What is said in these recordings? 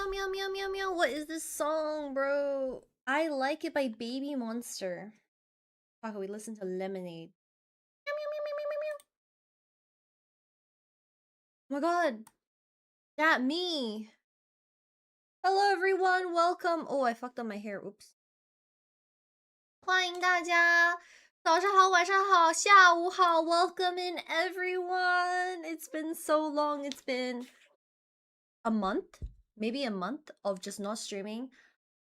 meow, meow, meow, meow, meow. What is this song, bro? I Like It by Baby Monster. Fuck, we listen to Lemonade. Meow, meow, meow, meow, meow, meow. Oh my god. That me. Hello, everyone. Welcome. Oh, I fucked up my hair. Oops. 欢迎大家。早上好，晚上好，下午好。Welcome in, everyone. It's been so long. It's been a month, maybe a month of just not streaming.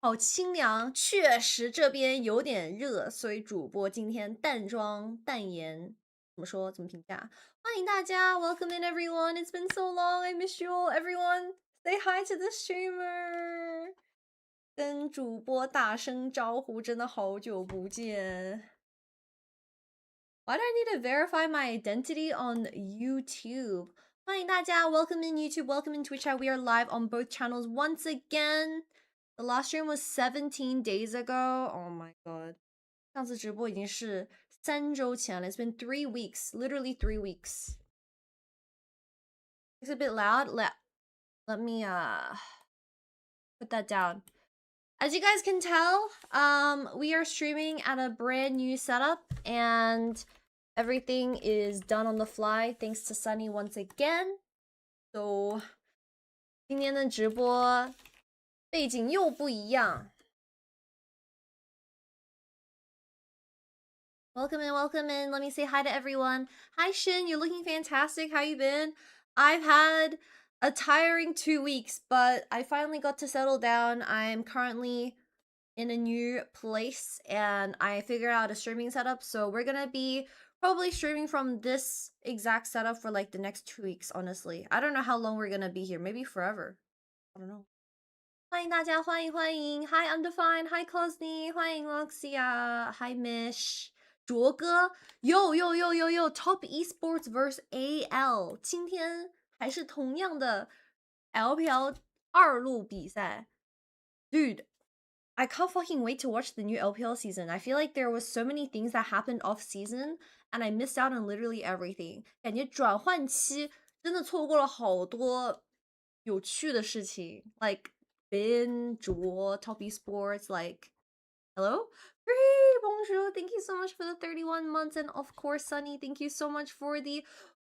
好清凉，确实这边有点热，所以主播今天淡妆淡颜，怎么说？怎么评价？欢迎大家 ，Welcome in everyone. It's been so long. I miss you all. Everyone, say hi to the streamer. 跟主播打声招呼，真的好久不见。Why do I need to verify my identity on YouTube? 欢迎大家 ，Welcome in YouTube, welcome in Twitch chat. We are live on both channels once again. The last stream was 17 days ago. Oh my god. 上次直播已经是3周前了。It's been 3 weeks, literally 3 weeks. It's a bit loud. Let me put that down. As you guys can tell, we are streaming at a brand new setup and everything is done on the fly thanks to Sunny once again. So 今天的直播背景又不一样。Welcome in, welcome in. Let me say hi to everyone. Hi Shin, you're looking fantastic. How you been? I've had a tiring 2 weeks, but I finally got to settle down. I'm currently in a new place and I figured out a streaming setup. So we're gonna be probably streaming from this exact setup for like the next 2 weeks, honestly. I don't know how long we're gonna be here. Maybe forever. I don't know. 欢迎大家，欢迎欢迎 ！Hi Undefined, Hi Cosney, 欢迎 Loxia, Hi Mish, 卓哥 ，Yo Yo Yo Yo Yo, Top Esports vs AL， 今天还是同样的 LPL 2路比赛 ，Dude, I can't fucking wait to watch the new LPL season. I feel like there was so many things that happened off season, and I missed out on literally everything. 感觉转换期真的错过了好多有趣的事情 ，like Bin, Jewel, Top Esports, like, hello? Free, bonjour, thank you so much for the 31 months, and of course, Sunny, thank you so much for the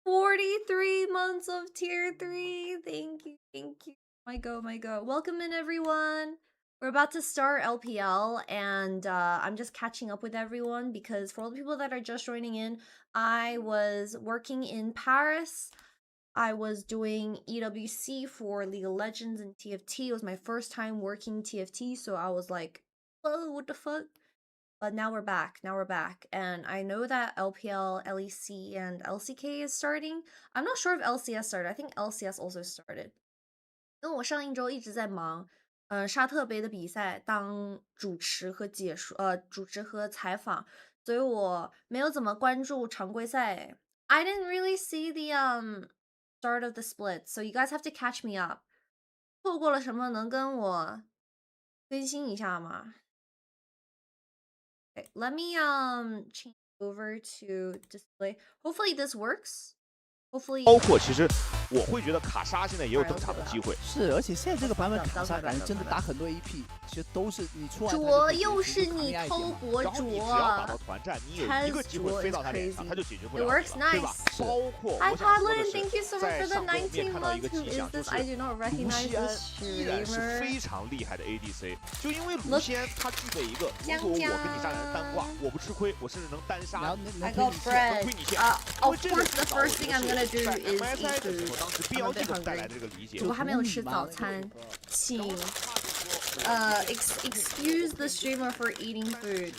43 months of tier 3. Thank you, thank you. My go, my go. Welcome in, everyone. We're about to start LPL, and I'm just catching up with everyone because for all the people that are just joining in, I was working in Paris. I was doing EWC for League of Legends and TFT. It was my first time working TFT, so I was like, whoa, what the fuck? But now we're back. Now we're back. And I know that LPL, LEC, and LCK is starting. I'm not sure if LCS started. I think LCS also started. 因为我上一周一直在忙，沙特杯的比赛当主持和主持和采访，所以我没有怎么关注常规赛。I didn't really see the start of the split, so you guys have to catch me up. 错过了什么能跟我更新一下吗？ Okay, let me change over to display. Hopefully this works. Hopefully. 包括其实我会觉得卡莎现在也有登场的机会。是，而且现在这个版本卡莎感觉真的打很多 AP， 其实都是你出来。卓又是你偷博卓，你只要打到团战，你有一个机会飞到他脸上，他就解决不了， It works nice. 对吧？包括 Hi 我想说的 Padlin, 是， thank you so much for the 在上周我们也 19 看到一 months. 个 Who 迹 is 象，就 this? 是 I do not 卢 recognize 锡安 this 依然是 streamer. 非常厉害的 ADC， 就因为卢锡安他具备一个，如果我跟你杀人单挂，我不吃亏，我甚至能单杀， I got bread. 推你线。Of course, the first thing I'm gonna do is eat food. 当时 BLG 带来的这个理解。我还没有吃早餐，请excuse the streamer for eating food.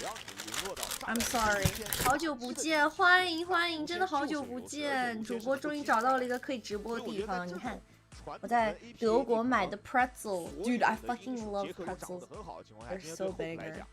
I'm sorry. 好久不见，欢迎欢迎，真的好久不见！主播终于找到了一个可以直播的地方，你看。我在德国买的 pretzel, dude, I fucking love pretzels. They're so banger.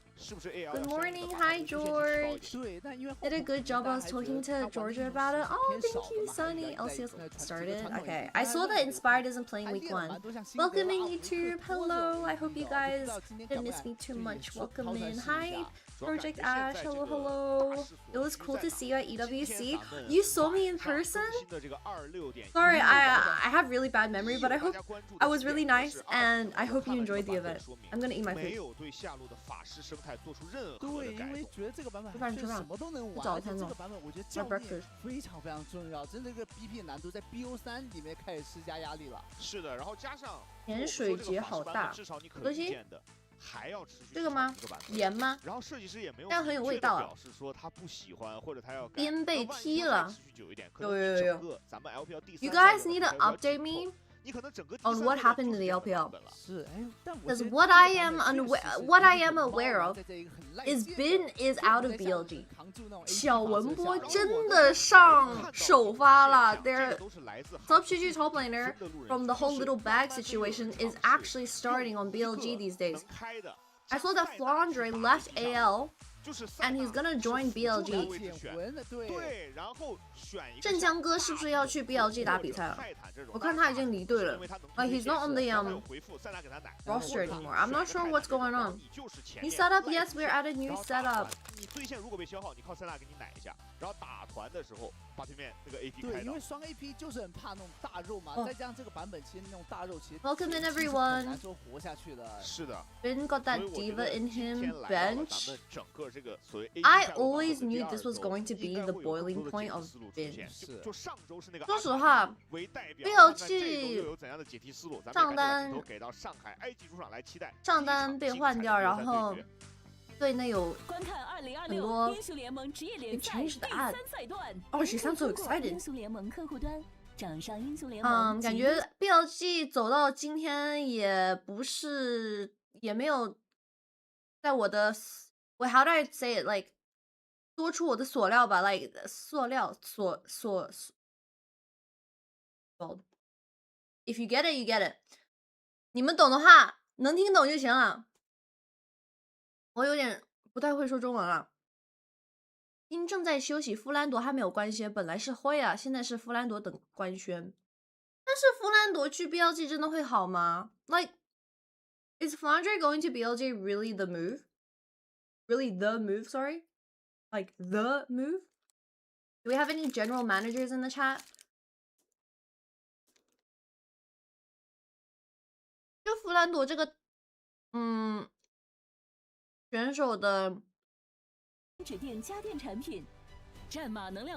Good morning, hi George. 对，但因为 Did a good job. I was talking to Georgia about it. Oh, thank you, Sunny. LCS started. Okay, I saw that Inspired isn't playing week 1. Welcoming YouTube. Hello. I hope you guys didn't miss me too much. Welcome in. Hi, Project Ash. Hello, hello. It was cool to see you at EWC. You saw me in person? Sorry, I have really bad memory, but I hope I was really nice and I hope you enjoyed the event. I'm gonna eat my food. 对，因为觉得这个版本就是什么都能玩，而且这个版本我觉得教练非常非常重要，真的这个 BP 难度在 BO3 里面开始施加压力了。是的，然后加上盐水节好大，可惜。还要持续这个吗？盐吗？然后设计师也没有，但很有味道啊。表示说他不喜欢或者他要边被踢了。有。咱们 LPL 第3 You guys need to update me on what happened in the LPL. Because what I am aware of is Bin is out of BLG. 小文波真的上首发了。Their substitute top laner from the whole little bag situation is actually starting on BLG these days. I saw that Flandre left AL. And he's gonna join BLG. 镇江哥是不是要去 BLG 打比赛了？我看他已经离队了。He's not on the roster anymore. I'm not sure what's going on. New setup? Yes, we're at a new setup. 你对线如果被消耗，你靠3大给你奶一下，然后打团的时候把对面那个 AP 开到。对，因为双 AP 就是很怕那种大肉嘛，再加上这个版本其实那种大肉其实 Welcome in everyone. 很难说活下去的。是的。Bin got that diva in him bench. I always knew this was going to be the boiling point of Bin. 说实话 ，BLG 上单被换掉，然后队内有很多 change the ad. Oh, she sounds so excited. 感觉 BLG 走到今天也没有在我的。Wait, how do I say it? Like, 多出我的所料吧 ，like 塑料Well, if you get it, you get it. 你们懂的话，能听懂就行了。我有点不太会说中文了。因正在休息，弗兰朵还没有官宣，本来是会啊，现在是弗兰朵等官宣。但是弗兰朵去 BLG 真的会好吗 ？Like, is Flandre going to BLG really the move? Really the move, sorry? Like the move? Do we have any general managers in the chat? 就弗兰朵这个，选手的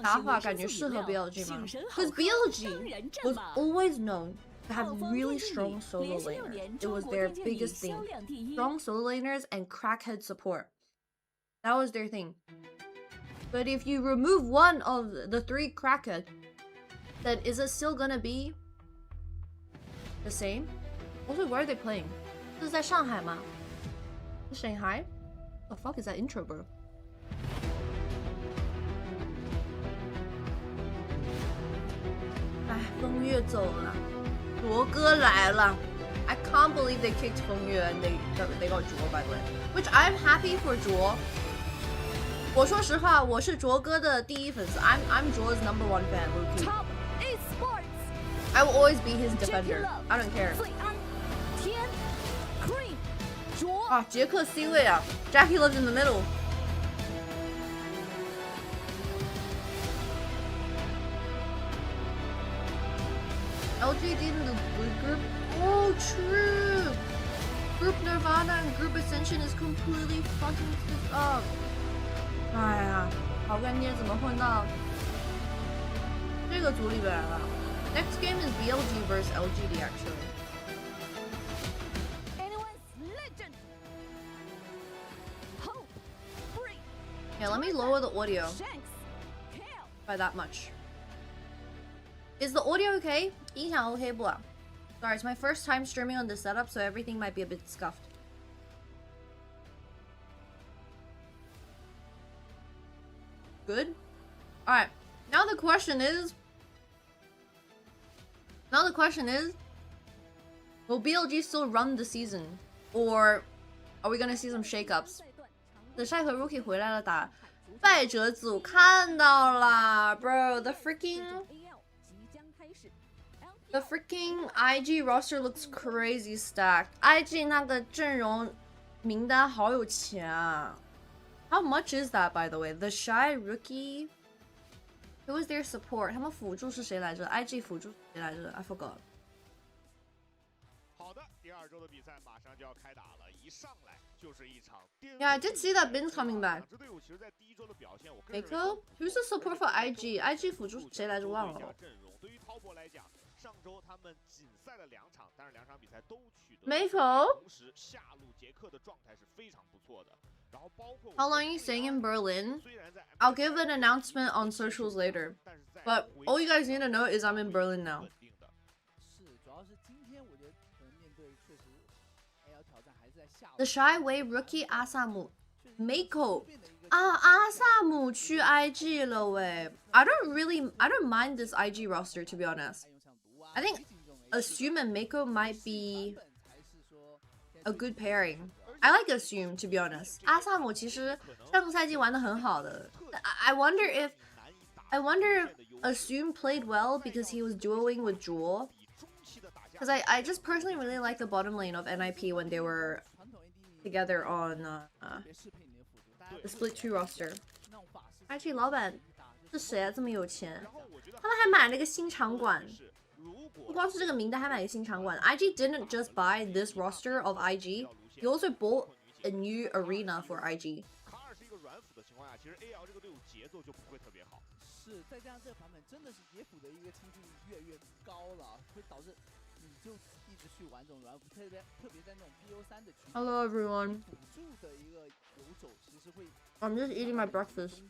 打法感觉适合 BLG 吗 ？Because BLG was always known to have really strong solo laners. It was their biggest thing. Strong solo laners and crackhead support. That was their thing. But if you remove one of the 3 crackhead, then is it still gonna be the same? Also, where are they playing? This is在上海吗 Shanghai? What the fuck is that intro, bro? Ah, 风月走了，卓哥来了。I can't believe they kicked 风月 and they got 卓 by the way. Which I'm happy for 卓。我说实话，我是卓哥的第一粉丝。I'm Jor's #1 fan, Luki. I will always be his defender. I don't care. 啊，杰克 C 位啊 ，Jackie lives in the middle. LGD in the blue group. Oh, true. Group Nirvana and Group Ascension is completely fucking this up. 哎呀，好干爹怎么混到这个组里边来了 ？Next game is BLG vs LGD actually. Yeah, let me lower the audio by that much. Is the audio okay? 音响 OK 不啊 ？Sorry, it's my first time streaming on this setup, so everything might be a bit scuffed. Good. All right. Now the question is, will BLG still run the season, or are we gonna see some shakeups? The Shy 和 Rookie 回来了，打败者组，看到了 ，bro。The freaking IG roster looks crazy stacked. IG 那个阵容名单好有钱啊。How much is that, by the way? The Shy Rookie. Who was their support? 他们辅助是谁来着 ？IG 辅助谁来着 ？I forgot. 好的，第2周的比赛马上就要开打了，一上来就是一场。Yeah, I did see that Bin's coming back. 两支队伍其实在第1周的表现，我 Mako? Who's the support for IG? IG 辅助谁来着？忘了。对于滔博来讲，上周他们仅赛了2场，但是2场比赛都取得。Mako? 同时，下路杰克的状态是非常不错的。然后包括 How long are you staying in Berlin? I'll give an announcement on socials later. But all you guys need to know is I'm in Berlin now. 是，主要是今天我觉得可能面对确实 AL 挑战还是在下。The Shy Wave Rookie 阿萨姆 Mako 啊，阿萨姆去 IG 了喂。I don't mind this IG roster to be honest. I think Assume and Mako might be a good pairing. I like Assume to be honest. 阿萨姆其实上个赛季玩得很好的。I wonder if Assume played well because he was duoing with Jewel. Because I just personally really like the bottom lane of NIP when they were together on the Split 2 roster. IG 老板是谁啊？这么有钱？他们还买了个新场馆。不光是这个名单，还买个新场馆。IG didn't just buy this roster of IG. He also bought a new arena for IG. 卡尔是一个软辅的情况下，其实 AL 这个队伍节奏就不会特别好。是，再加上这个版本真的是野辅的一个亲近越来越高了，会导致你就一直去玩这种软辅，特别在那种 BO3 的区域。Hello everyone. 辅助的一个游走其实会。I'm just eating my breakfast.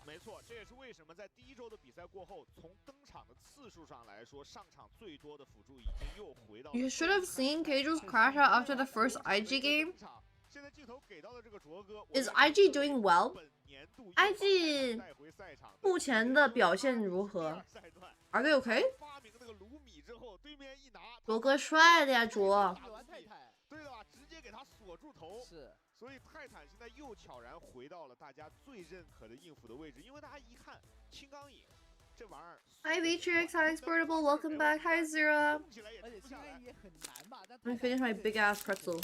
没错，这也是为什么在第1周的比赛过后，从登场的次数上来说，上场最多的辅助已经又回到。You should have seen Cagel's crash out after the first IG game. 现在镜头给到的这个卓哥 Is IG doing well? IG 目前的表现如何 ？Are they okay? 发明那个卢米之后，对面一拿，卓哥帅的呀，卓。对的吧？直接给他锁住头。是。所以泰坦现在又悄然回到了大家最认可的应辅的位置，因为大家一看青钢影这玩意儿。Hi Matrix, hi Exportable, welcome back. Hi Zira. Let me finish my big ass pretzel.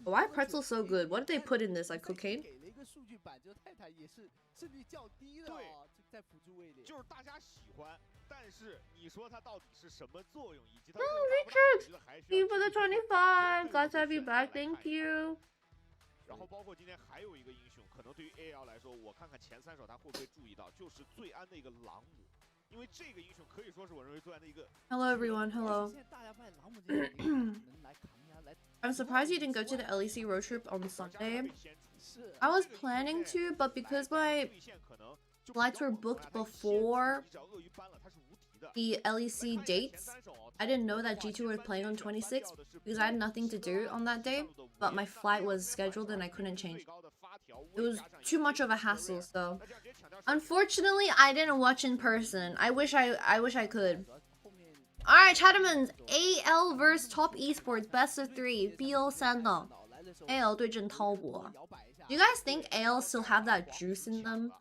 Why pretzel so good? What did they put in this? Like cocaine? 给了一个数据板，就是泰坦也是胜率较低的哦，在辅助位里。就是大家喜欢，但是你说它到底是什么作用，以及它。Richard, thank you for the 25. Glad to have you back. Thank you. 然后包括今天还有一个英雄，可能对于 AL 来说，我看看前3手他会不会注意到，就是最安的一个朗姆，因为这个英雄可以说是我认为最安的一个。Hello everyone, hello. I'm surprised you didn't go to the LEC road trip on Sunday. I was planning to, but because my flights were booked before the LEC dates, I didn't know that G2 were playing on 26 because I had nothing to do on that day, but my flight was scheduled and I couldn't change. It was too much of a hassle, so unfortunately I didn't watch in person. I wish I could. Alright, Chattermans, AL vs Top Esports Best of 3 BO3 呢 AL 对阵滔博 Do you guys think AL still have that juice in them?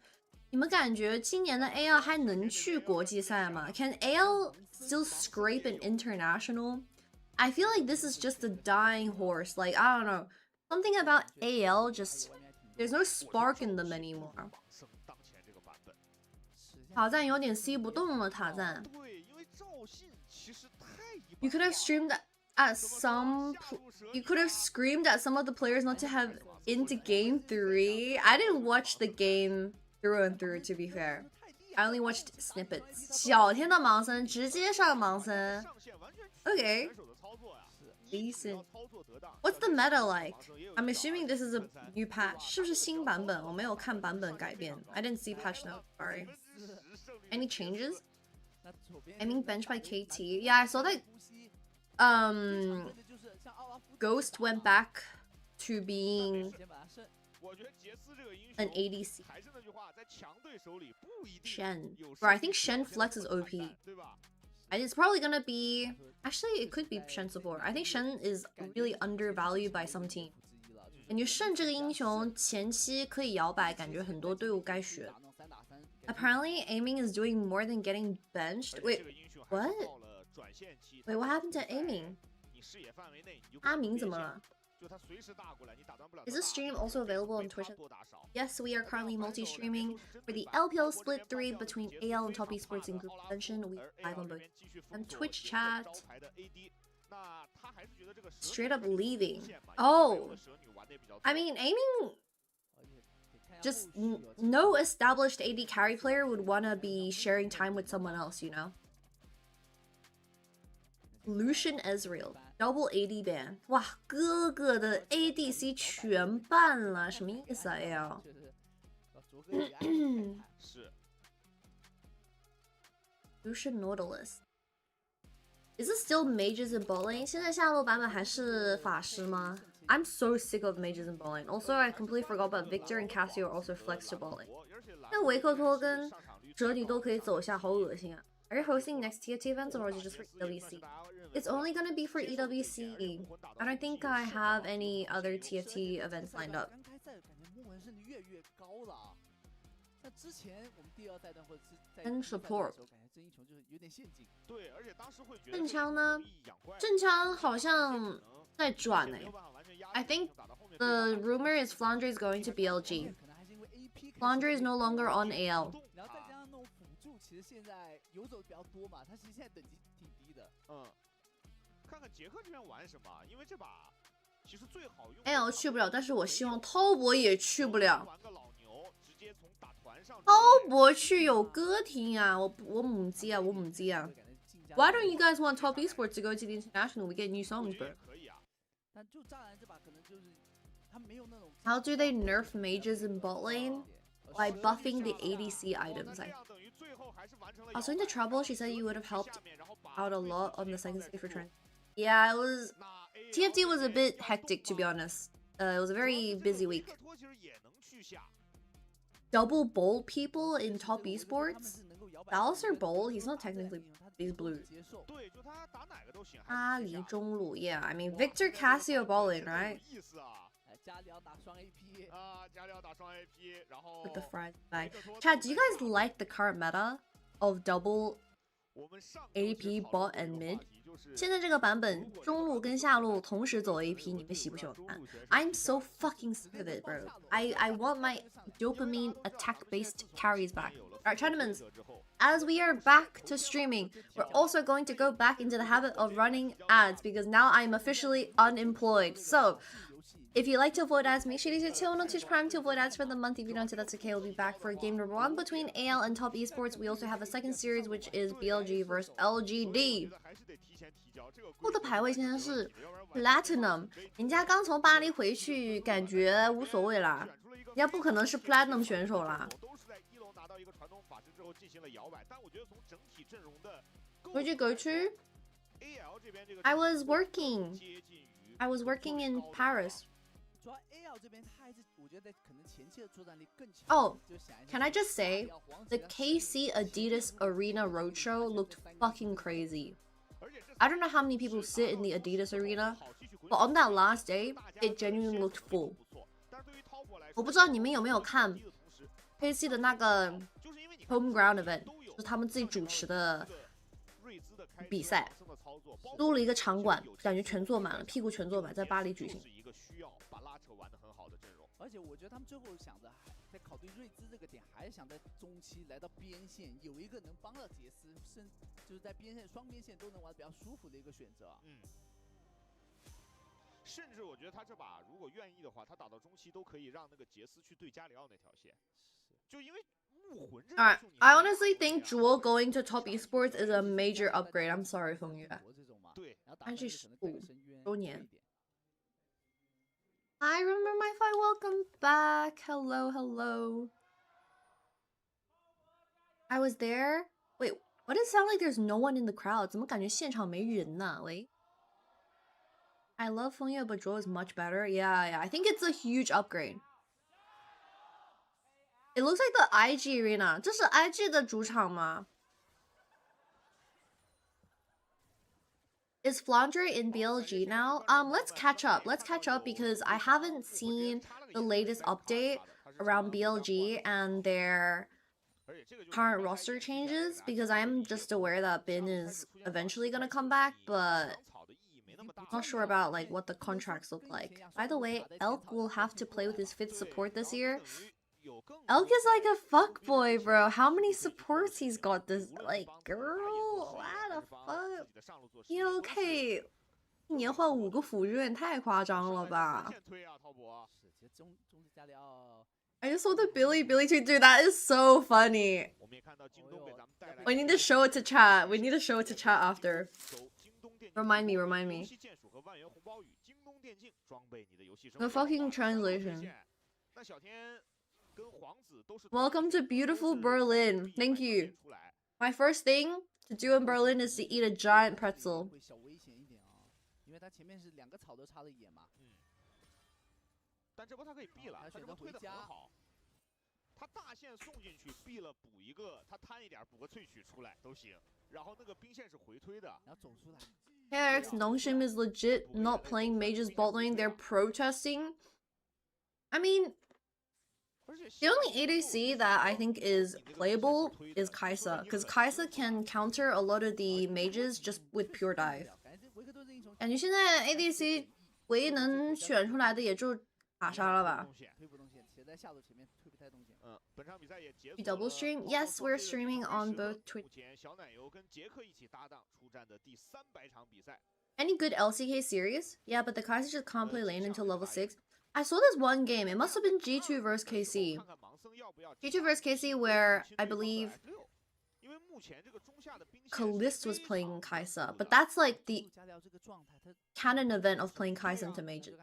你们感觉今年的 AL 还能去国际赛吗 Can AL still scrape an international? I feel like this is just a dying horse. Like, I don't know. Something about AL just... There's no spark in them anymore. 塔赞有点吸不动了，塔赞。You could have streamed at some... You could have screamed at some of the players not to have into game 3. I didn't watch the game through and through, to be fair. I only watched snippets. 小天的盲僧直接上盲僧 Okay. Decent. What's the meta like? I'm assuming this is a new patch. 是不是新版本？我没有看版本改变。I didn't see patch notes. Sorry. Any changes? I mean bench by KT. Yeah, I saw that Ghost went back to being an ADC. Shen. Bro, I think Shen Flex is OP. And it's probably gonna be... Actually, it could be Shen support. I think Shen is really undervalued by some team. 感觉圣这个英雄前期可以摇摆，感觉很多队伍该学。Apparently, aiming is doing more than getting benched. Wait, what? Wait, what happened to aiming? 阿明怎么了？Is this stream also available on Twitch? Yes, we are currently multi-streaming for the LPL Split 3 between AL and Top Esports in group convention. We live on both and Twitch chat. Straight up leaving. Oh, I mean, aiming. Just no established AD carry player would wanna be sharing time with someone else, you know? Lucian Ezreal double AD ban. 哇，哥哥的 ADC 全办了，什么意思啊 ？L Lucian Nautilus. Is it still mages in bot lane? 现在下路版本还是法师吗？ I'm so sick of mages in bot lane. Also, I completely forgot about Victor and Cassio are also flexed to bot lane. 那维克托跟哲理都可以走下，好恶心啊！ Are you hosting next TFT events or is it just for EWC? It's only gonna be for EWC. I don't think I have any other TFT events lined up. 跟 support 正枪呢？正枪好像在转哎。I think the rumor is Flandre is going to BLG. Flandre is no longer on AL. 其实现在游走比较多嘛，他其实现在等级挺低的。看看杰克这边玩什么，因为这把其实最好用。AL 去不了，但是我希望滔博也去不了。滔博去有歌听啊，我唔知啊，我唔知啊。Why don't you guys want Top Esports to go to the international? We get new songs, bro. How do they nerf mages in bot lane? By buffing the ADC items. I was into trouble. She said you would have helped out a lot on the second stage for trend. Yeah, it was. TFT was a bit hectic, to be honest. It was a very busy week. Double bold people in Top Esports? Bowser bold? He's not technically. He's blue. Ali 中路, yeah. I mean, Victor Cassio balling, right? With the fries bag. Chad, do you guys like the current meta of double AP bot and mid? 现在这个版本中路跟下路同时走 AP， 你们喜不喜欢看 ？I'm so fucking sick of it, bro. I want my dopamine attack-based carries back. Alright, Chinamen, as we are back to streaming, we're also going to go back into the habit of running ads because now I'm officially unemployed. So, if you like to avoid ads, make sure to tune on Twitch Prime to avoid ads for the month. If you don't, that's okay. We'll be back for game number 1 between AL and Top Esports. We also have a second series, which is BLG versus LGD. 我的排位现在是 Platinum， 人家刚从巴黎回去，感觉无所谓啦。人家不可能是 Platinum 选手啦。Where'd you go to? I was working in Paris. Oh, can I just say, the KC Adidas Arena Roadshow looked fucking crazy. I don't know how many people sit in the Adidas Arena, but on that last day, it genuinely looked full. 我不知道你们有没有看 KC 的那个 Homeground Event， 就是他们自己主持的比赛，租了一个场馆，感觉全坐满了，屁股全坐满，在巴黎举行。而且我觉得他们最后想的在考虑瑞兹这个点，还是想在中期来到边线，有一个能帮到杰斯，就是在边线双边线都能玩得比较舒服的一个选择。甚至我觉得他这把如果愿意的话，他打到中期都可以让那个杰斯去对加里奥那条线，就因为武魂这。Alright, I honestly think Jewel going to Top Esports is a major upgrade. I'm sorry, 风月。对，安旭15周年。Hi, remember my fight. Welcome back. Hello, hello. I was there. Wait, what does it sound like there's no one in the crowd? 怎么感觉现场没人呢？喂。I love Fengye, but Jewel is much better. Yeah, I think it's a huge upgrade. It looks like the IG arena. 这是 IG 的主场吗？ Is Flandre in BLG now? Let's catch up. Let's catch up because I haven't seen the latest update around BLG and their current roster changes because I'm just aware that Bin is eventually gonna come back, but not sure about like what the contracts look like. By the way, Elk will have to play with his 5th support this year. Elk is like a fuckboy, bro. How many supports he's got this like girl? What the fuck? PLK 一年换5个辅助，太夸张了吧 I just saw the Billy tweet, dude. That is so funny. We need to show it to chat. We need to show it to chat after. Remind me. The fucking translation. Welcome to beautiful Berlin. Thank you. My first thing to do in Berlin is to eat a giant pretzel. 因为他前面是2个草都插了野嘛。但这波他可以避了，他这波推的很好。他大线送进去，避了补一个，他贪一点补个萃取出来都行。然后那个兵线是回推的，然后走出来。Eric's Nongshim is legit not playing Mage's bot lane. They're protesting. I mean, the only ADC that I think is playable is Kai'Sa, because Kai'Sa can counter a lot of the mages just with pure dive. 感觉现在 ADC 唯一能选出来的也就卡莎了吧。You double stream? Yes, we're streaming on both Twitch. Any good LCK series? Yeah, but the Kai'Sa just can't play lane until level 6. I saw this one game. It must have been G2 versus KC. G2 versus KC where I believe Kalist was playing Kai'Sa, but that's like the canon event of playing Kai'Sa into Mages.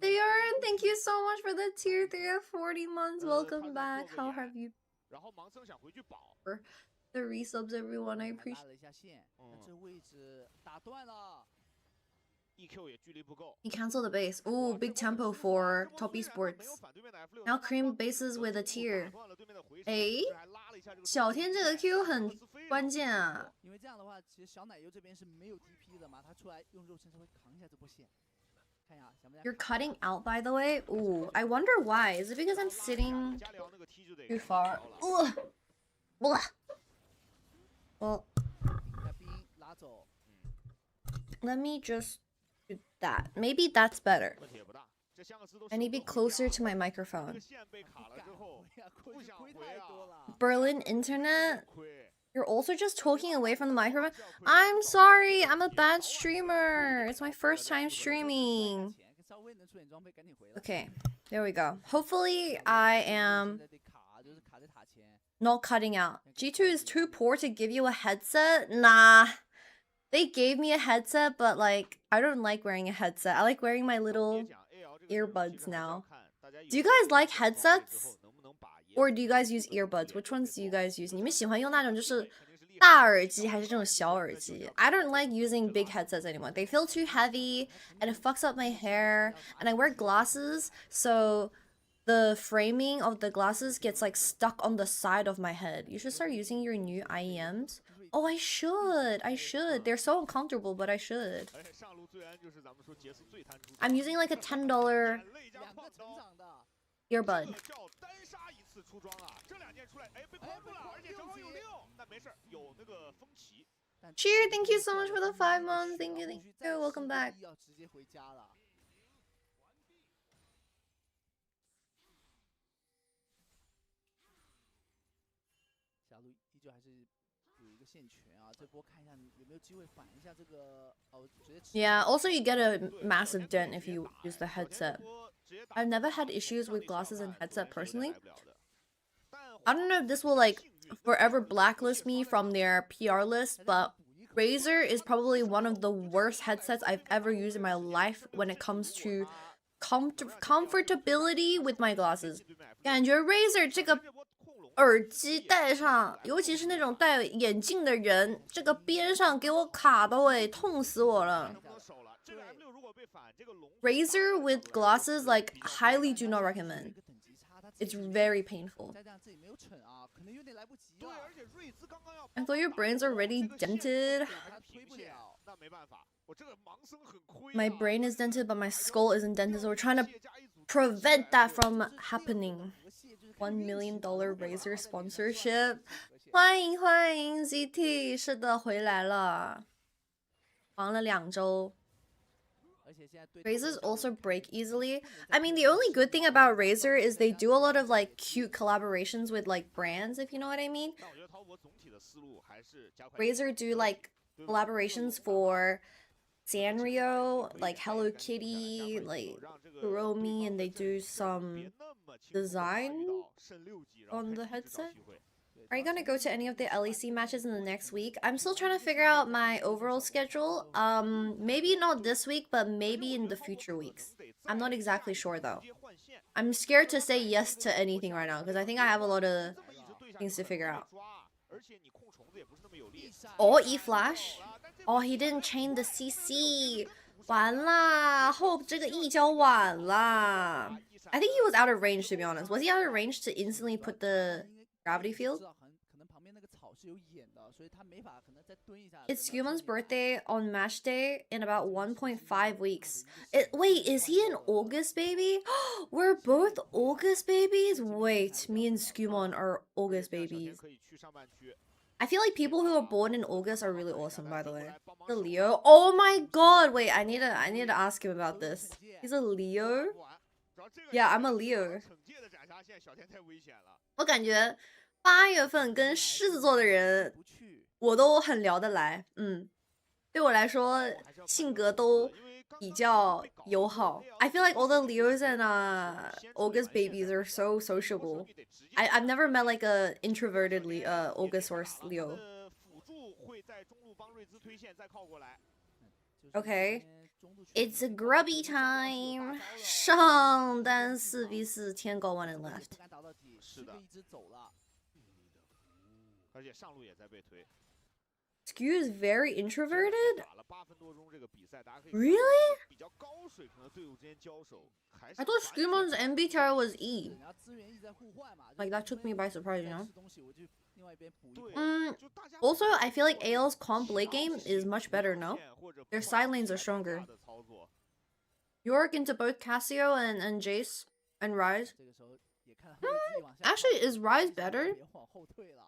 Theoren, thank you so much for the tier 3 of 40 months. Welcome back. How have you? For the resubs, everyone. I appreciate. He canceled the base. Ooh, big tempo for Top Esports. Now cream bases with a tier. 哎，小天这个 Q 很关键啊。因为这样的话，其实小奶油这边是没有 DP 的嘛，他出来用肉身稍微扛一下这波线。看一下，想不想 You're cutting out, by the way. Ooh, I wonder why. Is it because I'm sitting too far? Ugh. Well, let me just do that. Maybe that's better. I need to be closer to my microphone. Berlin internet? You're also just talking away from the microphone? I'm sorry, I'm a bad streamer. It's my first time streaming. Okay, there we go. Hopefully I am not cutting out. G2 is too poor to give you a headset? Nah. They gave me a headset, but like, I don't like wearing a headset. I like wearing my little earbuds now. Do you guys like headsets? Or do you guys use earbuds? Which ones do you guys use? 你们喜欢用那种就是大耳机还是这种小耳机? I don't like using big headsets anymore. They feel too heavy and it fucks up my hair. And I wear glasses, so the framing of the glasses gets like stuck on the side of my head. You should start using your new IEMs. Oh, I should. They're so uncomfortable, but I should. I'm using like a $10 earbud. Cheer, thank you so much for the 5 months. Thank you. Welcome back. Yeah, also you get a massive dent if you use the headset. I've never had issues with glasses and headset personally. I don't know if this will like forever blacklist me from their PR list, but Razer is probably one of the worst headsets I've ever used in my life when it comes to comfortability with my glasses. 感觉 Razer 这个耳机戴上，尤其是那种戴眼镜的人，这个边上给我卡的喂，痛死我了。Razer with glasses, like, highly do not recommend. It's very painful. I thought your brains are already dented. My brain is dented, but my skull isn't dented, so we're trying to prevent that from happening. $1 million Razer sponsorship. 欢迎欢迎 ZT， 是的，回来了，忙了2周。Razors also break easily. I mean, the only good thing about Razer is they do a lot of like cute collaborations with like brands, if you know what I mean. Razer do like collaborations for Sanrio, like Hello Kitty, like Kuromi, and they do some design on the headset. Are you gonna go to any of the LEC matches in the next week? I'm still trying to figure out my overall schedule. Maybe not this week, but maybe in the future weeks. I'm not exactly sure though. I'm scared to say yes to anything right now because I think I have a lot of things to figure out. Oh, E-Flash? Oh, he didn't chain the CC. 完啦 Hope 这个 E 交晚啦 I think he was out of range, to be honest. Was he out of range to instantly put the gravity field? It's Scumon's birthday on match day in about 1.5 weeks. Wait, is he an August baby? We're both August babies? Wait, me and Scumon are August babies. I feel like people who are born in August are really awesome, by the way. The Leo. Oh my god! Wait, I need to ask him about this. He's a Leo? Yeah, I'm a Leo. 我感觉8月份跟狮子座的人我都很聊得来，对我来说性格都比较友好。I feel like all the Leos and August babies are so sociable. I've never met like a introverted August or Leo. Okay, it's a grubby time. 上单4v4 天高 one and left. Skew is very introverted? Really? I thought Scumon's MBTI was E. Like, that took me by surprise, you know? Also, I feel like AL's comp late game is much better, no? Their side lanes are stronger. York into both Cassio and Jace and Ryze. Actually, is Ryze better?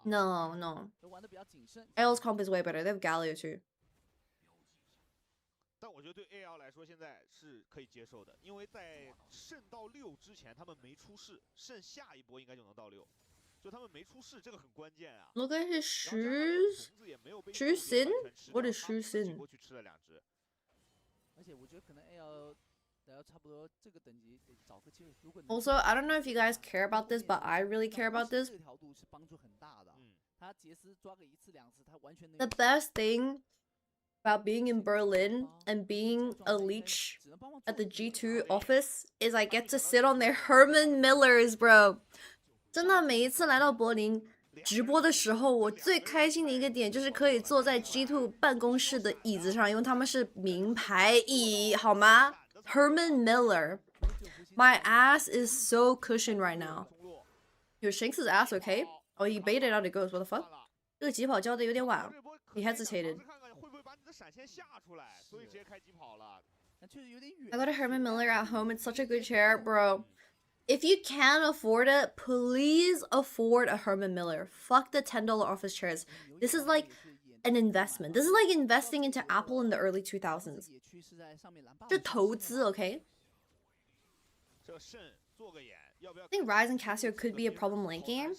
No. AL's comp is way better. They have Galio too. 但我觉得对 AL 来说，现在是可以接受的，因为在胜到6之前，他们没出事，胜下一波应该就能到6。就他们没出事，这个很关键啊。Look at his shoes. Shoe Sin? What is Shoe Sin? 过去吃了2只。而且我觉得可能 AL 差不多这个等级得找个机会。Also, I don't know if you guys care about this, but I really care about this. 这条路是帮助很大的。他杰斯抓个1次2次，他完全能。The best thing about being in Berlin and being a leech at the G2 office is I get to sit on their Herman Millers, bro. 真的，每一次来到柏林直播的时候，我最开心的一个点就是可以坐在 G2 办公室的椅子上，因为他们是名牌椅，好吗 ？Herman Miller. My ass is so cushioned right now. Yo, Shanks' ass okay? Oh, he baited out it goes. What the fuck? 这个疾跑交的有点晚。He hesitated. I got a Herman Miller at home. It's such a good chair, bro. If you can afford it, please afford a Herman Miller. Fuck the $10 office chairs. This is like an investment. This is like investing into Apple in the early 2000s. 这投资, okay? I think Ryze and Cassio could be a problem late game.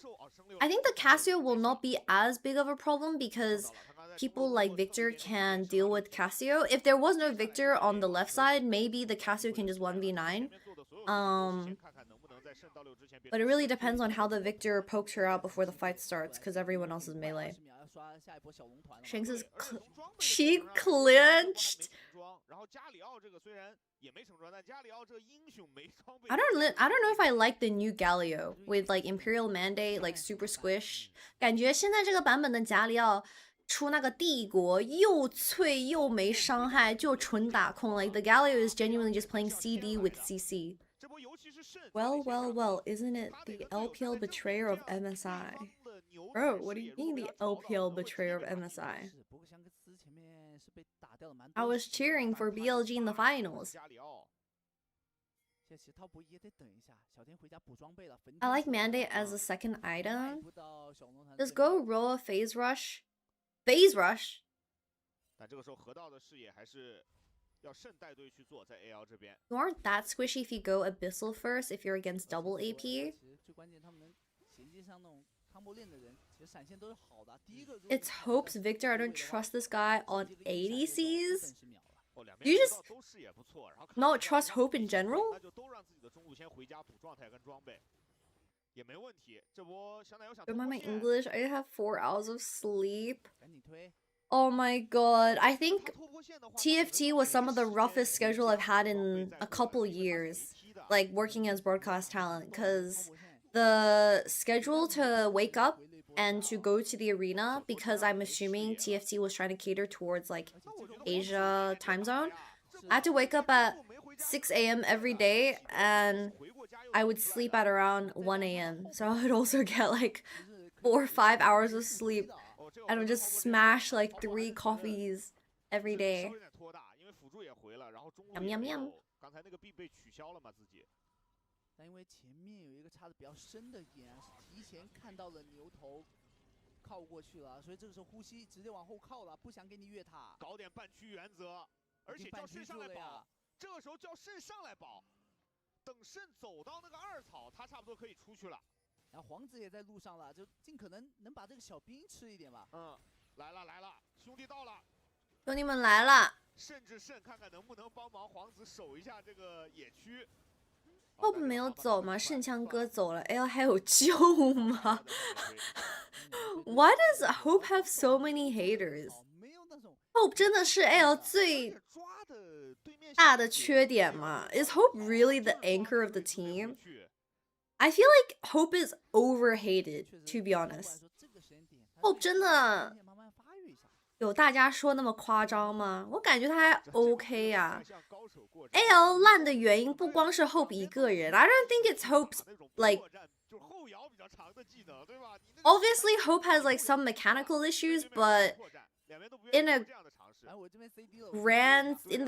I think the Cassio will not be as big of a problem because people like Victor can deal with Cassio. If there was no Victor on the left side, maybe the Cassio can just 1v9. But it really depends on how the Victor pokes her out before the fight starts, because everyone else is melee. Shanks' cheek clenched. I don't know if I like the new Galio with like Imperial Mandate, like super squish. 感觉现在这个版本的贾里奥出那个帝国又脆又没伤害，就纯打控。Like the Galio is genuinely just playing CD with CC. Well, isn't it the LPL betrayer of MSI? Bro, what do you mean the LPL betrayer of MSI? I was cheering for BLG in the finals. I like Mandate as a second item. Just go roll a phase rush. Phase rush? 但这个时候河道的视野还是要慎带队去做，在 AL 这边。You aren't that squishy if you go Abyssal first if you're against double AP. It's Hope's Victor. I don't trust this guy on ADCs. You just not trust Hope in general? 那就都让自己的中路先回家补状态跟装备，也没问题。这波香奈儿想 Remind my English. I have 4 hours of sleep. Oh my god. I think TFT was some of the roughest schedule I've had in a couple years, like working as broadcast talent, because the schedule to wake up and to go to the arena, because I'm assuming TFT was trying to cater towards like Asia time zone, I had to wake up at 6 a.m. every day and I would sleep at around 1 a.m. So I would also get like 4 or 5 hours of sleep and would just smash like 3 coffees every day. Yum yum yum. 刚才那个币被取消了嘛自己。但因为前面有一个插的比较深的眼，是提前看到了牛头靠过去了，所以这个时候呼吸直接往后靠了，不想给你越塔。搞点半区原则，而且叫肾上来保，这个时候叫肾上来保，等肾走到那个2草，他差不多可以出去了。然后皇子也在路上了，就尽可能能把这个小兵吃一点吧。来了来了，兄弟到了，兄弟们来了。甚至肾看看能不能帮忙皇子守一下这个野区。Hope 没有走吗？圣枪哥走了 ，L 还有救吗？Why does Hope have so many haters? Hope 真的是 L 最大的缺点吗？ Is Hope really the anchor of the team? I feel like Hope is overhated, to be honest. Hope 真的有大家说那么夸张吗？我感觉他还 OK 啊。AL 烂的原因不光是 Hope 一个人 ，I don't think it's Hope's like. Obviously, Hope has like some mechanical issues, but in the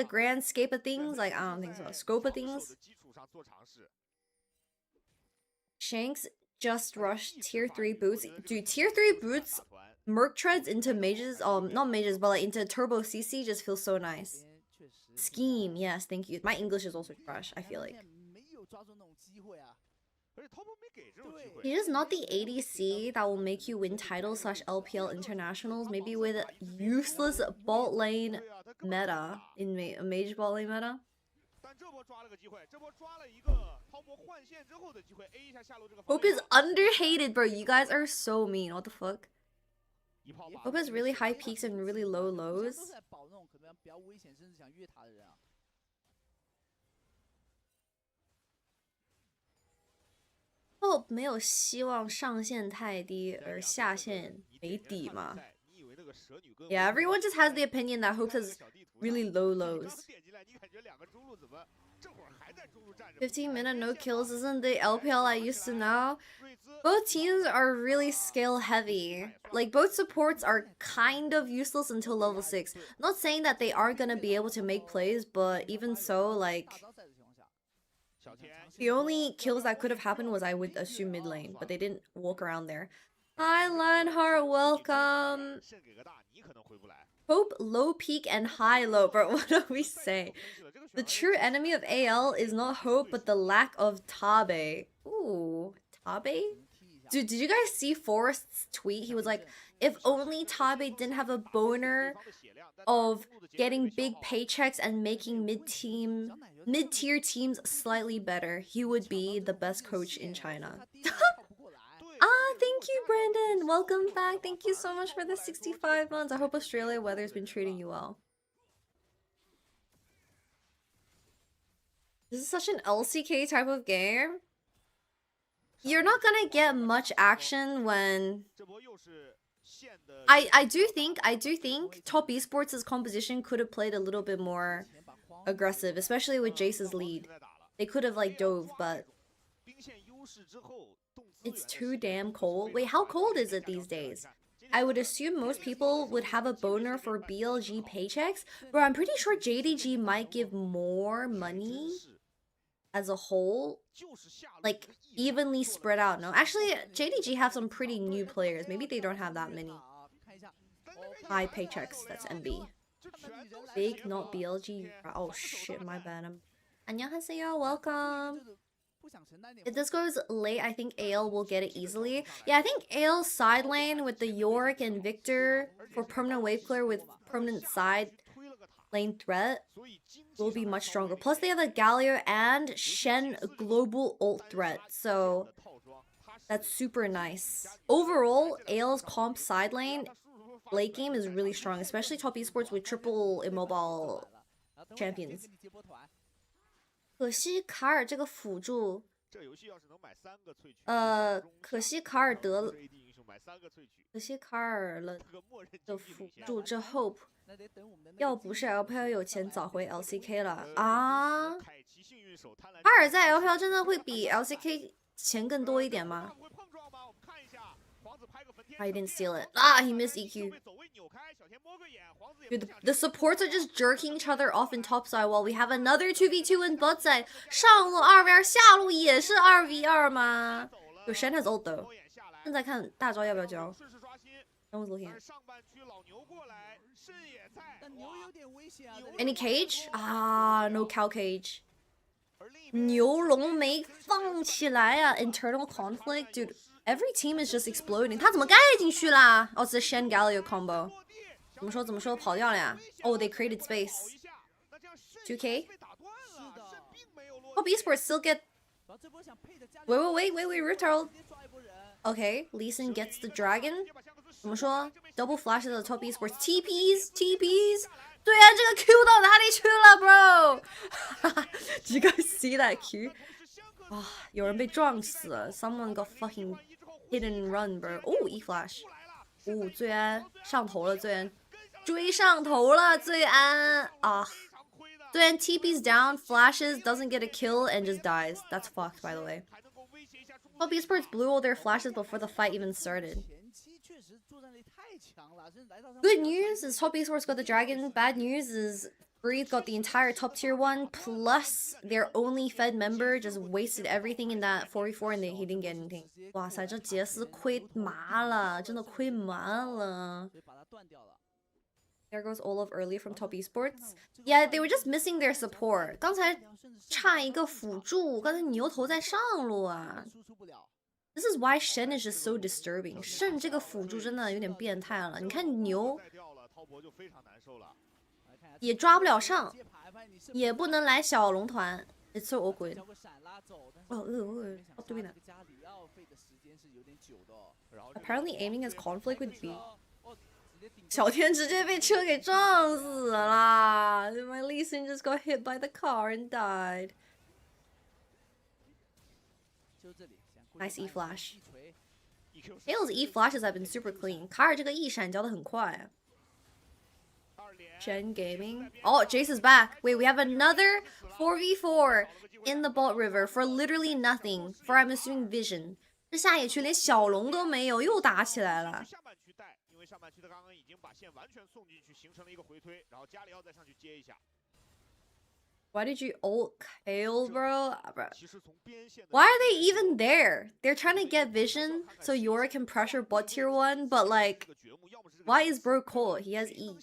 grand scope of things, like I don't think so. Scope of things. Shanks just rushed tier 3 boots. Dude, tier 3 boots, Merc treads into mages, not mages, but like into turbo CC just feels so nice. Scheme, yes, thank you. My English is also trash, I feel like. He is not the ADC that will make you win titles / LPL internationals, maybe with useless bot lane meta, in a mage bot lane meta. Hope is underhated, bro. You guys are so mean. What the fuck? Hope has really high peaks and really low lows. Hope 没有希望上限太低而下限没底吗？ Yeah, everyone just has the opinion that Hope has really low lows. 15-minute no kills isn't the LPL I used to know. Both teams are really skill heavy. Like, both supports are kind of useless until level 6. Not saying that they are gonna be able to make plays, but even so, like, the only kills that could have happened was, I would assume, mid lane, but they didn't walk around there. Hi, Lionheart, welcome. Hope low peak and high low, bro. What do we say? The true enemy of AL is not Hope, but the lack of Tabe. Ooh, Tabe? Dude, did you guys see Forrest's tweet? He was like, if only Tabe didn't have a boner of getting big paychecks and making mid-tier teams slightly better, he would be the best coach in China. Thank you, Brandon. Welcome back. Thank you so much for the 65 months. I hope Australia weather's been treating you well. This is such an LCK type of game. You're not gonna get much action when... I do think Top Esports' composition could have played a little bit more aggressive, especially with Jace's lead. They could have like dove, but it's too damn cold. Wait, how cold is it these days? I would assume most people would have a boner for BLG paychecks, but I'm pretty sure JDG might give more money as a whole, like evenly spread out. No, actually, JDG have some pretty new players. Maybe they don't have that many high paychecks. That's MB. Big, not BLG. Oh shit, my bad. 안녕하세요, welcome. If this goes late, I think AL will get it easily. Yeah, I think AL's side lane with the Yorick and Victor for permanent wave clear with permanent side lane threat will be much stronger. Plus, they have a Galio and Shen global ult threat, so that's super nice. Overall, AL's comp side lane late game is really strong, especially top esports with triple immobile champions. 可惜卡尔这个辅助，可惜卡尔得了，可惜卡尔了的辅助这 hope， 要不是 LPL 有钱，早回 LCK 了啊！卡尔在 LPL 真的会比 LCK 钱更多一点吗？ I didn't steal it. Ah, he missed EQ. Dude, the supports are just jerking each other off in top side while we have another 2v2 in bot side. 上路2v2，下路也是2v2吗？有 Shen has ult though. 正在看大招要不要交。No one's looking at. Any cage? Ah, no cow cage. 牛龙没放起来啊 ！Internal conflict, dude. Every team is just exploding. 他怎么盖进去啦？哦，这是 Shen Galio combo。怎么说跑掉了呀？ Oh, they created space. 2K. Hope esports still get. Wait, retard. Okay, Lee Sin gets the dragon. 怎么说 ？Double flashes of top esports. TPs. 对啊，这个 Q 到哪里去了 ，bro？ Did you guys see that Q？ 哇，有人被撞死了 ，Someone got fucking hit and run, bro. Oh, E flash. 哦，罪安上头了，罪安追上头了，罪安啊！罪安 TP's down, flashes, doesn't get a kill and just dies. That's fucked, by the way. Top esports blew all their flashes before the fight even started. Good news is top esports got the dragon. Bad news is Breathe got the entire top tier one, plus their only fed member just wasted everything in that 4v4 and he didn't get anything. 哇塞，这杰斯亏麻了，真的亏麻了。There goes Olaf early from top esports. Yeah, they were just missing their support. 刚才差一个辅助，刚才牛头在上路啊。This is why Shen is just so disturbing. Shen 这个辅助真的有点变态了。你看牛也抓不了上，也不能来小龙团。It's so awkward. Stop doing that. Apparently aiming has conflict with B. 小天直接被车给撞死了。My Lee Sin just got hit by the car and died. Nice E flash. Hale's E flashes have been super clean. 卡尔这个 E 闪交的很快。Shen Gaming. Oh, Jace is back. Wait, we have another 4v4 in the bot river for literally nothing. For I'm assuming vision. 这下野区连小龙都没有，又打起来了。Why did you ult Kale, bro? Why are they even there? They're trying to get vision so Yorick can pressure bot tier 1, but like, why is bro cold? He has E.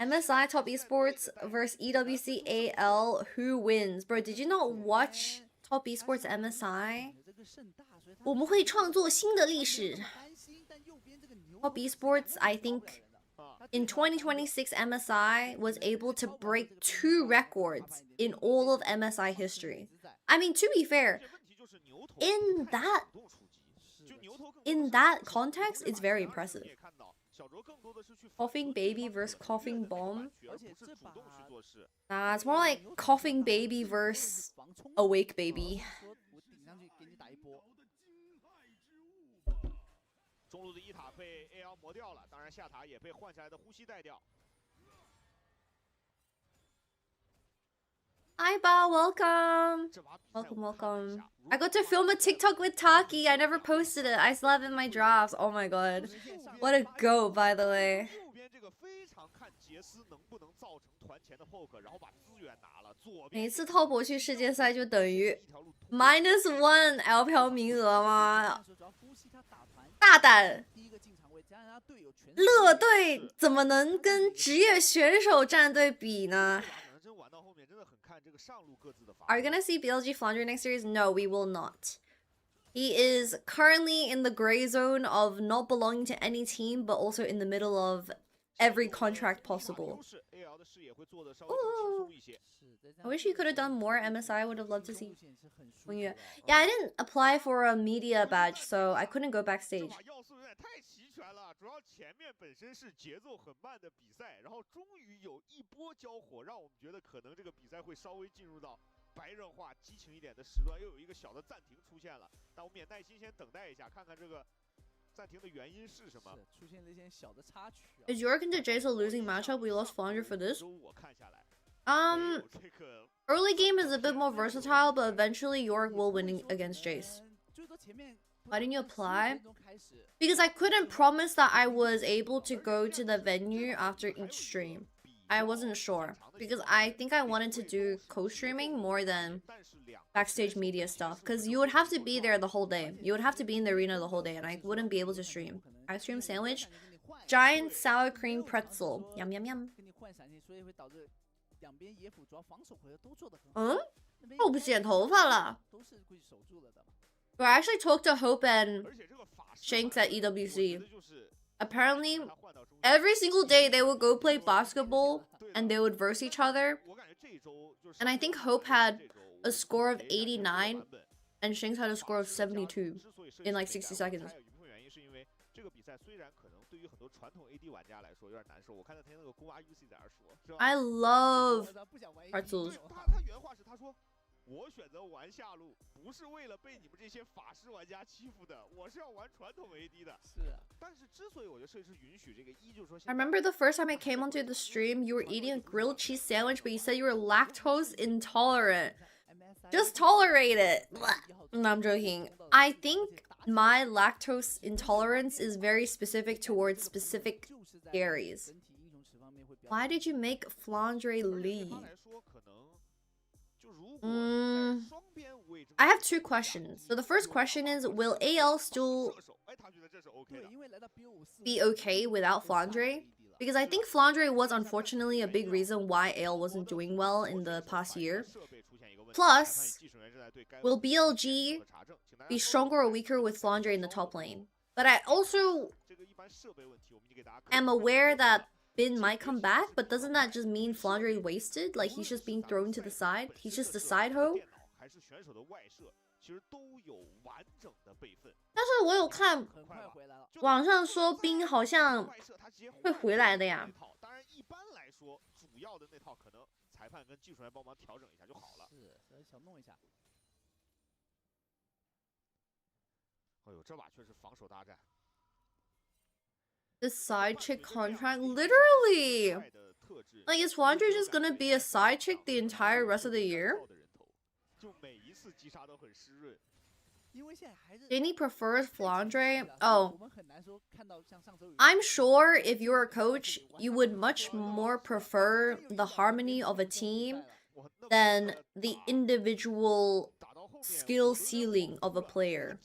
MSI top esports versus EWC AL. Who wins? Bro, did you not watch top esports MSI? 我们会创作新的历史。Top esports, I think, in 2026, MSI was able to break 2 records in all of MSI history. I mean, to be fair, in that context, it's very impressive. Coughing baby versus coughing bomb. Nah, it's more like coughing baby versus awake baby. 中路的一塔被 AL 磨掉了，当然下塔也被换下来的呼吸带掉。Hi, Ba, welcome. Welcome, welcome. I got to film a TikTok with Taki. I never posted it. I still have it in my drafts. Oh my god. What a goat, by the way. 右边这个非常看杰斯能不能造成团前的 poke， 然后把资源拿了。左边每次透博去世界赛就等于 -1 LPL 名额吗？大胆！乐队怎么能跟职业选手战队比呢？ Are you gonna see BLG Flandre next series? No, we will not. He is currently in the gray zone of not belonging to any team, but also in the middle of every contract possible. Ooh. I wish you could have done more MSI. I would have loved to see. Yeah, I didn't apply for a media badge, so I couldn't go backstage. 主要前面本身是节奏很慢的比赛，然后终于有一波交火，让我们觉得可能这个比赛会稍微进入到白热化、激情一点的时段，又有一个小的暂停出现了。但我们也耐心先等待一下，看看这个暂停的原因是什么。出现了一些小的插曲。Is York into Jace a losing matchup? We lost Flandre for this. 我看下来， Early game is a bit more versatile, but eventually York will win against Jace. Why didn't you apply? Because I couldn't promise that I was able to go to the venue after each stream. I wasn't sure. Because I think I wanted to do co-streaming more than backstage media stuff. Because you would have to be there the whole day. You would have to be in the arena the whole day, and I wouldn't be able to stream. Ice cream sandwich, giant sour cream pretzel. Yum, yum, yum. 我不剪头发了。But I actually talked to Hope and Shanks at EWC. Apparently, every single day they would go play basketball and they would verse each other. And I think Hope had a score of 89 and Shanks had a score of 72 in like 60 seconds. I love pretzels. 我选择玩下路，不是为了被你们这些法师玩家欺负的，我是要玩传统 AD 的。是啊，但是之所以我觉得设计师允许这个一，就是说 I remember the first time I came onto the stream, you were eating a grilled cheese sandwich, but you said you were lactose intolerant. Just tolerate it. No, I'm joking. I think my lactose intolerance is very specific towards specific dairies. Why did you make Flandre lead? I have two questions. So the first question is, will AL still be okay without Flandre? Because I think Flandre was unfortunately a big reason why AL wasn't doing well in the past year. Plus, will BLG be stronger or weaker with Flandre in the top lane? But I also am aware that Bin might come back, but doesn't that just mean Flandre is wasted? Like, he's just being thrown to the side? He's just a side hoe? 但是我有看网上说冰好像会回来的呀。当然，一般来说，主要的那套可能裁判跟技术员帮忙调整一下就好了。是，小弄一下。哎呦，这把确实防守大战。 The side chick contract? Literally! Like, is Flandre just gonna be a side chick the entire rest of the year? Jenny prefers Flandre? Oh. I'm sure if you're a coach, you would much more prefer the harmony of a team than the individual skill ceiling of a player.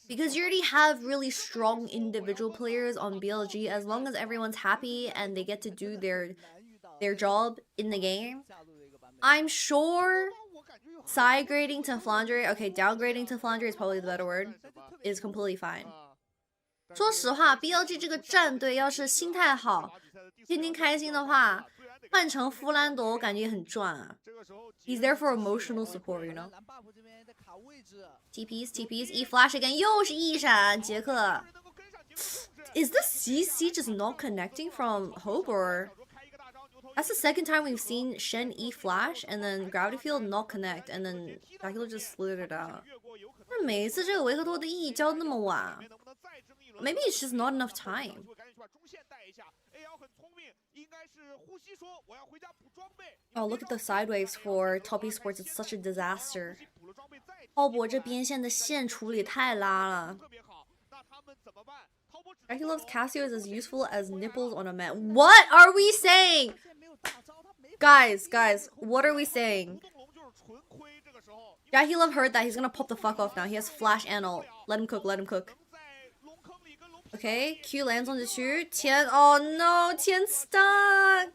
Because you already have really strong individual players on BLG. As long as everyone's happy and they get to do their job in the game, I'm sure side grading to Flandre, okay, downgrading to Flandre is probably the better word, is completely fine. 说实话 ，BLG 这个战队要是心态好，天天开心的话，换成弗兰朵我感觉很赚啊。He's there for emotional support, you know. TPs, E flash again. 又是 E 闪，杰克。Is the CC just not connecting from Hope, or that's the second time we've seen Shen E flash and then Gravity Field not connect, and then Dracula just split it out. 每一次这个维克多的 E 交那么晚 ，maybe it's just not enough time. Oh, look at the side waves for Top Esports. It's such a disaster. 滔博这边线的线处理太拉了。He loves Cassio is as useful as nipples on a man. What are we saying? Guys, what are we saying? Yeah, he love heard that. He's gonna pop the fuck off now. He has flash and ult. Let him cook. Okay, Q lands on the 2. Tian, oh no, Tian stuck.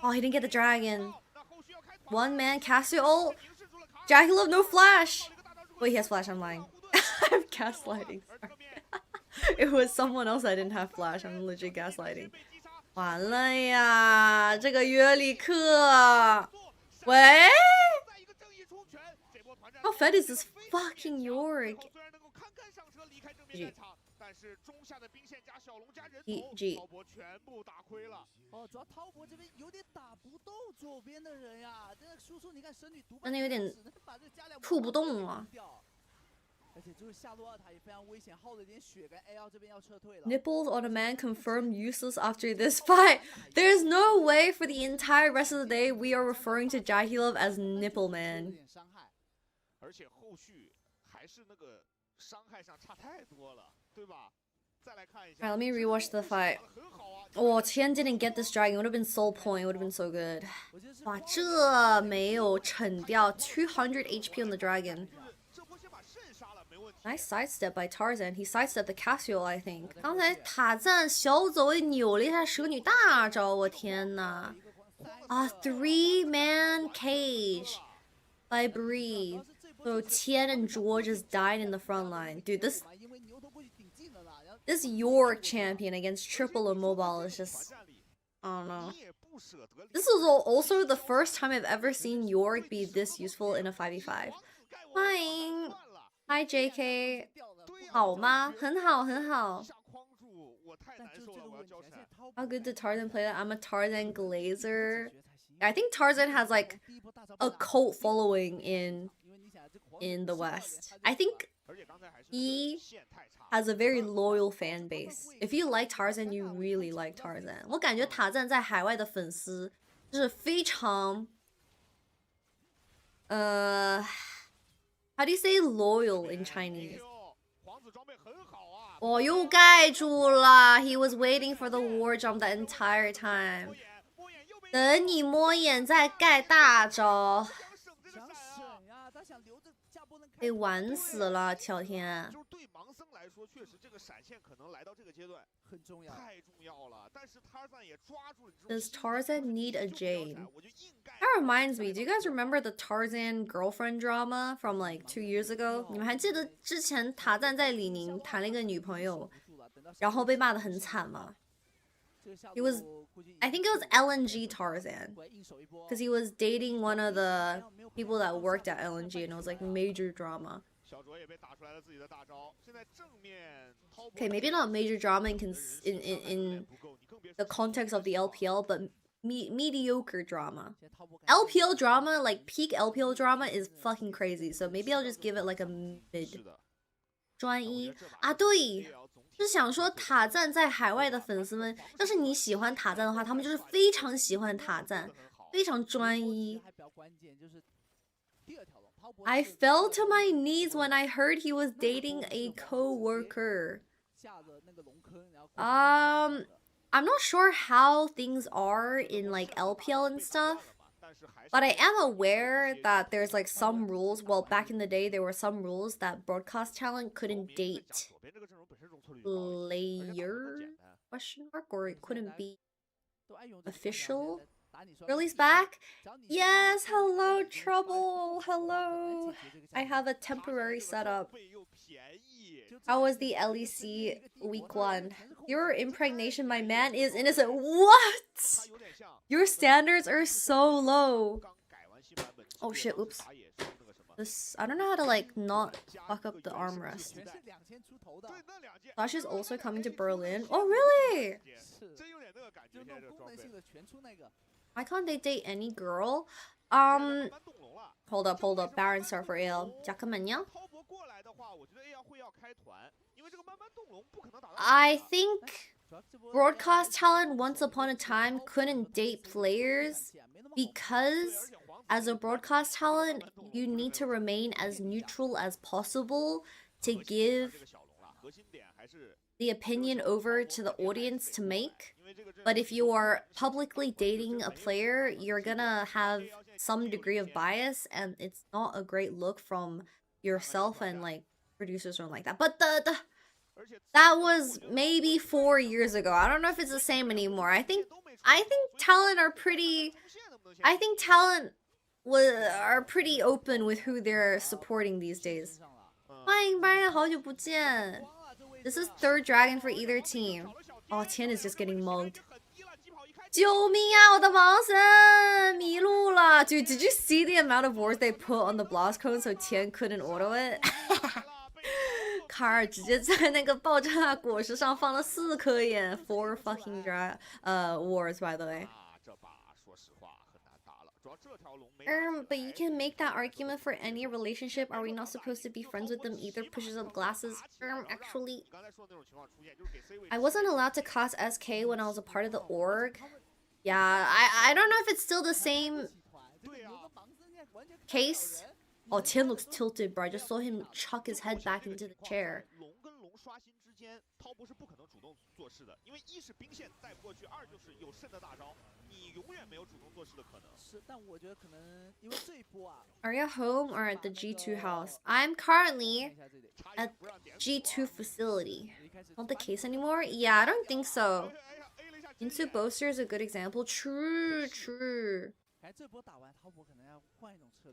Oh, he didn't get the dragon. One man, Cassio ult. Jackie love no flash. Wait, he has flash, I'm lying. I'm gaslighting, sorry. It was someone else that didn't have flash. I'm legit gaslighting. 完了呀，这个约里克。喂 How fed is this fucking Yorick? GG. 哦，主要滔博这边有点打不动左边的人呀，这输出你看神女独真的有点只能把这加两触不动了。而且就是下路二塔也非常危险，耗了点血，跟 AL 这边要撤退了。 Nipples on a man confirmed useless after this fight. There's no way for the entire rest of the day we are referring to Jahilov as Nipple Man. 而且后续还是那个伤害上差太多了，对吧？再来看一下。 Alright, let me rewatch the fight. Oh, Tian didn't get this dragon. It would have been soul point. It would have been so good. 哇，这没有惩掉200 HP on the dragon. Nice sidestep by Tarzan. He sidestepped the Cassio, I think. 刚才塔赞小走位扭了一下蛇女大招，我天呐！A 3-man cage by Breathe. So Tian and Zhuo just died in the front line. Dude, this York champion against triple immobile is just, I don't know. This was also the first time I've ever seen York be this useful in a 5v5. Fine. Hi JK. 好吗？很好，很好。How good did Tarzan play that? I'm a Tarzan glazer. I think Tarzan has like a cult following in the West. I think he has a very loyal fan base. If you like Tarzan, you really like Tarzan. 我感觉塔赞在海外的粉丝就是非常how do you say loyal in Chinese? 哦，又盖住了。He was waiting for the war jump the entire time. 等你摸眼再盖大招。被玩死了，乔天。就是对盲僧来说，确实这个闪现可能来到这个阶段很重要，太重要了。但是 Tarzan 也抓住了这种。Does Tarzan need a Jade? That reminds me. Do you guys remember the Tarzan girlfriend drama from like 2 years ago? 你们还记得之前塔赞在李宁谈了一个女朋友，然后被骂得很惨吗？ It was, I think it was LNG Tarzan, because he was dating one of the people that worked at LNG, and it was like major drama. Okay, maybe not major drama in the context of the LPL, but mediocre drama. LPL drama, like peak LPL drama, is fucking crazy. So maybe I'll just give it like a mid. 专一啊，对。是想说塔赞在海外的粉丝们，要是你喜欢塔赞的话，他们就是非常喜欢塔赞，非常专一。I fell to my knees when I heard he was dating a co-worker. I'm not sure how things are in like LPL and stuff, but I am aware that there's like some rules. Well, back in the day, there were some rules that broadcast talent couldn't date player question mark, or it couldn't be official. Release back? Yes, hello Trouble, hello. I have a temporary setup. How was the LEC week 1? Your impregnation, my man, is innocent. What? Your standards are so low. Oh shit, oops. This, I don't know how to like not fuck up the armrest. Flash is also coming to Berlin. Oh really? Why can't they date any girl? Hold up. Baron Star for AL. 잠깐만요. I think broadcast talent once upon a time couldn't date players because as a broadcast talent, you need to remain as neutral as possible to give the opinion over to the audience to make. But if you are publicly dating a player, you're gonna have some degree of bias, and it's not a great look from yourself and like producers or like that. But that was maybe 4 years ago. I don't know if it's the same anymore. I think talent are pretty are pretty open with who they're supporting these days. 欢迎 Brian， 好久不见。This is third dragon for either team. Oh, Tian is just getting mugged. 救命啊，我的王神迷路了。Dude, did you see the amount of wards they put on the blast cone so Tian couldn't auto it? 卡尔直接在那个爆炸果实上放了4颗眼 ，4 fucking wards by the way. But you can make that argument for any relationship. Are we not supposed to be friends with them either? Pushes up glasses. Actually, I wasn't allowed to cast SK when I was a part of the org. Yeah, I don't know if it's still the same case. Oh, Tian looks tilted, bro. I just saw him chuck his head back into the chair. 滔博是不可能主动做事的，因为一是兵线带不过去，二就是有肾的大招，你永远没有主动做事的可能。是，但我觉得可能因为这一波啊。Are you home or at the G2 house? I'm currently at G2 facility. Not the case anymore? Yeah, I don't think so. Into Boaster is a good example. True, true.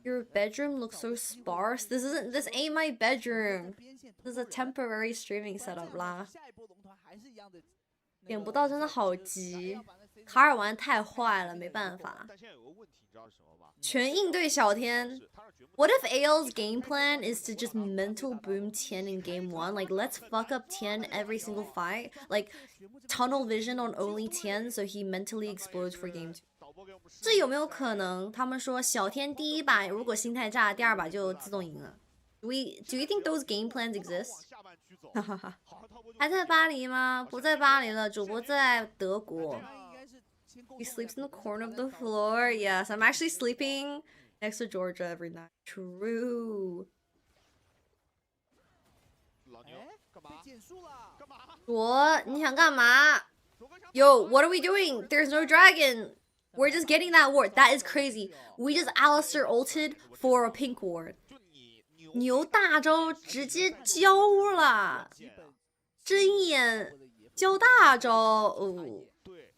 Your bedroom looks so sparse. This ain't my bedroom. This is a temporary streaming setup 啦。点不到真的好急，卡尔玩太坏了，没办法。全应对小天。What if AL's game plan is to just mental boom Tian in game 1? Like, let's fuck up Tian every single fight. Like, tunnel vision on only Tian so he mentally explodes for game 2. 这有没有可能？他们说小天第一把如果心态炸，第2把就自动赢了。Do you think those game plans exist? 哈哈哈。还在巴黎吗？不在巴黎了，主播在德国。He sleeps in the corner of the floor. Yes, I'm actually sleeping next to Georgia every night. True. 卓，你想干嘛 ？Yo, what are we doing? There's no dragon. We're just getting that ward. That is crazy. We just Alistair ulted for a pink ward. 牛大招直接交了，睁眼交大招哦。对，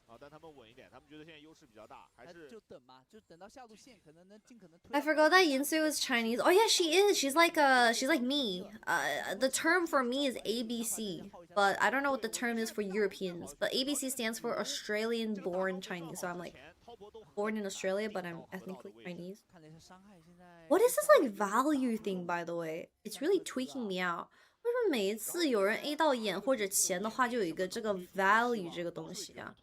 啊，但他们稳一点，他们觉得现在优势比较大，还是就等嘛，就等到下路线可能能尽可能。I forgot that Yinsu is Chinese. Oh yeah, she is. She's like me. The term for me is ABC, but I don't know what the term is for Europeans. But ABC stands for Australian-born Chinese. So I'm like born in Australia, but I'm ethnically Chinese. What is this like value thing, by the way? It's really tweaking me out. 为什么每一次有人 A 到眼或者钱的话，就有一个这个 value 这个东西啊？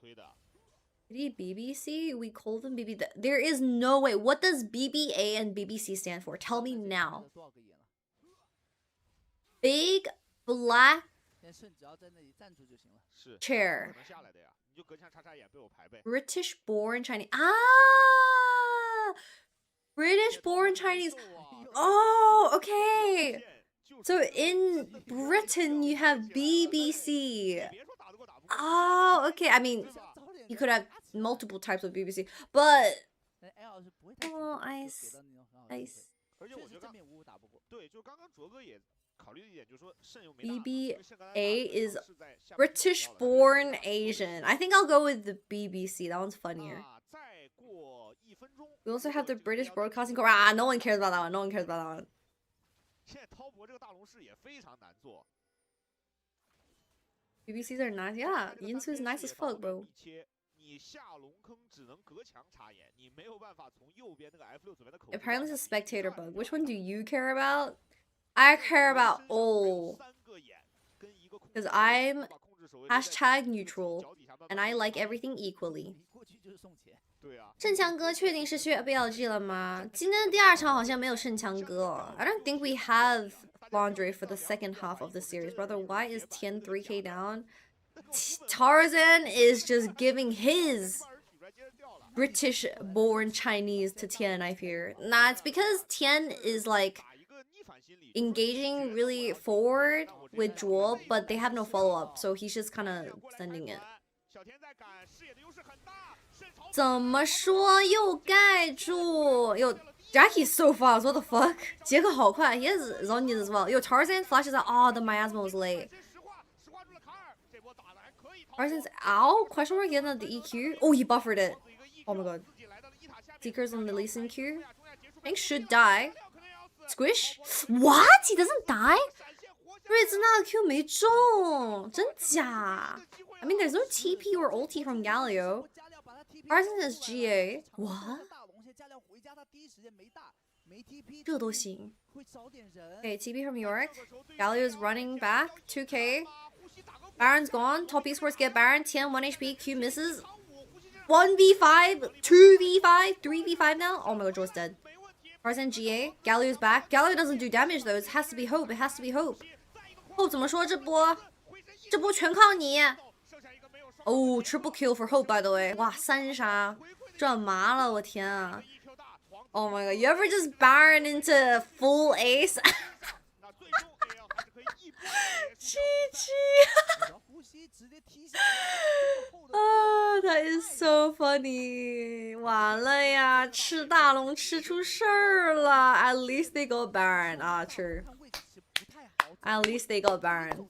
BBC? We call them BB. There is no way. What does BBA and BBC stand for? Tell me now. Big Black Chair. British born Chinese. Ah! British born Chinese. Oh, okay. So in Britain, you have BBC. Oh, okay. I mean, you could have multiple types of BBC, but oh, ice. BBA is British-born Asian. I think I'll go with the BBC. That one's funnier. We also have the British Broadcasting Corp. Ah, no one cares about that one. No one cares about that one. BBCs are nice. Yeah, Yinsu is nice as fuck, bro. Apparently it's a spectator bug. Which one do you care about? I care about all. Because I'm #neutral and I like everything equally. 圣强哥确定是去 BLG 了吗？今天的第2场好像没有圣强哥。I don't think we have Laundry for the second half of the series. Brother, why is Tian 3k down? Tarzan is just giving his British-born Chinese to Tian, I fear. Nah, it's because Tian is like engaging really forward with Jewel, but they have no follow-up, so he's just kind of sending it. 怎么说又盖住？Yo, Jackie's so fast. What the fuck? 杰克好快 He has Zonies as well. Yo, Tarzan flashes out. Oh, the miasma was late. Tarzan's out? Question mark getting the EQ? Oh, he buffered it. Oh my god. Seekers on the Lee Sin Q. I think should die. Squish? What? He doesn't die? 瑞兹那个 Q 没中，真假 I mean, there's no TP or ulti from Galio. Tarzan is GA. What? 这都行 Okay, TP from York. Galio is running back. 2k. Baron's gone. Top esports get Baron. Tian 1 HP. Q misses. 1v5. 2v5. 3v5 now. Oh my god, Joel's dead. Tarzan GA. Galio's back. Galio doesn't do damage though. It has to be Hope. It has to be Hope. Hope 怎么说这波全靠你 Oh, triple kill for Hope, by the way. 哇，3杀，赚麻了，我天啊 ！Oh my god, you ever just Baron into full ace? GG. That is so funny. 完了呀，吃大龙吃出事儿了。At least they got Baron. Ah, true. At least they got Baron.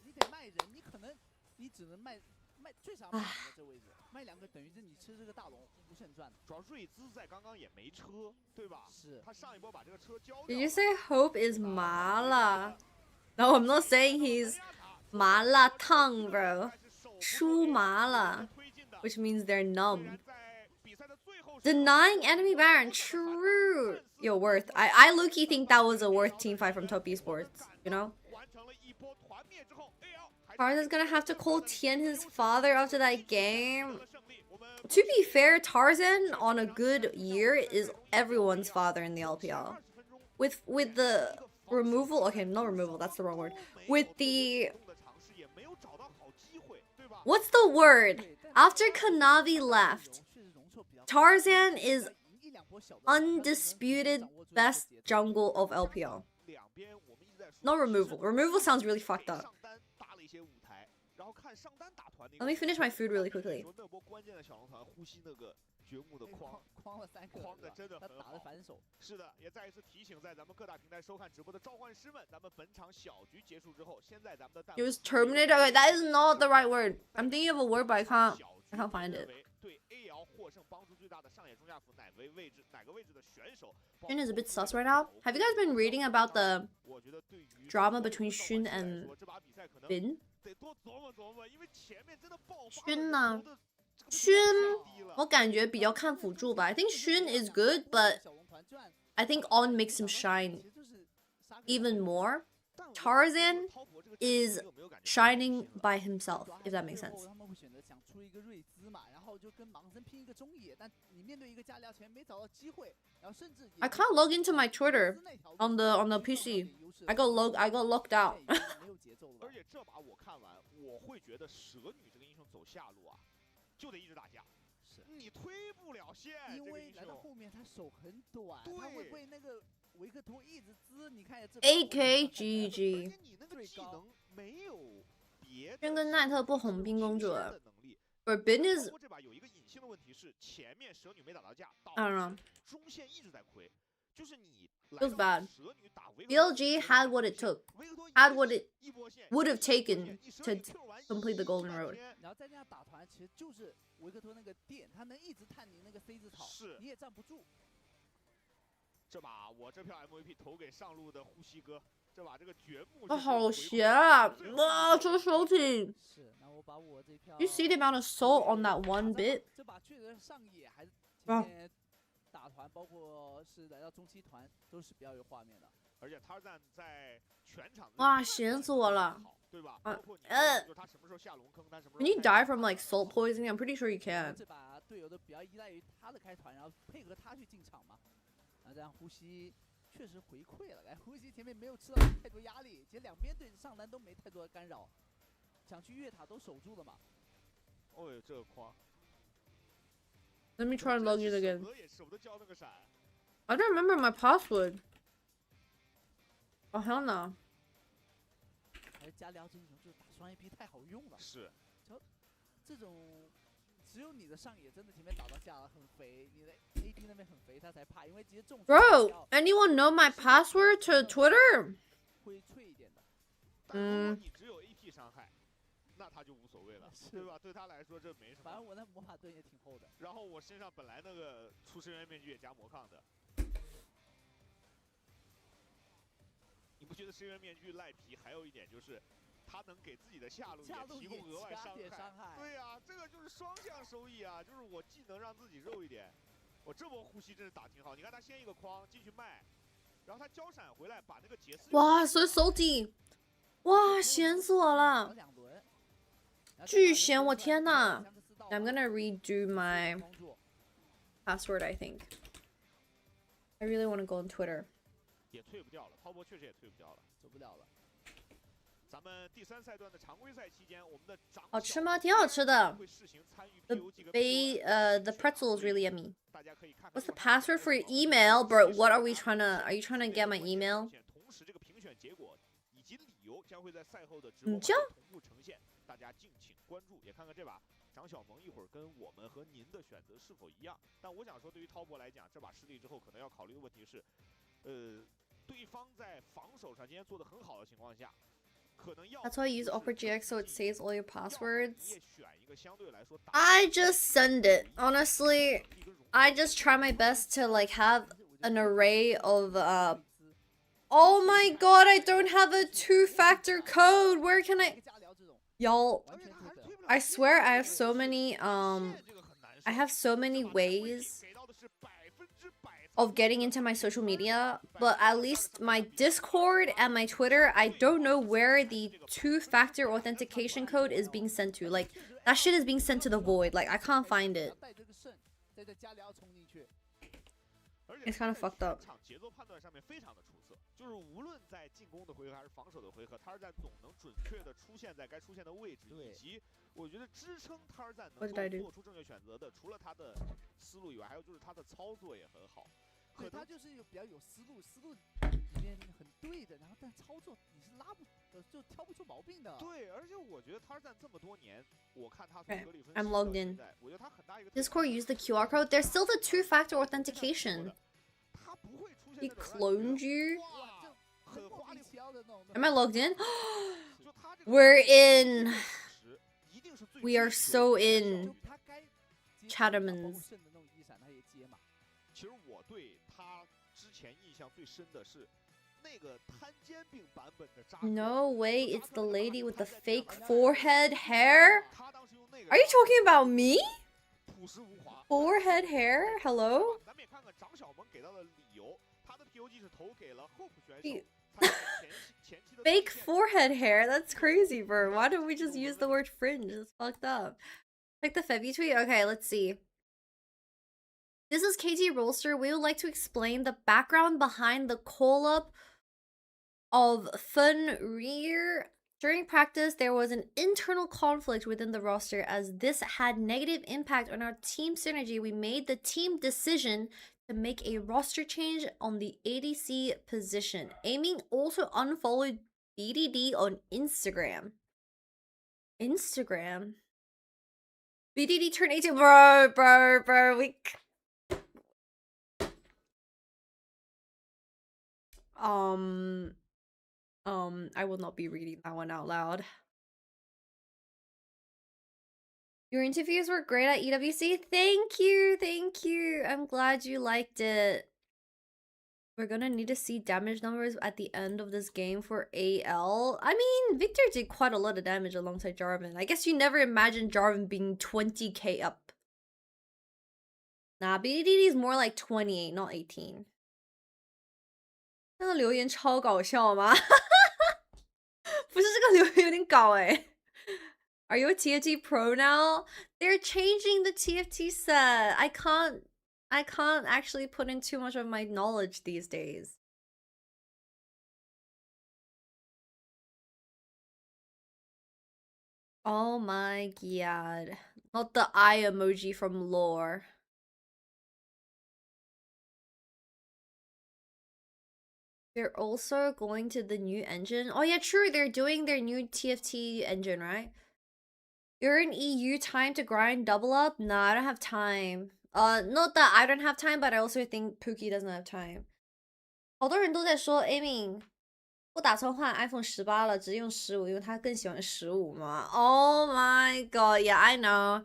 卖2个等于是你吃这个大龙不是很赚的。主要瑞兹在刚刚也没车，对吧？是。他上一波把这个车交。Did you say Hope is Mala? No, I'm not saying he's Mala Tongue, bro. 出麻了 which means they're numb. Denying enemy Baron, true. Yo, Worth. I low-key think that was a Worth teamfight from Top Esports, you know? Tarzan's gonna have to call Tian his father after that game. To be fair, Tarzan on a good year is everyone's father in the LPL. With the removal, okay, not removal, that's the wrong word. With the what's the word? After Kanavi left, Tarzan is undisputed best jungle of LPL. No removal. Removal sounds really fucked up. Let me finish my food really quickly. 框了3个，他打的反手。是的，也再一次提醒在咱们各大平台收看直播的召唤师们，咱们本场小局结束之后，现在咱们的弹幕 Use Terminator. Okay, that is not the right word. I'm thinking of a word, but I can't find it. 对 AL 获胜帮助最大的上野中下辅哪个位置的选手 Xun is a bit sus right now. Have you guys been reading about the drama between Xun and Bin? 得多琢磨琢磨，因为前面真的爆发。Xun 呢？Xun 我感觉比较看辅助吧。I think Xun is good, but I think On makes him shine even more. Tarzan is shining by himself, if that makes sense. 他们会选择想出一个瑞兹嘛，然后就跟盲僧拼一个中野，但你面对一个加疗前没找到机会，然后甚至 I can't log into my Twitter on the PC. I got locked out. 而且这把我看完，我会觉得蛇女这个英雄走下路啊，就得一直打架。是你推不了线，因为来到后面他手很短，他会被那个维克托一直滋。你看这 AK GG。而且你那个技能没有别的。真跟奈特不红冰公主。But Bin is 这把有一个隐性的问题是前面蛇女没打到架， I don't know. 中线一直在亏，就是你 Feels bad. 蛇女打维克 BLG had what it took, had what it would have taken to complete the golden road. 然后再这样打团，其实就是维克托那个电，他能一直探你那个 C 字草，你也站不住。这把我这票 MVP 投给上路的呼吸哥，这把这个掘墓。好闲啊！哇，这个手挺。是，那我把我这票。You see the amount of salt on that one bit? 这把确实上野还是前面打团，包括是来到中期团，都是比较有画面的。而且他站在全场。哇，闲死我了。对吧？ Can you die from like salt poisoning? I'm pretty sure you can. 这把队友都比较依赖于他的开团，然后配合他去进场嘛。然后这样呼吸确实回馈了，呼吸前面没有吃到太多压力，其实两边对上单都没太多的干扰，想去越塔都守住了嘛。哦哟，这个框。 Let me try and log in again. 也舍不得交那个闪。 I don't remember my password. Oh hell no. 还加辽这种就是打双 AP 太好用了。是。这种只有你的上野真的前面打到架了很肥，你的 AP 那边很肥，他才怕，因为其实这种 Bro, anyone know my password to Twitter? 会脆一点的。但如果你只有 AP 伤害，那他就无所谓了，对吧？对他来说这没什么。反正我那魔法盾也挺厚的。然后我身上本来那个出深渊面具也加魔抗的。你不觉得深渊面具赖皮？还有一点就是，他能给自己的下路也提供额外伤害。对呀，这个就是双向收益啊！就是我既能让自己肉一点，我这波呼吸真是打挺好。你看他先一个框进去卖，然后他交闪回来把那个杰斯。哇 ，so salty！ 哇，咸死我了！巨咸，我天呐 ！I'm gonna redo my password. I think. I really want to go on Twitter. 也退不掉了，滔博确实也退不掉了，走不了了。咱们第3赛段的常规赛期间，我们的好吃吗？挺好吃的。The pretzel is really yummy. What's the password for your email, bro? What are we trying to? Are you trying to get my email? 同时，这个评选结果以及理由将会在赛后的直播中同步呈现，大家敬请关注。也看看这把张小萌一会儿跟我们和您的选择是否一样。但我想说，对于滔博来讲，这把失利之后，可能要考虑的问题是，对方在防守上今天做得很好的情况下。 That's why I use Opera GX so it saves all your passwords. I just send it. Honestly, I just try my best to like have an array of Oh my god, I don't have a 2-factor code. Where can I Y'all, I swear I have so many ways of getting into my social media, but at least my Discord and my Twitter, I don't know where the 2-factor authentication code is being sent to. Like, that shit is being sent to the void. Like, I can't find it. It's kind of fucked up. 就是无论在进攻的回合还是防守的回合，塔尔赞总能准确的出现在该出现的位置，以及我觉得支撑塔尔赞能够做出正确选择的，除了他的思路以外，还有就是他的操作也很好。对，他就是比较有思路里面很对的，然后但操作你是就挑不出毛病的。对，而且我觉得塔尔赞这么多年，我看他从格里芬 I'm logged in. 我觉得他很大一个 Discord use the QR code. There's still the 2-factor authentication. He cloned you? Am I logged in? We're in. We are so in. Chattermans. 其实我对他之前印象最深的是那个摊煎饼版本的扎。No way, it's the lady with the fake forehead hair? Are you talking about me? Forehead hair? Hello? 咱们也看看张小萌给到的理由，他的 POG 是投给了 Hope 选手。Fake forehead hair? That's crazy, bro. Why don't we just use the word fringe? It's fucked up. Like the Febby tweet? Okay, let's see. This is KT Rolster. We would like to explain the background behind the call-up of Fenrir. During practice, there was an internal conflict within the roster as this had negative impact on our team synergy. We made the team decision to make a roster change on the ADC position. Aiming also unfollowed BDD on Instagram. Instagram? BDD turned 18. Bro. I will not be reading that one out loud. Your interviews were great at EWC. Thank you. I'm glad you liked it. We're gonna need to see damage numbers at the end of this game for AL. I mean, Victor did quite a lot of damage alongside Jarvan. I guess you never imagined Jarvan being 20k up. Nah, BDD is more like 28, not 18. 那个留言超搞笑吗？不是这个留言有点搞哎。Are you a TFT pro now? They're changing the TFT set. I can't actually put in too much of my knowledge these days. Oh my god. Not the eye emoji from lore. They're also going to the new engine. Oh yeah, true. They're doing their new TFT engine, right? You're in EU, time to grind double up? Nah, I don't have time. Not that I don't have time, but I also think Pookie doesn't have time. 好多人都在说 Amy 不打算换 iPhone 18了，直接用15，因为他更喜欢15嘛。Oh my god, yeah, I know.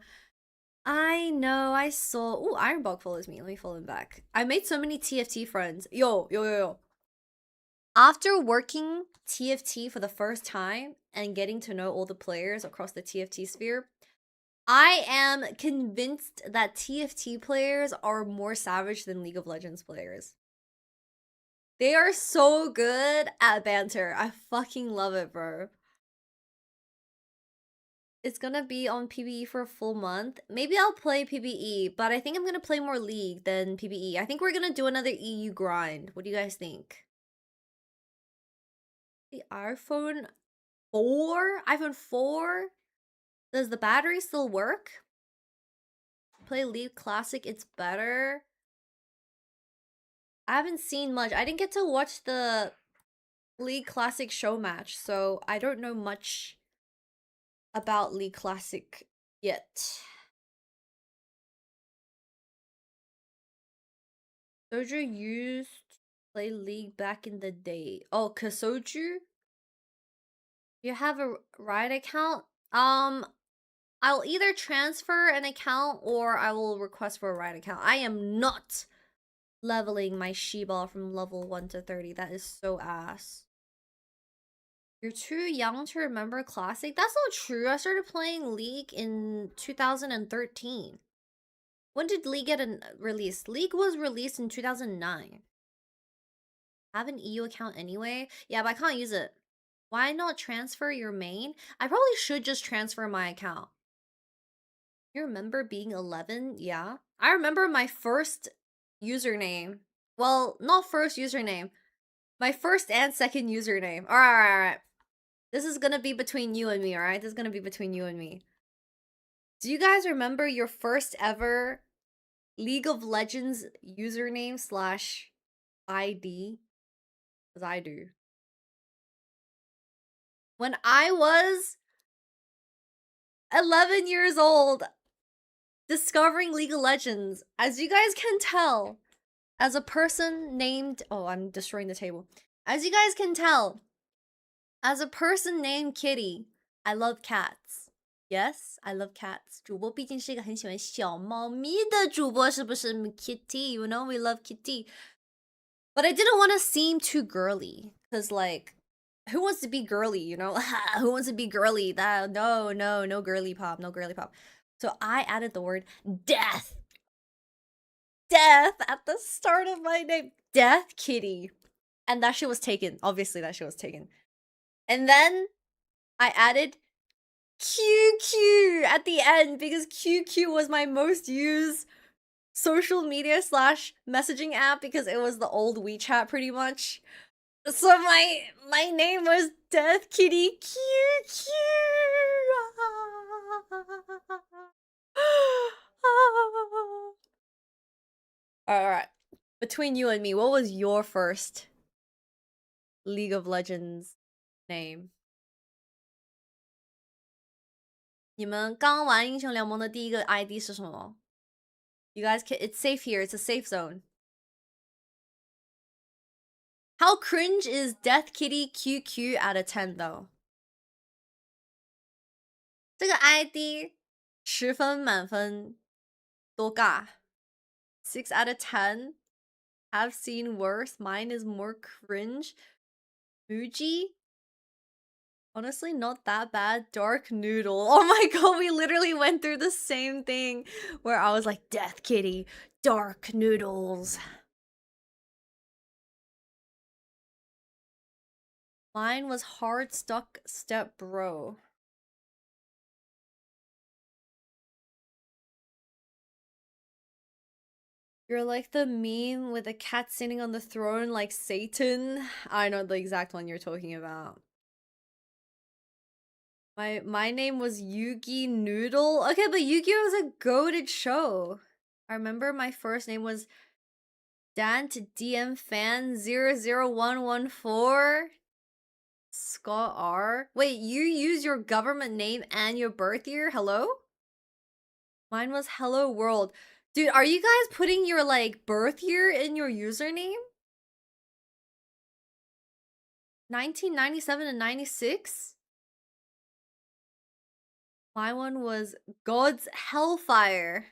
I know, I saw. Ooh, Ironbog follows me. Let me follow him back. I made so many TFT friends. Yo. After working TFT for the first time and getting to know all the players across the TFT sphere, I am convinced that TFT players are more savage than League of Legends players. They are so good at banter. I fucking love it, bro. It's gonna be on PBE for a full month. Maybe I'll play PBE, but I think I'm gonna play more League than PBE. I think we're gonna do another EU grind. What do you guys think? The iPhone 4? iPhone 4? Does the battery still work? Play League Classic, it's better. I haven't seen much. I didn't get to watch the League Classic show match, so I don't know much about League Classic yet. Soju used to play League back in the day. Oh, Kasoju? You have a Riot account? I'll either transfer an account or I will request for a Riot account. I am not leveling my Shibal from level 1 to 30. That is so ass. You're too young to remember Classic? That's not true. I started playing League in 2013. When did League get released? League was released in 2009. I have an EU account anyway. Yeah, but I can't use it. Why not transfer your main? I probably should just transfer my account. You remember being 11? Yeah. I remember my first username. Well, not first username. My first and second username. Alright. This is gonna be between you and me, alright? This is gonna be between you and me. Do you guys remember your first ever League of Legends username / ID? Because I do. When I was 11 years old, discovering League of Legends, as you guys can tell, as a person named... Oh, I'm destroying the table. As you guys can tell, as a person named Kitty, I love cats. Yes, I love cats. 主播毕竟是一个很喜欢小猫咪的主播，是不是 Kitty? You know, we love Kitty. But I didn't want to seem too girly. Because, like, who wants to be girly, you know? Who wants to be girly? No girly pop, no girly pop. So I added the word death. Death at the start of my name. Death Kitty. And that shit was taken. Obviously, that shit was taken. And then I added QQ at the end because QQ was my most used social media / messaging app because it was the old WeChat pretty much. So my name was Death Kitty QQ. Alright. Between you and me, what was your first League of Legends name? 你们刚玩英雄联盟的第一个 ID 是什么？ You guys can, it's safe here, it's a safe zone. How cringe is Death Kitty QQ out of 10 though? 这个 ID 10分满分，多尬。6 out of 10. Have seen worse. Mine is more cringe. Fuji? Honestly, not that bad. Dark Noodle. Oh my god, we literally went through the same thing where I was like, Death Kitty, Dark Noodles. Mine was Hard Stuck Step Bro. You're like the meme with a cat sitting on the throne like Satan. I know the exact one you're talking about. My name was Yugi Noodle. Okay, but Yu-Gi-Oh was a goated show. I remember my first name was Dant DM Fan 00114. Scott R. Wait, you use your government name and your birth year? Hello? Mine was Hello World. Dude, are you guys putting your like birth year in your username? 1997 and 96? My one was God's Hellfire.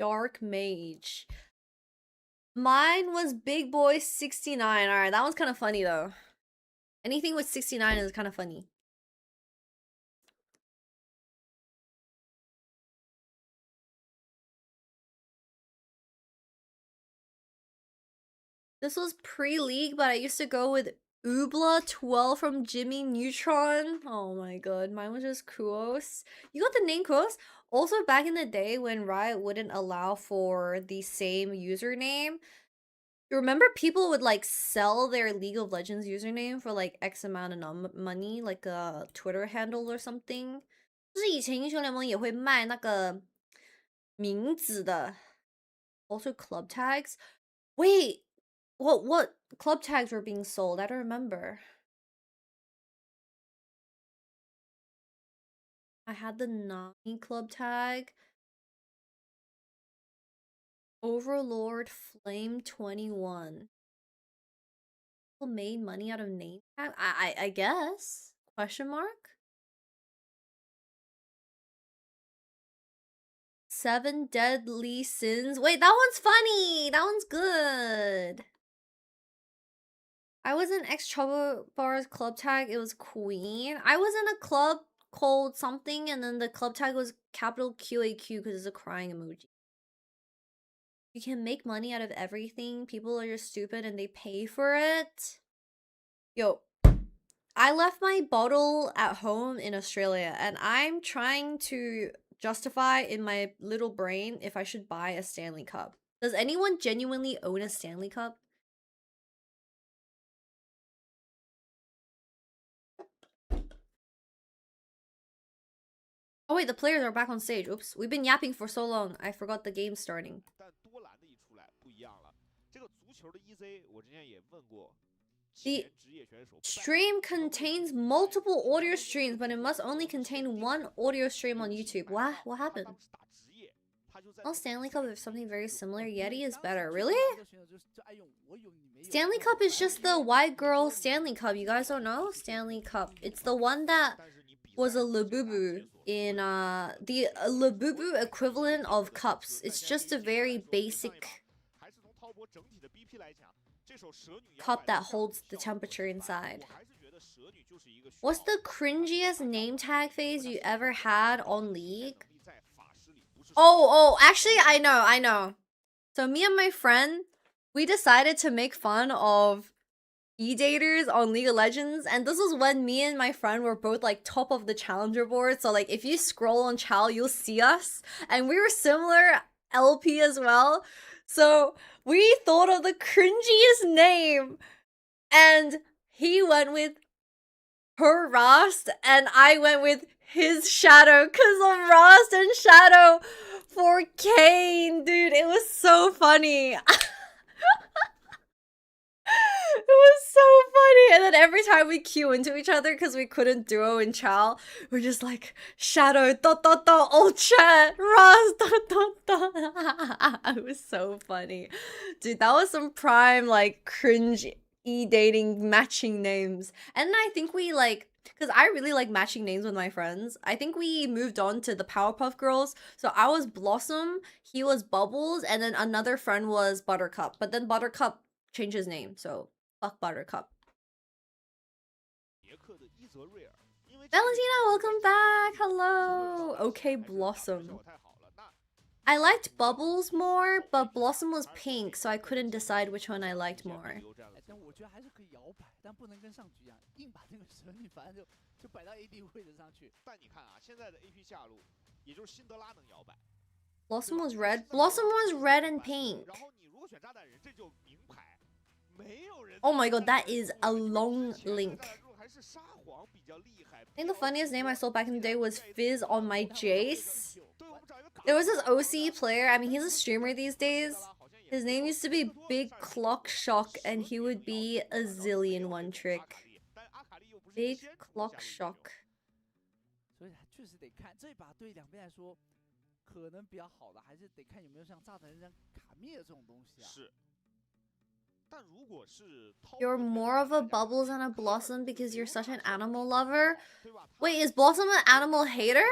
Dark Mage. Mine was Big Boy 69. Alright, that one's kind of funny though. Anything with 69 is kind of funny. This was pre-league, but I used to go with Ubla 12 from Jimmy Neutron. Oh my god, mine was just Kuos. You got the name Kuos? Also, back in the day when Riot wouldn't allow for the same username, you remember people would like sell their League of Legends username for like X amount of money, like a Twitter handle or something? 就是以前英雄联盟也会卖那个名字的 also club tags. Wait, what club tags were being sold? I don't remember. I had the Nami club tag. Overlord Flame 21. People made money out of name tag? I guess. Question mark? 7 Deadly Sins. Wait, that one's funny. That one's good. I was in X Trouble Bar's club tag. It was Queen. I was in a club called something, and then the club tag was capital QAQ because it's a crying emoji. You can make money out of everything. People are just stupid and they pay for it. Yo, I left my bottle at home in Australia, and I'm trying to justify in my little brain if I should buy a Stanley Cup. Does anyone genuinely own a Stanley Cup? Oh wait, the players are back on stage. Oops, we've been yapping for so long. I forgot the game starting. 但多兰的一出来不一样了。这个足球的 EZ， 我之前也问过。 The stream contains multiple audio streams, but it must only contain one audio stream on YouTube. What happened? Oh, Stanley Cup is something very similar. Yeti is better. Really? Stanley Cup is just the white girl Stanley Cup. You guys don't know? Stanley Cup. It's the one that was a Labubu in the Labubu equivalent of cups. It's just a very basic cup that holds the temperature inside. What's the cringiest name tag phase you ever had on League? Oh, actually, I know. So me and my friend, we decided to make fun of e-daters on League of Legends, and this was when me and my friend were both like top of the challenger board. So like if you scroll on Chal, you'll see us, and we were similar LP as well. So we thought of the cringiest name, and he went with her Rost, and I went with his Shadow because of Rost and Shadow for Kane. Dude, it was so funny. It was so funny. And then every time we queue into each other because we couldn't duo in Chal, we're just like Shadow Ultra Ross It was so funny. Dude, that was some prime like cringe e-dating matching names. And then I think we like, because I really like matching names with my friends, I think we moved on to the Powerpuff Girls. So I was Blossom, he was Bubbles, and then another friend was Buttercup. But then Buttercup changed his name, so fuck Buttercup. Valentina, welcome back. Hello. Okay, Blossom. I liked Bubbles more, but Blossom was pink, so I couldn't decide which one I liked more. 我觉得还是可以摇摆，但不能跟上局啊，硬把这个蛇女反正就摆到 AD 位置上去。但你看啊，现在的 AP 下路，也就是辛德拉能摇摆。Blossom was red. Blossom was red and pink. 然后你如果选炸弹人，这就名牌，没有人。 Oh my god, that is a long link. 还是沙皇比较厉害。 I think the funniest name I saw back in the day was Fizz on my Jace. There was this OC player, I mean he's a streamer these days. His name used to be Big Clock Shock and he would be a zillion one trick. Big Clock Shock. 所以确实得看这把对两边来说，可能比较好的还是得看有没有像炸弹人这样卡灭这种东西啊。是。 You're more of a Bubbles and a Blossom because you're such an animal lover? Wait, is Blossom an animal hater?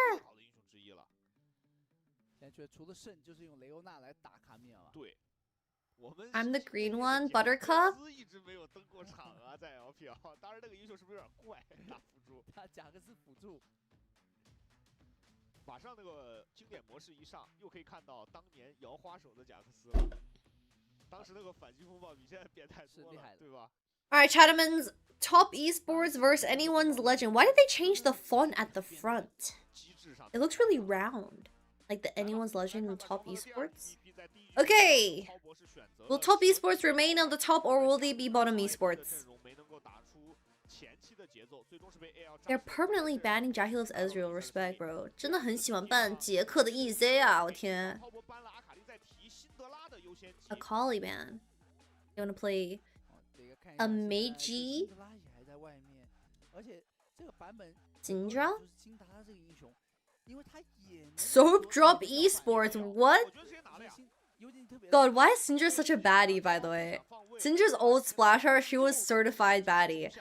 现在觉得除了胜就是用雷欧娜来打卡灭了。对，我们 I'm the green one, Buttercup. 一直没有登过场啊，在 LPL。当然那个英雄是不是有点怪？打辅助，他贾克斯辅助。马上那个经典模式一上，又可以看到当年摇花手的贾克斯了。 当时那个反击风暴比现在变态多了，对吧？ Alright, Chatterman's top esports versus anyone's legend. Why did they change the font at the front? It looks really round. Like the anyone's legend and top esports. Okay. Will top esports remain on the top or will they be bottom esports? They're permanently banning Jahil's Ezreal. Respect, bro. 真的很喜欢办捷克的 EZ 啊，我天。 A Collie ban. You wanna play a Meiji? Syndra? Soap Drop Esports? What? God, why is Syndra such a baddie, by the way? Syndra's old splash art, she was certified baddie.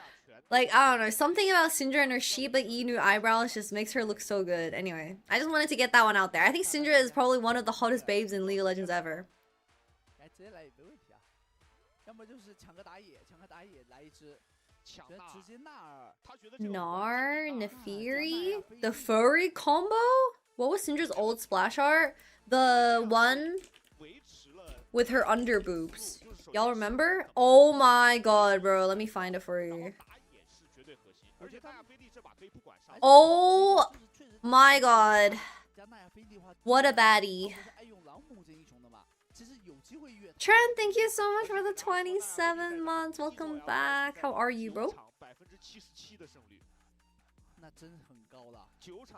Like, I don't know, something about Syndra and her Shiba Inu eyebrows just makes her look so good. Anyway, I just wanted to get that one out there. I think Syndra is probably one of the hottest babes in League of Legends ever. 直接来也没问题啊，要么就是抢个打野，抢个打野来一只，直接纳尔， Nar, Nefiri, the furry combo? What was Syndra's old splash art? The one with her under boobs. Y'all remember? Oh my god, bro. Let me find it for you. Oh my god. What a baddie. Trent, thank you so much for the 27 months. Welcome back. How are you, bro?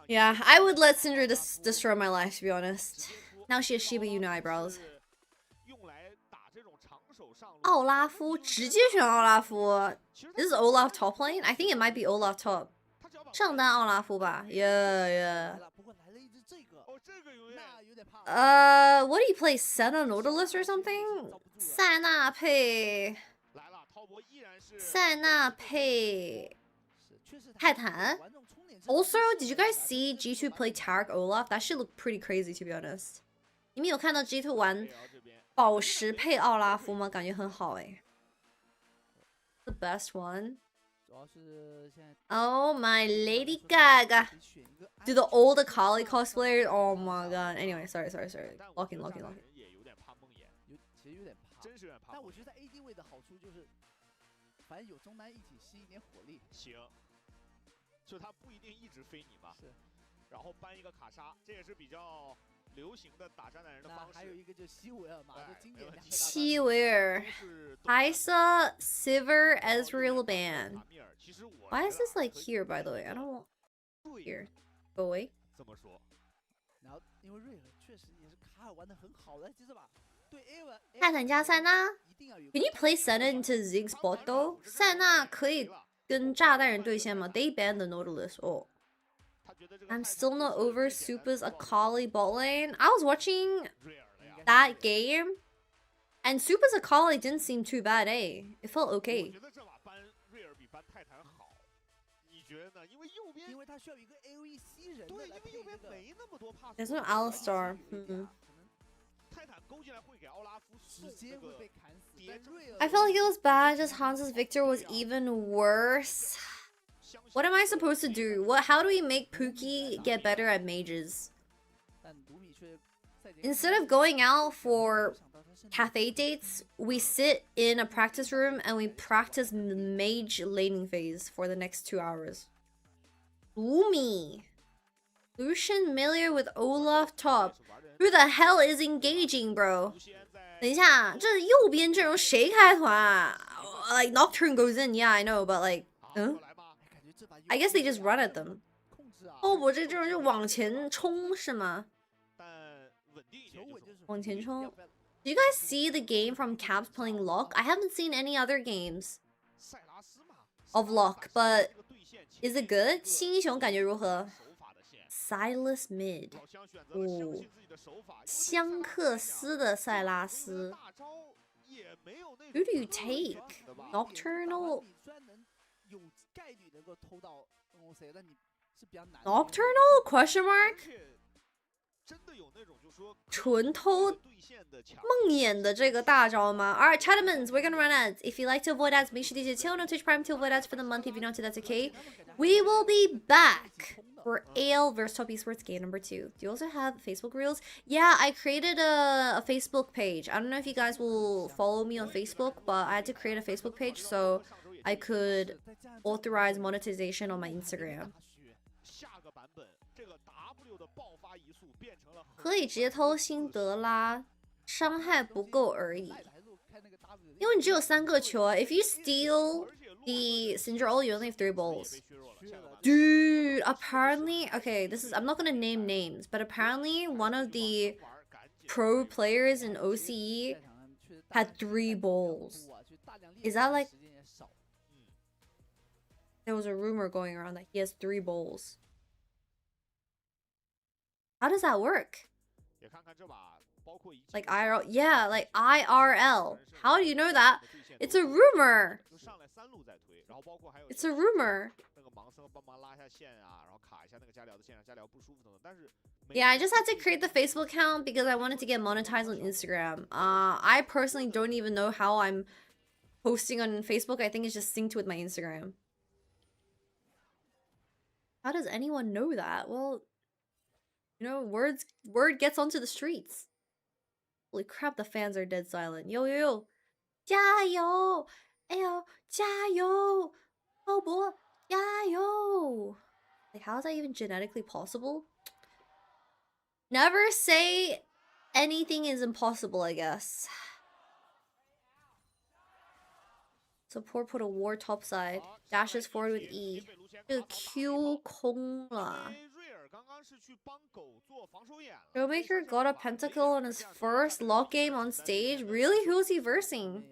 Yeah, I would let Syndra destroy my life, to be honest. Now she has Shiba Inu eyebrows. 奥拉夫，直接选奥拉夫。This is Olaf top lane? I think it might be Olaf top. 上单奥拉夫吧 Yeah. What do you play? Senna Nautilus or something? 塞纳配泰坦 Also, did you guys see G2 play Tarek Olaf? That shit looked pretty crazy, to be honest. 你们有看到 G2 玩宝石配奥拉夫吗？感觉很好哎。The best one. Oh my Lady Gaga. Do the old Akali cosplayers? Oh my god. Anyway, sorry. Locking. 但我觉得 AD 位的好处就是，反正有中单一起吸一点火力。行，就他不一定一直飞你嘛。是。然后搬一个卡莎，这也是比较流行的打炸弹人的方式。还有一个就是西维尔嘛，这经典。西维尔 Isa, Sivir, Ezreal ban. Why is this like here, by the way? I don't want here. Go away. 这么说。然后因为瑞尔确实也是卡尔玩的很好的，接着吧。 泰坦加塞纳 Can you play Senna into Ziggs bot though? 塞纳可以跟炸弹人对线吗 They banned the Nautilus. Oh. I'm still not over Supa's Akali bot lane. I was watching that game, and Supa's Akali didn't seem too bad, eh? It felt okay. There's no Alistar. I felt like it was bad, just Hans's Victor was even worse. What am I supposed to do? How do we make Pookie get better at mages? Instead of going out for cafe dates, we sit in a practice room and we practice mage laning phase for the next 2 hours. Lumi. Lucian Miller with Olaf top. Who the hell is engaging, bro? 等一下，这右边阵容谁开团啊？Like Nocturne goes in, yeah, I know, but like, I guess they just run at them. 后博这阵容就往前冲是吗？往前冲。Do you guys see the game from Caps playing Lock? I haven't seen any other games of Lock, but is it good? 新英雄感觉如何？ Silas Mid， 哦，香克斯的塞拉斯。Who do you take? Nocturnal? Nocturnal? Question mark? 纯偷梦魇的这个大招吗 ？Alright, Chattermans, we're gonna run ads. If you like to avoid ads, make sure to use your channel on Twitch Prime to avoid ads for the month. If you don't, that's okay. We will be back for AL vs Top Esports game number 2. Do you also have Facebook Reels? Yeah, I created a Facebook page. I don't know if you guys will follow me on Facebook, but I had to create a Facebook page so I could authorize monetization on my Instagram. 可以直接偷辛德拉，伤害不够而已。因为你只有3个球啊。If you steal the Syndrome, you only have 3 balls. Dude, apparently, okay, I'm not gonna name names, but apparently one of the pro players in OCE had 3 balls. Is that like... There was a rumor going around that he has 3 balls. How does that work? Like IRL, yeah, like IRL. How do you know that? It's a rumor. It's a rumor. Yeah, I just had to create the Facebook account because I wanted to get monetized on Instagram. I personally don't even know how I'm posting on Facebook. I think it's just synced with my Instagram. How does anyone know that? Well, you know, word gets onto the streets. Holy crap, the fans are dead silent. Yo, yo, yo. 加油! 哎呦, 加油! 鲍勃, 加油! Like, how is that even genetically possible? Never say anything is impossible, I guess. Support put a ward topside. Dashes forward with E. 这个 Q 空了。Showmaker got a pentacle on his first lock game on stage? Really? Who is he versing?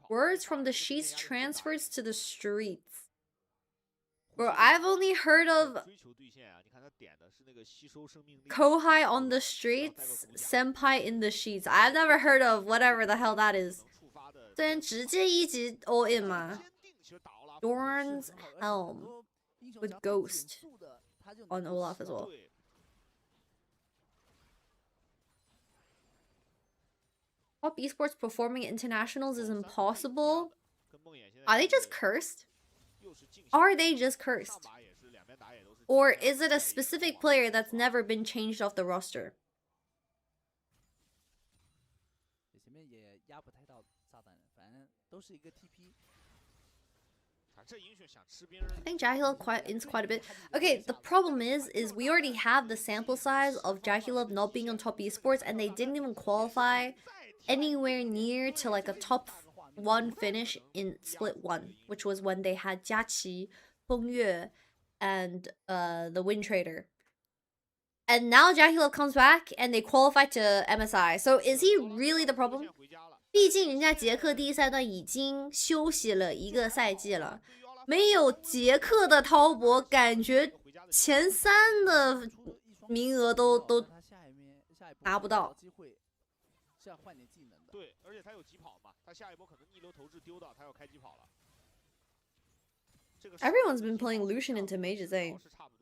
Words from the sheets transferred to the streets. Bro, I've only heard of Kohai on the streets, Senpai in the sheets. I've never heard of whatever the hell that is. 虽然直接一级 all in 嘛 Dorn's Helm with Ghost on Olaf as well. Top esports performing internationals is impossible. Are they just cursed? Are they just cursed? Or is it a specific player that's never been changed off the roster? I think Jahilov ins quite a bit. Okay, the problem is we already have the sample size of Jahilov not being on top esports, and they didn't even qualify anywhere near to like a top 1 finish in split 1, which was when they had Jiaqi, Fengyue, and the Wind Trader. And now Jahilov comes back and they qualify to MSI. So is he really the problem? 毕竟人家捷克第一赛段已经休息了1个赛季了，没有捷克的滔博，感觉前3的名额都拿不到。对，而且他有疾跑嘛，他下一波可能逆流投掷丢到，他要开疾跑了。Everyone's been playing Lucian into mages, eh?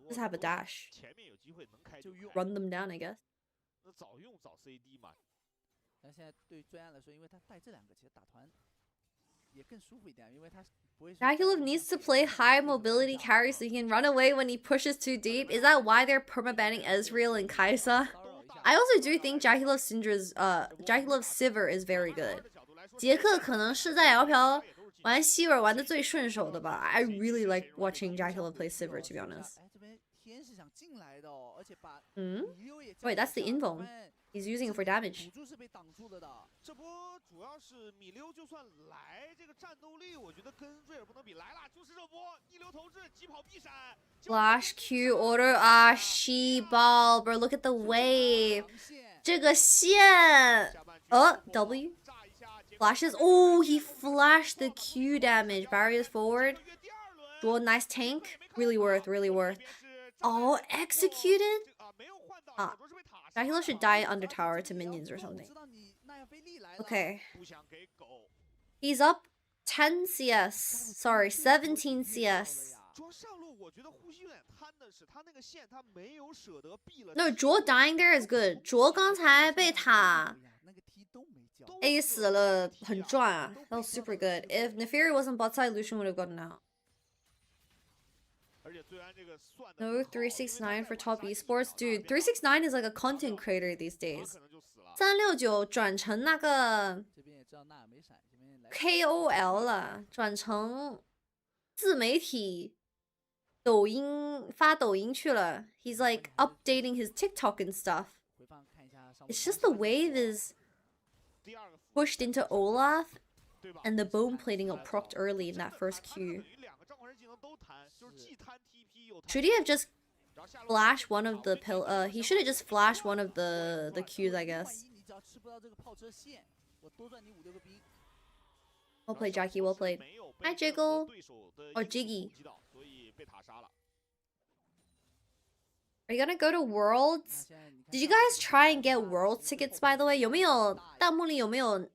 Just have a dash. Run them down, I guess. 那早用早 CD 嘛。但现在对专业来说，因为他带这2个，其实打团也更舒服一点，因为他不会。Jahilov needs to play high mobility carry so he can run away when he pushes too deep. Is that why they're permabanning Ezreal and Kaisa? I also do think Jahilov Sivir is very good. 捷克可能是在 LPL 玩希尔玩的最顺手的吧。I really like watching Jahilov play Sivir, to be honest. 进来的哦，而且把嗯米溜也 Wait, that's the invuln. He's using it for damage. 辅助是被挡住了的。这波主要是米溜就算来，这个战斗力我觉得跟瑞尔不能比。来了，就是这波逆流投掷，疾跑必闪。Flash Q auto she ball, bro. Look at the wave. 这个线 W flashes. Oh, he flashed the Q damage. Barriers forward. Draw nice tank. Really worth. Really worth. Oh, executed. Dracula should die under tower to minions or something. Okay. He's up 10 CS. Sorry, 17 CS. No, Draw dying there is good. Draw 刚才被塔 A 死了，很赚啊. That was super good. If Neferi wasn't bot side, Lucian would have gotten out. No 369 for top esports. Dude, 369 is like a content creator these days. 369转成那个 KOL 了，转成自媒体抖音发抖音去了. He's like updating his TikTok and stuff. It's just the wave is pushed into Olaf and the bone plating got procced early in that first Q. Should he have just flashed one of the he should have just flashed one of the Qs, I guess. Well played, Jackie, well played. Hi, Jiggle. Or Jiggy. Are you gonna go to Worlds? Did you guys try and get Worlds tickets, by the way? 有没有弹幕里有没有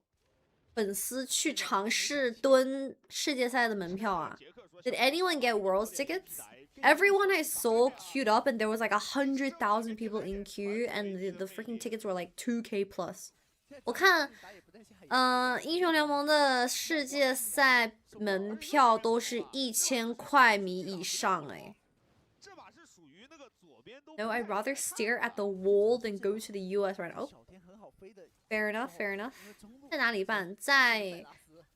粉丝去尝试蹲世界赛的门票啊? Did anyone get Worlds tickets? Everyone I saw queued up and there was like 100,000 people in queue and the freaking tickets were like 2K plus. 我看英雄联盟的世界赛门票都是1000块米以上哎。No, I'd rather stare at the wall than go to the US right now. Oh, fair enough, fair enough. 在哪里办？在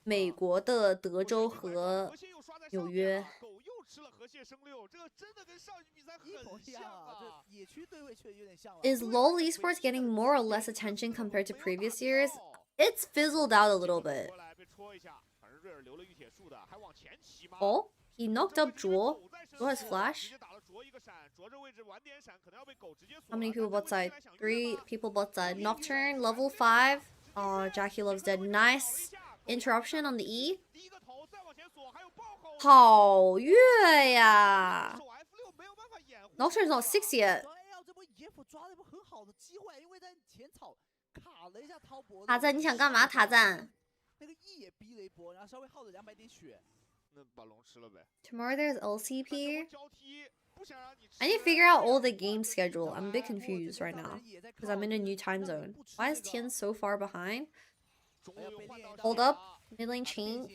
美国的德州和纽约。Is lolesports getting more or less attention compared to previous years? It's fizzled out a little bit. Oh, he knocked up Draw. Draw has flash. How many people bot side? 3 people bot side. Nocturne, level 5. Oh, Jackie Love's dead. Nice interruption on the E. 好越呀 Nocturne's not 6 yet. 塔赞，你想干嘛？塔赞 Tomorrow there's LCP. I need to figure out all the game schedule. I'm a bit confused right now because I'm in a new time zone. Why is Tian so far behind? Hold up. Mid lane chain.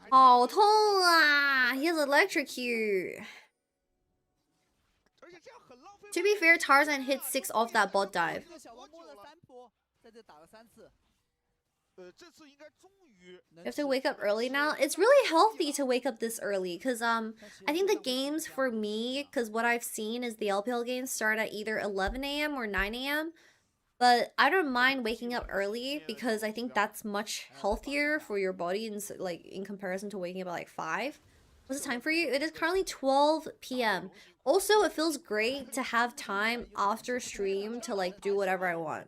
好痛啊 He has electrocute. To be fair, Tarzan hit 6 off that bot dive. You have to wake up early now. It's really healthy to wake up this early because I think the games for me, because what I've seen is the LPL games start at either 11 a.m. or 9 a.m. But I don't mind waking up early because I think that's much healthier for your body in comparison to waking up at like 5. What's the time for you? It is currently 12 p.m. Also, it feels great to have time after stream to like do whatever I want.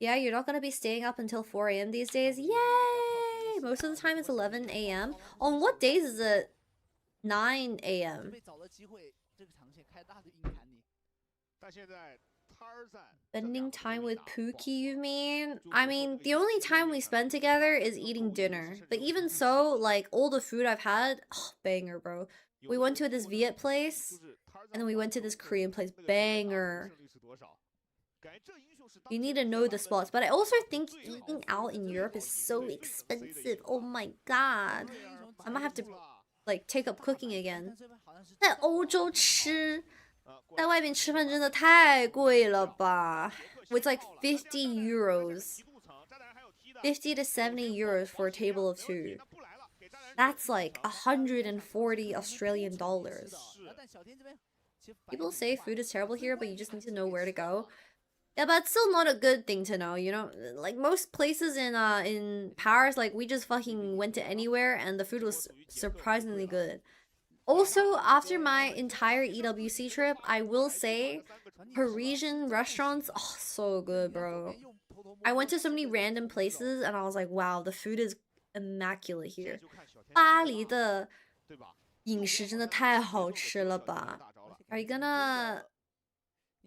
Yeah, you're not gonna be staying up until 4 a.m. these days. Yay! Most of the time it's 11 a.m. On what days is it 9 a.m.? Spending time with Pookie, you mean? I mean, the only time we spend together is eating dinner. But even so, like, all the food I've had, banger, bro. We went to this Viet place, and then we went to this Korean place. Banger. You need to know the spots. But I also think eating out in Europe is so expensive. Oh my god. I might have to, like, take up cooking again. 在欧洲吃在外面吃饭真的太贵了吧 It's like 50 euros 50 to 70 euros for a table of 2 That's like 140 Australian dollars People say food is terrible here, but you just need to know where to go. Yeah, but it's still not a good thing to know, you know? Like most places in Paris, like we just fucking went to anywhere and the food was surprisingly good. Also, after my entire EWC trip, I will say Parisian restaurants, oh, so good, bro. I went to so many random places and I was like, wow, the food is immaculate here. 巴黎的饮食真的太好吃了吧？ Are you gonna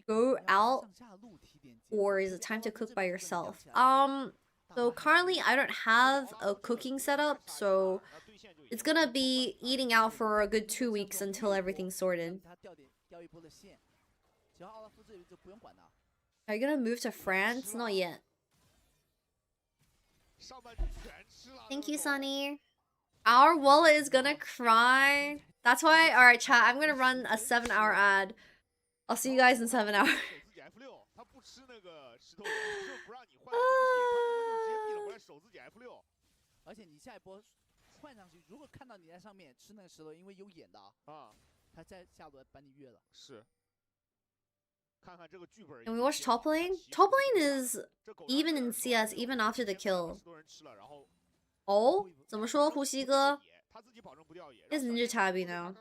go out or is it time to cook by yourself? So currently I don't have a cooking setup, so it's gonna be eating out for a good 2 weeks until everything's sorted. Are you gonna move to France? Not yet. Thank you, Sunny. Our wallet is gonna cry. That's why, alright chat, I'm gonna run a 7-hour ad. I'll see you guys in 7 hours. 而且你下一波换上去，如果看到你在上面吃那个石头，因为有眼的啊，他在下轮把你越了。是。看看这个剧本。And we watch top lane. Top lane is even in CS, even after the kill. Oh, 怎么说，呼吸哥？ It's Ninja Tabby now.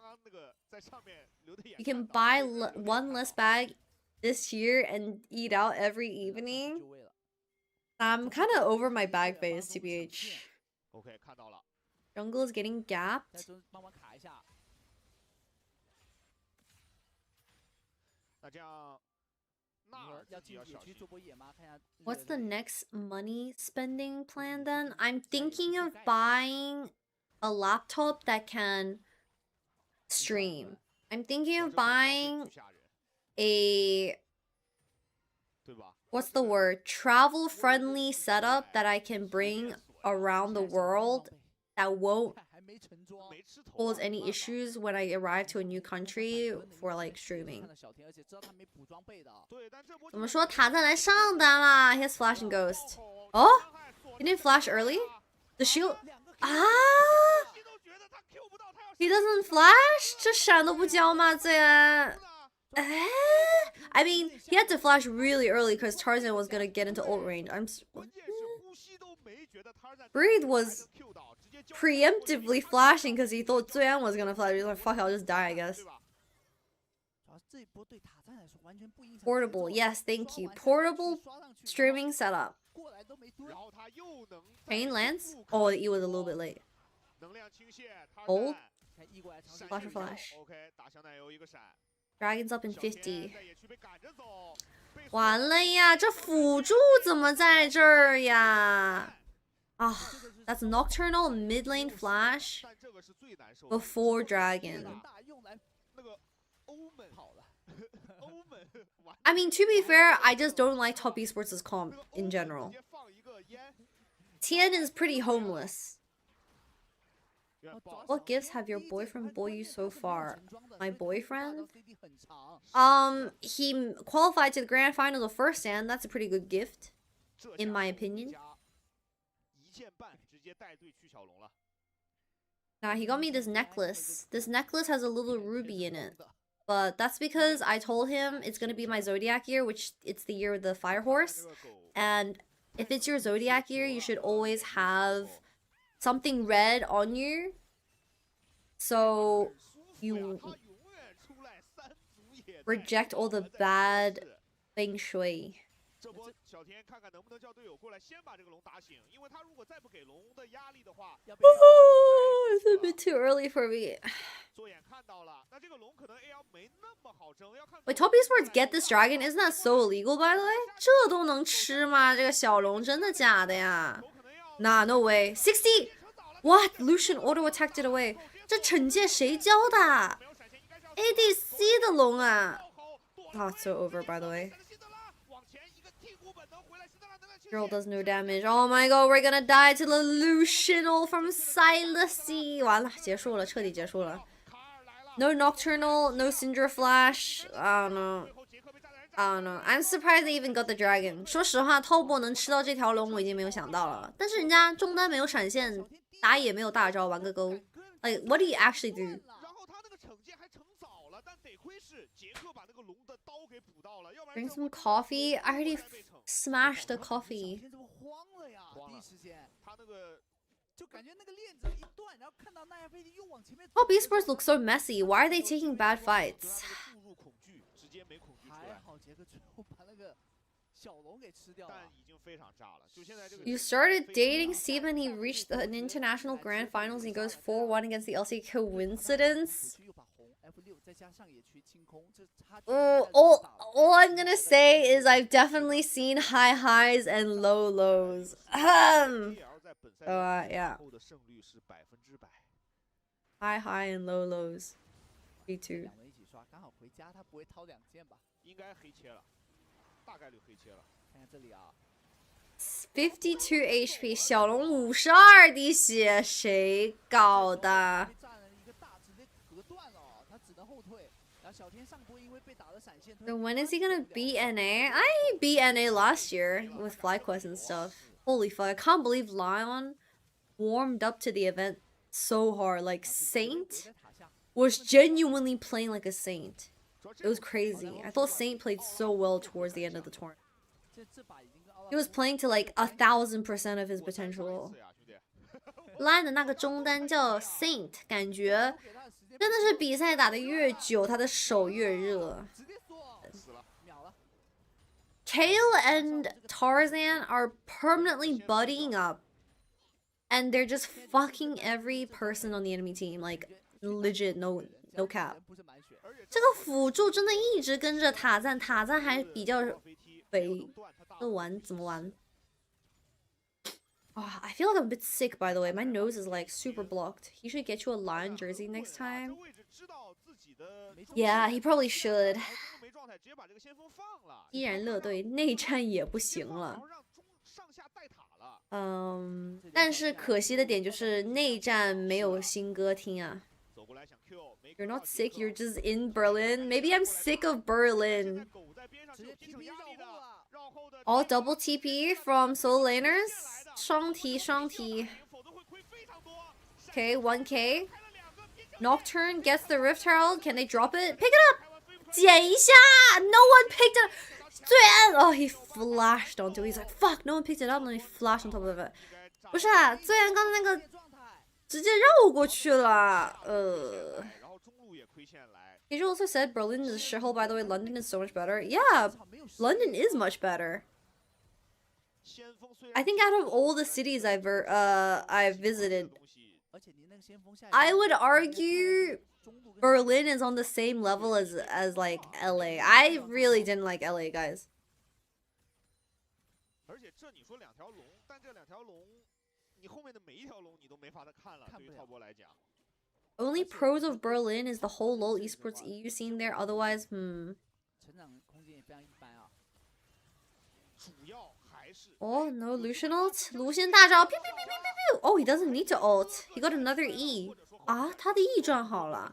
You can buy one less bag this year and eat out every evening. I'm kind of over my bag phase, TBH. Jungle is getting gapped. What's the next money spending plan then? I'm thinking of buying a laptop that can stream. I'm thinking of buying a, what's the word, travel friendly setup that I can bring around the world that won't cause any issues when I arrive to a new country for like streaming. 怎么说塔赞来上单啦 He has flash and ghost. Oh? He didn't flash early? The shield... Ah! He doesn't flash? 这闪都不交吗最安 I mean, he had to flash really early because Tarzan was gonna get into ult range. Breathe was preemptively flashing because he thought Zuyan was gonna flash. He was like, fuck, I'll just die, I guess. Portable, yes, thank you. Portable streaming setup. Pain Lance? Oh, the E was a little bit late. Hold. Flash or flash. Dragon's up in 50. 完了呀，这辅助怎么在这儿呀？ Ah, that's Nocturnal mid lane flash before Dragon. I mean, to be fair, I just don't like top esports' comp in general. Tien is pretty homeless. What gifts have your boyfriend bought you so far? My boyfriend? He qualified to the grand finals of first stand. That's a pretty good gift, in my opinion. Nah, he got me this necklace. This necklace has a little ruby in it. But that's because I told him it's gonna be my zodiac year, which it's the year of the fire horse. And if it's your zodiac year, you should always have something red on you. So you reject all the bad feng shui. It's a bit too early for me. Wait, top esports get this dragon? Isn't that so illegal, by the way? 这都能吃吗？这个小龙真的假的呀？ Nah, no way. 60! What? Lucian auto attacked it away. 这惩戒谁教的 ？ADC 的龙啊！ Oh, it's so over, by the way. Girl does no damage. Oh my god, we're gonna die to the Lucian ult from Silasy. 完了，结束了，彻底结束了。No Nocturnal, no Syndra Flash. I don't know. I don't know. I'm surprised they even got the dragon. 说实话 ，Tobo 能吃到这条龙，我已经没有想到了。但是人家中单没有闪现，打野没有大招，玩个勾。Like, what do you actually do? Drink some coffee. I already smashed the coffee. 小天怎么慌了呀？第一时间，他那个就感觉那个链子一断，然后看到那亚飞机又往前面。Oh, esports looks so messy. Why are they taking bad fights? 还好杰克最后把那个小龙给吃掉了。但已经非常炸了。就现在这个。You started dating Steve and he reached an international grand finals and he goes 4-1 against the LC. Coincidence? All I'm gonna say is I've definitely seen high highs and low lows. Yeah. High high and low lows. Me too. 刚好回家，他不会掏2件吧？应该黑切了，大概率黑切了。看看这里啊。52 HP， 小龙52滴血，谁搞的？ So when is he gonna beat NA? I beat NA last year with FlyQuest and stuff. Holy fuck, I can't believe Lion warmed up to the event so hard. Like, Saint was genuinely playing like a Saint. It was crazy. I thought Saint played so well towards the end of the tournament. He was playing to like 1000% of his potential. Lion 的那个中单叫 Saint， 感觉真的是比赛打得越久，他的手越热。Kale and Tarzan are permanently buddying up, and they're just fucking every person on the enemy team. Like, legit, no cap. 这个辅助真的一直跟着塔赞，塔赞还比较肥。这玩怎么玩？ Oh, I feel like I'm a bit sick, by the way. My nose is like super blocked. He should get you a Lion jersey next time. Yeah, he probably should. 依然乐队内战也不行了。但是可惜的点就是内战没有新歌听啊。You're not sick, you're just in Berlin. Maybe I'm sick of Berlin. All double TP from solo laners. 双提双提. Okay, 1k. Nocturne gets the Rift Herald. Can they drop it? Pick it up! 捡一下! No one picked it up! 最安 Oh, he flashed onto it. He's like, fuck, no one picked it up. And then he flashed on top of it. 不是啊，最安刚才那个直接绕过去了。He also said Berlin is shithole. By the way, London is so much better. Yeah, London is much better. I think out of all the cities I've visited, I would argue Berlin is on the same level as like LA. I really didn't like LA, guys. Only pros of Berlin is the whole LoL esports EU scene there. Otherwise, Oh, no Lucian ult? Lucian 大招 pew, pew, pew, pew, pew. Oh, he doesn't need to ult. He got another E. 啊，他的 E 转好了。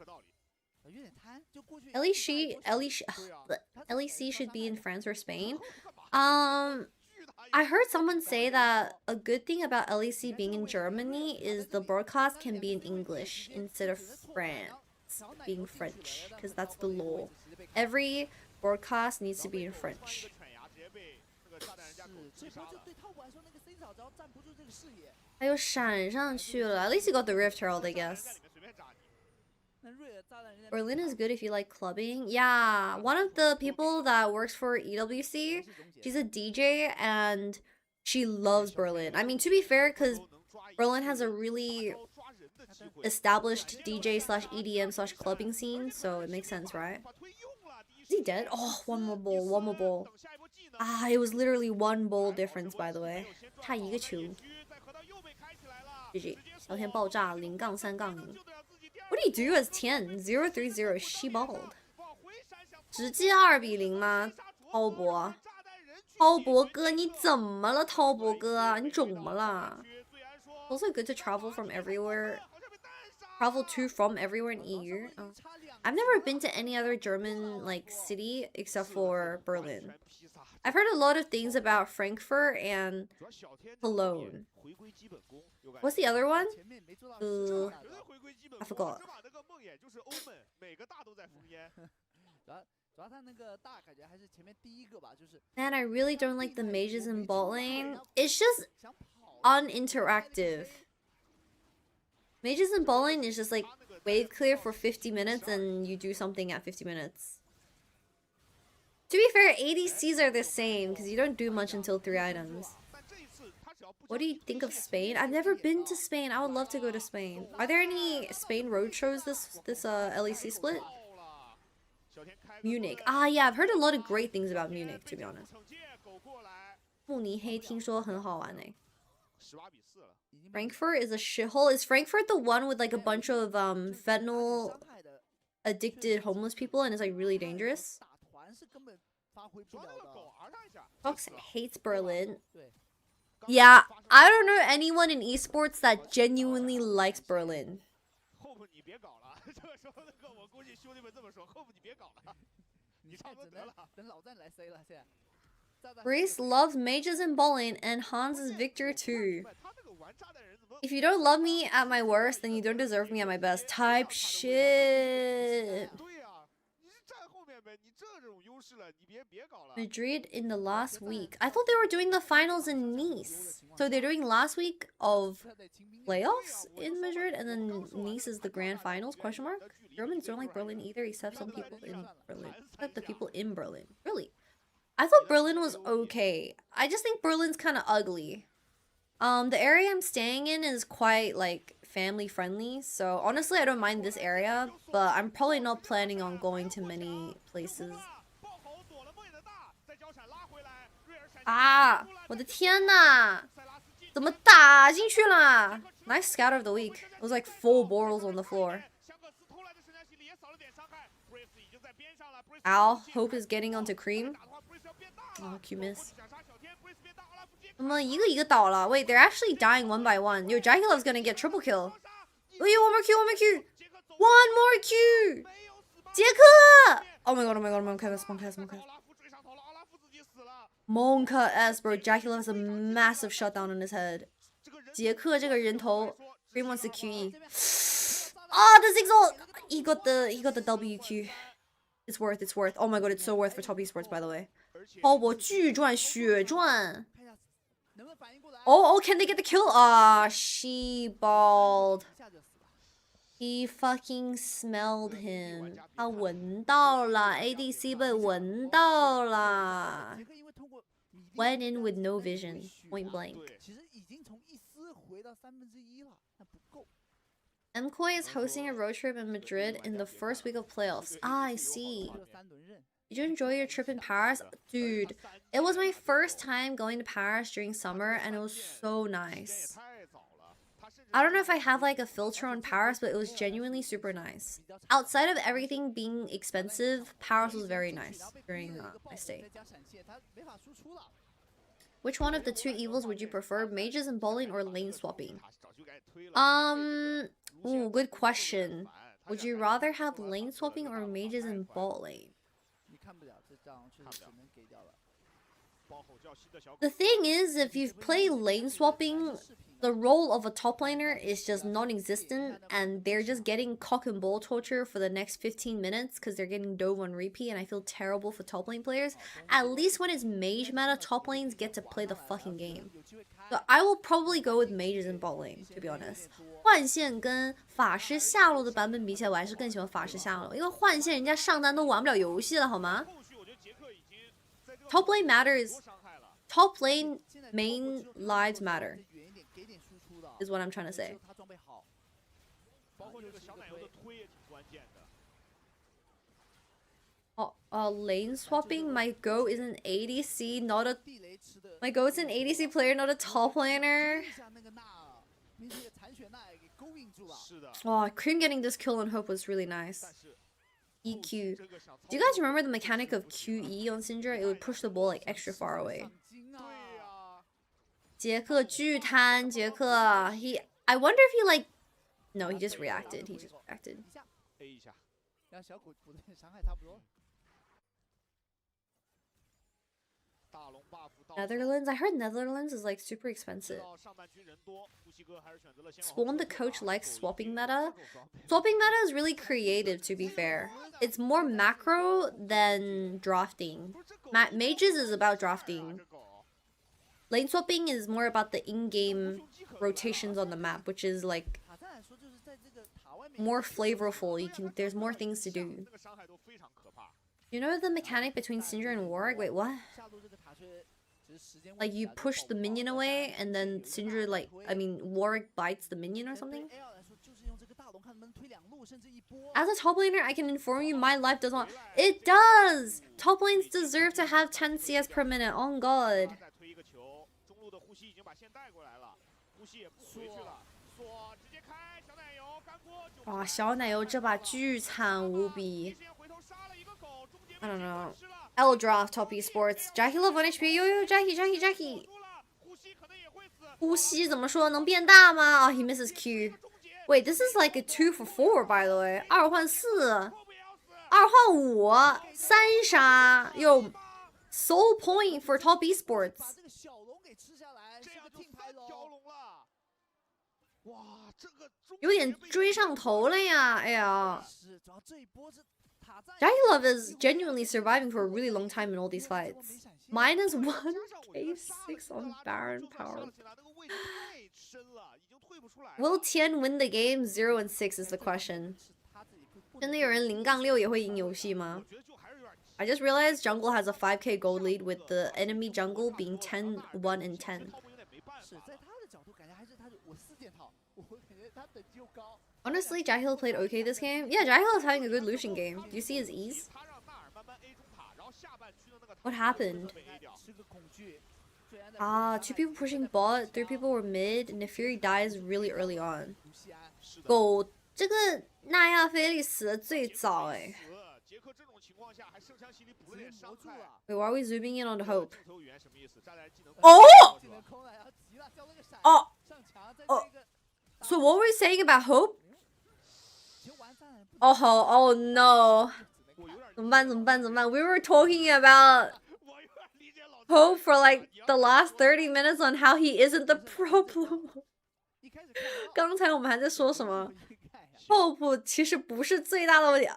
LEC should be in France or Spain. I heard someone say that a good thing about LEC being in Germany is the broadcast can be in English instead of France being French, because that's the law. Every broadcast needs to be in French. 他又闪上去了 At least he got the Rift Herald, I guess. Berlin is good if you like clubbing. Yeah, one of the people that works for EWC, she's a DJ and she loves Berlin. I mean, to be fair, because Berlin has a really established DJ/EDM/clubbing scene, so it makes sense, right? Is he dead? Oh, one more ball. Ah, it was literally 1 ball difference, by the way. 差一个球。GG， 小天爆炸0-3-0。What do you do as Tian? 0-3-0, she balled. 直接2-0吗？滔博，滔博哥，你怎么了？滔博哥，你肿么了 ？Also good to travel from everywhere. Travel to from everywhere in EU. Oh. I've never been to any other German like city except for Berlin. I've heard a lot of things about Frankfurt and Cologne. What's the other one? I forgot. Man, I really don't like the mages in bot lane. It's just uninteractive. Mages in bot lane is just like wave clear for 50 minutes and you do something at 50 minutes. To be fair, ADCs are the same because you don't do much until 3 items. What do you think of Spain? I've never been to Spain. I would love to go to Spain. Are there any Spain roadshows this LEC split? Munich. Ah, yeah, I've heard a lot of great things about Munich, to be honest. 慕尼黑听说很好玩欸。Frankfurt is a shithole. Is Frankfurt the one with like a bunch of fentanyl addicted homeless people and is like really dangerous? Fox hates Berlin. Yeah, I don't know anyone in esports that genuinely likes Berlin. Reese loves mages and bowling and Hans is Victor too. If you don't love me at my worst, then you don't deserve me at my best. Type shit. Madrid in the last week. I thought they were doing the finals in Nice. So they're doing last week of playoffs in Madrid and then Nice is the grand finals, question mark? Germans don't like Berlin either except some people in Berlin. Except the people in Berlin. Really? I thought Berlin was okay. I just think Berlin's kind of ugly. The area I'm staying in is quite like family friendly, so honestly I don't mind this area, but I'm probably not planning on going to many places. Ah, 我的天哪，怎么打进去了？ Nice scatter of the week. It was like 4 borals on the floor. Ow, Hope is getting onto Cream. Oh, Q miss. 我们一个一个倒了. Wait, they're actually dying one by one. Yo, Jagulov's gonna get triple kill. Wait, one more Q, one more Q. One more Q! 杰克! Oh my god, oh my god, Monka S, Monka S, Monka S. Monka S, bro. Jackulov has a massive shutdown on his head. 杰克这个人头 Cream wants the QE. Oh, the Zigzag! He got the WQ. It's worth, it's worth. Oh my god, it's so worth for top esports, by the way. 鲍勃巨赚血赚 Oh, can they get the kill? Ah, she balled. He fucking smelled him. 他闻到了 ADC 被闻到了 Went in with no vision. Point blank. MCOY is hosting a road trip in Madrid in the first week of playoffs. Ah, I see. Did you enjoy your trip in Paris? Dude, it was my first time going to Paris during summer and it was so nice. I don't know if I have like a filter on Paris, but it was genuinely super nice. Outside of everything being expensive, Paris was very nice during my stay. Which one of the 2 evils would you prefer? Mages and bowling or lane swapping? Ooh, good question. Would you rather have lane swapping or mages and bot lane? The thing is, if you play lane swapping, the role of a top laner is just non-existent and they're just getting cock and ball torture for the next 15 minutes because they're getting dove on repeat and I feel terrible for top lane players. At least when it's mage meta, top lanes get to play the fucking game. So I will probably go with mages and bot lane, to be honest. 幻线跟法师下路的版本比起来，我还是更喜欢法师下路，因为幻线人家上单都玩不了游戏了，好吗？ Top lane matters. Top lane main lives matter. Is what I'm trying to say. Lane swapping. My go is an ADC, not a. My go is an ADC player, not a top laner. Oh, Cream getting this kill on Hope was really nice. EQ. Do you guys remember the mechanic of QE on Syndra? It would push the ball like extra far away. 杰克巨贪，杰克 I wonder if he like no, he just reacted. He just reacted. Netherlands? I heard Netherlands is like super expensive. Spawn the coach likes swapping meta. Swapping meta is really creative, to be fair. It's more macro than drafting. Mages is about drafting. Lane swapping is more about the in-game rotations on the map, which is like more flavorful. There's more things to do. You know the mechanic between Syndra and Warwick? Wait, what? Like you push the minion away and then Syndra Warwick bites the minion or something? As a top laner, I can inform you my life does not. It does! Top lanes deserve to have 10 CS per minute. Oh god. 哇，小奶油这把巨惨无比。I don't know. L draft top esports. Jackie love 1 HP. Yo, Jackie. 呼吸怎么说能变大吗？ Oh, he misses Q. Wait, this is like a 2 for 4, by the way. 2换4，2换5，三杀又 soul point for top esports. 有点追上头了呀！哎呀 Jackie Love is genuinely surviving for a really long time in all these fights. Minus 1k6 on Baron power. Will Tian win the game? 0 and 6 is the question. 真的有人0杠6也会赢游戏吗？ I just realized jungle has a 5k gold lead with the enemy jungle being 10, 1 and 10. Honestly, Jahil played okay this game. Yeah, Jahil is having a good Lucian game. Do you see his ease? What happened? Ah, 2 people pushing bot, 3 people were mid, and Nefiri dies really early on. 狗，这个纳亚菲利死的最早哎。Wait, why are we zooming in on the Hope? Oh! So what were we saying about Hope? Oh no. 怎么办? We were talking about Hope for like the last 30 minutes on how he isn't the problem. 刚才我们还在说什么 Hope 其实不是最大的问题。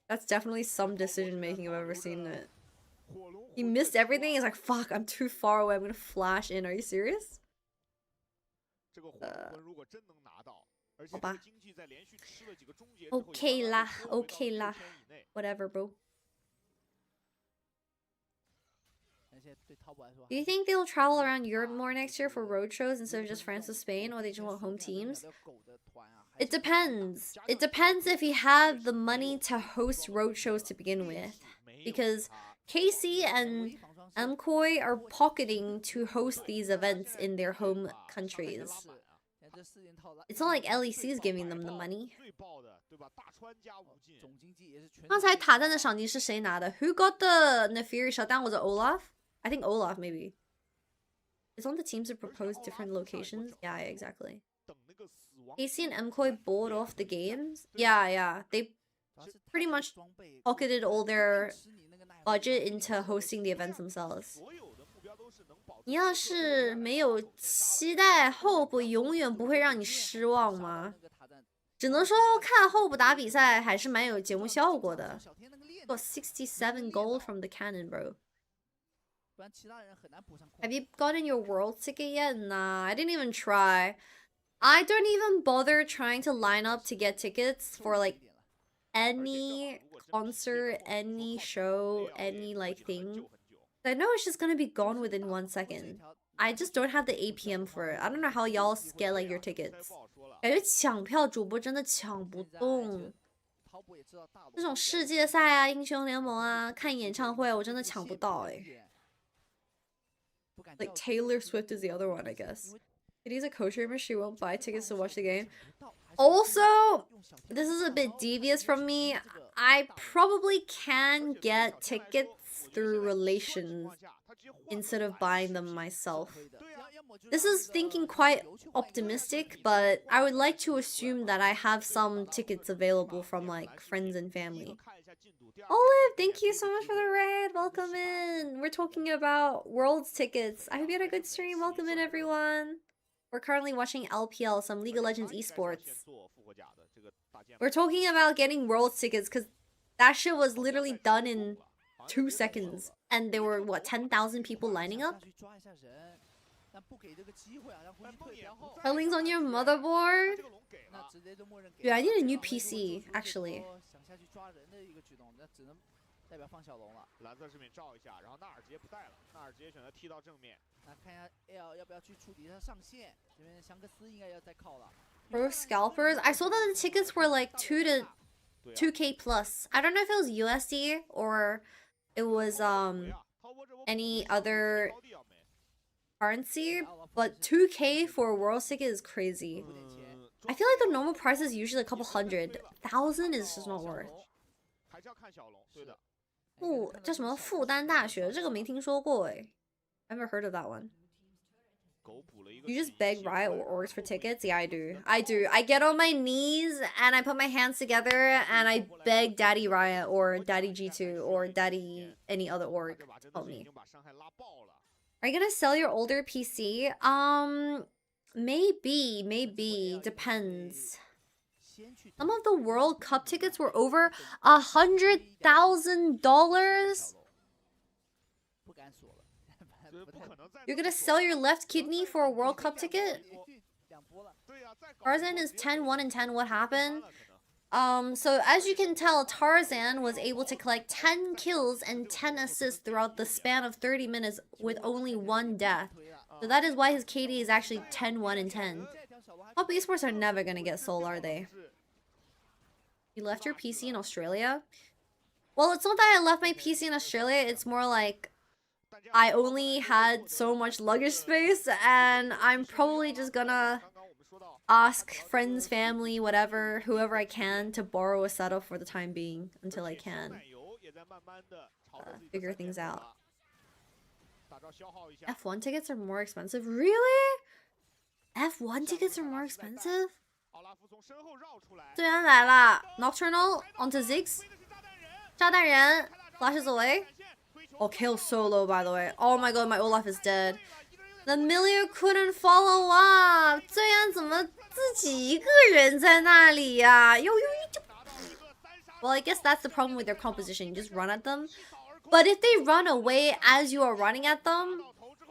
That's definitely some decision making I've ever seen it. He missed everything. He's like, fuck, I'm too far away. I'm gonna flash in. Are you serious? 好吧 OK 啦 Whatever, bro. Do you think they'll travel around Europe more next year for road shows instead of just France or Spain, or they just want home teams? It depends. It depends if you have the money to host road shows to begin with. Because KC and MKOI are pocketing to host these events in their home countries. It's not like LEC is giving them the money. 刚才塔赞的赏金是谁拿的? Who got the Nefiri shutdown? Was it Olaf? I think Olaf, maybe. It's on the teams that propose different locations. Yeah, exactly. AC and MKOI bought off the games. Yeah. They pretty much pocketed all their budget into hosting the events themselves. 你要是没有期待 Hope 永远不会让你失望吗？只能说看 Hope 打比赛还是蛮有节目效果的。Got 67 gold from the cannon, bro. Have you gotten your world ticket yet? Nah, I didn't even try. I don't even bother trying to line up to get tickets for like any concert, any show, any like thing. I know it's just gonna be gone within 1 second. I just don't have the APM for it. I don't know how y'all get like your tickets. 感觉抢票主播真的抢不动。这种世界赛啊、英雄联盟啊、看演唱会，我真的抢不到哎。Like Taylor Swift is the other one, I guess. Kitty's a co-streamer. She won't buy tickets to watch the game. Also, this is a bit devious from me. I probably can get tickets through relations instead of buying them myself. This is thinking quite optimistic, but I would like to assume that I have some tickets available from like friends and family. Olive, thank you so much for the raid. Welcome in. We're talking about Worlds tickets. I hope you had a good stream. Welcome in, everyone. We're currently watching LPL, some League of Legends esports. We're talking about getting Worlds tickets because that shit was literally done in 2 seconds. And there were, what, 10,000 people lining up? Hurling's on your motherboard? Yeah, I need a new PC, actually. 代表放小龙了。蓝色饰品照一下，然后纳尔杰不带了，纳尔杰选择踢到正面。那看一下 L 要不要去处理他上线，这边香克斯应该要再靠了。For scalpers, I saw that the tickets were like 2K plus. I don't know if it was USD or it was any other currency, but 2K for a World ticket is crazy. I feel like the normal price is usually a couple hundred. 1,000 is just not worth. 叫什么复旦大学？这个没听说过哎。I never heard of that one. You just beg Riot or Orgs for tickets? Yeah, I do. I do. I get on my knees and I put my hands together and I beg Daddy Riot or Daddy G2 or Daddy any other org to help me. Are you gonna sell your older PC? Maybe. Depends. Some of the World Cup tickets were over $100,000. You're gonna sell your left kidney for a World Cup ticket? Tarzan is 10-1 and 10. What happened? So as you can tell, Tarzan was able to collect 10 kills and 10 assists throughout the span of 30 minutes with only 1 death. So that is why his KD is actually 10-1 and 10. Top esports are never gonna get sold, are they? You left your PC in Australia? Well, it's not that I left my PC in Australia, it's more like I only had so much luggage space and I'm probably just gonna ask friends, family, whatever, whoever I can to borrow a setup for the time being until I can figure things out. F1 tickets are more expensive? Really? F1 tickets are more expensive? 队员来了 Nocturnal onto Ziggs. 炸弹人 flashes away. Oh, kill solo, by the way. Oh my god, my Olaf is dead. The Milio couldn't follow up. 队员怎么自己一个人在那里呀？Well, I guess that's the problem with their composition. You just run at them. But if they run away as you are running at them,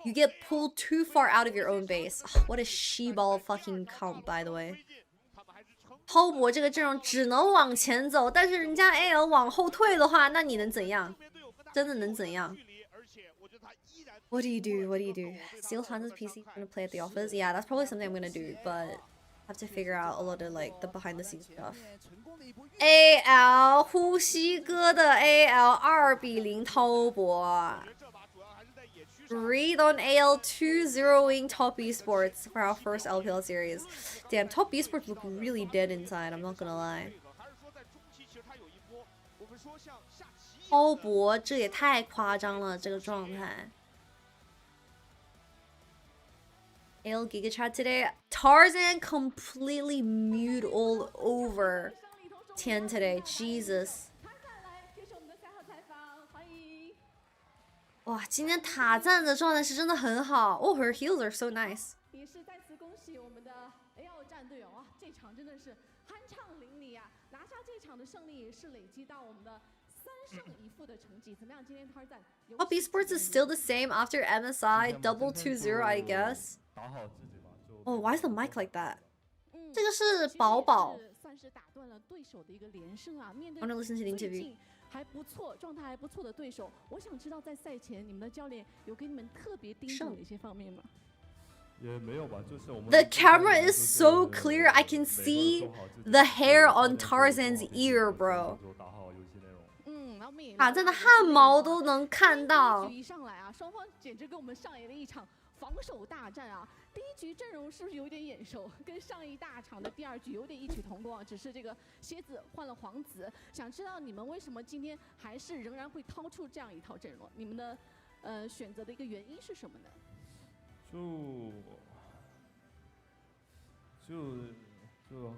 you get pulled too far out of your own base. Ugh, what a she-ball fucking comp, by the way. 滔博这个阵容只能往前走，但是人家 AL 往后退的话，那你能怎样？真的能怎样？ What do you do? What do you do? Steal Hansa's PC gonna play at the office? Yeah, that's probably something I'm gonna do, but I have to figure out a lot of like the behind the scenes stuff. AL 呼吸哥的 AL 2-0滔博。Read on AL 2-0ing Top Esports for our first LPL series. Damn, Top Esports look really dead inside, I'm not gonna lie. 滔博这也太夸张了，这个状态。AL Giga Chat today. Tarzan completely mute all over Tian today. Jesus. 哇，今天塔赞的状态是真的很好。Oh, her heals are so nice. 也是再次恭喜我们的 AL 战队啊，这场真的是酣畅淋漓啊！拿下这场的胜利也是累积到我们的3胜1负的成绩。怎么样？今天 Tarzan Top Esports is still the same after MSI double 2-0, I guess. Oh, why is the mic like that? 这个是宝宝。算是打断了对手的一个连胜啊！面对 I want to listen to the interview. 还不错，状态还不错的对手，我想知道在赛前你们的教练有给你们特别叮嘱哪些方面吗？也没有吧，就是我们 The camera is so clear, I can see the hair on Tarzan's ear, bro. 塔赞的汗毛都能看到。一上来啊，双方简直给我们上演了一场防守大战啊！第一局阵容是不是有点眼熟？跟上一大场的第2局有点异曲同工啊，只是这个蝎子换了皇子。想知道你们为什么今天还是仍然会掏出这样一套阵容？你们的选择的一个原因是什么呢？就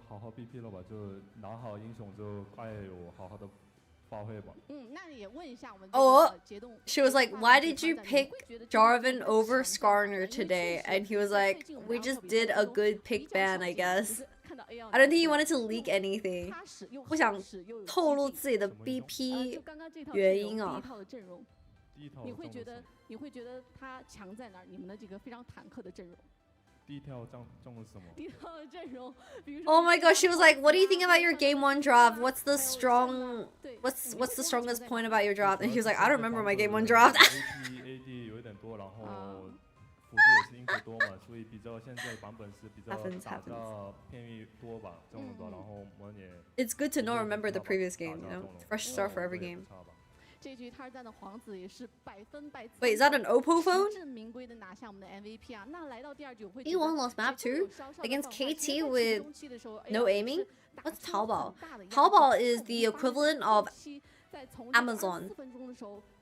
好好 BP 了吧，就拿好英雄就该有好好的发挥吧。那也问一下我们 She was like, why did you pick Jarvan over Skarner today? And he was like, we just did a good pick ban, I guess. I don't think he wanted to leak anything. 不想透露自己的 BP 原因啊。第一套你会觉得他强在哪儿？你们的这个非常坦克的阵容。第一套中了什么？第一套的阵容，比如说。Oh my gosh, she was like, what do you think about your game 1 draft? What's the strongest point about your draft? And he was like, I don't remember my game 1 draft. AD 有点多，然后辅助也是英服多嘛，所以比较现在版本是比较打到偏于多吧，这种多，然后我们也。It's good to not remember the previous game, you know, fresh start for every game. 这局他战的皇子也是100%。Wait, is that an Oppo phone? 名归的拿下我们的 MVP 啊！那来到第二局，我会。He won lost map too against KT with no aiming. What's Taobao? Taobao is the equivalent of Amazon.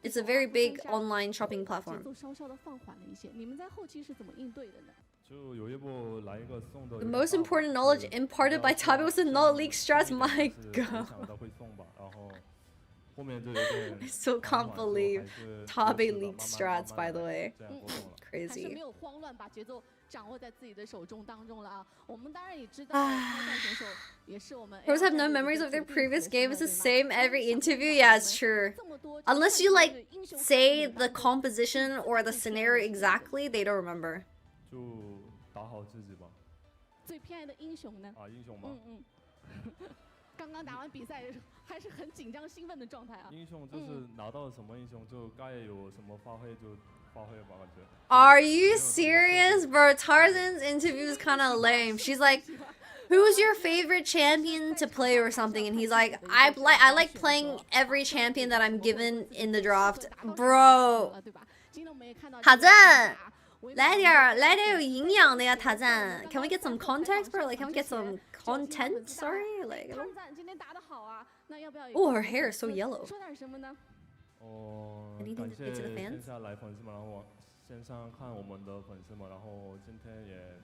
It's a very big online shopping platform. 稍稍的放缓了一些。你们在后期是怎么应对的呢？ The most important knowledge imparted by Tabi was to not leak strats. My god. I still can't believe Tabi leaked strats, by the way. Crazy. 没有慌乱，把节奏掌握在自己的手中当中了啊！我们当然也知道，挑战选手也是我们。Pros have no memories of their previous game. It's the same every interview. Yeah, it's true. Unless you like say the composition or the scenario exactly, they don't remember. 就打好自己吧。最偏爱的英雄呢？英雄吗？刚刚打完比赛还是很紧张兴奋的状态啊。英雄就是拿到什么英雄就该有什么发挥就发挥吧，感觉。Are you serious, bro? Tarzan's interview is kind of lame. She's like, who's your favorite champion to play or something? And he's like, I like playing every champion that I'm given in the draft. Bro. 塔赞，来点有营养的呀，塔赞。Can we get some context, bro? Like, can we get some content? Sorry, like. Oh, her hair is so yellow. 说点什么呢？感谢线下来粉丝们，然后线上看我们的粉丝们，然后今天也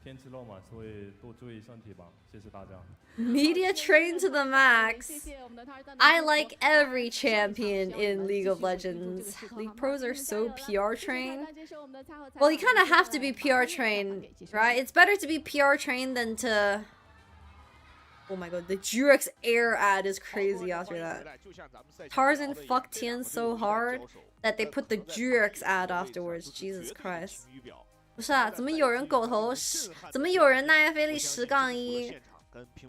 天气热嘛，所以多注意身体吧，谢谢大家。Media trained to the max. I like every champion in League of Legends. League pros are so PR trained. Well, you kind of have to be PR trained, right? It's better to be PR trained than to... Oh my god, the Jurex air ad is crazy after that. Tarzan fucked Tian so hard that they put the Jurex ad afterwards. Jesus Christ. 不是啊，怎么有人狗头怎么有人奈亚菲利10-1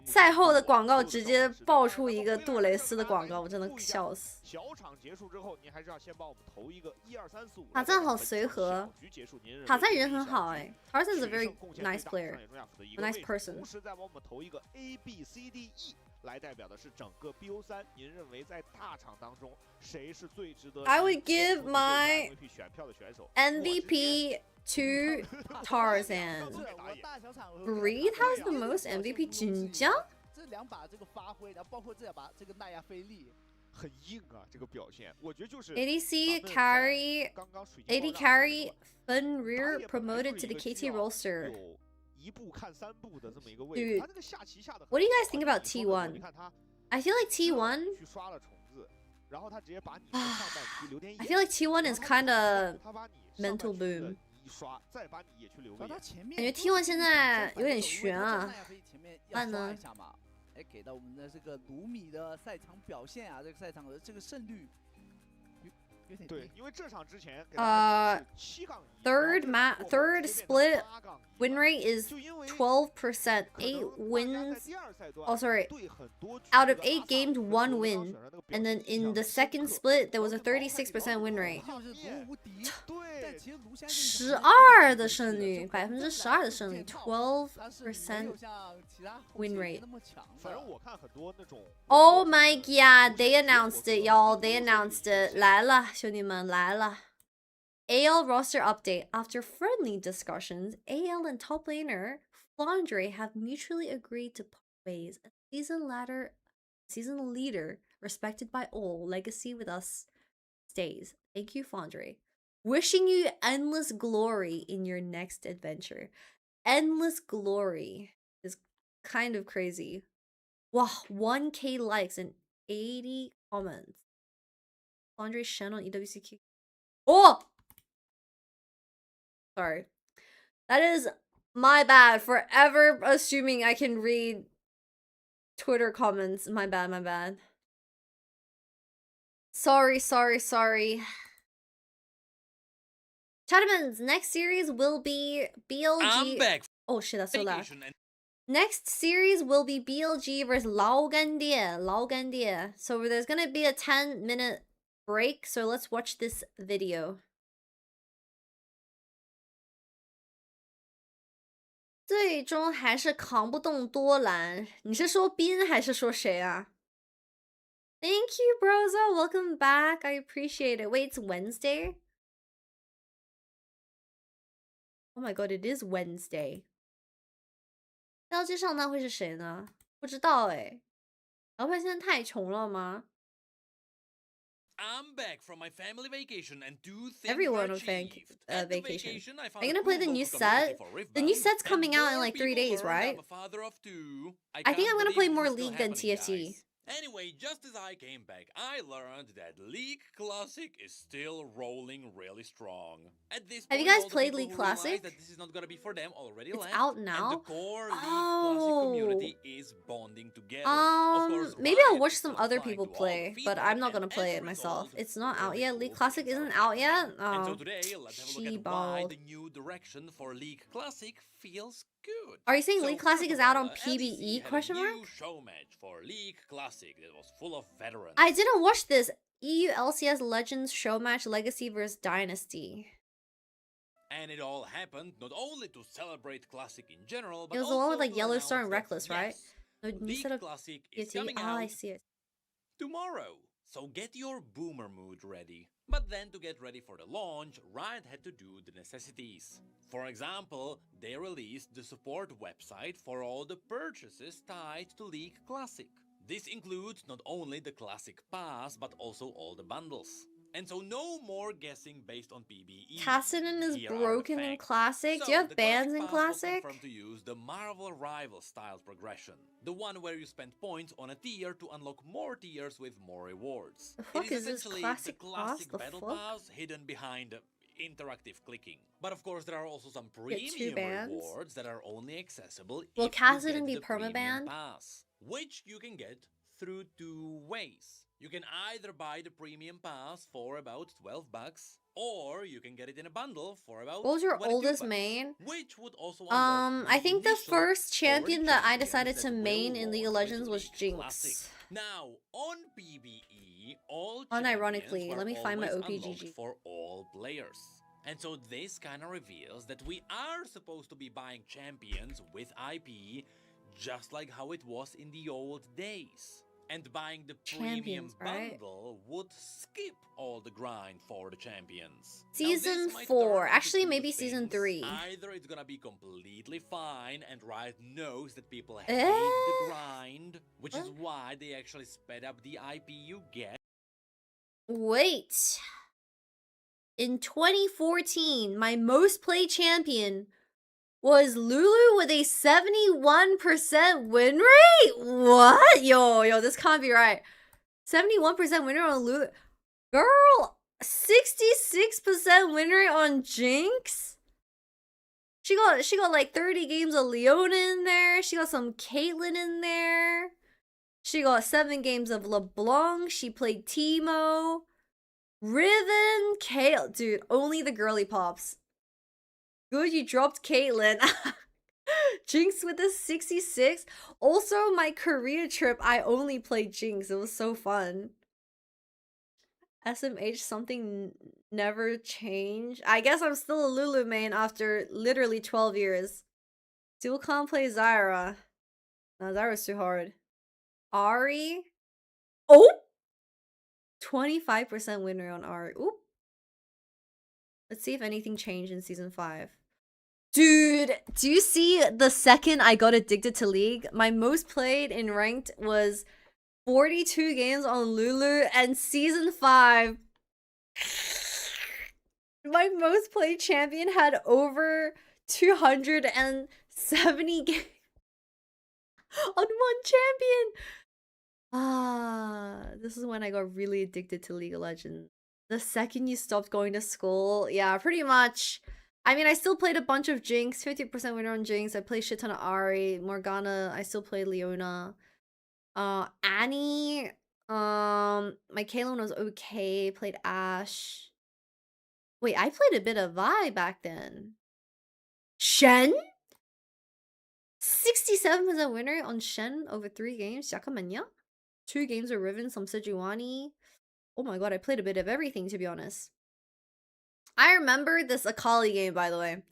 赛后的广告直接爆出一个杜蕾斯的广告，我真的笑死。小场结束之后，您还是要先帮我们投一个1、2、3、4、5。塔赞好随和，塔赞人很好哎。Tarzan is a very nice player, a nice person. 同时再帮我们投一个 ABCDE 来代表的是整个 BO3。您认为在大场当中谁是最值得 I would give my MVP to Tarzan. Breathe has the most MVP. 真的？这两把这个发挥，然后包括这把这个奈亚菲利，很硬啊，这个表现，我觉得就是 ADC carry, AD carry, Fenrir promoted to the KT roster. Dude, what do you guys think about T1? I feel like T1. I feel like T1 is kind of mental boom. 感觉 T1 现在有点悬啊，办呢？给到我们的这个卢米的赛场表现啊，这个赛场的这个胜率有点对，因为这场之前third split win rate is 12%, 8 wins. Oh, sorry. Out of 8 games, 1 win. And then in the second split, there was a 36% win rate. 12的胜率，12%的胜率，12% win rate. Oh my god, they announced it, y'all. They announced it. 来了，兄弟们，来了。AL roster update. After friendly discussions, AL and top laner Flandre have mutually agreed to part ways. A season leader, respected by all, legacy with us stays. Thank you, Flandre. Wishing you endless glory in your next adventure. Endless glory is kind of crazy. Wow, 1K likes and 80 Comments. Andre Shen on EWCQ. Oh! Sorry. That is my bad for ever assuming I can read Twitter comments. My bad, my bad. Sorry. Chatterman's next series will be BLG. I'm back. Oh shit, that's so loud. Next series will be BLG versus Lao Gandia. So there's gonna be a 10-minute break, so let's watch this video. 最终还是扛不动多兰，你是说斌还是说谁啊？ Thank you, Broza. Welcome back. I appreciate it. Wait, it's Wednesday? Oh my god, it is Wednesday. 标记上那会是谁呢？不知道哎。老板现在太穷了吗？ I'm back from my family vacation and two things Everyone on vacation. Are you gonna play the new set? The new set's coming out in like 3 days, right? I think I'm gonna play more League than TFT. Anyway, just as I came back, I learned that League Classic is still rolling really strong. At this Have you point, guys all the played people League who realize Classic? that this is not gonna be for them already It's left, out now? and the core League Classic community is bonding together. Of course, Maybe I'll Riot watch is some still other applying people to all play, the but I'm feedback not gonna and play it end myself. result, It's not out really yet. cool League Classic things isn't are out yet? happening. And so Oh, today, let's have a look at why the new direction for League Classic feels good. Are you saying So, League Classic first is of out all, on PBE? LEC had Question a mark? new show match for League Classic that was full of veterans. I didn't watch this. EU LCS Legends show match Legacy vs Dynasty. And it all happened not only to celebrate Classic in general, but It was the also one with like to Yellow announce Star and that, Reckless, right? yes, No, League instead of Classic is TFT. coming Oh, out I see it. tomorrow. So get your boomer mood ready. But then to get ready for the launch, Riot had to do the necessities. For example, they released the support website for all the purchases tied to League Classic. This includes not only the Classic Pass, but also all the bundles. And so no more guessing based on PBE. Kassadin is Here are the broken in facts. Classic. So, Do you have the bans in Pass was Classic? confirmed to use the Marvel Rival style progression, the one where you spend points on a tier to unlock more tiers with more rewards. The fuck It is this essentially Classic the Pass? Classic The Battle fuck? Pass hidden behind interactive clicking. But of course, there are also some Get 2 premium bans? rewards that are only accessible Will if you Kassadin get be the premium permabanned? pass, which you can get through 2 ways. You can either buy the premium pass for about $12, or you can get it in a bundle for about What was your 22 oldest bucks, main? which would also unlock I think the initial first champion that I already decided champions to that main will in League of launch with Legends was League Classic. Jinx. Now, on PBE, all Unironically, champions let me were find my always OPGG. unlocked for all players. And so this kind of reveals that we are supposed to be buying champions with IP, just like how it was in the old days. And buying the premium Champions, right? bundle would skip all the grind for the champions. Season Now, this might 4. turn into Actually, 2 maybe season things. 3. Either it's gonna be completely fine and Riot knows that people hate Eh? the grind, which is why they actually sped up the IP you get. Wait. In 2014, my most played champion was Lulu with a 71% win rate? What? Yo, this can't be right. 71% win rate on Lulu. Girl, 66% win rate on Jinx? She got like 30 games of Leona in there. She got some Caitlyn in there. She got 7 games of LeBlanc. She played Teemo. Riven, Kale. Dude, only the girly pops. Good, you dropped Caitlyn. Jinx with a 66. Also, my Korea trip, I only played Jinx. It was so fun. SMH, something never changed. I guess I'm still a Lulu main after literally 12 years. Still can't play Zyra. No, Zyra's too hard. Ari? Oh! 25% win rate on Ari. Oop. Let's see if anything changed in Season 5. Dude, do you see the second I got addicted to League? My most played in ranked was 42 games on Lulu, and Season 5, my most played champion had over 270 games on one champion. This is when I got really addicted to League of Legends. The second you stopped going to school, yeah, pretty much. I mean, I still played a bunch of Jinx, 50% winner on Jinx. I played shit ton of Ahri, Morgana. I still played Leona. Annie. My Caitlyn was okay. Played Ashe. Wait, I played a bit of Vi back then. Shen? 67% winner on Shen over 3 games. 잠깐만요. 2 games of Riven, some Sejuani. Oh my god, I played a bit of everything, to be honest. I remember this Akali game, by the way.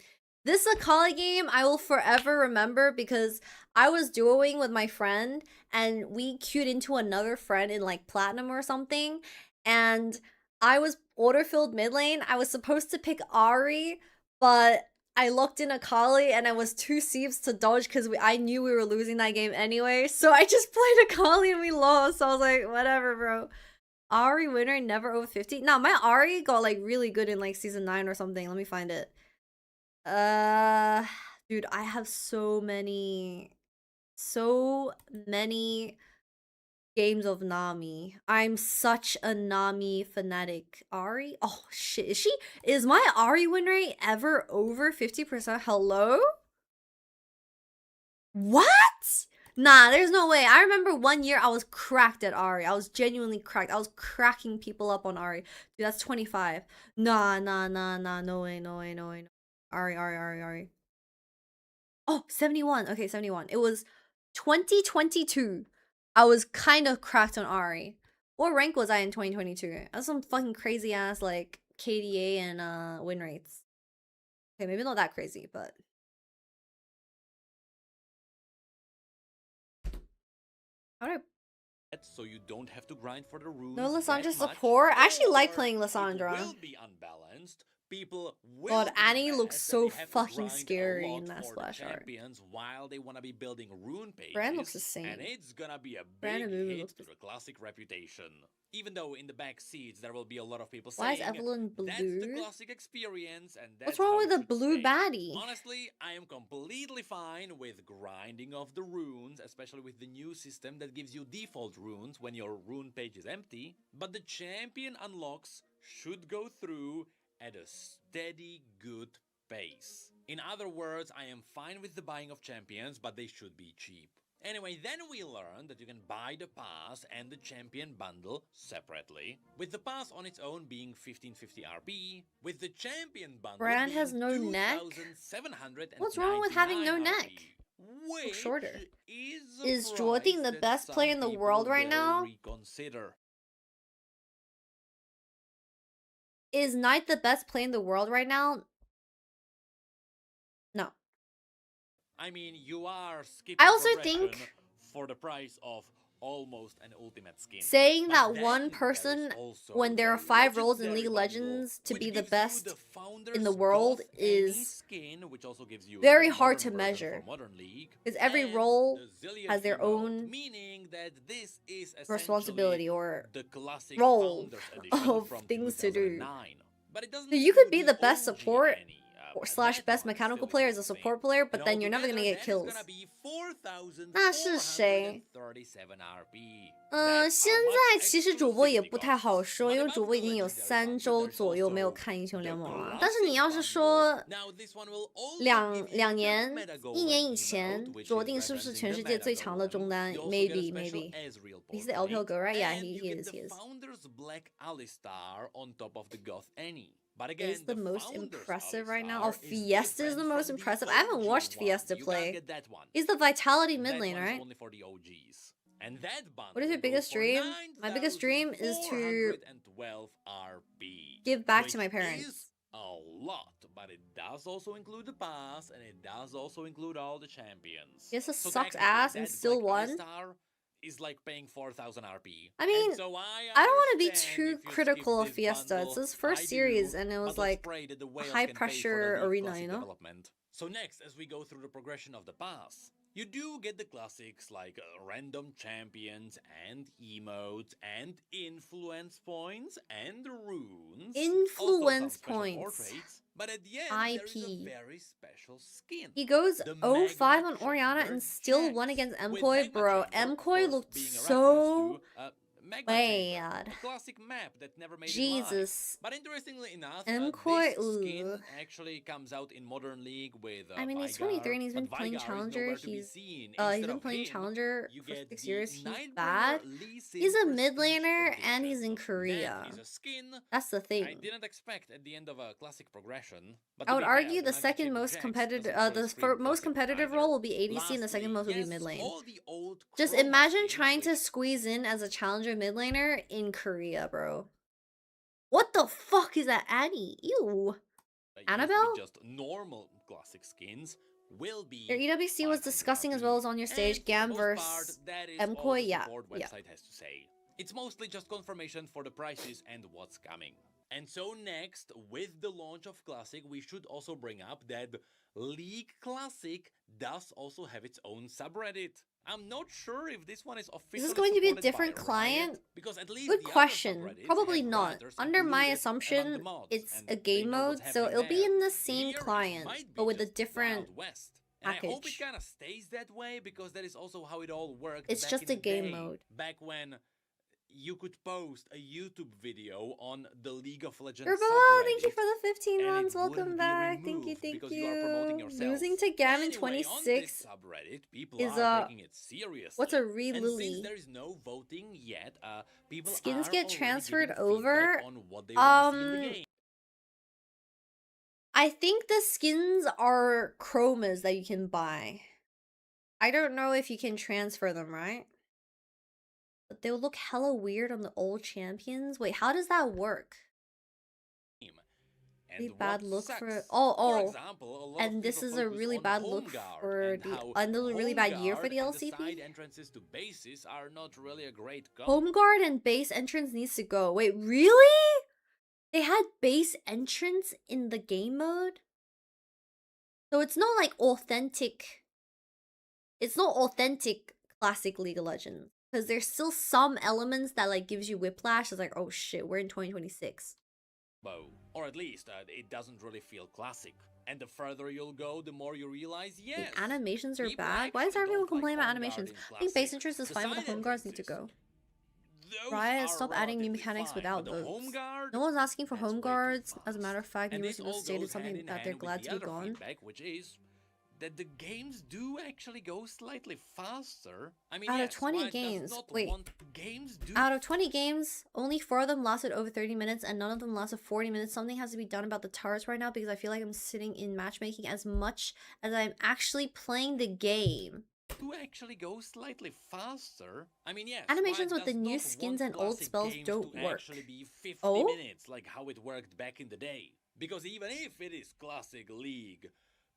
This Akali game I will forever remember because I was duoing with my friend and we queued into another friend in like Platinum or something. And I was order-filled mid lane. I was supposed to pick Ahri, but I looked in Akali and I was too Sieves to dodge because I knew we were losing that game anyway. So I just played Akali and we lost. So I was like, whatever, bro. Ahri winner, never over 50. Nah, my Ahri got like really good in like season 9 or something. Let me find it. Dude, I have so many games of Nami. I'm such a Nami fanatic. Ahri? Oh shit, is my Ahri win rate ever over 50%? Hello? What? Nah, there's no way. I remember one year I was cracked at Ahri. I was genuinely cracked. I was cracking people up on Ahri. Dude, that's 25. Nah. No way. Ahri. Oh, 71. Okay, 71. It was 2022. I was kind of cracked on Ahri. What rank was I in 2022? I was some fucking crazy ass like KDA and win rates. Okay, maybe not that crazy, but how do I... So you don't have to grind for the runes. No Lissandra support? I actually like playing It Lissandra. will be unbalanced. People will God, Annie be looks mad so that they have to fucking grind scary a lot in that for splash the art. champions while they want to be building rune pages. Brand looks the same. And it's gonna be a Brand big and Movie hit looks to the classic reputation. Even though in the back seats there will be a lot of people Why is saying Evelyn blue? that's the classic experience and that's What's wrong how with it the should blue stay. baddie? Honestly, I am completely fine with grinding of the runes, especially with the new system that gives you default runes when your rune page is empty, but the champion unlocks should go through at a steady, good pace. In other words, I am fine with the buying of champions, but they should be cheap. Anyway, then we learned that you can buy the pass and the champion bundle separately, with the pass on its own being 1550 RP, with the champion bundle Brand being has no neck? 2799. What's wrong with having no RP, neck? which shorter. is Jordan the that best player in some the world people right will now? reconsider. Is Knight the best player in the world right now? No. I mean, you are skipping I also progression think for the price of almost an ultimate skin. saying But that then one there is person, also when there are the 5 roles in legendary League of bundle, Legends to which be the gives you best the Founders in the world Goth Annie is skin, which also gives you very the hard modern to version measure. for Modern League, Because every and role the Zillion has their emote, own meaning that this is responsibility or the classic role Founders edition of from things to do. 2009. But it doesn't So you could include be the best OG support Annie. or slash That best one mechanical still player is as a nothing. support player, but And then you're never gonna altogether, get that is kills. gonna be 4,437 RP. 现在其实主播也不太好说，因为主播已经有3周左右没有看英雄联盟了。但是你要是说两年、1年以前，卓定是不是全世界最强的中单 ？Maybe. He's the LPL girl, right? Yeah, he is. Is the most impressive right now? Oh, Fiesta is the most impressive. I haven't watched Fiesta play. He's the Vitality mid lane, right? What is your biggest dream? My biggest dream is to give back to my parents. A lot, but it does also include the pass and it does also include all the champions. Fiesta sucks ass and still won. Is like paying 4,000 RP. I mean, so I don't want to be understand too if you critical of skip this Fiesta. bundle. It's his first I do, series and it was but let's like pray that the a whales high can pay for pressure the League arena, Classic you know? development. So next, as we go through the progression of the pass, You do get the classics like random champions and emotes and influence points and runes. Influence also some special points. portraits, but at the end there is a IP. very special skin. He goes The 0-5 Magma on Oriana Chamber and still Jax. won against With Mkoy, Magma bro. Chamber, of Mkoy course, looked being a so reference to Magma Chamber, bad. a classic map that never made it Jesus. live. But interestingly enough, Mkoy, this skin ugh. actually comes out in Modern League with I mean, he's 23 and he's been playing Challenger. He's been playing Challenger for 6 years. He's bad. He's a mid laner and he's in Korea. That's the thing. I didn't expect at the end of a classic progression. But I would argue the second most competitive, most competitive role will be ADC and the second most will be mid lane. Just imagine trying to squeeze in as a Challenger mid laner in Korea, bro. What the fuck is that Annie? Ew. Annabelle? Just normal classic skins will be. Your EWC was disgusting as well as on your stage. Gam versus Mkoy, yeah. Has to say. It's mostly just confirmation for the prices and what's coming. And so next, with the launch of Classic, we should also bring up that League Classic does also have its own subreddit. I'm not sure if this one is officially. Is this going to be a different client? Because at least good question. Probably not. Under my assumption, it's a game mode, so it'll be in the same client, but with a different package. I hope it kind of stays that way because that is also how it all worked. It's just a game mode. Back when you could post a YouTube video on the League of Legends subreddit. Thank you for the 15 months. Welcome back. Thank you, thank you. Losing to Gam in 26 is what's a re Lily? Since there is no voting yet, people skins get transferred over. I think the skins are chromas that you can buy. I don't know if you can transfer them, right? But they'll look hella weird on the old champions. Wait, how does that work? Really bad look for example, and this is a really bad look for the and a really bad year for the LCP. Entrances to bases are not really a great home guard and base entrance needs to go. Wait, really? They had base entrance in the game mode? So it's not like authentic. It's not authentic classic League of Legends. Because there's still some elements that like gives you whiplash. It's like, oh shit, we're in 2026. Or at least it doesn't really feel classic. And the further you'll go, the more you realize, yes, the animations are bad. Why does everyone complain about animations? I think base interest is fine, but the home guards need to go. Riot, stop adding new mechanics without those. No one's asking for home guards. As a matter of fact, numerous people stated something that they're glad to be gone. Which is that the games do actually go slightly faster. I mean, out of 20 games, wait, out of 20 games, only 4 of them lasted over 30 minutes and none of them lasted 40 minutes. Something has to be done about the turrets right now because I feel like I'm sitting in matchmaking as much as I'm actually playing the game. Do actually go slightly faster. I mean, yes, animations with the new skins and old spells don't work. Actually be 50 minutes like how it worked back in the day. Because even if it is classic League,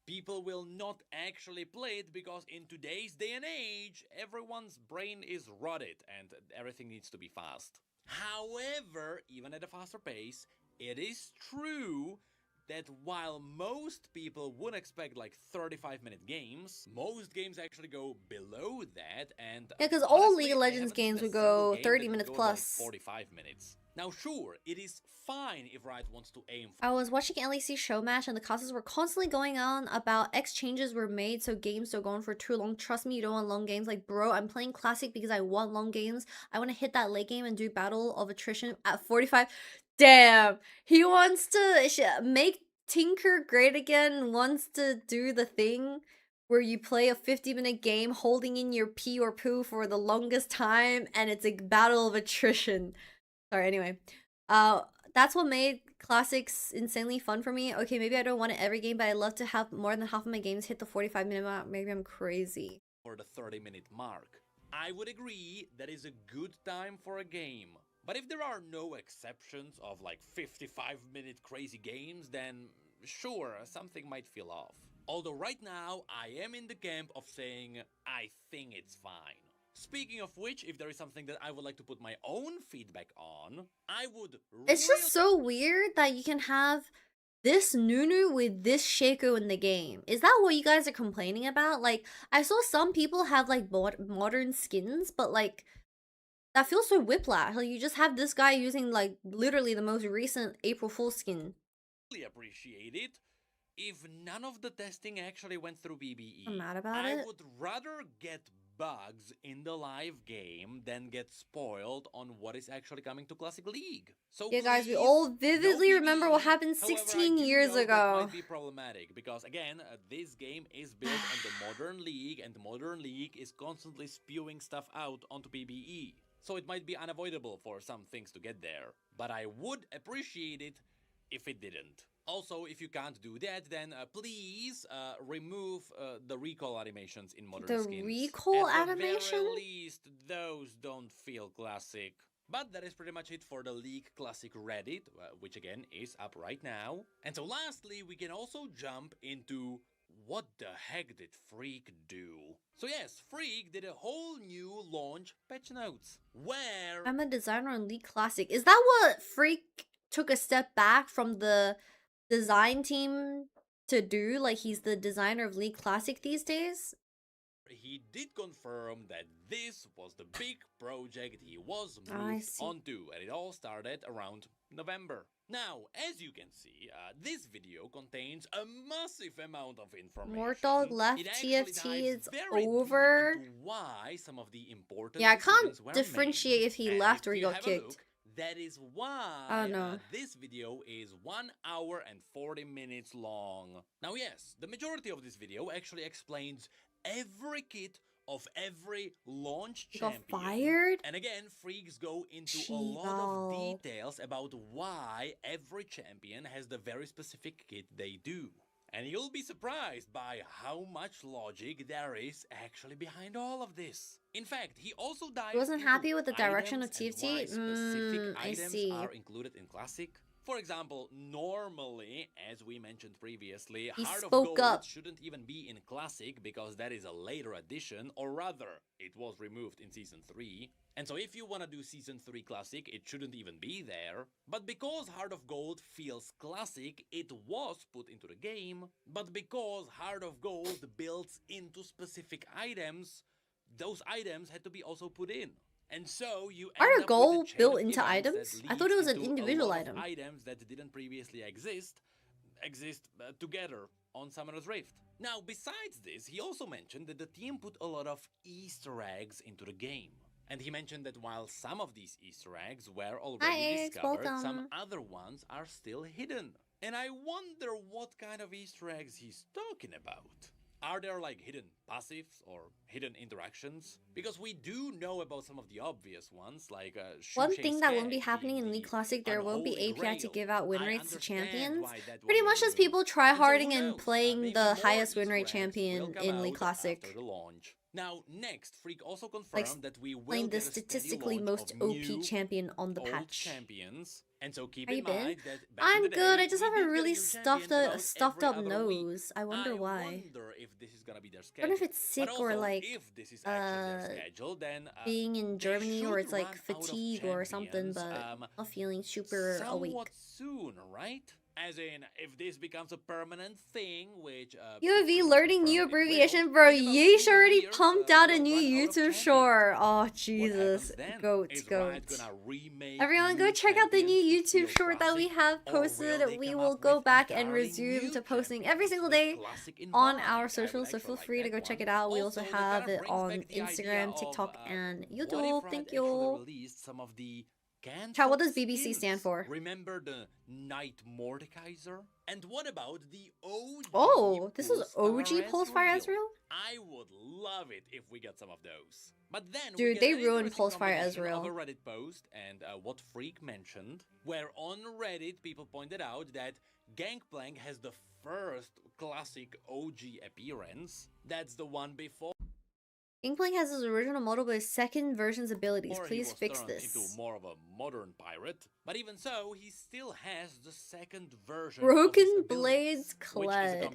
people will not actually play it because in today's day and age, everyone's brain is rotted and everything needs to be fast. However, even at a faster pace, it is true that while most people would expect like 35-minute games, most games actually go below that. And yeah, because all League of Legends games would go 30 minutes plus. Like 45 minutes. Now, sure, it is fine if Riot wants to aim for. I was watching LEC show match and the classes were constantly going on about X changes were made so games don't go on for too long. Trust me, you don't want long games. Like, bro, I'm playing Classic because I want long games. I want to hit that late game and do Battle of Attrition at 45. Damn, he wants to make Tinker great again, wants to do the thing where you play a 50-minute game holding in your pee or poo for the longest time and it's a battle of attrition. Sorry, anyway. That's what made Classics insanely fun for me. Okay, maybe I don't want it every game, but I love to have more than half of my games hit the 45-minute mark. Maybe I'm crazy. For the 30-minute mark. I would agree that is a good time for a game. But if there are no exceptions of like 55-minute crazy games, then sure, something might feel off. Although right now, I am in the camp of saying, I think it's fine. Speaking of which, if there is something that I would like to put my own feedback on, I would... It's just so weird that you can have this Nunu with this Shaco in the game. Is that what you guys are complaining about? Like, I saw some people have like modern skins, but like that feels so whiplash. Like, you just have this guy using like literally the most recent April Fool's skin. Appreciate it if none of the testing actually went through BBE. I'm mad about I it. would rather get bugs in the live game than get spoiled on what is actually coming to Classic League. So Yeah, guys, we please, all no vividly remember what BBE. happened However, 16 I do years know that ago. might be problematic because again, this game is built on the Modern League, and the Modern League is constantly spewing stuff out onto BBE. So it might be unavoidable for some things to get there, but I would appreciate it if it didn't. Also, if you can't do that, then please remove the recall animations in modern skins. The recall At animation? the very least, those don't feel classic. But that is pretty much it for the League Classic Reddit, which again is up right now. And so lastly, we can also jump into what the heck did Freak do? So yes, Freak did a whole new launch patch notes, where... I'm a designer on League Classic. Is that what Freak took a step back from the design team to do? Like, he's the designer of League Classic these days? He did confirm that this was the big project he was moved onto, and it all started around November. Now, as you can see, this video contains a massive amount of information. Mortdog left TFT, it's over. Why some of the important yeah, I can't differentiate if he left or he got kicked. Look, that is why this video is 1 hour and 40 minutes long. Now yes, the majority of this video actually explains every kit of every launch champion. Got fired? And again, Freaks go into a lot of details about why every champion has the very specific kit they do. And you'll be surprised by how much logic there is actually behind all of this. In fact, he also dives wasn't happy with the direction of TFT? Specific I items see. are included in Classic. For example, normally, as we mentioned previously, he Heart of spoke Gold up. shouldn't even be in Classic because that is a later addition, or rather, it was removed in Season 3. And so if you want to do Season 3 Classic, it shouldn't even be there. But because Heart of Gold feels classic, it was put into the game. But because Heart of Gold builds into specific items, those items had to be also put in. And so you Are gold built into items? I thought it was an individual item. Items that didn't previously exist together on Summoner's Rift. Now, besides this, he also mentioned that the team put a lot of Easter eggs into the game. And he mentioned that while some of these Easter eggs were already discovered, some other ones are still hidden. And I wonder what kind of Easter eggs he's talking about. Are there like hidden passives or hidden interactions? Because we do know about some of the obvious ones, like one thing that won't be happening in League Classic, there won't be API to give out win rates to champions. Pretty much just people tryharding and playing the highest win rate champion in League Classic. Now, next, Freak also confirmed that we will playing the statistically most OP champion on the patch. And so keep in mind that I'm good. I just have a really stuffed up nose. I wonder why. I wonder if this is gonna be their schedule. I wonder if it's sick or like if this is actually their schedule, then being in Germany, or it's like fatigue or something, but not feeling super awake. Soon, right? As in, if this becomes a permanent thing, which UAV learning new abbreviation, bro. Yeesh already pumped out a new YouTube short. Oh Jesus, goats. Everyone, go check out the new YouTube short that we have posted. We will go back and resume to posting every single day on our socials, so feel free to go check it out. We also have it on Instagram, TikTok, and YouTube. Thank you. Chat, what does BBC stand for? Remember the Knight Mordekaiser? And what about the OG? Oh, this is OG Pulsefire Ezreal? I would love it if we get some of those. But then, dude, they ruined Pulsefire Ezreal. Of a Reddit post and what Freak mentioned, where on Reddit people pointed out that Gangplank has the first classic OG appearance. That's the one before. Gangplank has his original model but his second version's abilities. Please fix this. Into more of a modern pirate, but even so, he still has the second version. Broken Blade's Kled.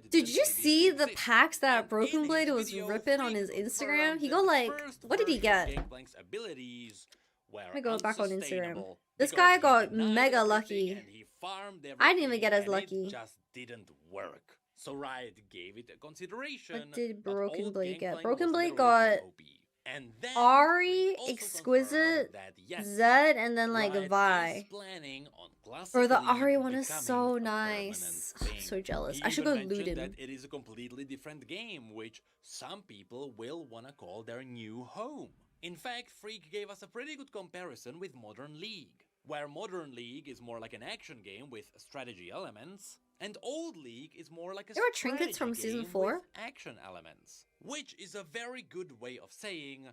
Did you see the packs that Broken Blade was ripping on his Instagram? He got like, what did he get? Gangplank's abilities were Let me go back on Instagram. unsustainable This because guy he got denied mega everything lucky. and he farmed I didn't even everything get as and lucky. it just didn't work. So Riot gave it a consideration. What did but Broken old Blade get? Gangplank Broken was Blade literally got too OP. And then Ari, Freak also Exquisite, confirmed that yes, Zed, and then like Riot is Vi. planning on Classic Bro, the League Ari one is becoming so a nice. permanent I'm so thing. jealous. He I should even go loot mentioned him. that it is a completely different game, which some people will wanna call their new home. In fact, Freak gave us a pretty good comparison with Modern League, where Modern League is more like an action game with strategy elements, and Old League is more like a There were trinkets from strategy season game 4. with action elements, which is a very good way of saying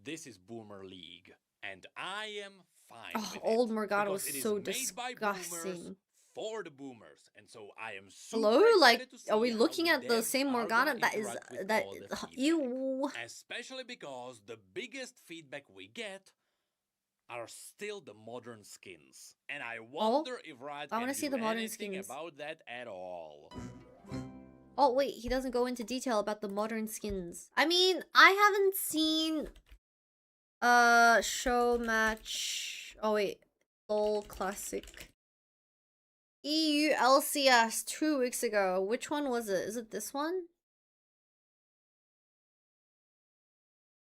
this is Boomer League, and I am fine Oh, with old it, Morgana because was it is so made by boomers disgusting. for the boomers, and so I am super Hello, like, excited to see are we how looking the at the devs same are Morgana? gonna That is interact with that. all the feedback. Ew. Especially because the biggest feedback we get are still the modern skins, and I wonder if Riot I can wanna see do the modern anything skins. about that at all. Oh wait, he doesn't go into detail about the modern skins. I mean, I haven't seen show match. Oh wait, LOL Classic. EU LCS 2 weeks ago. Which one was it? Is it this one?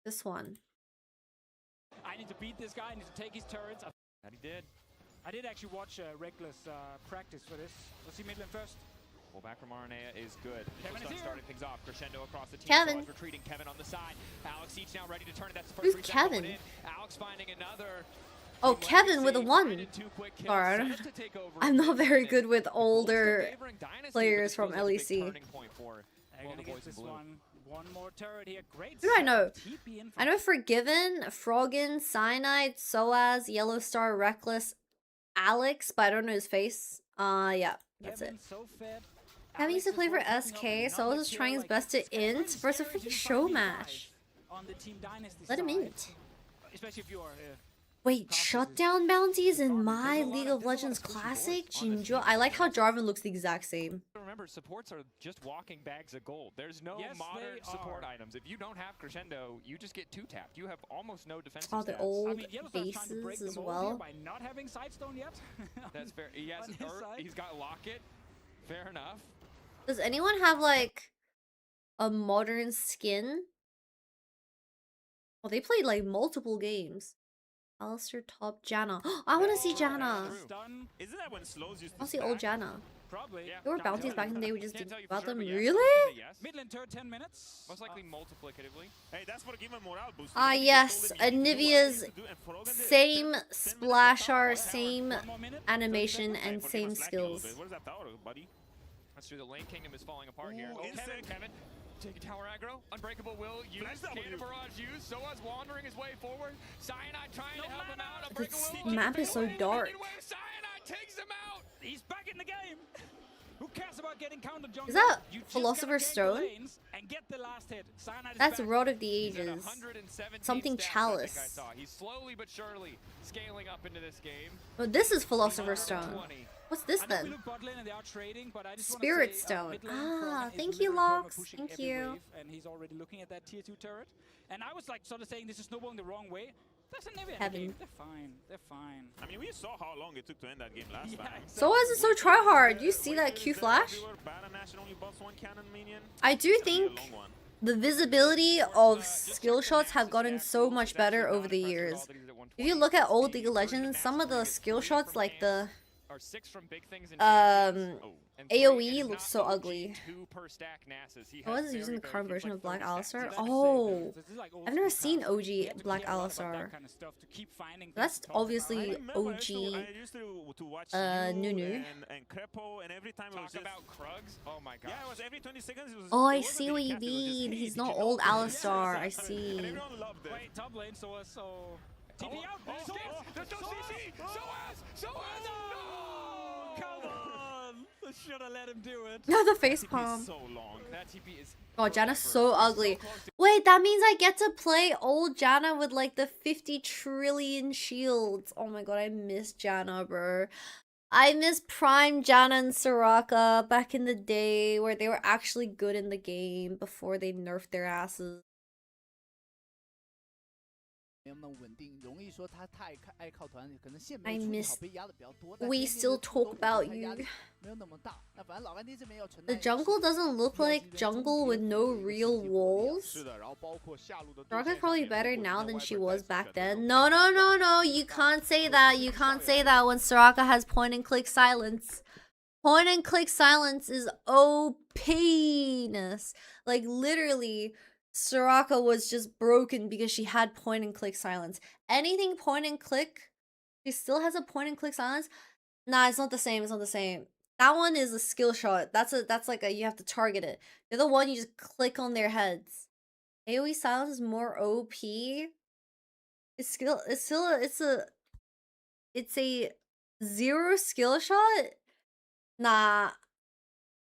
This one. I need to beat this guy, I need to take his turrets. And he did. I did actually watch Reckless practice for this. Let's see Midland first. Well, back from RNA is good. Kevin is here. Starting things off. Crescendo across the team. Kevin. So retreating. Kevin on the side. Alex each now ready to turn it. That's the Who's first reset going Kevin? in. Alex finding another. Oh, Team Kevin with a Legacy 1. finding 2 quick kills. Sorry, Set up to take over I'm not very Midland. good with The goals older still favoring Dynasty, players but this from feels like a big LEC. turning point for They're well, gonna the get boys in this blue. one more turret here. Great. Who do I know? TP in I know Forgiven, Froggen, Cyanide, Soaz, Yellow Star, Reckless, Alex, but I don't know his face. Yeah, that's it. Kevin, so fed. Kevin used to Alex play is for also picking up SK, so I was another just trying his kill, best to it's kinda int versus a scary freaking to show 5v5 match. on the Team Dynasty Let him side, int. especially if you are Wait, Classes is- shutdown bounties in There's my a lot League of- of Legends there's a lot of Classic? boys on this Jinjo. team. I like how Jarvan looks the exact same. Remember, supports are just walking bags of gold. There's no Yes, modern they support are. items. If you don't have Crescendo, you just get 2-tapped. You have almost no defensive Oh, the stats. old I mean, Yellowstone's trying to break bases the as mold well. here by not having Sidestone yet. That's fair. He has On his side. he's got Locket. Fair enough. Does anyone have like a modern skin? Oh, they played like multiple games. Alistair top Janna. I want to see Janna. Stun, Isn't that when slows used to I'll see old Janna. probably. Yeah. There were Can't bounties tell back you. in the day. We just Can't didn't tell you about for sure, them. but yes, Really? yes. Midland turret 10 minutes. Most likely multiplicatively. Hey, that's for giving morale boost. Ah, yes, Anivia's same splash art, same 1 more minute. animation, and same skills. What is that tower, buddy? That's true. The lane kingdom is falling apart here. Ooh, Oh, insect. Kevin. Taking tower aggro. Unbreakable will use. Flash W. Cannon barrage used. Soaz wandering his way forward. Cyanide trying to help him out. This Unbreakable will. map is so Wait, dark. Cyanide takes him out. He's back in the game. Who cares about getting counter jungle? Is that You just Philosopher's gotta gank the Stone? lanes and get the last hit. Cyanide is That's back. Road of the He's at Ages. 117 Something stats, I think I Chalice. saw. He's slowly but surely scaling up into this game. Oh, this is Philosopher's Stone. 120. What's this I know we then? look bot lane and they are trading, but I just wanna Spirit say, Stone. mid lane Ah, Froggen is thank really you, in turn Lox. pushing Thank every you. wave, and he's already looking at that tier 2 turret. And I was like sort of saying this is snowballing the wrong way. That's a Nivea Heaven. game. They're fine. They're fine. I mean, we saw how long it took to end that game last Yeah, time. So is it so try hard? You see that Q flash? I do think the visibility of skill shots have gotten so much better over the years. If you look at old League of Legends, some of the skill shots like the Are 6 from big things in and AoE is looks not so OG, ugly. 2 per stack Nassus. He I has was using the very current few, version like of Black 30 stacks. Alistair. Exactly the same. Oh, This is like old I've never school seen craft. OG You have to Black care a lot about Alistair. that kind of stuff to keep finding That's things to talk about. obviously OG. Nunu. And Crepo, and every time it was Talk just, about Krugs. Oh my god. yeah, it was every 20 seconds. It was, Oh, I it wasn't see what you decaf, it was just, mean. hey, He's did not you know old this? Alistar. I And see. everyone loved it. Wait, top lane, so TP out. Oh, there's no CC. Soaz. No. Come on! I should have let him do it. No, the TP is facepalm. so long. That TP is. Oh, Janna's so forever. ugly. close to- Wait, that means I get to play old Janna with like the 50 trillion shields. Oh my god, I miss Janna, bro. I miss Prime Janna and Soraka back in the day where they were actually good in the game before they nerfed their asses. 没有那么稳定，容易说他太爱靠团，可能线 I 没 miss 处理好，被压的比较多。 we still talk about you. 没有那么大。那反正老干爹这边要承 The 担。 jungle doesn't look like jungle with no real walls. 是的，然后包括下路的 Soraka's probably better now than she was back then. No, no, no, no. You can't say that. You can't say that when Soraka has point and click silence. Point and click silence is OP-ness. Like, literally, Soraka was just broken because she had point and click silence. Anything point and click, she still has a point and click silence. Nah, it's not the same. It's not the same. That one is a skill shot. That's like a, you have to target it. The other one, you just click on their heads. AoE silence is more OP. It's a zero skill shot. Nah.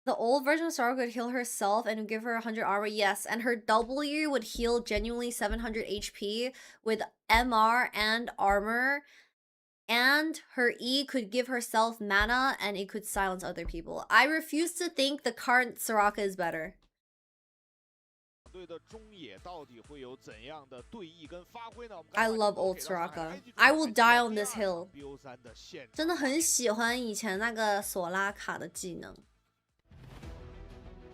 The old version of Soraka would heal herself and would give her 100 armor, yes. And her W would heal genuinely 700 HP with MR and armor. And her E could give herself mana and it could silence other people. I refuse to think the current Soraka is better. I love old Soraka. I will die on this hill. 真的很喜欢以前那个索拉卡的技能。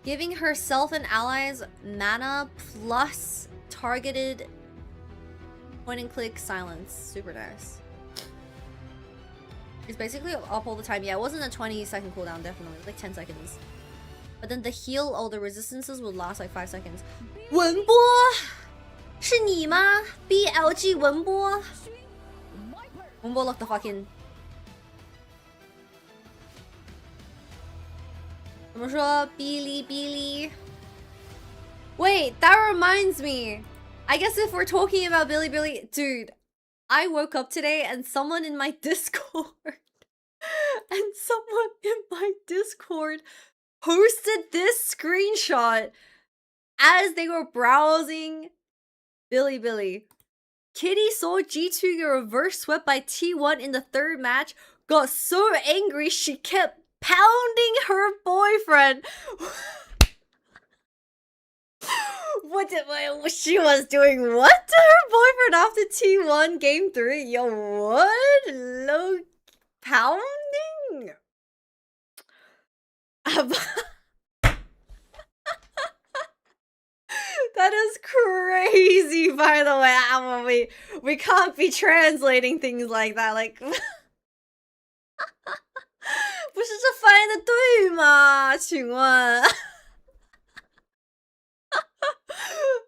Giving herself and allies mana plus targeted point and click silence. Super nice. It's basically up all the time. Yeah, it wasn't a 20-second cooldown, definitely. It was like 10 seconds. But then the heal, the resistances would last like 5 seconds. 文波是你吗 BLG 文波 文波 look the fucking 怎么说哔哩哔哩 Wait, that reminds me. I guess if we're talking about Bilibili, dude, I woke up today and someone in my Discord posted this screenshot as they were browsing Bilibili. Kitty saw G2 get reverse swept by T1 in the 3rd match, got so angry she kept pounding her boyfriend. What she was doing what to her boyfriend after T1 game 3? Yo, what? Low pounding? That is crazy, by the way. We can't be translating things like that. Like, 不是这翻译的对吗？请问？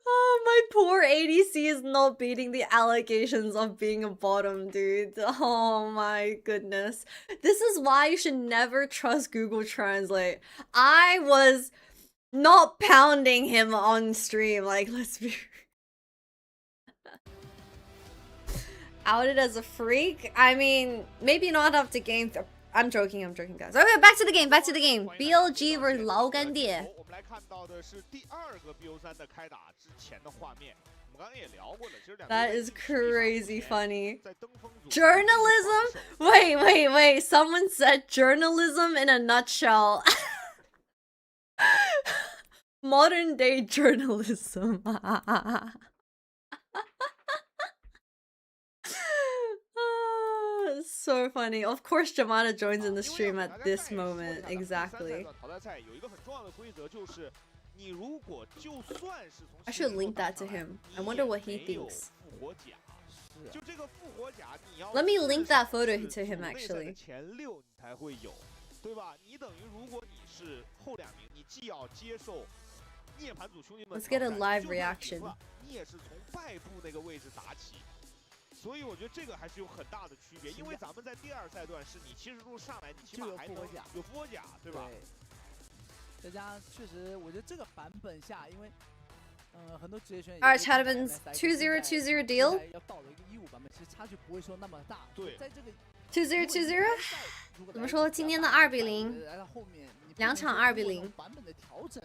Oh, my poor ADC is not beating the allegations of being a bottom, dude. Oh my goodness. This is why you should never trust Google Translate. I was not pounding him on stream, like, let's be outed as a freak. I mean, maybe not up to game. I'm joking, guys. Okay, back to the game. BLG versus 老干爹。 我们来看到的是第2个 BO3 的开打之前的画面。我们刚刚也聊过了，其实两个 That is crazy funny. Journalism? Wait. Someone said journalism in a nutshell. Modern day journalism. So funny. Of course, Jamada joins in the stream at this moment. Exactly. I should link that to him. I wonder what he thinks. Let me link that photo to him, actually. Let's get a live reaction. 所以我觉得这个还是有很大的区别，因为咱们在第2赛段是你70路上来，你起码还能有复活甲，对吧？再加上确实，我觉得这个版本下，因为很多职业选手。Alright, Chatterman's 2020 deal. 要到了一个15版本，其实差距不会说那么大。对，在这个2020怎么说？今天的2比0，两场2比0。版本的调整。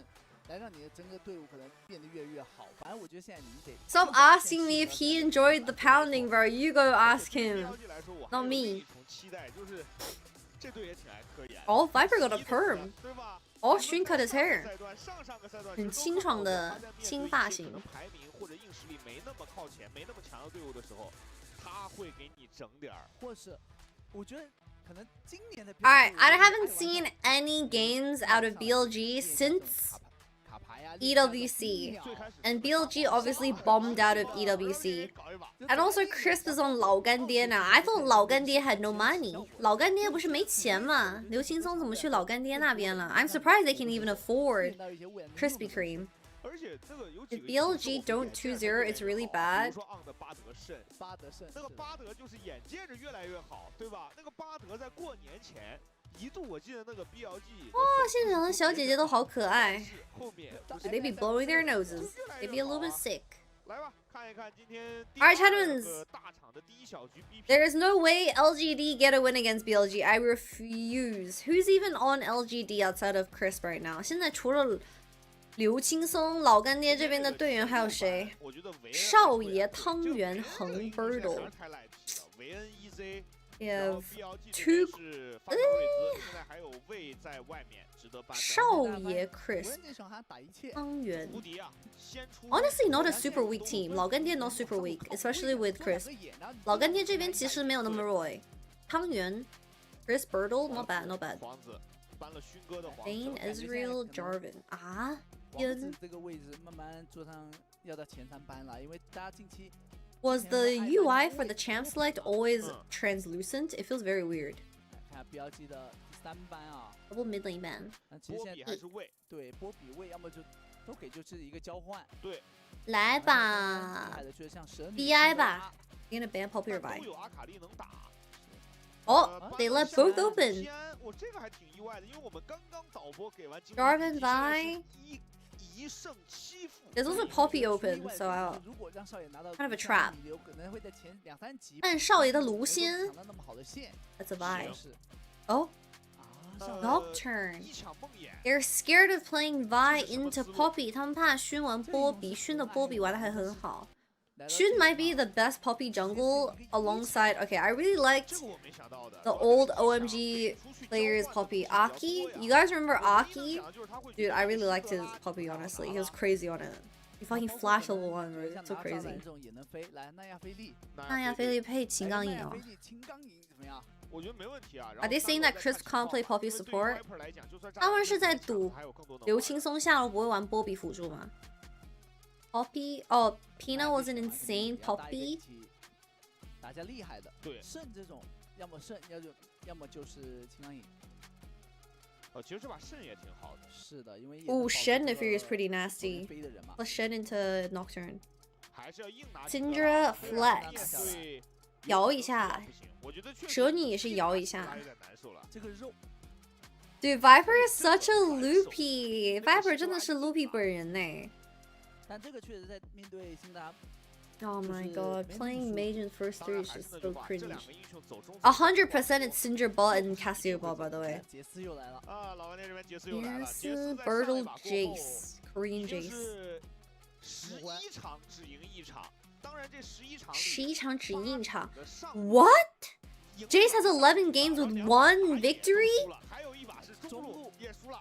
来让你的整个队伍可能变得越来越好。反正我觉得现在你得 Stop asking me if he enjoyed the pounding, bro. You go ask him, not me. Oh, Viper got a perm. Oh, Xun cut his hair. 赛段上上个赛段很清爽的轻发型。排名或者硬实力没那么靠前、没那么强的队伍的时候，他会给你整点儿，或是我觉得可能今年的。Alright, I haven't seen any games out of BLG since EWC, and BLG obviously bombed out of EWC. And also Crisp is on 老干爹 now. I thought 老干爹 had no money. 老干爹不是没钱吗？刘青松怎么去老干爹那边了？ I'm surprised they can even afford Krispy Kreme. If BLG don't 2-0, it's really bad. 那个巴德就是眼见着越来越好，对吧？那个巴德在过年前一度我记得那个 BLG 哇，现场的小姐姐都好可爱。They be blowing their noses. They be a little bit sick. 来吧，看一看今天 Alright, Chattermans. 大场的第一小局 BP。 There is no way LGD get a win against BLG. I refuse. Who's even on LGD outside of Crisp right now? 现在除了刘青松、老干爹这边的队员还有谁？少爷汤圆横 Birdo。Yeah, two. 少爷 Chris 汤圆 Honestly, not a super weak team. 老干爹 not super weak, especially with Chris. 老干爹这边其实没有那么弱诶。汤圆 Chris Birdo not bad, not bad. Bane, Ezreal, Jarvan 啊，这个位置慢慢坐上要到前3班了，因为大家近期。Was the UI for the champ select always translucent? It feels very weird. 看 BLG 的第3班啊， Double mid lane ban. 其实现在对波比位，要么就都给就是一个交换。对，来吧 ，BI 吧。You're gonna ban Poppy or Vi? Oh, they let both open. 我这个还挺意外的，因为我们刚刚导播给完 Jarvan Vi. 一胜七负。 There's also Poppy open, so kind of a trap. 但少爷的卢仙 That's a Vi. Oh, Nocturne. They're scared of playing Vi into Poppy. 他们怕熏完波比，熏的波比玩的还很好。Xun might be the best Poppy jungle alongside. Okay, I really liked the old OMG players Poppy. Aki? You guys remember Aki? Dude, I really liked his Poppy, honestly. He was crazy on it. He fucking flash level 1, right? It's so crazy. 那亚菲利配秦刚赢哦。Are they saying that Crisp can't play Poppy support? 他们是在赌刘青松下路不会玩波比辅助吗？ Poppy, oh, Pina was an insane Poppy. 打架厉害的，对，胜这种要么胜，要么就是秦刚赢。其实这把胜也挺好的。是的，因为 Ooh, Shen Nefir is pretty nasty. Let's Shen into Nocturne. Syndra Flex. 摇一下，蛇女也是摇一下。这个肉。Dude, Viper is such a loopy. Viper 真的是 loopy 本人呢。 但这个确实在面对辛达。 Oh my god, playing mage in first 3 is just so cringe. 100% it's Syndra bot and Cassio bot, by the way. 杰斯又来了啊！老干爹这边杰斯又来了。杰斯 Birdo Jace, Korean Jace. 11场只赢1场，当然这11场只赢1场。What? Jace has 11 games with 1 victory?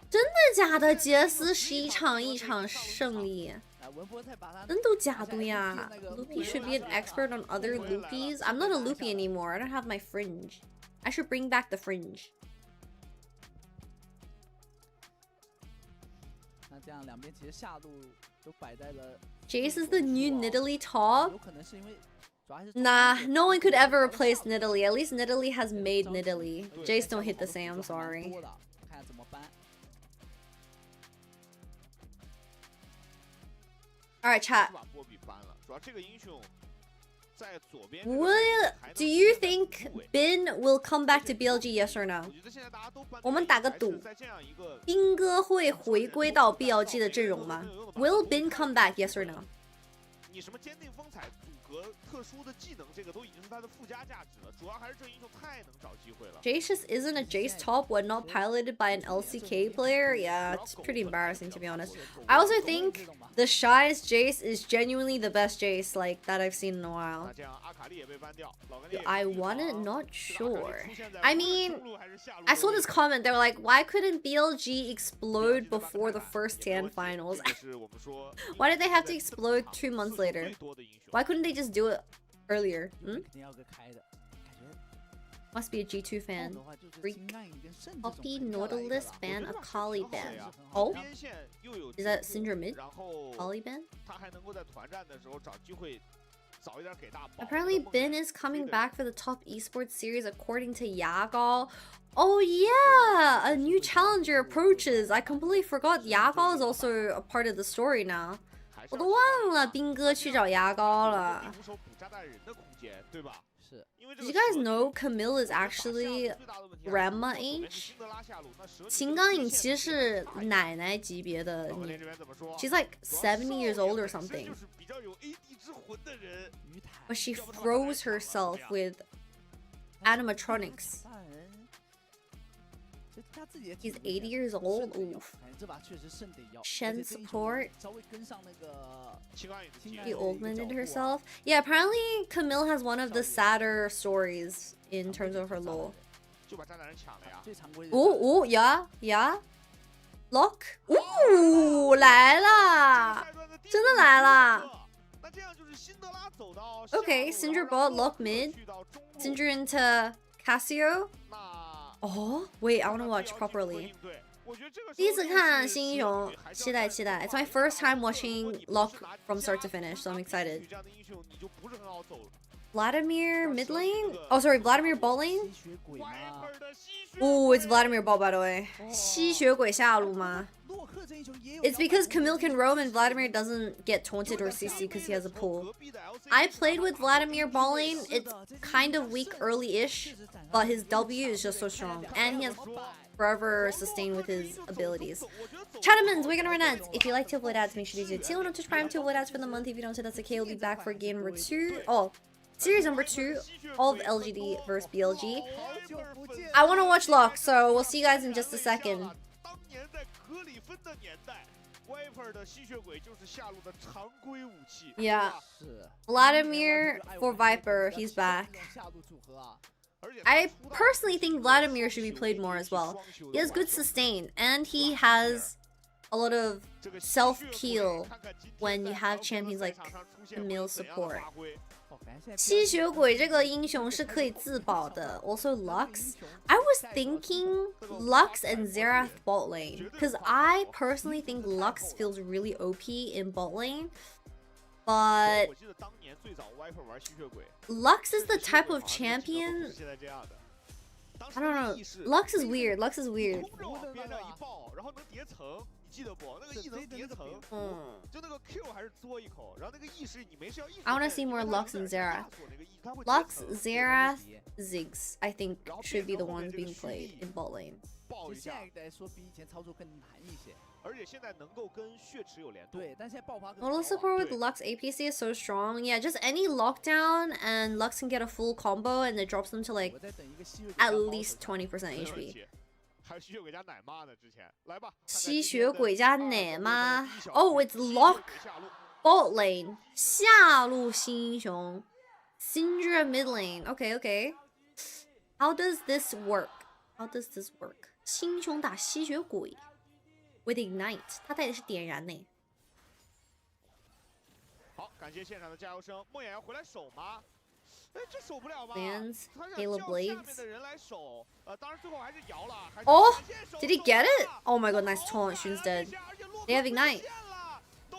真的假的？杰斯11场1场胜利？ 真都假的呀 Loopy should be an expert on other loopies. I'm not a loopy anymore. I don't have my fringe. I should bring back the fringe. 那这样两边其实下路都摆在了。 Jace is the new Nidalee top. Nah, no one could ever replace Nidalee. At least Nidalee has made Nidalee. Jace don't hit the same. I'm sorry. Alright, chat. Do you think Bin will come back to BLG, yes or no? 我们打个赌，斌哥会回归到 BLG 的阵容吗 ？Will Bin come back, yes or no? 和特殊的技能，这个都已经是他的附加价值了。主要还是这英雄太能找机会了。Jace just isn't a Jace top when not piloted by an LCK player. Yeah, it's pretty embarrassing to be honest. I also think the shyest Jace is genuinely the best Jace like that I've seen in a while. I want it, not sure. I mean, I saw this comment. They were like, "Why couldn't BLG explode before the first TN finals? Why did they have to explode 2 months later? Why couldn't they just do it earlier?" Must be a G2 fan. Freak. Poppy, Nautilus ban, Akali ban. Oh? Is that Syndrome mid? Akali ban? Apparently Bin is coming back for the top esports series according to Yagal. Oh yeah! A new challenger approaches. I completely forgot Yagal is also a part of the story now. 我都忘了斌哥去找牙膏了。Did you guys know Camille is actually grandma age? 秦刚颖其实是奶奶级别的年 She's like 70 years old or something. But she froze herself with animatronics. He's 80 years old. Oof. Shen support. She augmented herself. Yeah, apparently Camille has one of the sadder stories in terms of her lore. Oh, yeah, yeah. Lock. Ooh, 来了，真的来了。Okay, Syndra bot, Lock mid. Syndra into Cassio. Oh, wait, I want to watch properly. 第一次看新英雄，期待期待。It's my first time watching Lock from start to finish, so I'm excited. Vladimir mid lane? Oh, sorry, Vladimir bot lane? Oh, it's Vladimir bot, by the way. 吸血鬼下路吗？ It's because Camille can roam and Vladimir doesn't get taunted or CC because he has a pull. I played with Vladimir bot lane. It's kind of weak early-ish, but his W is just so strong. And he has forever sustained with his abilities. Chattermans, we're gonna run ads. If you like to avoid ads, make sure to do Teal on Twitch Prime to avoid ads for the month. If you don't, so that's okay. We'll be back for game number 2. Oh, series number 2 of LGD versus BLG. I want to watch Lock, so we'll see you guys in just a second. Yeah. Vladimir for Viper, he's back. I personally think Vladimir should be played more as well. He has good sustain, and he has a lot of self-peel when you have champions like Camille support. 吸血鬼这个英雄是可以自保的。Also Lux. I was thinking Lux and Xerath bot lane. Because I personally think Lux feels really OP in bot lane. But Lux is the type of champion... I don't know. Lux is weird. Lux is weird. I want to see more Lux and Xerath. Lux, Xerath, Ziggs, I think, should be the ones being played in bot lane. Model support with Lux APC is so strong. Yeah, just any lockdown and Lux can get a full combo and it drops them to like at least 20% HP. 吸血鬼加奶妈 Oh, it's Lock bot lane 下路新英雄 Syndra mid lane Okay, okay. How does this work? How does this work? 新英雄打吸血鬼 with Ignite 他带的是点燃呢。好，感谢现场的加油声。梦魇要回来守吗？哎，这守不了吧 Fans, Halo Blades. 的人来守，当然最后还是摇了。 Oh, did he get it? Oh my god, nice taunt. Xun's dead. They have Ignite.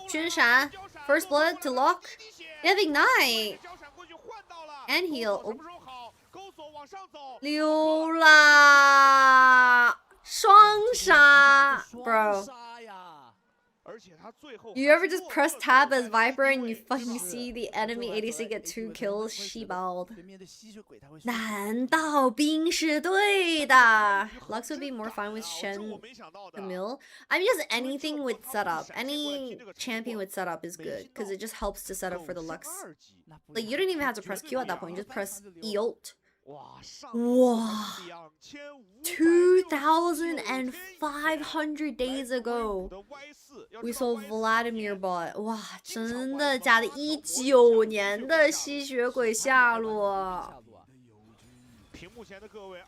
Xun Shan, first blood to Lock. They have Ignite. And heal. Oh. 溜啦，双杀 ，bro. You ever just press tab as Viper and you fucking see the enemy ADC get 2 kills? She balled. 难道兵是对的? Lux would be more fun with Shen Camille. I mean, just anything with setup. Any champion with setup is good because it just helps to set up for the Lux. Like, you don't even have to press Q at that point. You just press E ult. Wow. 2,500 days ago, we saw Vladimir bot. 哇，真的假的？19年的吸血鬼下落。屏幕前的各位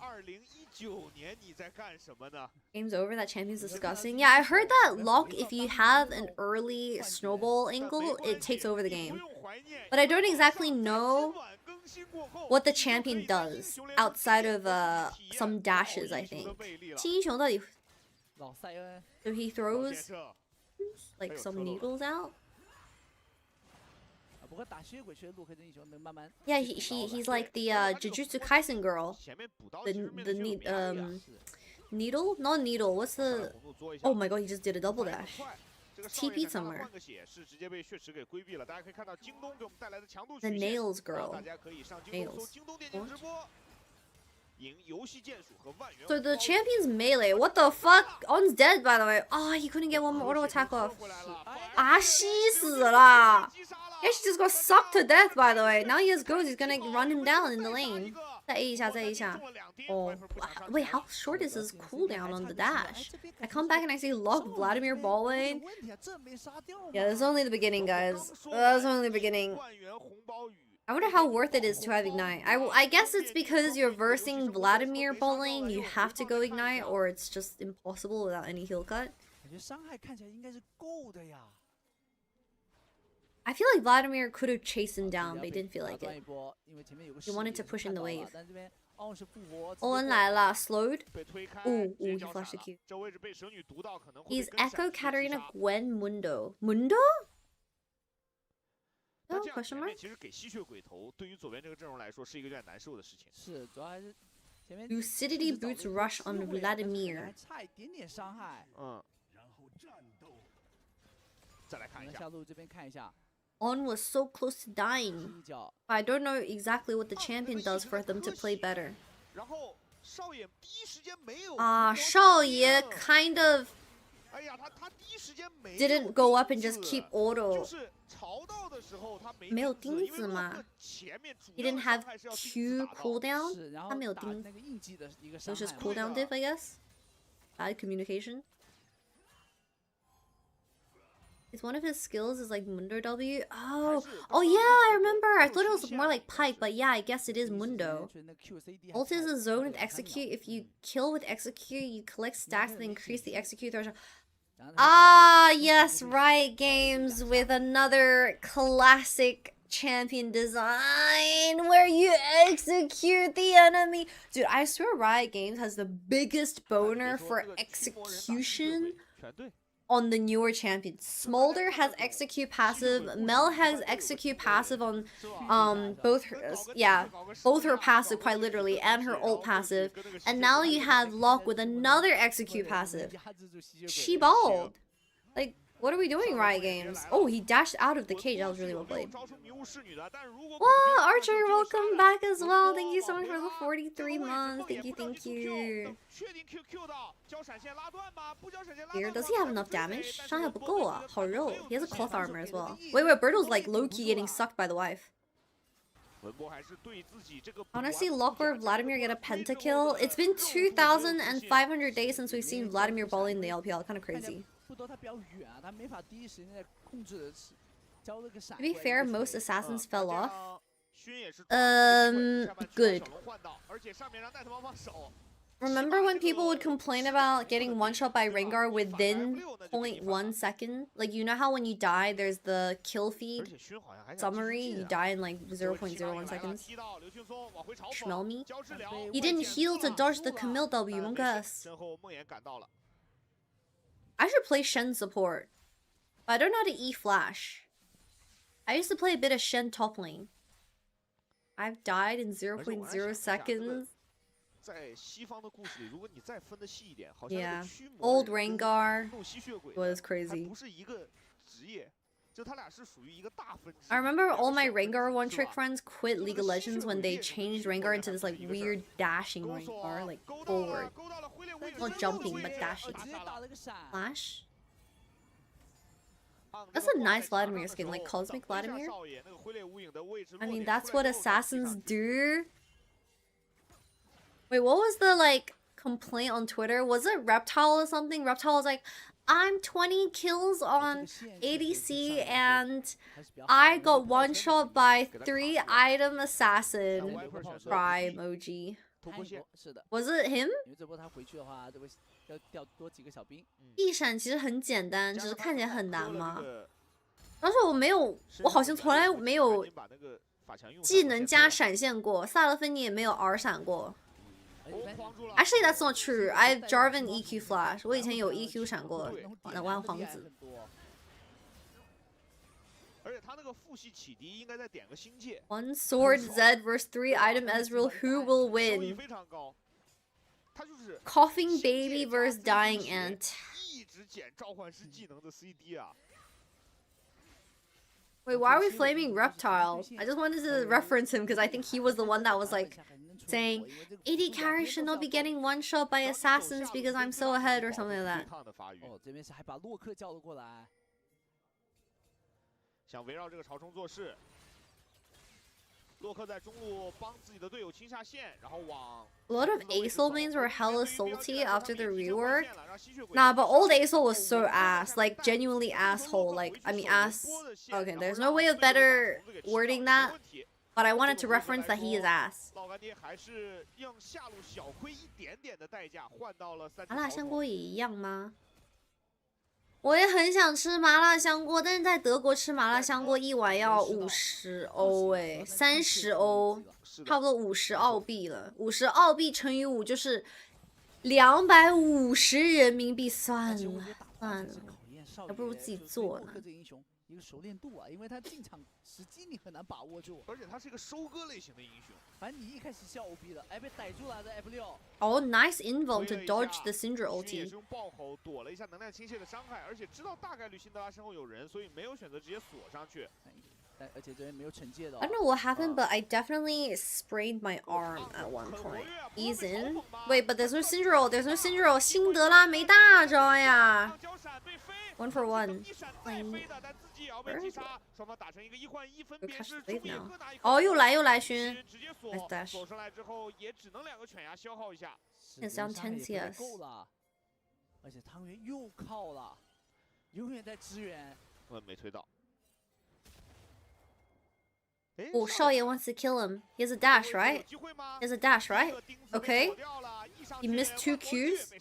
，2019年你在干什么呢？ Game's over. That champion's disgusting. Yeah, I heard that Locke, if you have an early snowball angle, it takes over the game. But I don't exactly know what the champion does outside of some dashes, I think. 七英雄到底 So he throws like some needles out? Yeah, he's like the Jujutsu Kaisen girl. The needle? Not needle. What's the... Oh my god, he just did a double dash. TP somewhere. The nails girl. Nails. So the champion's melee. What the fuck? On's dead, by the way. Oh, he couldn't get one more auto attack off. Ah, 吸死了. Yeah, she just got sucked to death, by the way. Now he has goes. He's gonna run him down in the lane. 再 A 一下, 再 A 一下. Oh, wait, how short is his cooldown on the dash? I come back and I see Locke Vladimir ball lane. Yeah, that's only the beginning, guys. That's only the beginning. I wonder how worth it is to have Ignite. I guess it's because you're versing Vladimir ball lane, you have to go Ignite, or it's just impossible without any heal cut. I feel like Vladimir could have chased him down, but he didn't feel like it. He wanted to push in the wave. Owen 来了, slowed. Ooh, he flashed the Q. He's Echo, Katarina, Gwen, Mundo. Mundo? Oh, question mark? Lucidity boots rush on Vladimir. On was so close to dying. But I don't know exactly what the champion does for them to play better. Shao Ye kind of didn't go up and just keep auto. 没有钉子吗? He didn't have Q cooldown? 他没有钉. So it's just cooldown diff, I guess? Bad communication. Is one of his skills is like Mundo W? Oh yeah, I remember. I thought it was more like Pike, but yeah, I guess it is Mundo. Ult is a zone with execute. If you kill with execute, you collect stacks and increase the execute threshold. Ah, yes, Riot Games with another classic champion design where you execute the enemy. Dude, I swear Riot Games has the biggest boner for execution on the newer champions. Smolder has execute passive. Mel has execute passive on both her passive quite literally and her ult passive. And now you have Locke with another execute passive. She balled. Like, what are we doing, Riot Games? Oh, he dashed out of the cage. That was really well played. Wow, Archer, welcome back as well. Thank you so much for the 43 months. Thank you. Here, does he have enough damage? 伤害不够啊，好肉. He has a cloth armor as well. Wait, Berto's like low-key getting sucked by the wife. Honestly, Locke or Vladimir get a pentakill. It's been 2,500 days since we've seen Vladimir balling in the LPL. Kind of crazy. To be fair, most assassins fell off. Good. Remember when people would complain about getting one-shot by Rengar within 0.1 second? Like, you know how when you die, there's the kill feed summary? You die in like 0.01 seconds. Smell me? He didn't heal to dodge the Camille W, Monkas. I should play Shen support. But I don't know how to E-flash. I used to play a bit of Shen top lane. I've died in 0.0 seconds. 在西方的故事里，如果你再分得细一点，好像 Yeah. 驱魔 Old 人 Rengar 弄吸血鬼 was 它 crazy. 不是一个职业，就他俩是属于一个大分支。I remember all my 两个小分支 Rengar 是 one-trick 吧 friends quit 就那 League 个 of 吸血 Legends 鬼 when 猎 they 人的 changed 驱魔 Rengar 人 into 还 this 不是 like 一个事儿 weird dashing 勾 Rengar, 锁 like 勾到了 forward. 勾到了回猎无影 Not 的 jumping, 位 but 置 dashing. 直接打了个闪。 Flash? 啊 That's 那 a 个挂 nice 在墙上 Vladimir 的 skin, 时 like 候 Cosmic 等了一下 Vladimir. 少爷那个挥猎无影的位置 I 落 mean, 点 that's 出来 what 之后再踢 assassins 上去 do. Wait, what was the like complaint on Twitter? Was it Reptile or something? Reptile was like, I'm 20 kills on ADC and I got one shot by 3 item assassin. 但 Viper 选择 Cry 不 emoji. 突破线，是的， Was it him? 因为这波他回去的话，这会要调多几个小兵。地闪其实很简单，只是看起来很难嘛。嘛。但是我没有，我好像从来没有技能加闪现过，萨勒芬妮也没有 R 闪过。Actually, that's not true. I've Jarvan EQ Flash. 我以前有 EQ 闪过，那玩皇子。而且他那个父系启迪应该再点个星界。 One sword Zed versus 3 item Ezreal. Who will 收益 win? 非常高。他就是 Coughing Baby versus Dying Ant. 一直捡召唤师技能的 CD 啊。 Wait, why are we flaming Reptile? I just wanted to reference him because I think he was the one that was like saying AD carry should not be getting one shot by assassins because I'm so ahead or something like that. 哦，这边是还把洛克叫了过来。 想围绕这个朝冲做事。洛克在中路帮自己的队友清下线，然后往 A lot of ASOL mains were hella salty after the rework. Nah, but old ASOL was so ass, like genuinely asshole. Like, I mean ass. Okay, there's no way of better wording that, but I wanted to reference that he is ass. 老干爹还是用下路小亏一点点的代价换到了3。麻辣香锅也一样吗？我也很想吃麻辣香锅，但是在德国吃麻辣香锅一碗要50欧哎，30欧，差不多50澳币了。50澳币乘以5就是250人民币，算了算了，还不如自己做呢。 一个熟练度啊，因为他进场时机你很难把握住，而且他是一个收割类型的英雄。反正你一开始是要 OB 的，哎，被逮住了，这 F6。Oh, nice invuln to dodge the Syndra 也 ulti. 是用爆吼躲了一下能量倾泻的伤害，而且知道大概率辛德拉身后有人，所以没有选择直接锁上去。但而且这边没有惩戒的。I don't know what happened, but I definitely sprained my arm at one point. Ease in. Wait, but there's no Syndra. There's no Syndra. 辛德拉没大招呀。One for one. Playing. Oh, 又来勋。Nice dash. It's down 10 CS. 而且汤圆又靠了，永远在支援。没推到。 Oh, 少爷 wants to kill him. He has a dash, right? He has a dash, right? Okay. He missed 2 Qs.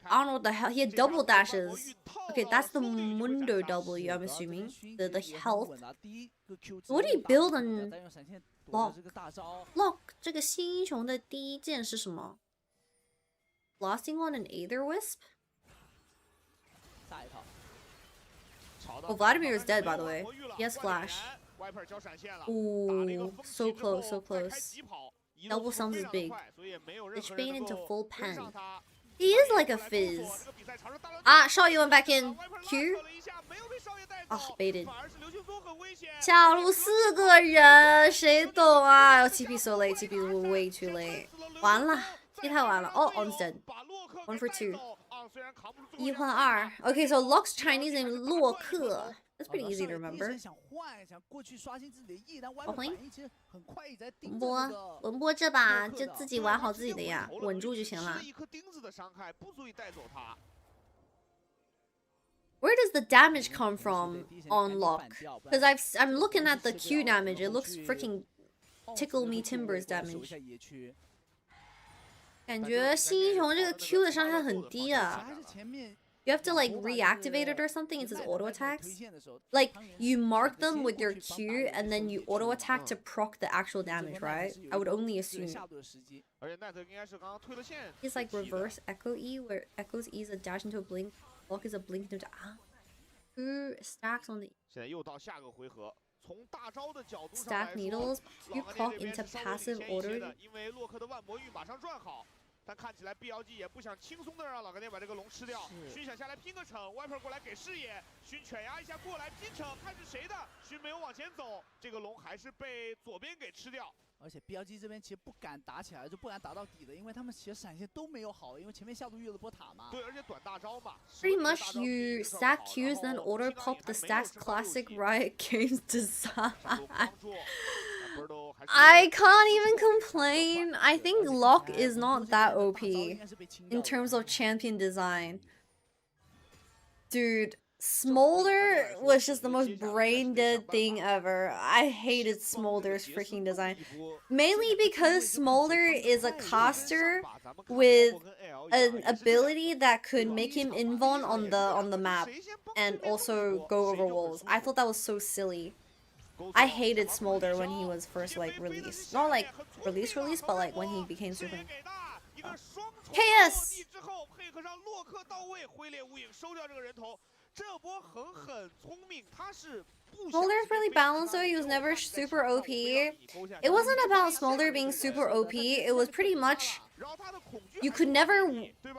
I don't know what the hell. He had double dashes. Okay, that's the Mundo W, I'm assuming. The health. What do you build on Lock? Lock 这个新英雄的第一件是什么 ？Blasting on an Aether Wisp? Oh, Vladimir is dead, by the way. He has flash. Ooh, so close, so close. Double sums is big. Rich Bane into full pen. He is like a fizz. Ah, Shaw, you went back in. Q? Oh, baited. 小路4个人，谁懂啊 ？TP so late, TP is way too late. 完了，踢太晚了。Oh, On's dead. 1 for 2. 1换2. Okay, so Locke's Chinese name 洛克。 That's pretty easy to remember. 文波这把就自己玩好自己的呀，稳住就行了。Where does the damage come from on Locke? Because I'm looking at the Q damage. It looks freaking tickle me timbers damage. 感觉新英雄这个 Q 的伤害很低啊。 You have to like reactivate it or something. It says auto attacks. Like you mark them with your Q and then you auto attack to proc the actual damage, right? I would only assume. It's like reverse Echo E, where Echo's E is a dash into a blink, Block is a blink into Who stacks on the stack needles? You clock into passive order. 但看起来 BLG 也不想轻松的让老干爹把这个龙吃掉。勋想下来拼个城 ，Viper 过来给视野，勋犬牙一下过来拼城，看是谁的。勋没有往前走，这个龙还是被左边给吃掉。而且 BLG 这边其实不敢打起来，就不敢打到底的，因为他们其实闪现都没有好，因为前面下路越了波塔嘛。对，而且短大招嘛。Pretty much you stack Qs then auto pop the stacks classic Riot Games design. I can't even complain. I think Locke is not that OP in terms of champion design. Dude, Smolder was just the most brain dead thing ever. I hated Smolder's freaking design. Mainly because Smolder is a caster with an ability that could make him invuln on the map and also go over walls. I thought that was so silly. I hated Smolder when he was first like released. Not like release, but like when he became super. TES! Smolder's really balanced though, he was never super OP. It wasn't about Smolder being super OP, it was pretty much you could never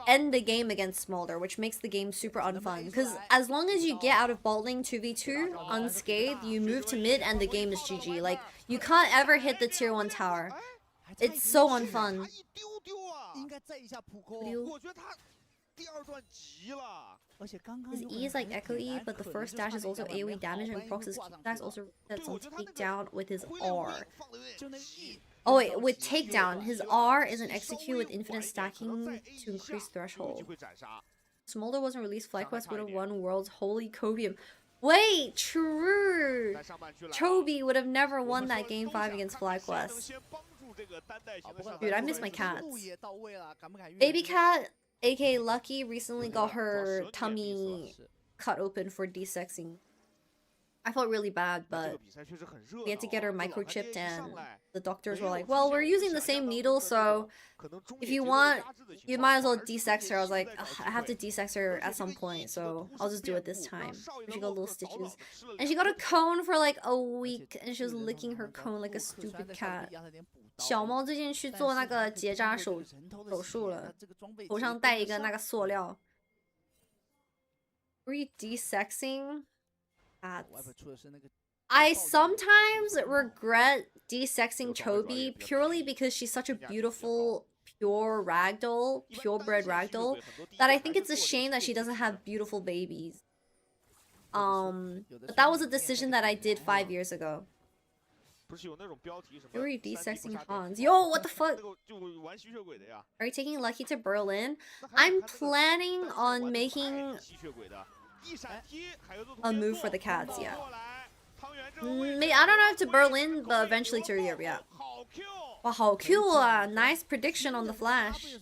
end the game against Smolder, which makes the game super unfun. Because as long as you get out of bot lane 2v2 unscathed, you move to mid and the game is GG. Like, you can't ever hit the tier 1 tower. It's so unfun. His E is like Echo E, but the first dash is also AoE damage and procs' stacks also sets on takedown with his R. Oh wait, with takedown, his R is an execute with infinite stacking to increase threshold. Smolder wasn't released, FlyQuest would have won World's Holy Copium. Wait, true! Chobi would have never won that game 5 against FlyQuest. Dude, I miss my cats. Baby cat, aka Lucky, recently got her tummy cut open for desexing. I felt really bad, but we had to get her microchipped and the doctors were like, well, we're using the same needle, so if you want, you might as well desex her. I was like, I have to desex her at some point, so I'll just do it this time. She got little stitches. And she got a cone for like a week, and she was licking her cone like a stupid cat. 小猫最近去做那个结扎手术了，头上戴一个那个塑料。Were you desexing? I sometimes regret desexing Chobi purely because she's such a beautiful, pure ragdoll, purebred ragdoll, that I think it's a shame that she doesn't have beautiful babies. But that was a decision that I did 5 years ago. Who are you desexing Hans? Yo, what the fuck? Are you taking Lucky to Berlin? I'm planning on making a move for the cats, yeah. Maybe, I don't know if to Berlin, but eventually to Europe, yeah. Wow, 好 Q 啊 nice prediction on the flash.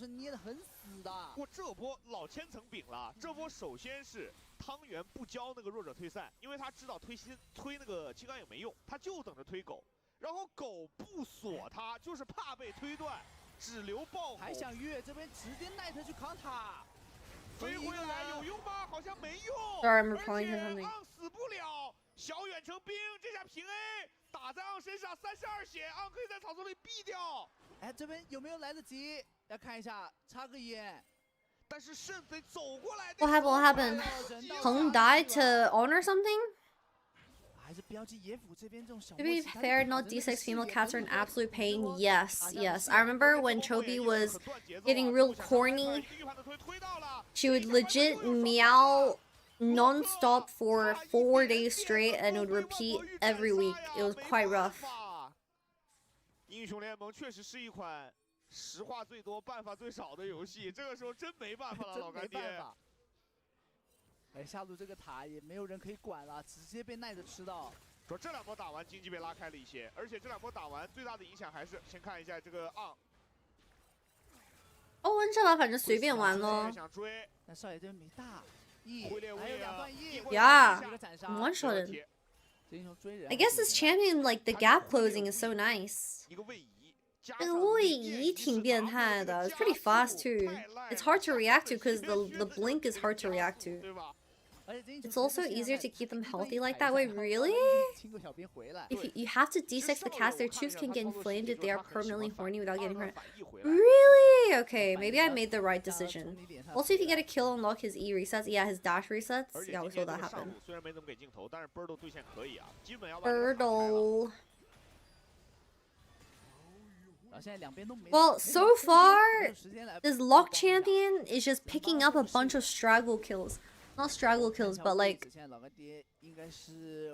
这波老千层饼了，这波首先是汤圆不教那个弱者退散，因为他知道推那个青钢影没用，他就等着推狗，然后狗不锁他，就是怕被推断，只留爆。还想越这边直接奈特去扛塔。 飞回来有用吗？好像没用。Sorry, I'm recalling something. 昂死不了，小远程兵这下平 A 打在昂身上，32血，昂可以在草丛里毙掉。哎，这边有没有来得及？要看一下，插个眼。但是圣贼走过来。What happened? What happened? Heng died to honor something? To be fair, not D6 female cats are an absolute pain. Yes, yes. I remember when Chobi was getting real corny. She would legit meow non-stop for 4 days straight and it would repeat every week. It was quite rough. 英雄联盟确实是一款实话最多、办法最少的游戏，这个时候真没办法了，老干爹。哎，下路这个塔也没有人可以管了，直接被奈德吃到。说这两波打完，经济被拉开了一些，而且这两波打完最大的影响还是先看一下这个昂。欧文这把反正随便玩咯。想追，但少爷这边没大 E， 还有2段 E。Yeah, one shot. I guess this champion like the gap closing is so nice. 这个位移挺变态的 ，it's pretty fast too. It's hard to react to because the blink is hard to react to. It's also easier to keep them healthy like that way. Really? If you have to desex the cast, their tubes can get inflamed if they are permanently horny without getting hurt. Really? Okay, maybe I made the right decision. Also, if you get a kill, unlock his E resets. Yeah, his dash resets. Yeah, we saw that happen. Birdle. Well, so far, this Lock champion is just picking up a bunch of straggle kills. Not straggle kills, but like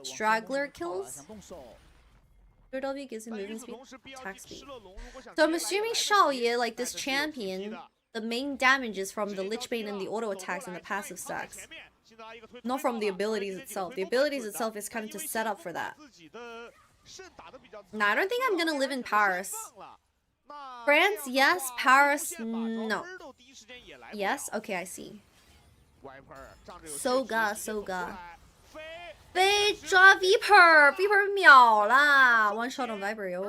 straggler kills. W gives him movement speed, attack speed. So I'm assuming Shaoye, like this champion, the main damage is from the Lich Bane and the auto attacks and the passive stacks. Not from the abilities itself. The abilities itself is kind of to set up for that. Nah, I don't think I'm gonna live in Paris. France, yes. Paris, no. Yes? Okay, I see. Soga. 飞抓 Viper 秒啦 ！One shot on Viper， 哟。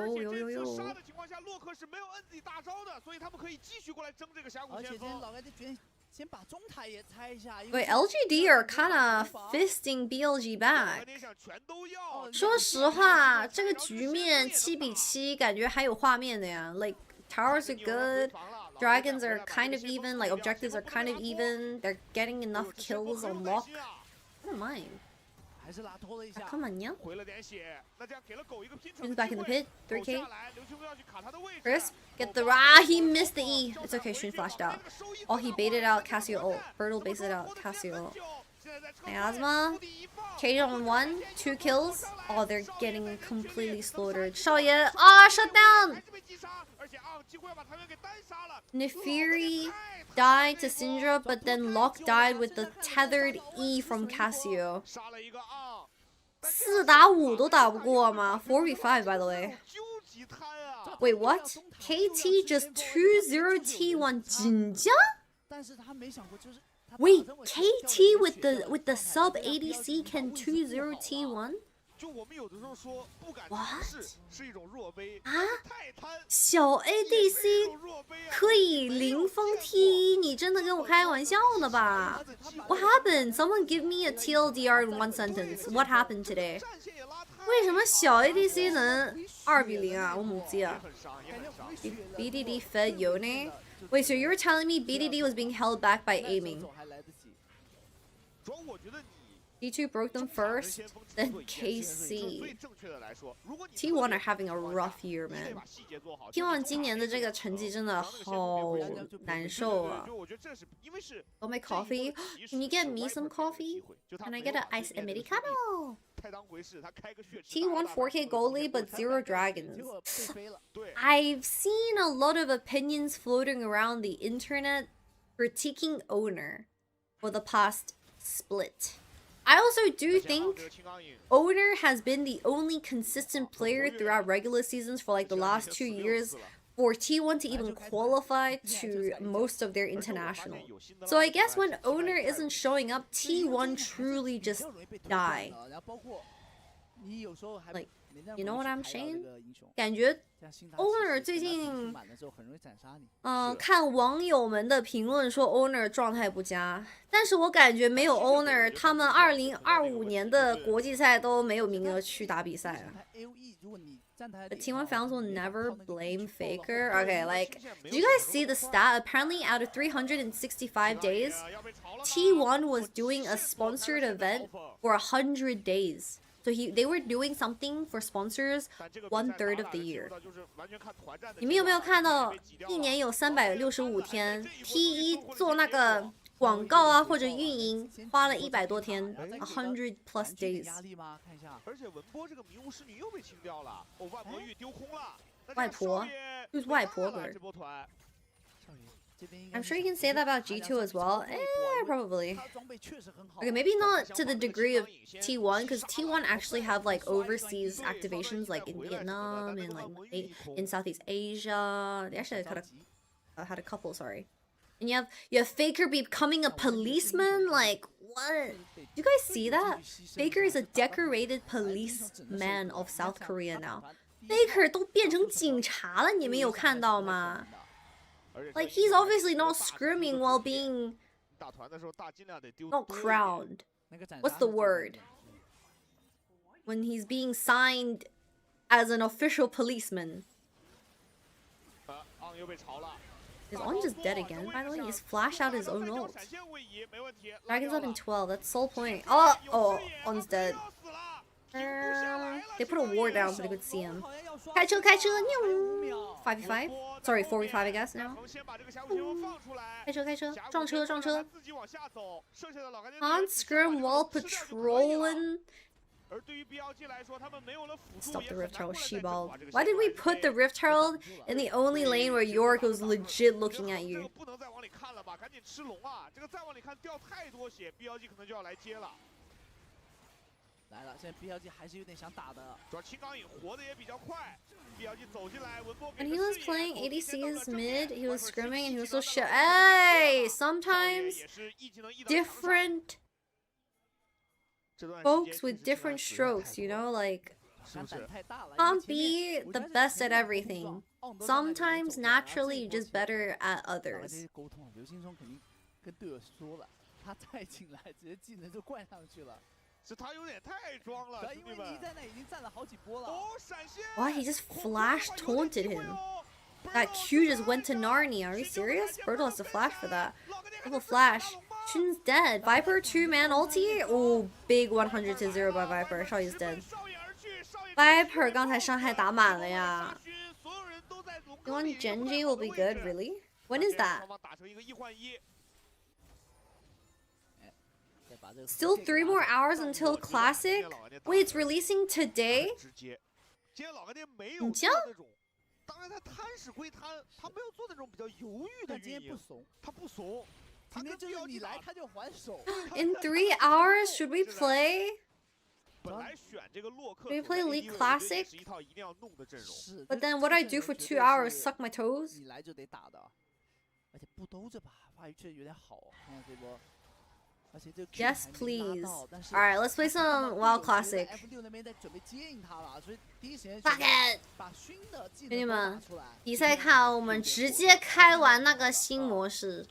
Wait, LGD are kind of fisting BLG back. 说实话，这个局面7比7，感觉还有画面的呀。Like towers are good, dragons are kind of even, like objectives are kind of even. They're getting enough kills on lock. I don't mind. Come on, yeah. Shun's back in the pit. 3K. Chris, get the he missed the E. It's okay, Shun flashed out. Oh, he baited out Cassio ult. Birdle baited out Cassio ult. Miasma. Cage on 1, 2 kills. Oh, they're getting completely slaughtered. Shaoye. Shut down! Nefiri died to Syndra, but then Locke died with the tethered E from Cassio. 4打5都打不过吗 4v5 by the way. Wait, what? KT just 2-0 T1 진짜? Wait, KT with the sub ADC can 2-0 T1? What? 啊？小 ADC 可以零封 T1？ 你真的跟我开玩笑呢吧 ？What happened? Someone give me a TLDR in one sentence. What happened today? 为什么小 ADC 能2比0啊？我母鸡啊 ！BDD fed Yone? Wait, so you're telling me BDD was being held back by aiming? D2 broke them first, then KC. T1 are having a rough year, man. T1 今年的这个成绩真的好难受啊。Don't make coffee? Can you get me some coffee? Can I get an ice americano? T1 4K gold lead, but 0 dragons. I've seen a lot of opinions floating around the internet critiquing Owner for the past split. I also do think Owner has been the only consistent player throughout regular seasons for like the last 2 years for T1 to even qualify to most of their international. So I guess when Owner isn't showing up, T1 truly just die. Like, you know what I'm saying? 感觉 Owner 最近看网友们的评论说 Owner 状态不佳，但是我感觉没有 Owner， 他们2025年的国际赛都没有名额去打比赛啊。But T1 fans will never blame Faker. Okay, like, did you guys see the stat? Apparently, out of 365 days, T1 was doing a sponsored event for 100 days. So they were doing something for sponsors 1/3 of the year. 你们有没有看到一年有365天 T1 做那个广告啊或者运营花了100多天 100+ days. 外婆 Who's 外婆 I'm sure you can say that about G2 as well. Probably. Okay, maybe not to the degree of T1, because T1 actually have like overseas activations like in Vietnam and like in Southeast Asia. They actually had a couple, sorry. And you have Faker becoming a policeman? Like, what? Do you guys see that? Faker is a decorated policeman of South Korea now. Faker 都变成警察了，你们有看到吗？ Like, he's obviously not screaming while being not crowned. what's the word? When he's being signed as an official policeman. Is On just dead again, by the way? He's flashed out his own ult. Dragon's up in 12, that's sole point. Oh, On's dead. They put a ward down so they could see him. 开车 5v5? Sorry, 4v5 I guess now. 开车 撞车 On scrim while patrolling. Stop the Rift Herald, Shebald. Why did we put the Rift Herald in the only lane where York was legit looking at you? When he was playing ADC's mid, he was scrimming and he was so shit. Hey! Sometimes different folks with different strokes, you know? Like, can't be the best at everything. Sometimes naturally you're just better at others. Why? He just flash taunted him. That Q just went to Narnia. Are you serious? Birdo has to flash for that. Double flash. Shun's dead. Viper 2-man ulti? Oh, big 100-0 by Viper. Shaw is dead. Viper 刚才伤害打满了呀. You want Genji will be good, really? When is that? Still 3 more hours until Classic? Wait, it's releasing today? 你这样? In 3 hours, should we play? Should we play League Classic? But then what do I do for 2 hours? Suck my toes? Yes, please. Alright, let's play some WoW Classic. Fuck it! 兄弟们，比赛看我们直接开完那个新模式。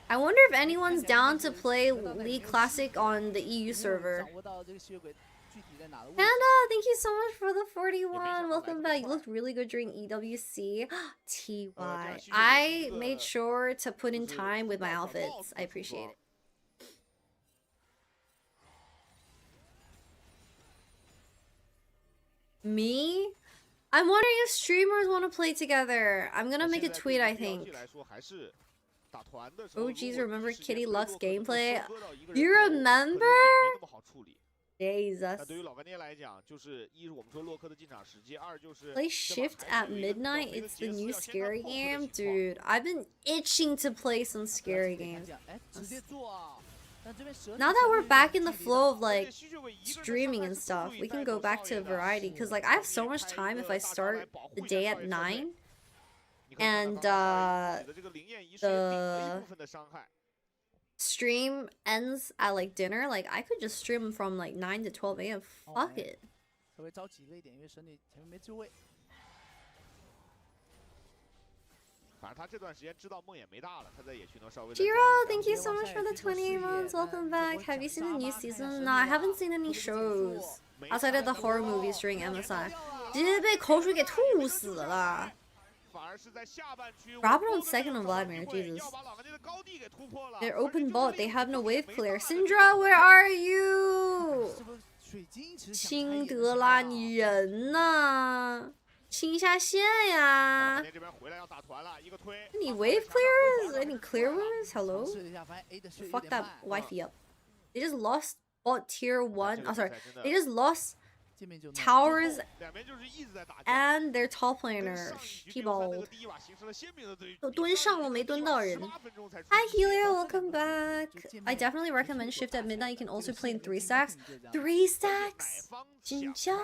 I wonder if anyone's down to play League Classic on the EU server. Panda, thank you so much for the 41. Welcome back. You looked really good during EWC. TY. I made sure to put in time with my outfits. I appreciate it. Me? I'm wondering if streamers want to play together. I'm gonna make a tweet, I think. OGs remember Kitty Luck's gameplay? You remember? Jesus. Play Shift at midnight? It's the new scary game? Dude, I've been itching to play some scary games. Now that we're back in the flow of like streaming and stuff, we can go back to variety because like I have so much time if I start the day at 9 and the stream ends at like dinner. Like I could just stream from like 9 to 12 a.m. Fuck it. Jiro, thank you so much for the 28 months. Welcome back. Have you seen the new season? No, I haven't seen any shows outside of the horror movies during MSI. 直接被口水给吐死了。Drop it on second on Vladimir, Jesus. They're open bot, they have no wave clear. Syndra, where are you? 辛德拉，你人呢？清一下线呀！你 wave clears? Any clear ones? Hello? Fuck that wifey up. They just lost bot tier 1. Oh, sorry. They just lost towers and their top laner. Shebald. 都蹲上了，没蹲到人。Hi Helio, welcome back. I definitely recommend Shift at midnight. You can also play in 3 stacks. 3 stacks? 真假？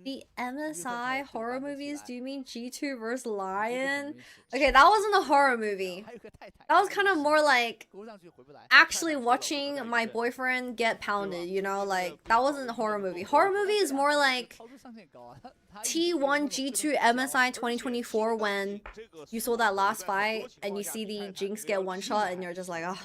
The MSI horror movies? Do you mean G2 vs Lion? Okay, that wasn't a horror movie. That was kind of more like actually watching my boyfriend get pounded, you know? Like, that wasn't a horror movie. Horror movie is more like T1 G2 MSI 2024 when you saw that last fight and you see the Jinx get one shot and you're just like, oh.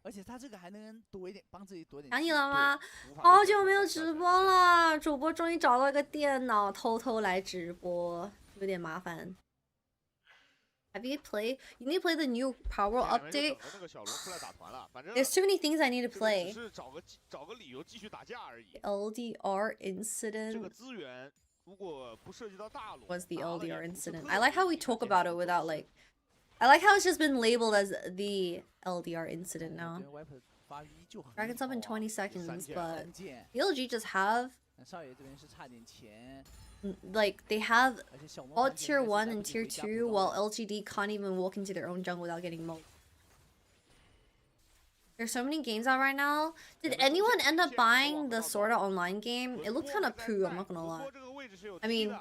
而且他这个还能多一点，帮自己多点。想你了吗？好久没有直播了，主播终于找到一个电脑，偷偷来直播，有点麻烦。Have you played? You need to play the new Power update. There's too many things I need to play. LDR incident. What's the LDR incident? I like how we talk about it without like. I like how it's just been labeled as the LDR incident now. Dragon's up in 20 seconds, but BLG just have like they have all tier 1 and tier 2 while LGD can't even walk into their own jungle without getting mowed. There's so many games out right now. Did anyone end up buying the Sword Art Online game? It looked kind of poo, I'm not gonna lie. I mean,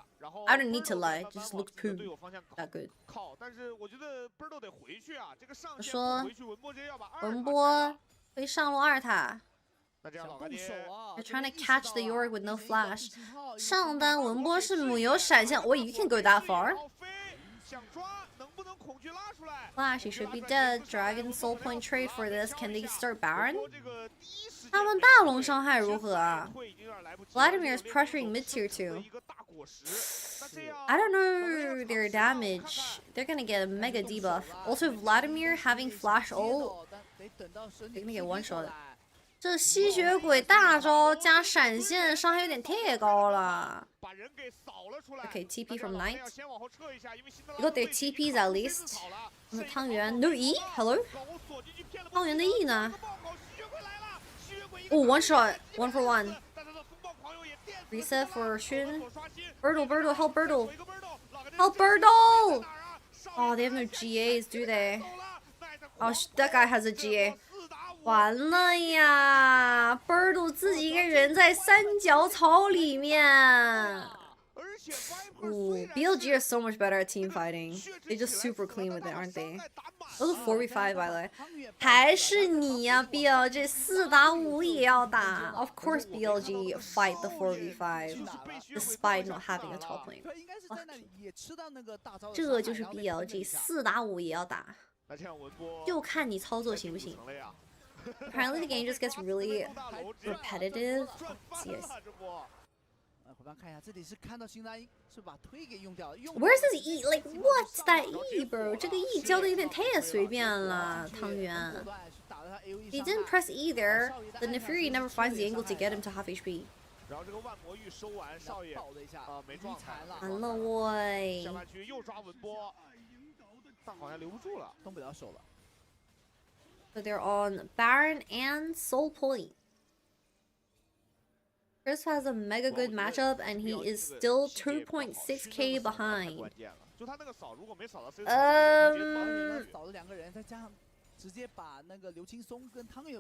I don't need to lie, it just looks poo. That good. 说文波会上路2塔。They're trying to catch the Yorick with no flash. 上单文波是母油闪现。Wait, you can go that far? Flash, he should be dead. Dragon soul point trade for this. Can they start Baron? 他们大龙伤害如何啊 Vladimir is pressuring mid tier 2. I don't know their damage. They're gonna get a mega debuff. Also, Vladimir having flash ult, they're gonna get one shot. 这吸血鬼大招加闪现伤害有点太高了。Okay, TP from Knight. You got their TPs at least. 汤圆 no E? Hello? 汤圆的 E 呢？ Oh, one shot. 1 for 1. Reset for Xun. Birdle, help Birdle. Help Birdle! Oh, they have no GAs, do they? Oh, that guy has a GA. 完了呀 ！Birdle 自己一个人在三角草里面。Ooh, BLG are so much better at team fighting. They just super clean with it, aren't they? Those are 4v5 by the way. 还是你呀 BLG 4打5也要打。Of course BLG fight the 4v5, despite not having a top lane. 这就是 BLG 4打5也要打，就看你操作行不行。Apparently the game just gets really repetitive. Yes. Where's his E? Like, what's that E, bro? 这个 E 教的有点太随便了，汤圆。He didn't press E there. The Neferi never finds the angle to get him to half HP. 完了喂！但好像留不住了，动不了手了。 So they're on Baron and Soul Point. Chris has a mega good matchup and he is still 2.6k behind.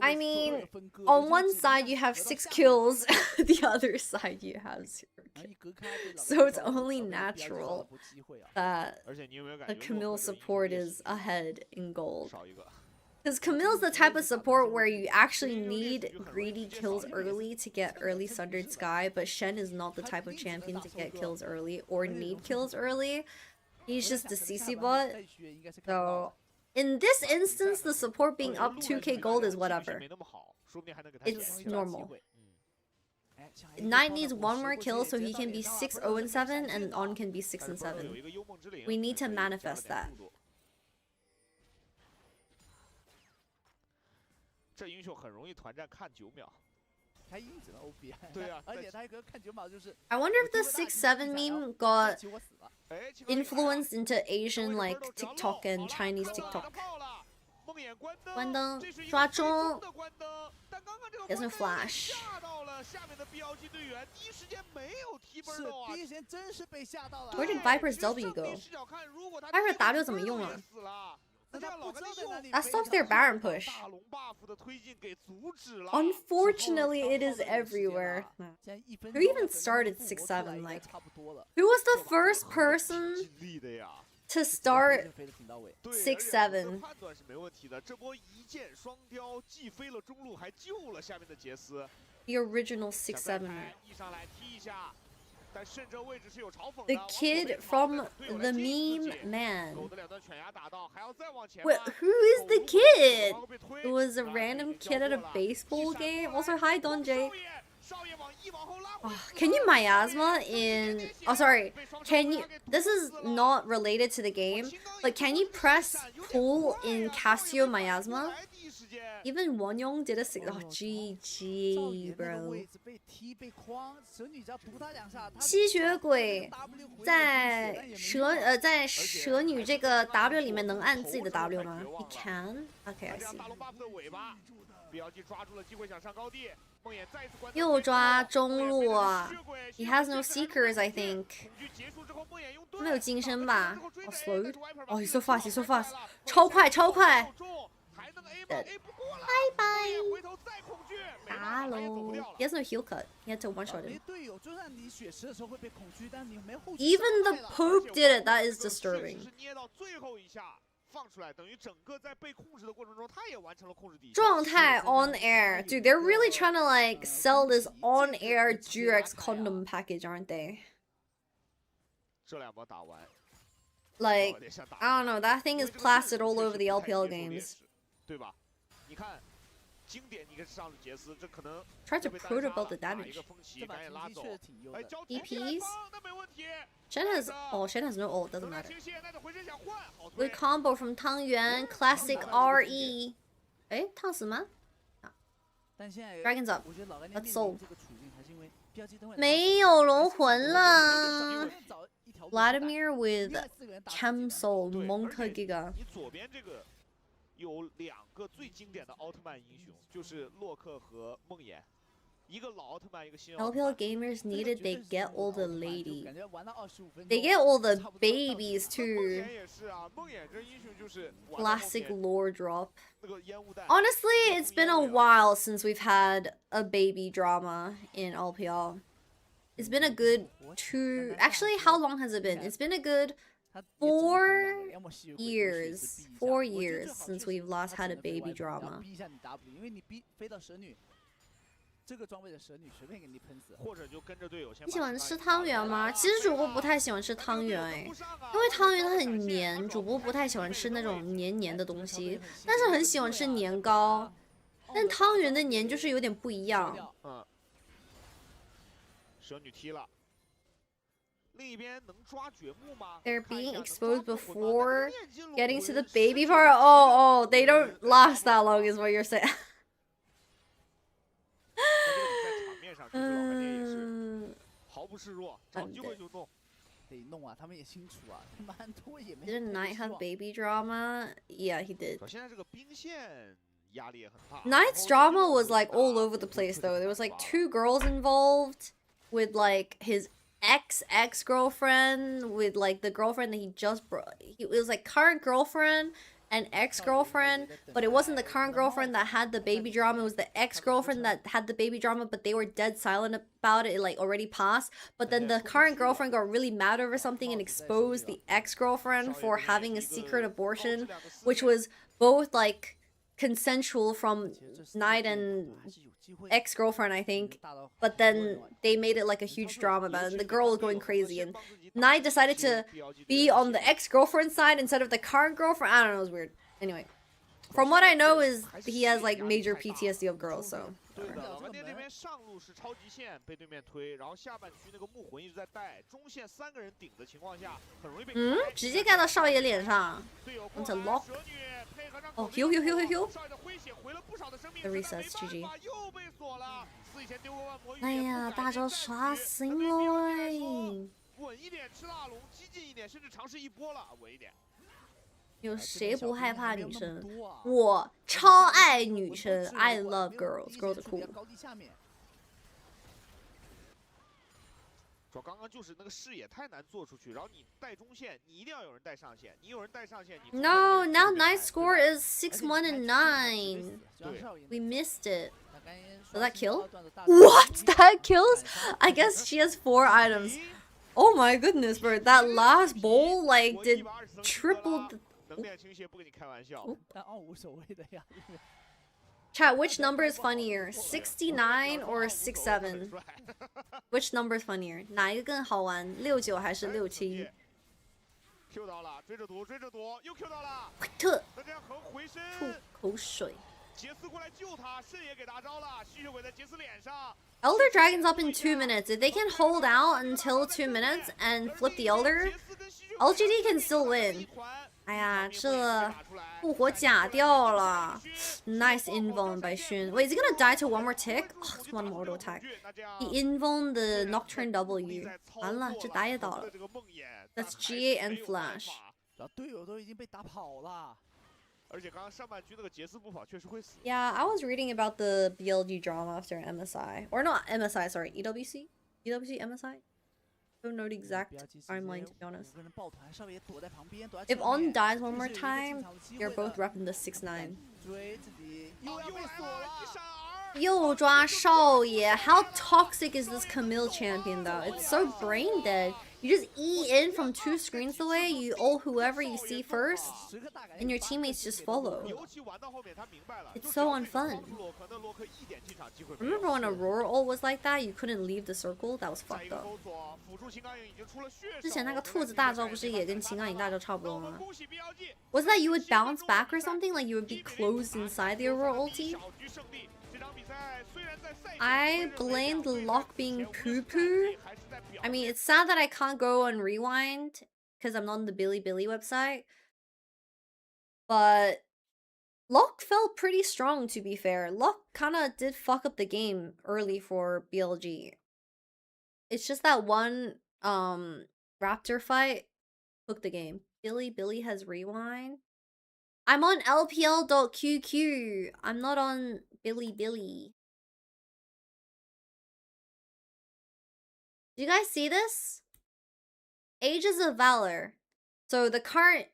I mean, on one side you have 6 kills, the other side you have 0 kills. So it's only natural that the Camille support is ahead in gold. Because Camille's the type of support where you actually need greedy kills early to get early Sundered Sky, but Shen is not the type of champion to get kills early or need kills early. He's just the CC bot. So, in this instance, the support being up 2k gold is whatever. It's normal. Knight needs 1 more kill so he can be 6-0-7 and On can be 6-7. We need to manifest that. 这英雄很容易团战看9秒，开英只能 OP。对啊，而且他一个看9秒就是。I wonder if the 6-7 meme got influenced into Asian like TikTok and Chinese TikTok. 关灯，抓中。There's no flash. 是第一时间真是被吓到了。 Where did Viper's W go? Viper W 怎么用了？ That stops their Baron push. Unfortunately, it is everywhere. Who even started 6-7? Like, who was the first person to start 6-7? The original 6-7. The kid from the meme man. Wait, who is the kid? It was a random kid at a baseball game. Also, hi Donjay. Oh, can you miasma in... Oh, sorry. Can you... This is not related to the game, but can you press pull in Casio miasma? Even Wonyong did a... Oh, GG, bro. 吸血鬼在蛇女这个 W 里面能按自己的 W 吗 ？He can. Okay, I see. 又抓中路啊 ！He has no seekers, I think. 没有金身吧？哦 ，slowed. 哦 ，he's so fast, he's so fast. 超快，超快。拜拜。打喽 ！He has no heal cut. He had to one shot him. Even the Pope did it. That is disturbing. 状态 on air, dude. They're really trying to like sell this on air Durex condom package, aren't they? Like, I don't know. That thing is plastered all over the LPL games. Try to proto build the damage. DPs? Shen has... Oh, Shen has no ult, doesn't matter. Good combo from Tangyuan, classic RE. Eh? 烫死吗? Dragon's up. Let's soul. 没有龙魂了 Vladimir with Chem Soul, Monka Giga. 有两个最经典的奥特曼英雄，就是洛克和梦魇，一个老奥特曼，一个新奥特曼。LPL gamers needed they get all the lady. They get all the babies too. Classic lore drop. Honestly, it's been a while since we've had a baby drama in LPL. It's been a good 2... Actually, how long has it been? It's been a good 4 years. 4 years since we've last had a baby drama. 你喜欢吃汤圆吗？其实主播不太喜欢吃汤圆哎，因为汤圆它很黏，主播不太喜欢吃那种黏黏的东西，但是很喜欢吃年糕。但汤圆的黏就是有点不一样。蛇女踢了。 They're being exposed before getting to the baby part. Oh, they don't last that long, is what you're saying. 毫不示弱，找机会就弄。得弄啊，他们也清楚啊，他们很多也没。 Didn't Knight have baby drama? Yeah, he did. 现在这个兵线压力也很大。 Knight's drama was like all over the place though. There was like 2 girls involved with like his ex-girlfriend with like the girlfriend that he just brought. It was like current girlfriend and ex-girlfriend, but it wasn't the current girlfriend that had the baby drama. It was the ex-girlfriend that had the baby drama, but they were dead silent about it. It like already passed. But then the current girlfriend got really mad over something and exposed the ex-girlfriend for having a secret abortion, which was both like consensual from Knight and ex-girlfriend, I think, but then they made it like a huge drama about it, and the girl was going crazy, and Knight decided to be on the ex-girlfriend side instead of the current girlfriend. I don't know, it was weird. Anyway, from what I know is he has like major PTSD of girls, so 老干爹这边上路是超级线被对面推，然后下半区那个木魂一直在带，中线3个人顶的情况下，很容易被直接盖到少爷脸上。On to lock. Oh, heal. The recess, GG. 哎呀，大招刷新了哎！稳一点吃大龙，激进一点，甚至尝试一波了，稳一点。 有谁不害怕女生？我超爱女生 ，I love girls. Girls are cool. 主要刚刚就是那个视野太难做出去，然后你带中线，你一定要有人带上线，你有人带上线，你 No, now nice score is 6-1 and 9. We missed it. Was that kill? What? That kills? I guess she has 4 items. Oh my goodness, bro. That last bowl like did triple. Chat, which number is funnier? 69 or 67? Which number is funnier? 哪一个更好玩？69还是67？ Q 到了，追着堵，追着堵，又 Q 到了。特那这样横回身，吐口水。杰斯过来救他，肾也给打着了，吸血鬼在杰斯脸上。 Elder Dragon's up in 2 minutes. If they can hold out until 2 minutes and flip the Elder, LGD can still win. 哎呀，这复活假掉了。Nice invuln by Xun. Wait, is he gonna die to one more tick? Oh, it's one more auto attack. He invulned the Nocturne W. 完了，这打也倒了。That's GA and Flash. 队友都已经被打跑了。 而且刚刚上半局那个杰斯不跑确实会死。 Yeah, I was reading about the BLG drama after MSI. Or not MSI, sorry, EWC? EWC, MSI? Don't know the exact timeline, to be honest. If On dies one more time, you're both repping the 6-9. 又抓少爷. How toxic is this Camille champion though? It's so brain dead. You just E in from 2 screens away, you ult whoever you see first, and your teammates just follow. It's so unfun. Remember when Aurora ult was like that? You couldn't leave the circle? That was fucked up. 之前那个兔子大招不是也跟秦刚影大招差不多吗? Was that you would bounce back or something? Like you would be closed inside the Aurora ulti? I blame the lock being poo-poo. I mean, it's sad that I can't go and rewind because I'm not on the Billy website. But lock felt pretty strong, to be fair. Lock kind of did fuck up the game early for BLG. It's just that one Raptor fight took the game. Billy has rewind. I'm on LPL.QQ. I'm not on Billy. Do you guys see this? Ages of Valor. So the current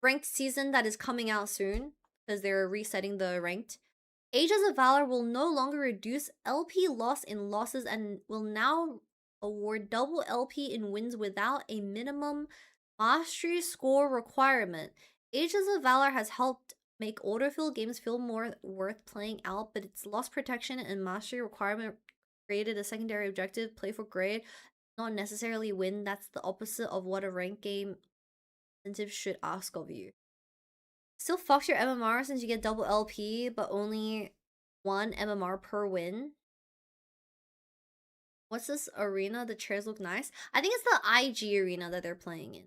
ranked season that is coming out soon, because they're resetting the ranked. Ages of Valor will no longer reduce LP loss in losses and will now award double LP in wins without a minimum mastery score requirement. Ages of Valor has helped make autofill games feel more worth playing out, but its loss protection and mastery requirement created a secondary objective, play for grade, not necessarily win. That's the opposite of what a ranked game incentive should ask of you. Still fucks your MMR since you get double LP, but only 1 MMR per win. What's this arena? The chairs look nice. I think it's the IG arena that they're playing in.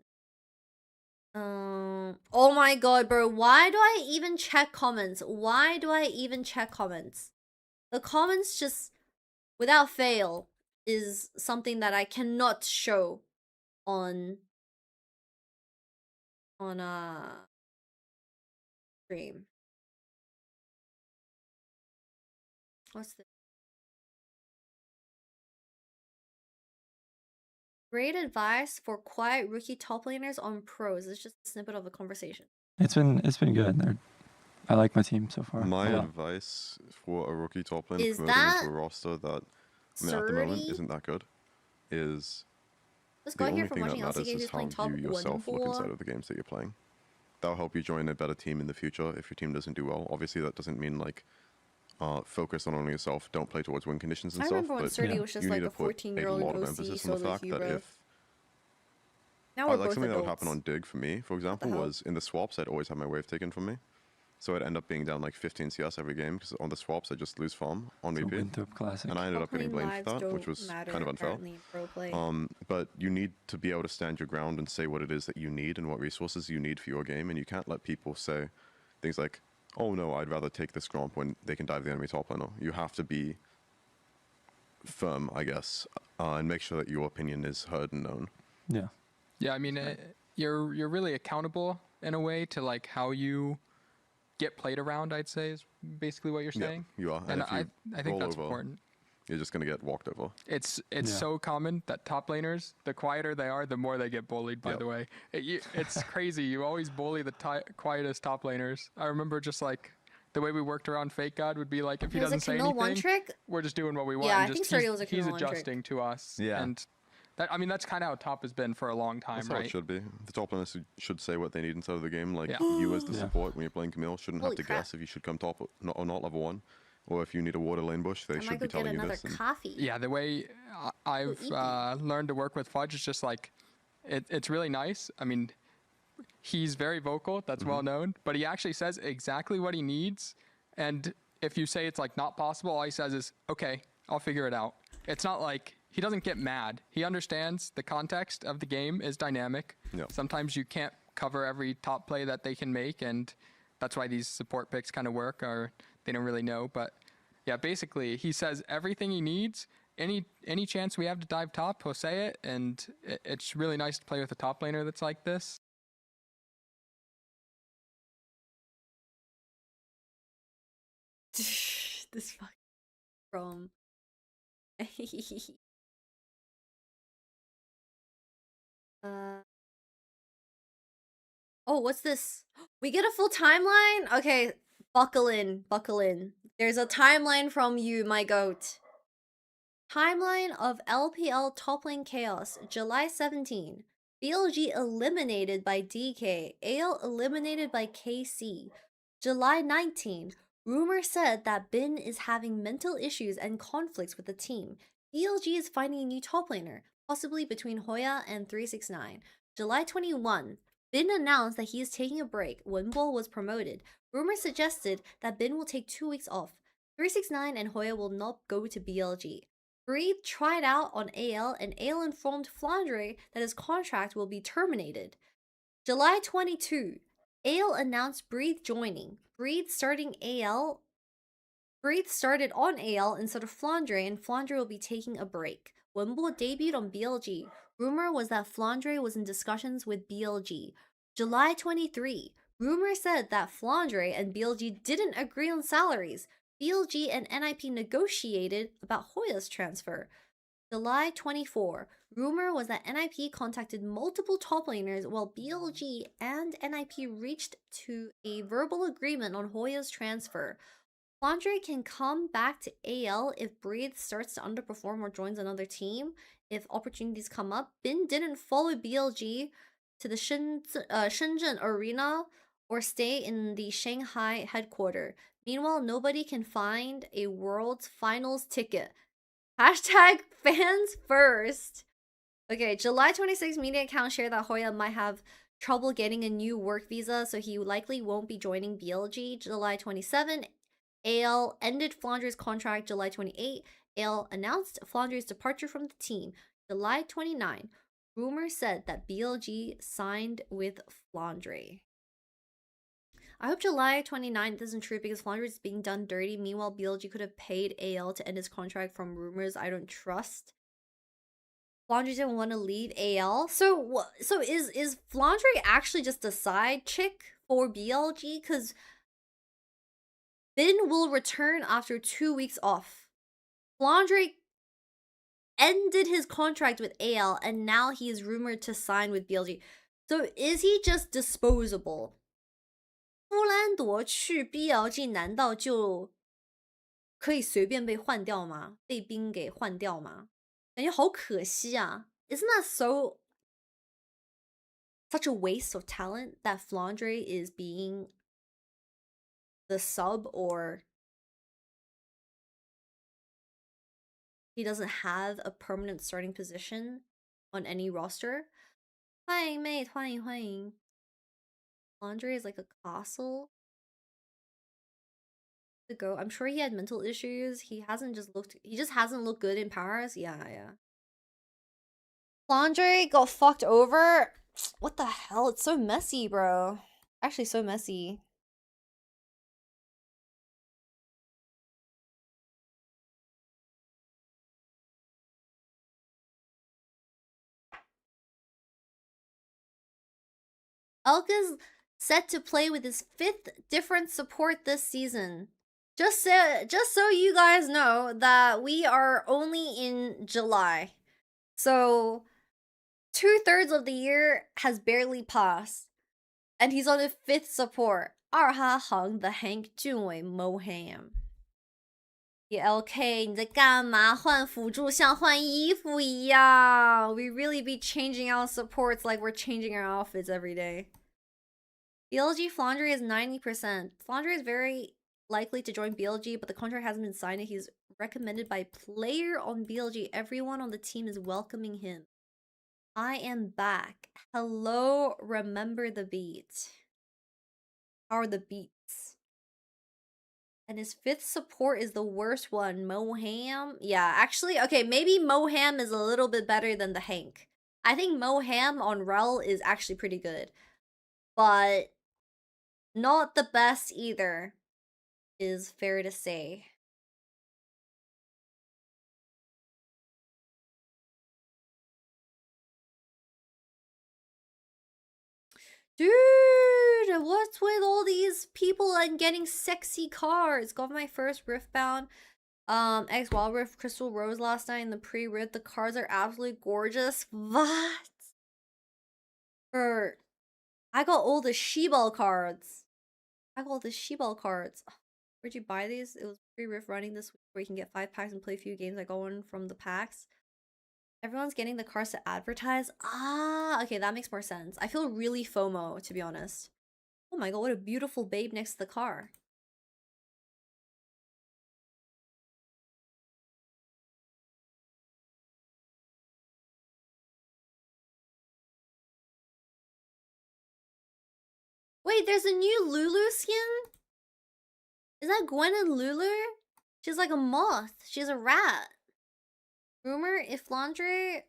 Oh my god, bro. Why do I even check comments? Why do I even check comments? The comments just, without fail, is something that I cannot show on stream. What's this? Great advice for quiet rookie top laners on pros. It's just a snippet of a conversation. It's been good. I like my team so far. My advice for a rookie top laner Is promoting that into a roster that at the moment isn't that good is This the guy only here from thing that watching matters LCK is who's how playing top you yourself look 1-4. inside of the games that you're playing. That'll help you join a better team in the future if your team doesn't do well. Obviously, that doesn't mean like focus on only yourself. Don't play towards win conditions and I stuff. remember when But Surdy was just you like need a to put 14-year-old a lot of OC emphasis on the solo fact queue, that bro. if Now we're like both something that would adults. happen on Dig for me, for example, hell? was in the swaps I'd always have my wave taken from me. So I'd end up being down like 15 CS every game because on the swaps I just lose farm on It's a repeat. Winthrop classic. And I ended up getting Playing blamed for lives that, which don't was matter kind of unfair. apparently in pro play. But you need to be able to stand your ground and say what it is that you need and what resources you need for your game, and you can't let people say things like, oh no, I'd rather take this Gromp when they can dive the enemy top laner. You have to be firm, I guess, and make sure that your opinion is heard and known. Yeah. Yeah, I mean, you're really accountable in a way to like how you get played around, I'd say, is basically what you're saying. Yeah, you are. And if you I think roll that's over, important. you're just going to get walked over. It's so common that top laners, the quieter they are, the more they get bullied, by the way. It's crazy. You always bully the quietest top laners. I remember just like the way we worked around Fake God would be like, if he doesn't say anything, we're just doing what we want. Yeah, I think Sergio was a he's adjusting to us. Yeah. And that, I mean, that's kind of how top has been for a long time, That's right? how it should be. The top laners should say what they need inside of the game. Like, you as the support, when you're playing Camille, shouldn't have to guess if you should come top or not level 1. Or if you need a water lane bush, they should be telling you this. Coffee. Yeah, the way I've learned to work with Fudge is just like, it's really nice. I mean, he's very vocal, that's well known, but he actually says exactly what he needs. And if you say it's like not possible, all he says is, okay, I'll figure it out. It's not like, he doesn't get mad. He understands the context of the game is dynamic. Sometimes you can't cover every top play that they can make, and that's why these support picks kind of work, or they don't really know. But yeah, basically he says everything he needs. Any chance we have to dive top, he'll say it, and it's really nice to play with a top laner that's like this. This fucking from. Oh, what's this? We get a full timeline? Okay, buckle in, buckle in. There's a timeline from you, my goat. Timeline of LPL Top Lane Chaos, July 17. BLG eliminated by DK, AL eliminated by KC. July 19. Rumor said that Bin is having mental issues and conflicts with the team. BLG is finding a new top laner, possibly between Hoya and 369. July 21. Bin announced that he is taking a break. Wenbo was promoted. Rumor suggested that Bin will take 2 weeks off. 369 and Hoya will not go to BLG. Breathe tried out on AL, and AL informed Flandre that his contract will be terminated. July 22. AL announced Breathe joining. Breathe started on AL instead of Flandre, and Flandre will be taking a break. Wenbo debuted on BLG. Rumor was that Flandre was in discussions with BLG. July 23. Rumor said that Flandre and BLG didn't agree on salaries. BLG and NIP negotiated about Hoya's transfer. July 24. Rumor was that NIP contacted multiple top laners while BLG and NIP reached to a verbal agreement on Hoya's transfer. Flandre can come back to AL if Breathe starts to underperform or joins another team. If opportunities come up, Bin didn't follow BLG to the Shenzhen arena or stay in the Shanghai headquarters. Meanwhile, nobody can find a World's Finals ticket. Hashtag fans first. Okay, July 26 media account shared that Hoya might have trouble getting a new work visa, so he likely won't be joining BLG. July 27, AL ended Flandre's contract. July 28, AL announced Flandre's departure from the team. July 29, rumor said that BLG signed with Flandre. I hope July 29th isn't true because Flandre is being done dirty. Meanwhile, BLG could have paid AL to end his contract from rumors I don't trust. Flandre didn't want to leave AL. So is Flandre actually just a side chick for BLG? Because Bin will return after 2 weeks off. Flandre ended his contract with AL and now he is rumored to sign with BLG. So is he just disposable? 布兰朵去 BLG 难道就可以随便被换掉吗？被冰给换掉吗？感觉好可惜啊。Isn't that such a waste of talent that Flandre is being the sub, or he doesn't have a permanent starting position on any roster? 欢迎 mate, 欢迎欢迎。Flandre is like a castle to go. I'm sure he had mental issues. He just hasn't looked good in Paris. Yeah. Flandre got fucked over. What the hell? It's so messy, bro. Actually, so messy. Elka's set to play with his 5th different support this season. just so you guys know that we are only in July. So 2/3 of the year has barely passed. And he's on the 5th support. 二哈行的 Hank 俊伟 Moham。LK 你在干嘛？换辅助像换衣服一样。We really be changing our supports like we're changing our outfits every day. BLG Flandre is 90%. Flandre is very likely to join BLG, but the contract hasn't been signed. He's recommended by player on BLG. Everyone on the team is welcoming him. I am back. Hello, remember the beat. How are the beats? And his 5th support is the worst one. Moham? Yeah, actually, okay, maybe Moham is a little bit better than the Hank. I think Moham on Rel is actually pretty good. But not the best either, is fair to say. Dude, what's with all these people and getting sexy cards? Got my first Riftbound X Wild Rift Crystal Rose last night in the pre-Rift. The cards are absolutely gorgeous. What? I got all the Sheball cards. Where'd you buy these? It was pre-Rift running this week where you can get 5 packs and play a few games. I got one from the packs. Everyone's getting the cards to advertise. Ah, okay, that makes more sense. I feel really FOMO, to be honest. Oh my god, what a beautiful babe next to the car. Wait, there's a new Lulu skin? Is that Gwen and Lulu? She's like a moth. She's a rat. Rumor, if Flandre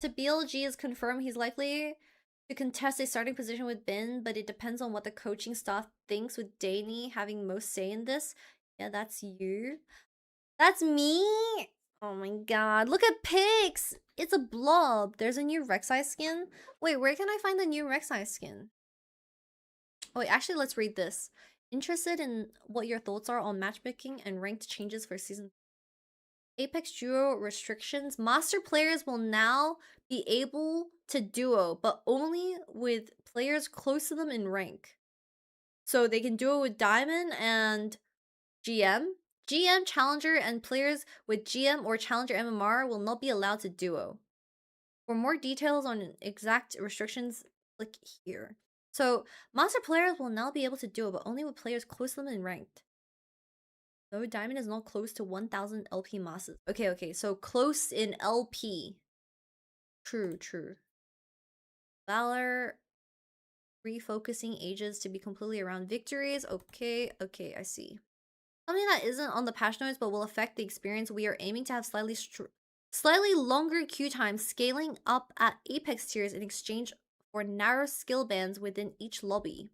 to BLG is confirmed, he's likely to contest a starting position with Ben, but it depends on what the coaching staff thinks, with Danny having most say in this. Yeah, that's you. That's me? Oh my god. Look at pics! It's a blob. There's a new Rek'Sai skin. Wait, where can I find the new Rek'Sai skin? Oh, wait, actually, let's read this. Interested in what your thoughts are on matchmaking and ranked changes for season Apex duo restrictions. Master players will now be able to duo, but only with players close to them in rank. So they can duo with Diamond and GM. GM, Challenger, and players with GM or Challenger MMR will not be allowed to duo. For more details on exact restrictions, click here. So Master players will now be able to duo, but only with players close to them in ranked. Though Diamond is not close to 1000 LP masses. Okay, so close in LP. True. Valor refocusing ages to be completely around victories. Okay, I see. Something that isn't on the patch notes but will affect the experience. We are aiming to have slightly longer queue times, scaling up at Apex tiers in exchange for narrow skill bands within each lobby.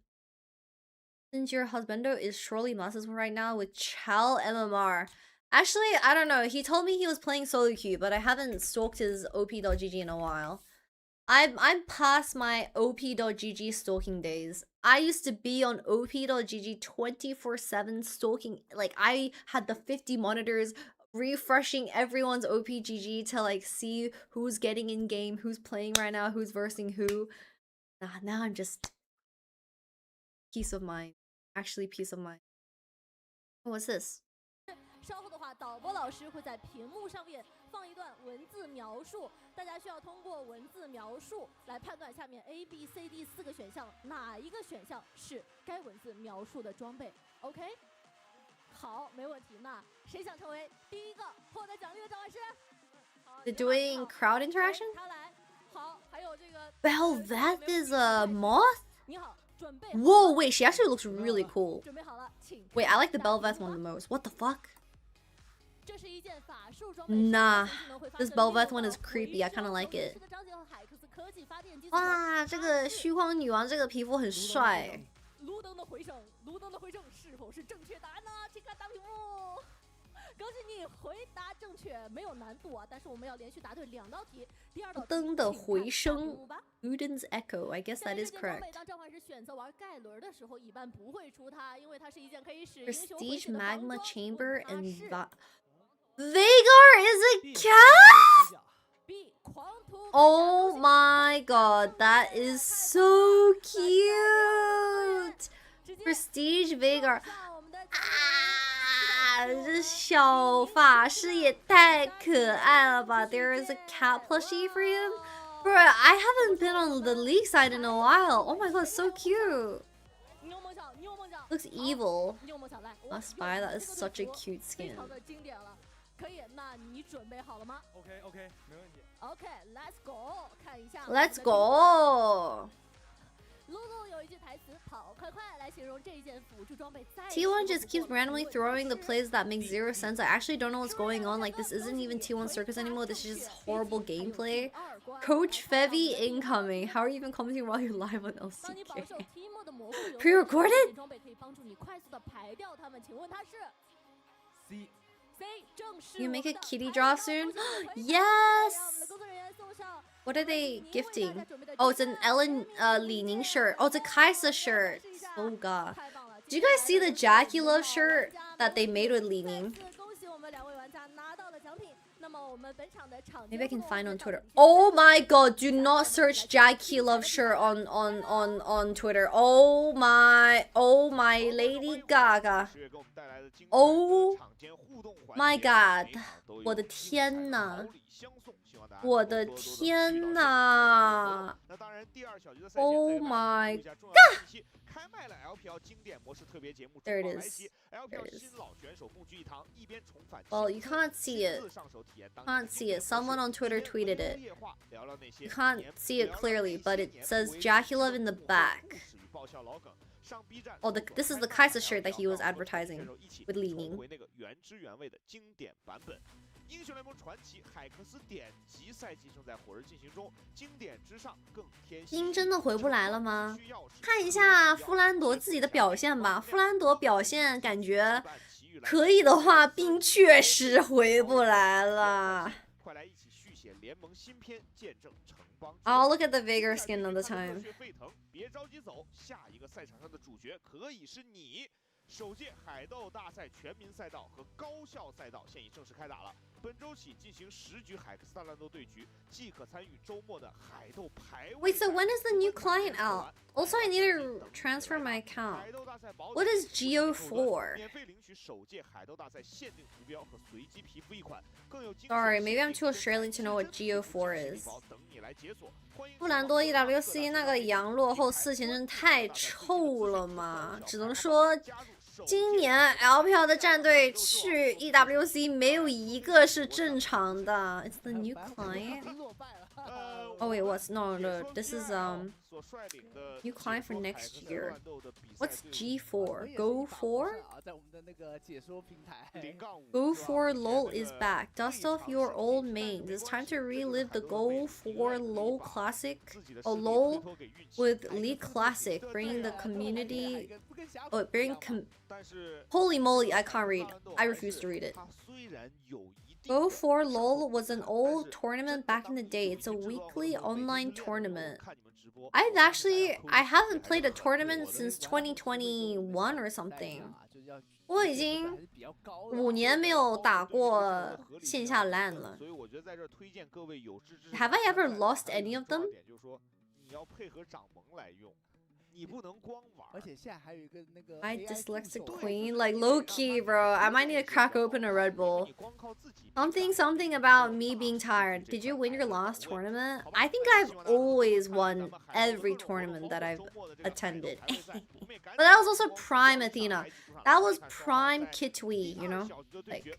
Since your husbando is surely masses right now with Chal MMR. Actually, I don't know. He told me he was playing solo queue, but I haven't stalked his op.gg in a while. I'm past my op.gg stalking days. I used to be on op.gg 24/7 stalking. Like, I had the 50 monitors refreshing everyone's op.gg to like see who's getting in game, who's playing right now, who's versing who. Now I'm just peace of mind. Actually, peace of mind. What's this? 稍后的话，导播老师会在屏幕上面放一段文字描述，大家需要通过文字描述来判断下面 A、B、C、D 4个选项哪一个选项是该文字描述的装备。OK， 好，没问题。那谁想成为第一个获得奖励的召唤师？They're doing crowd interaction? 他来。好，还有这个。Belveth is a moth? 你好。 Whoa, wait, she actually looks really cool. Wait, I like the Belveth one the most. What the fuck? Nah, this Belveth one is creepy. I kind of like it. 哇，这个虚荒女王这个皮肤很帅。卢登的回声是否是正确答案呢？请看大屏幕。恭喜你回答正确，没有难度啊，但是我们要连续答对2道题。第2道题，灯的回声 ，Uden's Echo. I guess that is correct. 当召唤师选择玩盖伦的时候，一般不会出它，因为它是一件可以使 Prestige Magma Chamber and Veigar is a cat. Oh my god, that is so cute. Prestige Veigar. 啊，这小法师也太可爱了吧 ！There is a cat plushie for him, bro. I haven't been on the league side in a while. Oh my god, so cute. Looks evil. Must buy that. Is such a cute skin. 可以，那你准备好了吗 ？OK， 没问题。OK，Let's go， 看一下。Let's go。露露有一句台词，跑快快来形容这一件辅助装备。T1 just keeps randomly throwing the plays that make zero sense. I actually don't know what's going on. Like, this isn't even T1 Circus anymore. This is just horrible gameplay. Coach Fevy incoming. How are you even commenting while you're live on LCK? Pre-recorded? You make a kitty draw soon? Yes! What are they gifting? Oh, it's an Ellen Li Ning shirt. Oh, it's a Kaisa shirt. Oh god. Did you guys see the Jackie Love shirt that they made with Li Ning? Maybe I can find on Twitter. Oh my god, do not search Jackie Love shirt on Twitter. Oh my Lady Gaga. Oh my god. 我的天哪。我的天哪 ！Oh my god! There it is. Well, you can't see it. Can't see it. Someone on Twitter tweeted it. You can't see it clearly, but it says Jackie Love in the back. Oh, this is the Kaisa shirt that he was advertising with Li Ning. 英雄联盟传奇海克斯典籍赛季正在火热进行中，经典之上更添新。英真的回不来了吗？看一下弗兰朵自己的表现吧。弗兰朵表现感觉可以的话，冰确实回不来了。快来一起续写联盟新篇，见证城邦。I'll look at the Veigar skin another time. 别着急走，下一个赛场上的主角可以是你。 首届海斗大赛全民赛道和高校赛道现已正式开打了。本周起进行10局海克斯大乱斗对局，即可参与周末的海斗排位。Wait, so when is the new client out? Also, I need to transfer my account. What is GO4? 免费领取首届海斗大赛限定图标和随机皮肤一款，更有 Sorry, maybe I'm too Australian to know what GO4 is. 布兰多 EWC 那个羊落后4前真太臭了嘛，只能说。 今年 LPL 的战队去 EWC 没有一个是正常的。It's the new client. Oh wait, what's no? This is new client for next year. What's G4? Go4? Go4 LOL is back. Dust off your old mains. It's time to relive the Go4 LOL Classic. Oh, LOL with League Classic, bringing the community. Oh, holy moly! I can't read. I refuse to read it. Go4 LOL was an old tournament back in the day. It's a weekly online tournament. I haven't played a tournament since 2021 or something. 我已经5年没有打过线下 LAN 了。Have I ever lost any of them? 你要配合掌盟来用。 I dyslexic queen, like low key, bro. I might need to crack open a Red Bull. Something about me being tired. Did you win your last tournament? I think I've always won every tournament that I've attended. But that was also prime Athena. That was prime Kitwi, you know? Like,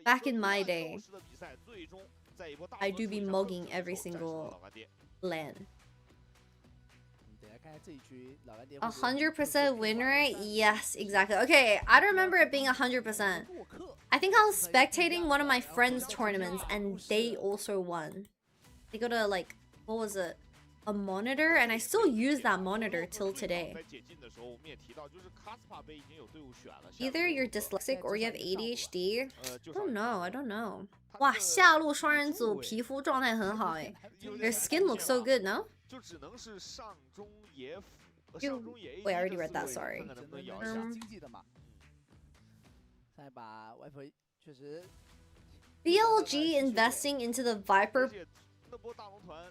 back in my day, I do be mugging every single LAN. 100% win rate? Yes, exactly. Okay, I don't remember it being 100%. I think I was spectating one of my friends' tournaments and they also won. They go to like, what was it? a monitor, and I still use that monitor till today. Either you're dyslexic or you have ADHD. I don't know. I don't know. 哇，下路双人组皮肤状态很好哎 ，Their skin looks so good, no? Wait, I already read that. Sorry. BLG investing into the Viper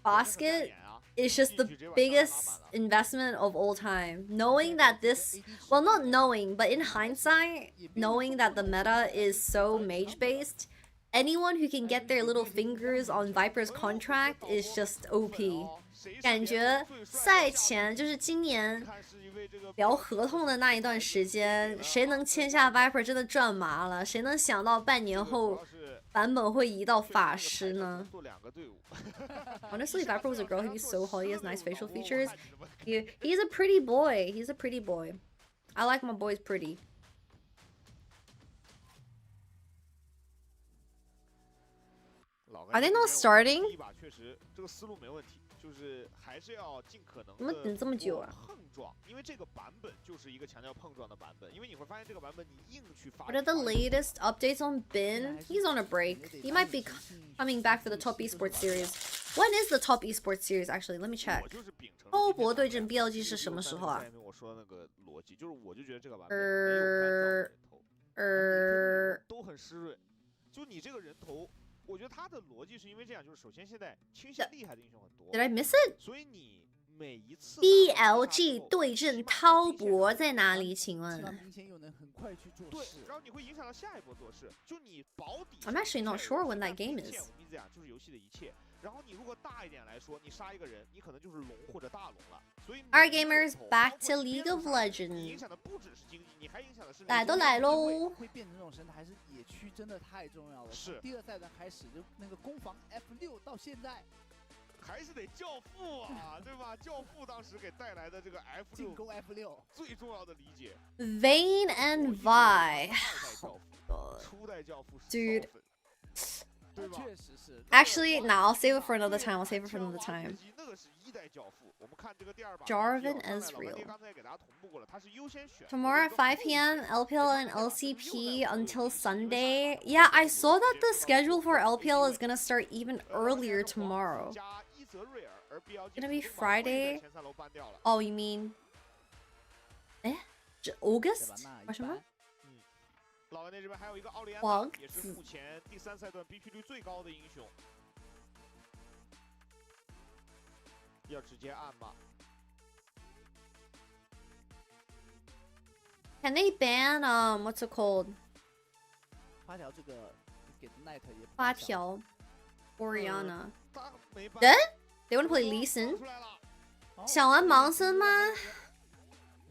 basket is just the biggest investment of all time. Knowing that this, well, not knowing, but in hindsight, knowing that the meta is so mage based, anyone who can get their little fingers on Viper's contract is just OP. 感觉赛前就是今年聊合同的那一段时间，谁能签下 Viper 真的赚麻了。谁能想到半年后版本会移到法师呢？ Honestly, if Viper was a girl, he'd be so hot. He has nice facial features. He's a pretty boy. He's a pretty boy. I like my boys pretty. Are they not starting? 就是还是要尽可能的怎么等这么久啊？碰撞，因为这个版本就是一个强调碰撞的版本，因为你会发现这个版本你硬去发。What are the latest updates on Bin? He's on a break. He might be coming back for the top esports series. When is the top esports series? Actually, let me check. 欧博对阵 BLG 是什么时候啊？我说那个逻辑就是，我就觉得这个版本没有都很湿润，就你这个人头。 我觉得他的逻辑是因为这样，就是首先现在清线厉害的英雄很多。Did I miss it? 所以你每一次 BLG 对阵滔博在哪里？请问？对，然后你会影响到下一波做事。就你保底。I'm actually not sure when that game is. 我们讲就是游戏的一切。然后你如果大一点来说，你杀一个人，你可能就是龙或者大龙了。所以 Alright, gamers, back to League of Legends. 影响的不只是经济，你还影响的是来都来喽。会变成这种生态，还是野区真的太重要了。是。第二赛段开始就那个攻防 F6到现在。 还是得教父啊，对吧？教父当时给带来的这个 F6 进攻 F6最重要的理解。Vayne and Vi. 初代教父 Dude. Actually, nah, I'll save it for another time. I'll save it for another time. Jarvan Ezreal. Tomorrow at 5 p.m. LPL and LCP until Sunday. Yeah, I saw that the schedule for LPL is gonna start even earlier tomorrow. Gonna be Friday. Oh, you mean? August? Question mark? 老外那这边还有一个奥利安娜，也是目前第3赛段 BP 率最高的英雄。要直接按吗 ？Can they ban what's it called? 发条这个给的 Knight 也发条 Orianna. Then they want to play Lee Sin. 想玩盲僧吗？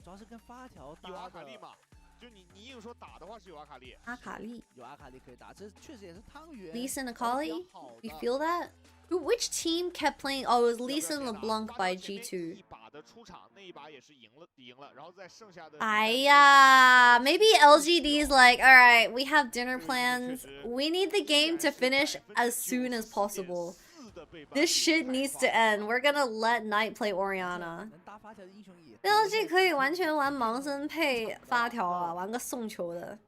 主要是跟发条搭有阿卡丽嘛？ 就你硬说打的话是有阿卡丽，有阿卡丽可以打，这确实也是汤圆。Lee Sin Akali, you feel that? Dude, which team kept playing? Oh, it was Lee Sin LeBlanc by G2. 哎呀 maybe LGD is like, all right, we have dinner plans. We need the game to finish as soon as possible. This shit needs to end. We're gonna let Knight play Orianna. BLG 可以完全玩盲僧配发条啊，玩个送球的。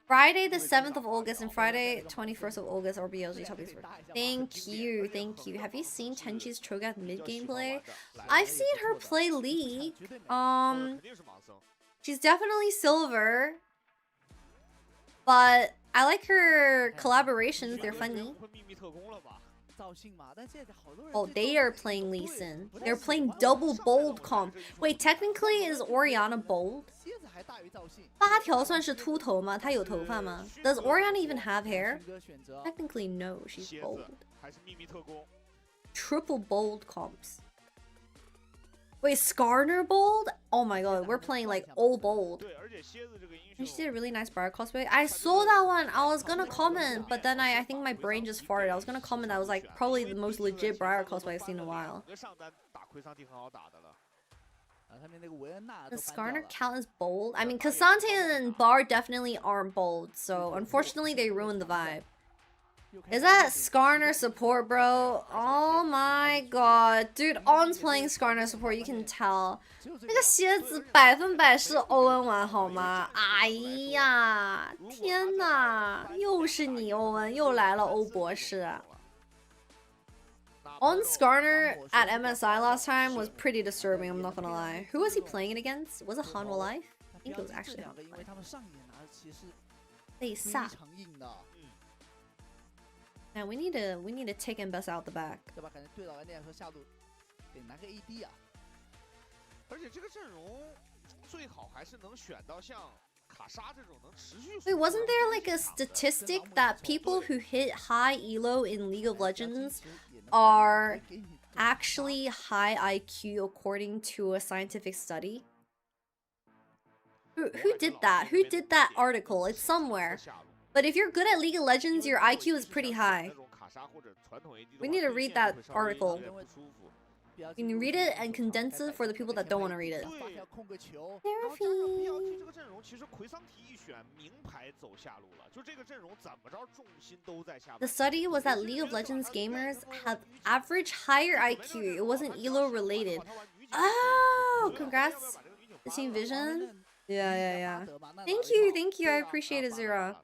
Friday the 7th of August and Friday 21st of August are BLG top esports. Thank you, thank you. Have you seen Tenchi's Cho'Gath mid game play? I've seen her play Lee. She's definitely silver, but I like her collaborations. They're funny. Oh, they are playing Lee Sin. They're playing double bold comp. Wait, technically is Orianna bold? 八条算是秃头吗？她有头发吗？ Does Orianna even have hair? Technically, no. She's bold. Triple bold comps. Wait, Skarner bold? Oh my god, we're playing like all bold. And she did a really nice Briar cosplay. I saw that one. I was gonna comment, but then I think my brain just farted. I was gonna comment that was like probably the most legit Briar cosplay I've seen in a while. Does Skarner count as bold? I mean, Cassante and Bar definitely aren't bold, so unfortunately they ruined the vibe. Is that Skarner support, bro? Oh my god. Dude, On's playing Skarner support, you can tell. 那个蝎子100%是欧文玩好吗？哎呀，天哪，又是你欧文，又来了欧博士。On Skarner at MSI last time was pretty disturbing, I'm not gonna lie. Who was he playing it against? Was it Hanwha Life? I think it was actually Hanwha Life. 被杀。Man, we need to take and bust out the back. 对吧？感觉对老玩家来说下路得拿个 AD 啊。而且这个阵容最好还是能选到像卡莎这种能持续。Wait, wasn't there like a statistic that people who hit high elo in League of Legends are actually high IQ according to a scientific study? Who did that? Who did that article? It's somewhere. But if you're good at League of Legends, your IQ is pretty high. We need to read that article. You can read it and condense it for the people that don't want to read it. The study was that League of Legends gamers have average higher IQ. It wasn't ELO related. Oh, congrats, the Team Vision. Yeah. Thank you. I appreciate it, Zero.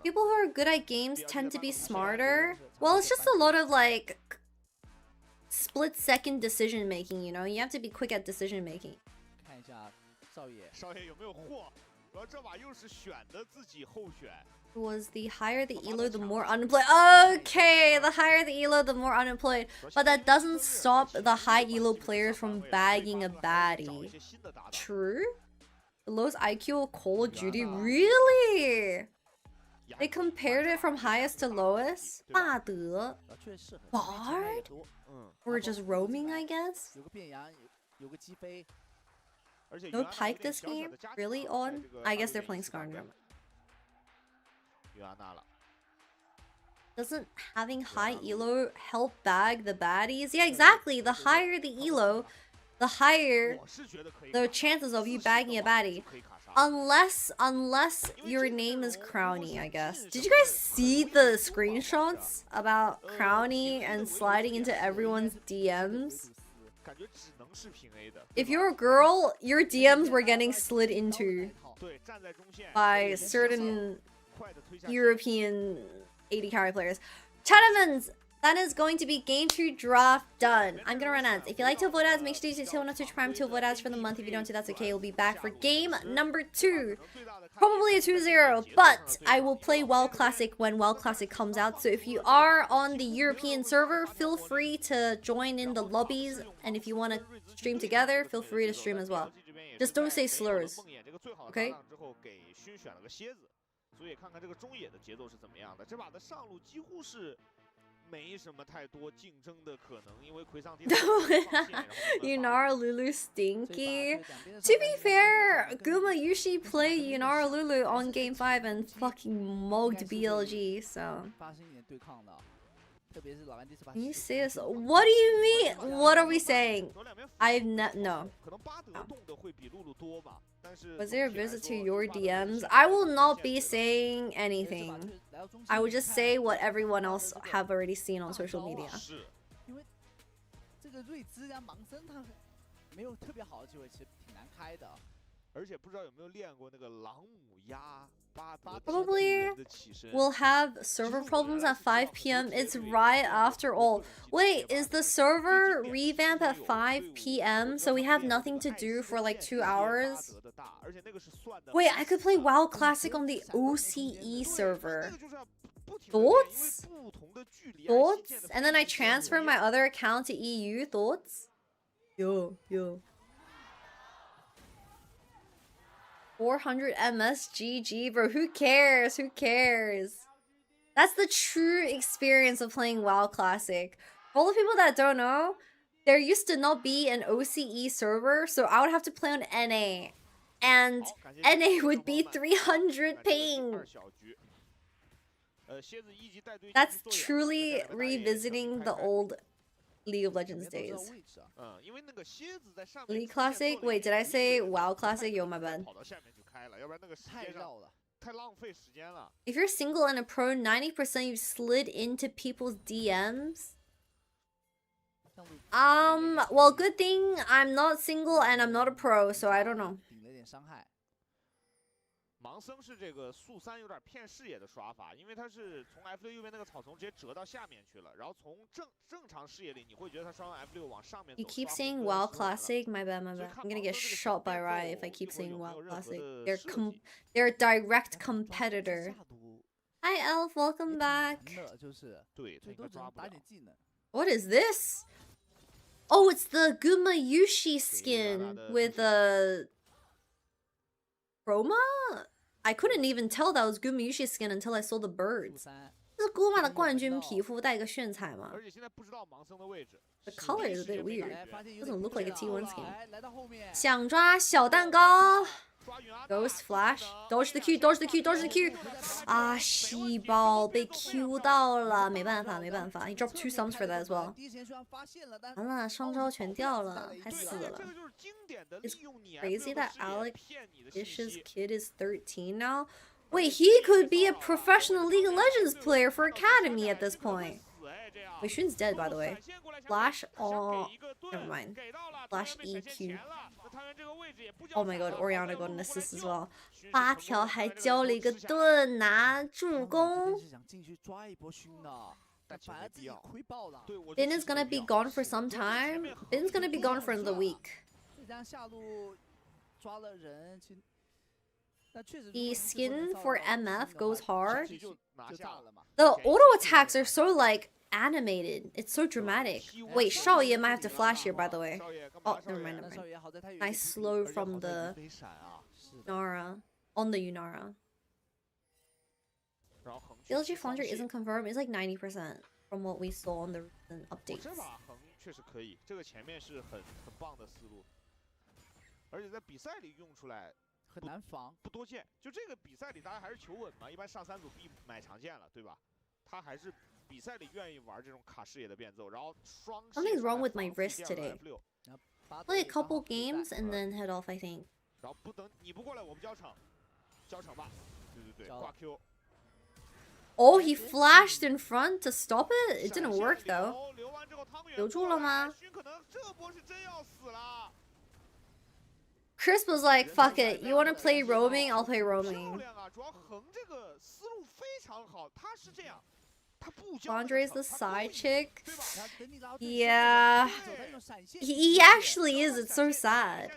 People who are good at games tend to be smarter. Well, it's just a lot of like split-second decision making, you know? You have to be quick at decision making. 看一下少爷，少爷有没有货？然后这把又是选的自己候选。 Was the higher the elo, the more unemployed. Okay, the higher the elo, the more unemployed. But that doesn't stop the high elo players from bagging a baddie. True? The lowest IQ of Call of Duty? Really? They compared it from highest to lowest? 霸德 Bard? Or just roaming, I guess? 有个变羊，有个击飞。 No Pyke this game? Really? On? I guess they're playing Skarner. Doesn't having high elo help bag the baddies? Yeah, exactly. The higher the elo, the higher the chances of you bagging a baddie. Unless your name is Crowny, I guess. Did you guys see the screenshots about Crowny and sliding into everyone's DMs? If you're a girl, your DMs were getting slid into by certain European 80 carry players. Chattermans, that is going to be game 2 draft done. I'm gonna run ads. If you like to avoid ads, make sure you hit on Twitch Prime to avoid ads for the month. If you don't do that's okay. We'll be back for game number 2. Probably a 2-0, but I will play WoW Classic when WoW Classic comes out. So if you are on the European server, feel free to join in the lobbies. And if you want to stream together, feel free to stream as well. Just don't say slurs. Okay? 所以看看这个中野的节奏是怎么样的。这把的上路几乎是没什么太多竞争的可能，因为奎桑提。Yunara Lulu stinky. To be fair, Guma usually play Yunara Lulu on game 5 and fucking mugged BLG, so. Can you say this? What do you mean? What are we saying? I've no. Was there a visit to your DMs? I will not be saying anything. I will just say what everyone else have already seen on social media. 因为这个瑞兹加盲僧他没有特别好的机会，其实挺难开的。而且不知道有没有练过那个朗姆压。 Probably we'll have server problems at 5 p.m. It's right after all. Wait, is the server revamp at 5 p.m. so we have nothing to do for like 2 hours? Wait, I could play WoW Classic on the OCE server. Thoughts? Thoughts? And then I transfer my other account to EU? Thoughts? Yo. 400 MSGG, bro. Who cares? Who cares? That's the true experience of playing WoW Classic. For all the people that don't know, there used to not be an OCE server, so I would have to play on NA. And NA would be 300 ping. That's truly revisiting the old League of Legends days. League Classic? Wait, did I say WoW Classic? Yo, my bad. 太浪费时间了。 If you're single and a pro, 90% you've slid into people's DMs. Well, good thing I'm not single and I'm not a pro, so I don't know. 顶了点伤害。 盲僧是这个速3有点骗视野的刷法，因为他是从 F6右边那个草丛直接折到下面去了，然后从正常视野里你会觉得他刷完 F6往上面走。 You keep saying WoW Classic, my bad. I'm gonna get shot by Riot if I keep saying WoW Classic. They're a direct competitor. Hi Elf, welcome back. 对，最多抓不了。 What is this? Oh, it's the Guma Yushi skin with a chroma? I couldn't even tell that was Guma Yushi skin until I saw the birds. 这是 Guma 的冠军皮肤带一个炫彩吗？ 而且现在不知道盲僧的位置。 The color is a bit weird. Doesn't look like a T1 skin. 来想抓小蛋糕 Ghost Flash Dodge the Q Dodge the Q Dodge the Q 啊细胞被 Q 到了没办法 He dropped 2 sums for that as well 完了双招全掉了还死了 It's crazy that Alex's kid is 13 now Wait, he could be a professional League of Legends player for Academy at this point Wei Xun's dead, by the way. Flash, oh, never mind. Flash EQ. Oh my god, Orianna got an assist as well. 8条还交了一个盾拿助攻。Bin is gonna be gone for some time. Bin's gonna be gone for another week. The skin for MF goes hard. The auto attacks are so like animated. It's so dramatic. Wait, Shaoye might have to flash here, by the way. Oh, never mind. Nice slow from the Nara. On the Yunara. BLG Flanger isn't confirmed. It's like 90% from what we saw on the recent updates. 这把横确实可以，这个前面是很棒的思路，而且在比赛里用出来很难防，不多见。就这个比赛里，大家还是求稳嘛，一般上3组必买常见了，对吧？他还是比赛里愿意玩这种卡视野的变奏，然后双。Something's wrong with my wrist today. Play a couple games and then head off, I think. 然后不等你不过来，我们交场，交场吧。对，挂 Q。 Oh, he flashed in front to stop it? It didn't work though. 留住了吗？ Chris was like, fuck it, you wanna play roaming? I'll play roaming. Andre's the side chick? Yeah. He actually is, it's so sad.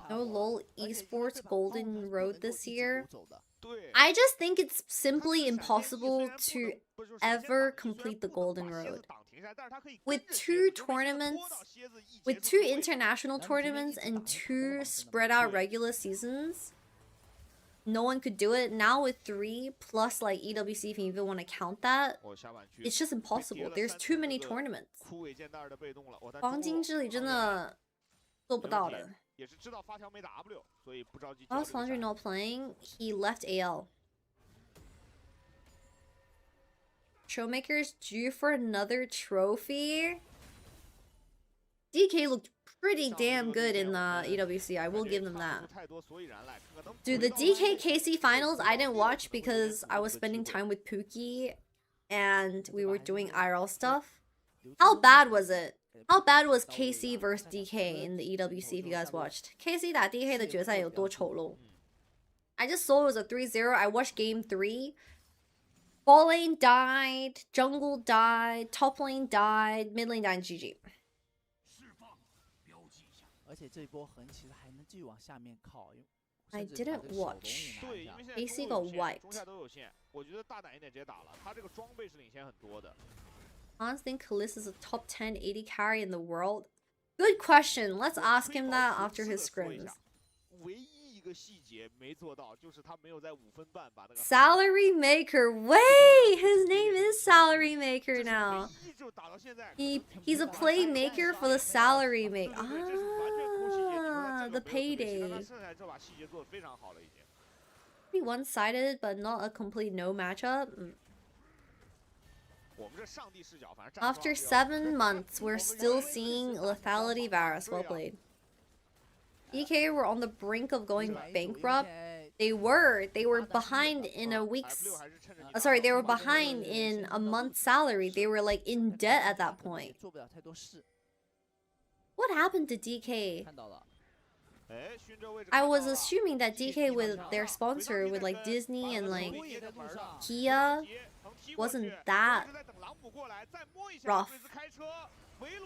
No lolesports golden road this year. I just think it's simply impossible to ever complete the golden road. With 2 tournaments, with 2 international tournaments and 2 spread out regular seasons, no one could do it. Now with 3 plus like EWC, if you even want to count that, it's just impossible. There's too many tournaments. 黄金之旅真的做不到的。While Sandra not playing, he left AL. Showmaker's due for another trophy. DK looked pretty damn good in the EWC, I will give them that. Dude, the DK KC finals I didn't watch because I was spending time with Pookie and we were doing IRL stuff. How bad was it? How bad was KC versus DK in the EWC if you guys watched? KC 打 DK 的决赛有多丑陋? I just saw it was a 3-0. I watched game 3. Ball lane died, jungle died, top lane died, mid lane died, GG. 而且这一波横其实还能继续往下面靠。 I didn't watch. AC got wiped. Hans think Kalista is a top 10 80 carry in the world? Good question. Let's ask him that after his scrims. Salary Maker. Wait, his name is Salary Maker now. He's a playmaker for the Salary Maker. Ah, the payday. Be one-sided, but not a complete no matchup. After 7 months, we're still seeing Lethality Varus. Well played. DK were on the brink of going bankrupt. They were behind in a week's sorry, they were behind in a month's salary. They were like in debt at that point. What happened to DK? I was assuming that DK with their sponsor with like Disney and like Kia wasn't that rough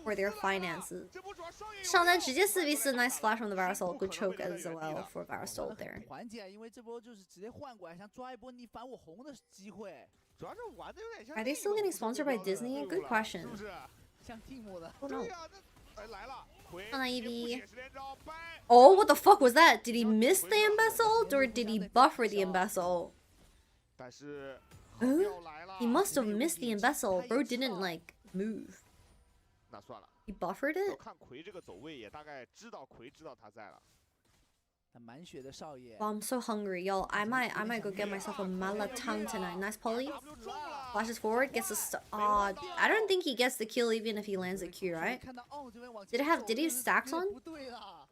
for their finances. 上单直接4v4 nice flash from the Varasol, good choke as well for Varasol there. Are they still getting sponsored by Disney? Good question. Oh no. Oh, what the fuck was that? Did he miss the embezzle or did he buffer the embezzle? He must have missed the embezzle. Bro didn't like move. He buffered it? Well, I'm so hungry, y'all. I might go get myself a malatang tonight. Nice poly. Flashes forward, gets a I don't think he gets the kill even if he lands a Q, right? Did he have stacks on?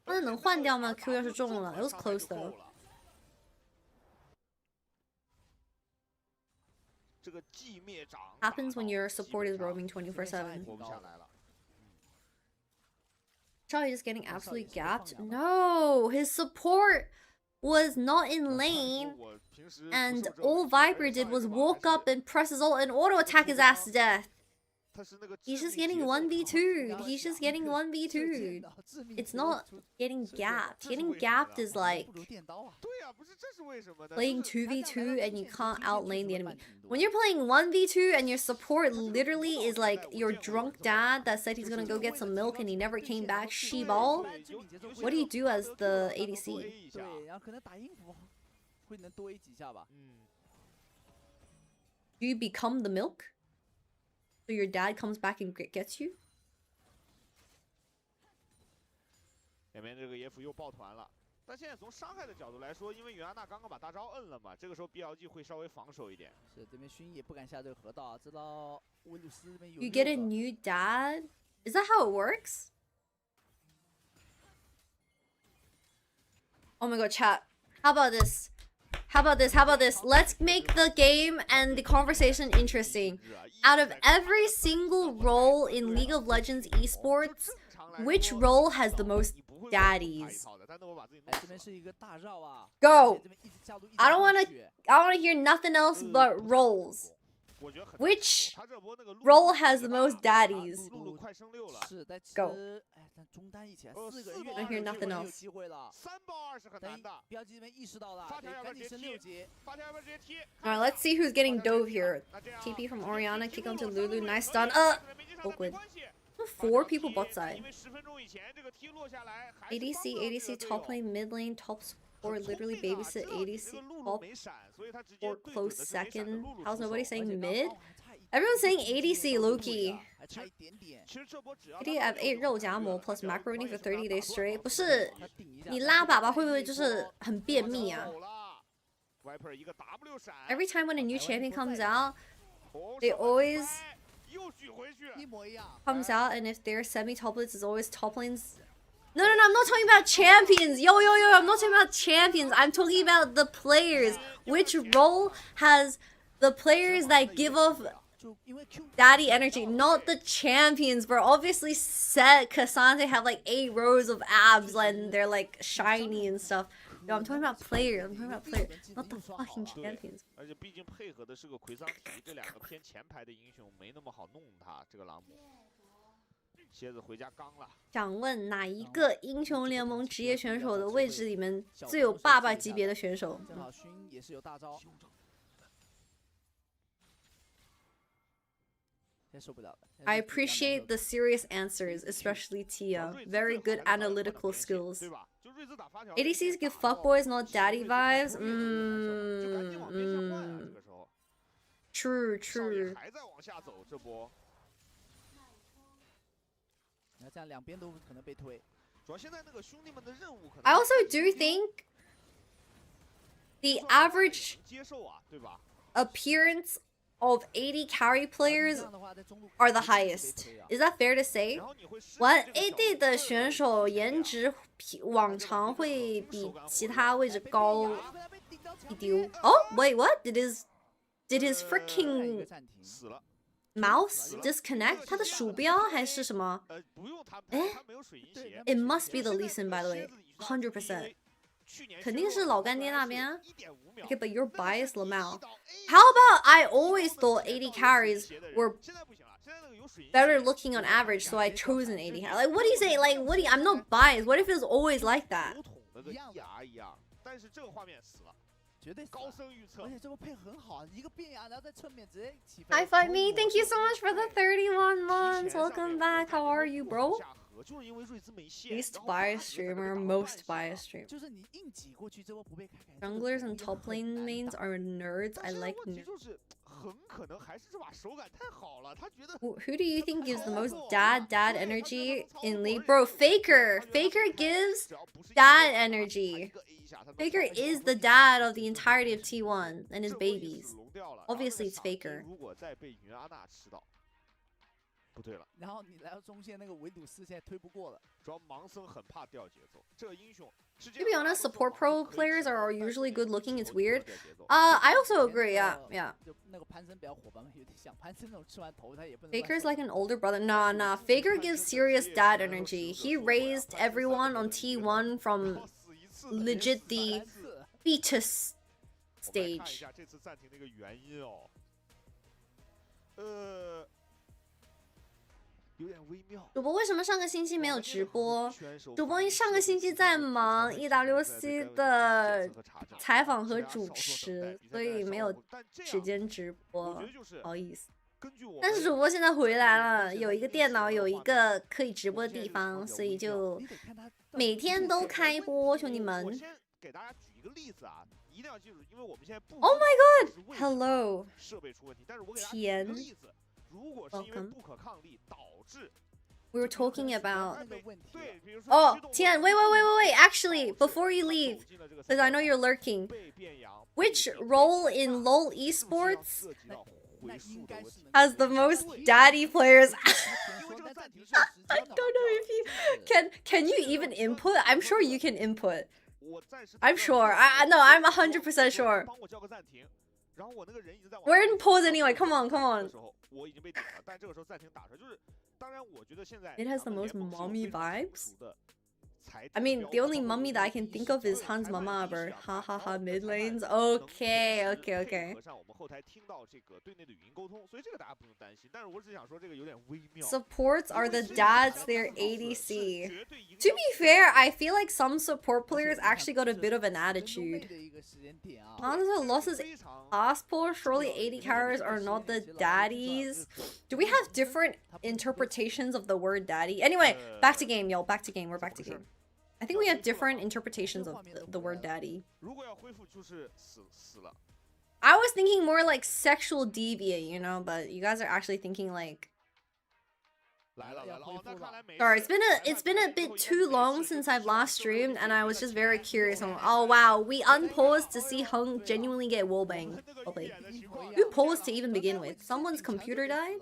那能换掉吗？ Q 要是中了 It was close though. Happens when your support is roaming 24/7. Charlie just getting absolutely gapped. No, his support was not in lane, and all Viper did was walk up and press his ult and auto attack his ass to death. He's just getting 1v2'd. He's just getting 1v2'd. It's not getting gapped. Getting gapped is like playing 2v2 and you can't outlane the enemy. When you're playing 1v2 and your support literally is like your drunk dad that said he's gonna go get some milk and he never came back, she-ball, what do you do as the ADC? Do you become the milk? So your dad comes back and gets you? 前面这个 EF 又抱团了，但现在从伤害的角度来说，因为袁安娜刚刚把大招摁了嘛，这个时候 BLG 会稍微防守一点。是这边勋也不敢下这个河道啊，知道威鲁斯这边有。You get a new dad? Is that how it works? Oh my god, chat. How about this? How about this? How about this? Let's make the game and the conversation interesting. Out of every single role in League of Legends esports, which role has the most daddies? Go! I don't wanna hear nothing else but roles. Which role has the most daddies? Go. I hear nothing else. Alright, let's see who's getting dove here. TP from Orianna, kick onto Lulu, nice stun. Oakwood. 4 people bot side. ADC, top lane, mid lane, top support, literally babysit ADC, top or close second. How's nobody saying mid? Everyone's saying ADC, Loki. AD have 8 肉夹馍 plus macaroni for 30 days straight. 不是，你拉粑粑会不会就是很便秘啊？ Every time when a new champion comes out, they always comes out, and if they're semi-toplets, it's always top lanes. No, I'm not talking about champions. Yo, I'm not talking about champions. I'm talking about the players. Which role has the players that give off daddy energy, not the champions, bro? Obviously, Set, Cassandre have like 8 rows of abs and they're like shiny and stuff. No, I'm talking about players. I'm talking about players, not the fucking champions. 而且毕竟配合的是个魁桑提，这2个偏前排的英雄没那么好弄他。这个朗姆，蝎子回家刚了。想问哪一个英雄联盟职业选手的位置里面最有爸爸级别的选手？正好勋也是有大招。 I appreciate the serious answers, especially Tia. Very good analytical skills. ADCs give fuckboys, not daddy vibes. True. I also do think the average appearance of AD carry players are the highest. Is that fair to say? 玩 AD 的选手颜值往常会比其他位置高一丢。Oh, wait, what? Did his freaking mouse disconnect? 他的鼠标还是什么？It must be the Lee Sin, by the way. 100%. 肯定是老干爹那边啊。Okay, but you're biased, Lamau. How about I always thought 80 carries were better looking on average, so I chose an 80 carry. Like, what do you say? Like, what do you, I'm not biased. What if it was always like that? 绝对高声预测，而且这波配合很好，一个变压，然后在侧面直接起飞。High five me! Thank you so much for the 31 months. Welcome back. How are you, bro? Least biased streamer, most biased streamer. Junglers and top lane mains are nerds. I like nerds. Who do you think gives the most dad energy in League? Bro, Faker! Faker gives dad energy. Faker is the dad of the entirety of T1 and his babies. Obviously, it's Faker. 不对了，然后你来到中线那个围堵视线推不过了，主要盲僧很怕掉节奏。这个英雄 To be honest, support pro players are usually good looking. It's weird. I also agree. Yeah. Faker's like an older brother. Nah. Faker gives serious dad energy. He raised everyone on T1 from legit the fetus stage. 主播为什么上个星期没有直播？主播上个星期在忙 EWC 的采访和主持，所以没有时间直播，不好意思。但是主播现在回来了，有一个电脑，有一个可以直播的地方，所以就每天都开播，兄弟们。给大家举一个例子啊，一定要记住，因为我们现在不 Oh my God! Hello. 设备出问题，但是我给大家举一个例子，如果是因为不可抗力导致。 We were talking about. Oh, Tian, wait. Actually, before you leave, because I know you're lurking, which role in lolesports has the most daddy players? I don't know if you can you even input? I'm sure you can input. I'm sure. I'm 100% sure. We're in pause anyway. Come on. It has the most mommy vibes. I mean, the only mummy that I can think of is Hans Mama, bro. Ha, mid lanes. Okay. Supports are the dads, they're ADC. To be fair, I feel like some support players actually got a bit of an attitude. Hanzo lost his passport. Surely 80 carriers are not the daddies. Do we have different interpretations of the word daddy? Anyway, back to game, yo. Back to game. We're back to game. I think we have different interpretations of the word daddy. I was thinking more like sexual deviant, you know, but you guys are actually thinking like... Sorry, it's been a bit too long since I've last streamed, and I was just very curious. Oh wow, we unpaused to see Hung genuinely get wallbanged. Okay. Who paused to even begin with? Someone's computer died?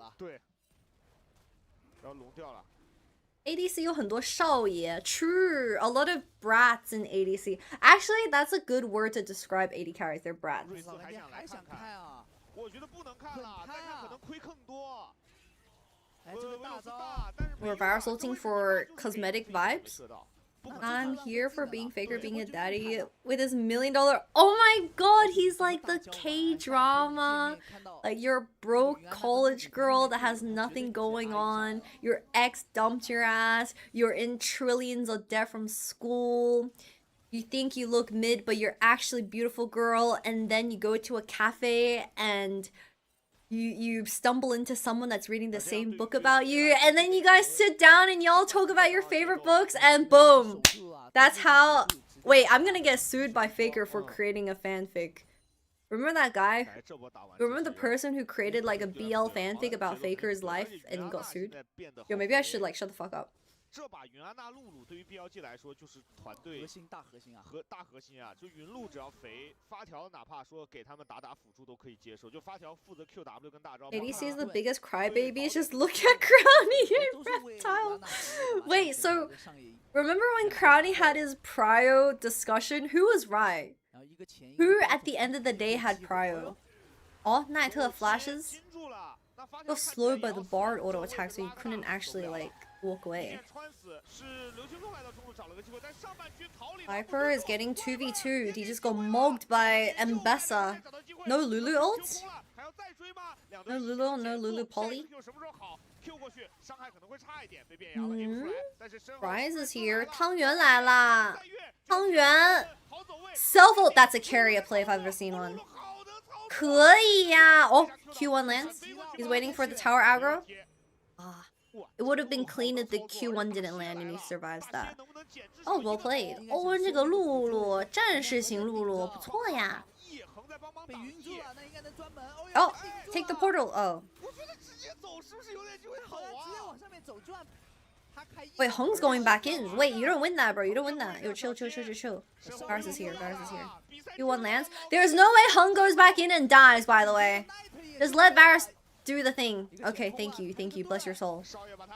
ADC 有很多少爷 True, a lot of brats in ADC. Actually, that's a good word to describe AD carries. They're brats. We're virus ulting for cosmetic vibes. I'm here for being Faker being a daddy with his $1 million. Oh my god, he's like the K-drama. Like you're a broke college girl that has nothing going on. Your ex dumped your ass. You're in trillions of debt from school. You think you look mid, but you're actually a beautiful girl. And then you go to a cafe and you stumble into someone that's reading the same book about you, and then you guys sit down and y'all talk about your favorite books, and boom, that's how... Wait, I'm gonna get sued by Faker for creating a fanfic. Remember that guy? Remember the person who created like a BL fanfic about Faker's life and got sued? Yo, maybe I should like shut the fuck up. 这把云安娜露露对于 BLG 来说就是团队大核心啊，大核心啊！就云露只要肥，发条哪怕说给他们打辅助都可以接受。就发条负责 QW 跟大招。ADC is the biggest crybaby. Just look at Crowny and Reptile. Wait, so remember when Crowny had his prio discussion? Who was right? Who at the end of the day had prio? Oh, Naito flashes. It was slowed by the Bard auto attack, so you couldn't actually like walk away. Viper is getting 2v2'd. He just got mogged by Mbessa. No Lulu ult? No Lulu poly? Rise is here. 汤圆来啦! 汤圆! Self ult, that's a carrier play if I've ever seen one. 可以呀! Oh, Q1 lands. He's waiting for the tower aggro. It would have been clean if the Q1 didn't land and he survives that. Oh, well played. Oh, 这个露露，战士型露露，不错呀。Oh, take the portal. Oh. Wait, Hung's going back in. Wait, you don't win that, bro. You don't win that. Yo, chill. Varus is here. Q1 lands. There's no way Hung goes back in and dies, by the way. Just let Varus do the thing. Okay, thank you. Bless your soul.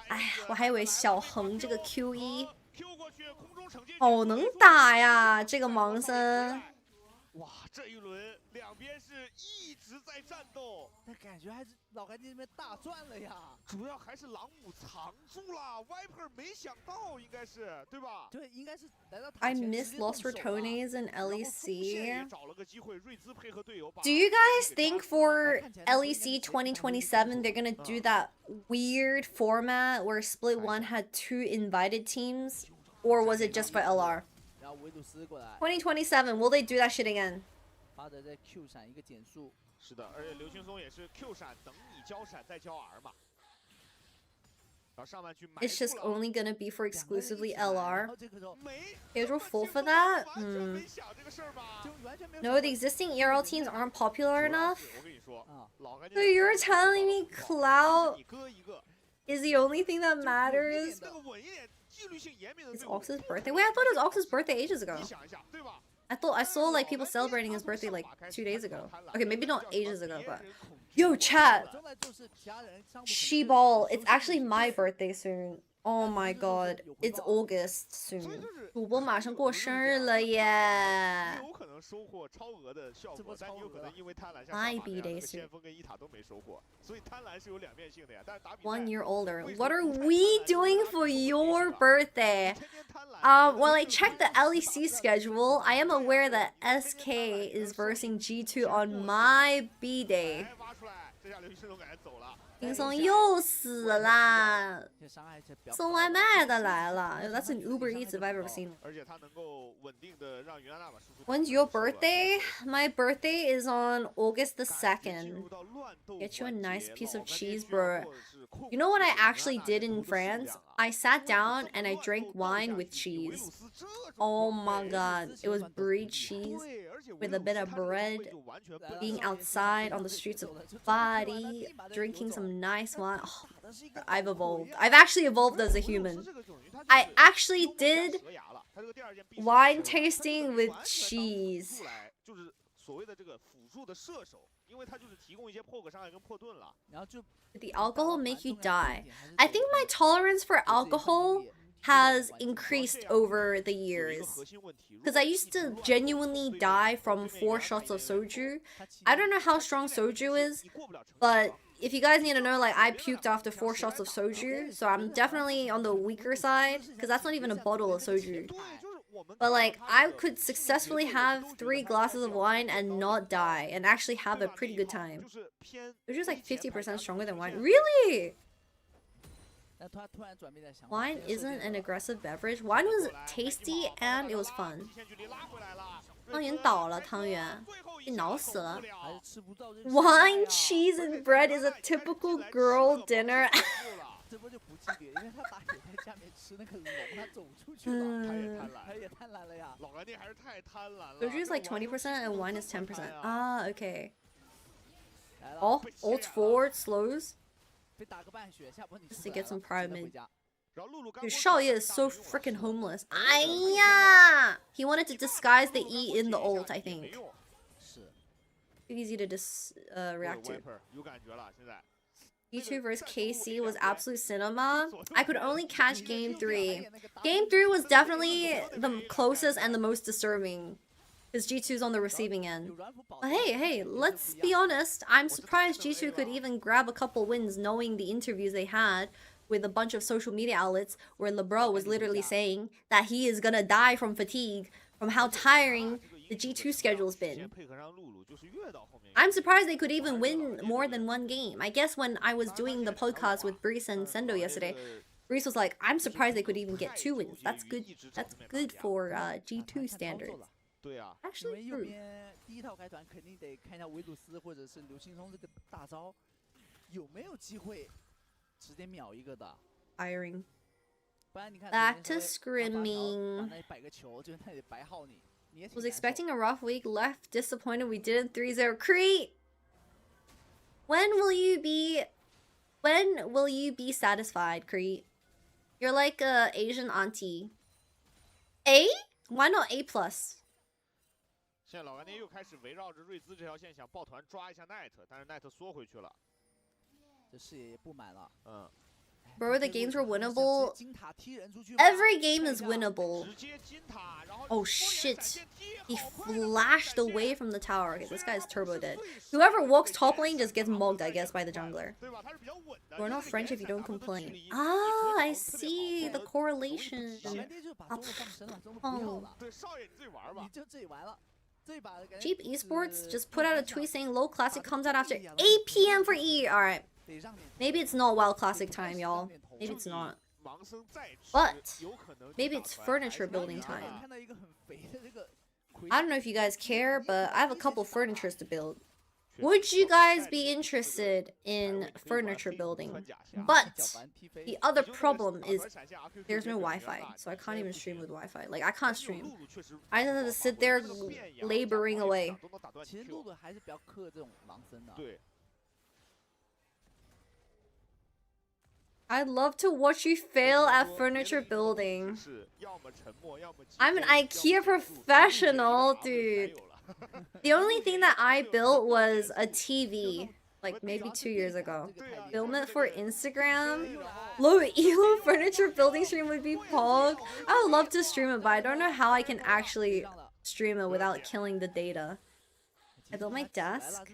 哎，我还以为小恒这个 Q1 好能打呀，这个盲僧。哇，这一轮两边是一直在战斗，但感觉还是老干爹那边大赚了呀。主要还是狼母藏住了 ，Viper 没想到应该是对吧？对，应该是来到。I miss Lost Ratones and LEC. 找了个机会，瑞兹配合队友。Do you guys think for LEC 2027 they're gonna do that weird format where Split 1 had 2 invited teams, or was it just for LR? 2027, will they do that shit again? 巴德在 Q 闪一个减速。是的，而且刘青松也是 Q 闪等你交闪再交 R 嘛。然后上半区买。It's just only gonna be for exclusively LR. Pedro full for that? No, the existing ERL teams aren't popular enough. So you're telling me Clout is the only thing that matters? It's Ox's birthday? Wait, I thought it was Ox's birthday ages ago. I thought I saw like people celebrating his birthday like 2 days ago. Okay, maybe not ages ago, but yo, chat. She-ball, it's actually my birthday soon. Oh my god, it's August soon. 主播马上过生日了耶！有可能收获超额的效果，但有可能因为贪婪，像 My B-day soon. 先锋跟伊塔都没收获，所以贪婪是有两面性的呀。但是打比赛 1 year older. What are we doing for your birthday? Well, I checked the LEC schedule. I am aware that SK is versing G2 on my B-day. 轻松又死啦！送外卖的来了。That's an Uber Eats if I've ever seen. When's your birthday? My birthday is on August the 2nd. Get you a nice piece of cheese, bro. You know what I actually did in France? I sat down and I drank wine with cheese. Oh my god. It was brie cheese with a bit of bread, being outside on the streets of Bari, drinking some nice wine. Oh, I've evolved. I've actually evolved as a human. I actually did wine tasting with cheese. Did the alcohol make you die? I think my tolerance for alcohol has increased over the years. Because I used to genuinely die from 4 shots of soju. I don't know how strong soju is, but if you guys need to know, like, I puked after 4 shots of soju, so I'm definitely on the weaker side, because that's not even a bottle of soju. But, like, I could successfully have 3 glasses of wine and not die, and actually have a pretty good time. Soju is like 50% stronger than wine. Really? Wine isn't an aggressive beverage. Wine was tasty and it was fun. 汤圆倒了，汤圆被挠死了。Wine, cheese, and bread is a typical girl dinner. 这波就不级别，因为他打野在下面吃那个龙，他走出去了，他也贪婪了呀。老干爹还是太贪婪了。Soju is like 20% and wine is 10%. Ah, okay. Oh, ult forward slows. Just to get some private mid. Dude, Shaoye is so freaking homeless. Aiya! He wanted to disguise the E in the ult, I think. Too easy to react to. G2 versus KC was absolute cinema. I could only catch game 3. Game 3 was definitely the closest and the most disturbing. Because G2's on the receiving end. But hey, let's be honest. I'm surprised G2 could even grab a couple wins knowing the interviews they had with a bunch of social media outlets where LeBron was literally saying that he is gonna die from fatigue from how tiring the G2 schedule's been. I'm surprised they could even win more than one game. I guess when I was doing the podcast with Brees and Sendo yesterday, Brees was like, I'm surprised they could even get 2 wins. That's good. That's good for G2 standards. Actually true. Firing. Back to scrimming. Was expecting a rough week, left disappointed we didn't 3-0. Crete! When will you be satisfied, Crete? You're like a Asian auntie. A? Why not A+? 现在老干爹又开始围绕着瑞兹这条线想抱团抓一下奈特，但是奈特缩回去了。这视野也不满了。Bro, the games were winnable. Every game is winnable. Oh shit. He flashed away from the tower. Okay, this guy's turbo dead. Whoever walks top lane just gets mugged, I guess, by the jungler. We're not French if you don't complain. Ah, I see the correlation. Oh. Jeep Esports just put out a tweet saying LoL Classic comes out after 8 PM for E. Alright. Maybe it's not WoW Classic time, y'all. Maybe it's not. But maybe it's furniture building time. I don't know if you guys care, but I have a couple furnitures to build. Would you guys be interested in furniture building? But the other problem is there's no Wi-Fi, so I can't even stream with Wi-Fi. Like, I can't stream. I just have to sit there laboring away. I'd love to watch you fail at furniture building. I'm an IKEA professional, dude. The only thing that I built was a TV, like maybe 2 years ago. Film it for Instagram. Elo furniture building stream would be Pog. I would love to stream it, but I don't know how I can actually stream it without killing the data. I built my desk.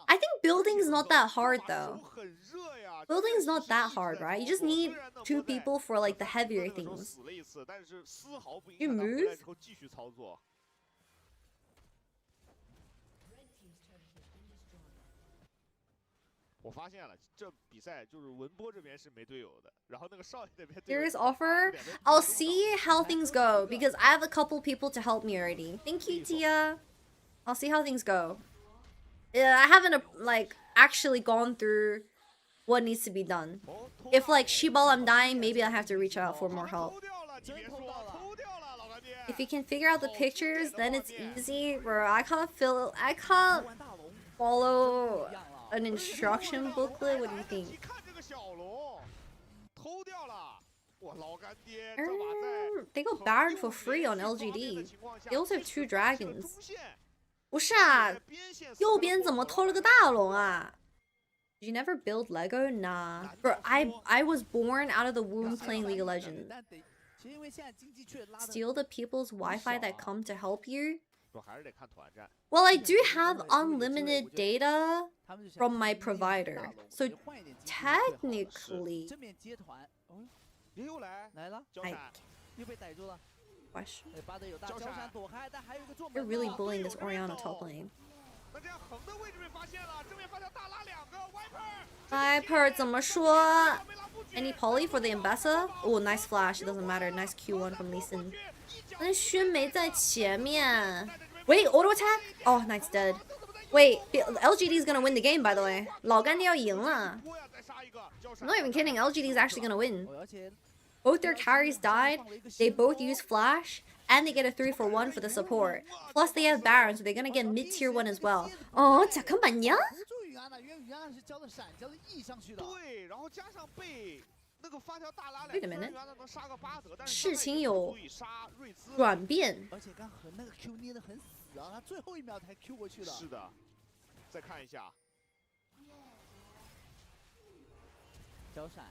I think building's not that hard though. Building's not that hard, right? You just need 2 people for like the heavier things. You move? Serious offer? I'll see how things go because I have a couple people to help me already. Thank you, Tia. I'll see how things go. I haven't like actually gone through what needs to be done. If like Shibal I'm dying, maybe I have to reach out for more help. If you can figure out the pictures, then it's easy. Bro, I can't follow an instruction booklet. What do you think? They got Baron for free on LGD. They also have 2 dragons. 不是啊，右边怎么偷了个大龙啊？ Did you never build Lego? Nah. Bro, I was born out of the womb playing League of Legends. Steal the people's Wi-Fi that come to help you? Well, I do have unlimited data from my provider. So technically... Question. You're really bullying this Orianna top lane. Viper 怎么说? Any poly for the Embessa? Oh, nice flash. It doesn't matter. Nice Q1 from Lee Sin. 但是薰没在前面. Wait, auto attack? Oh, Knight's dead. Wait, LGD is gonna win the game, by the way. 老干爹要赢了. I'm not even kidding. LGD is actually gonna win. Both their carries died, they both use flash, and they get a 3-for-1 for the support. Plus they have Baron, so they're gonna get mid-tier 1 as well. Oh, 잠깐만요? Wait a minute， 事情有转变。而且刚和那个 Q 捏得很死啊，他最后一秒才 Q 过去了。是的，再看一下，交闪，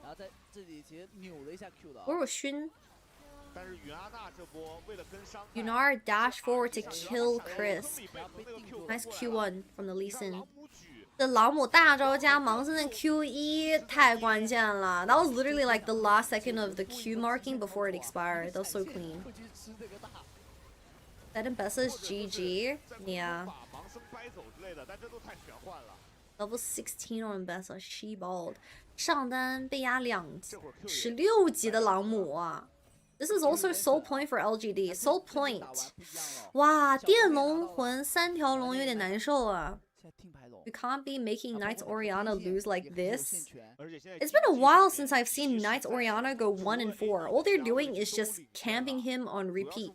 然后在这里其实扭了一下 Q 的。我有熏。 但是云阿娜这波为了跟伤 Yunar dash forward to kill Chris. Nice Q1 from the Lee Sin. 这朗姆大招加盲僧的 Q1 太关键了。That was literally like the last second of the Q marking before it expired. That was so clean. That Embessa's GG. Yeah. Level 16 on Embessa. She balled. 上单被压16级的朗姆啊。 This is also soul point for LGD. Soul point. 哇，电龙魂3条龙有点难受啊。We can't be making Knights Oriana lose like this. It's been a while since I've seen Knights Oriana go 1 and 4. All they're doing is just camping him on repeat.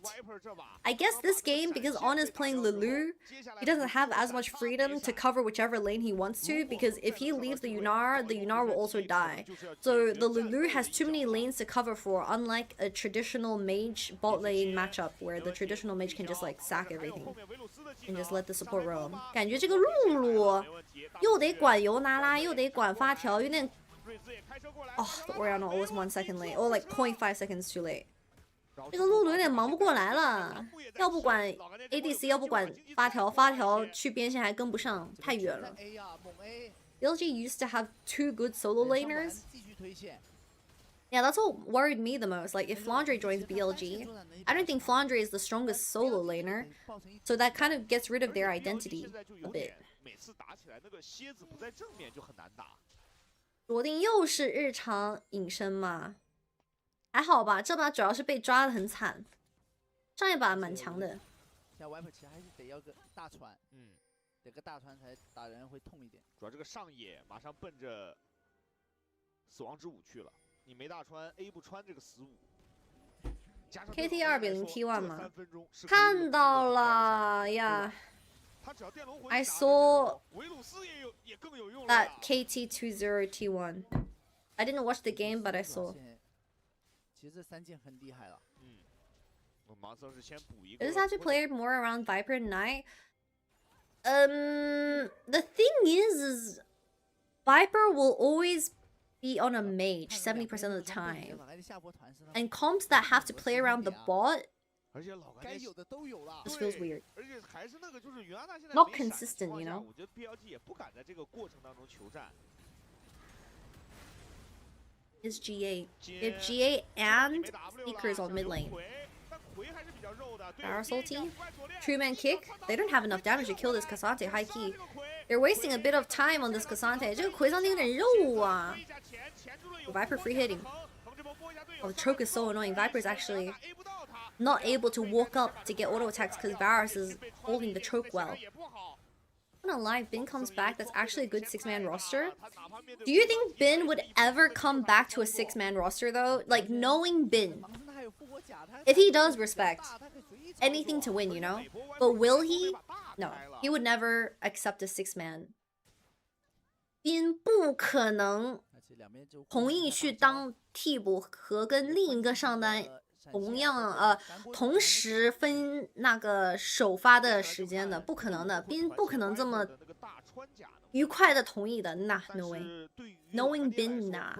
I guess this game, because On is playing Lulu, he doesn't have as much freedom to cover whichever lane he wants to, because if he leaves the Yunar will also die. So the Lulu has too many lanes to cover for, unlike a traditional mage bot lane matchup, where the traditional mage can just like sack everything and just let the support roam. 感觉这个露露又得管尤娜拉，又得管发条，有点。Oh, the Oriana was 1 second late, or like 0.5 seconds too late. 这个露露有点忙不过来了，要不管 ADC， 要不管发条，发条去边线还跟不上，太远了。BLG used to have 2 good solo laners. Yeah, that's what worried me the most. Like, if Flandre joins BLG, I don't think Flandre is the strongest solo laner, so that kind of gets rid of their identity a bit. 罗定又是日常隐身嘛？还好吧，这把主要是被抓得很惨，上一把蛮强的。像 Viper 其实还是得要个大船，得个大船才打人会痛一点。主要这个上野马上奔着死亡之舞去了。 你没大穿 A 不穿这个死舞 ，KT 2比0 T1 嘛，看到了呀。I saw that KT 20 T1. I didn't watch the game, but I saw. 其实这3件很厉害了。盲僧是先补一个。 Does this have to play more around Viper and Knight? The thing is Viper will always be on a mage 70% of the time, and comps that have to play around the bot just feels weird. Not consistent, you know. Is GA? They have GA and Seekers on mid lane. Barrel ulti, 2-man kick. They don't have enough damage to kill this Cassante high key. They're wasting a bit of time on this Cassante. 这个葵桑丁有点肉啊。Viper free hitting. Oh, the choke is so annoying. Viper is actually not able to walk up to get auto attacks because Varus is holding the choke well. I'm not lie, Bin comes back. That's actually a good 6-man roster. Do you think Bin would ever come back to a 6-man roster though? Like, knowing Bin, if he does respect anything to win, you know? But will he? No, he would never accept a 6-man. Bin 不可能同意去当替补和跟另一个上单同时分那个首发的时间的，不可能的，宾不可能这么愉快的同意的，nah, no way. Knowing Bin, nah.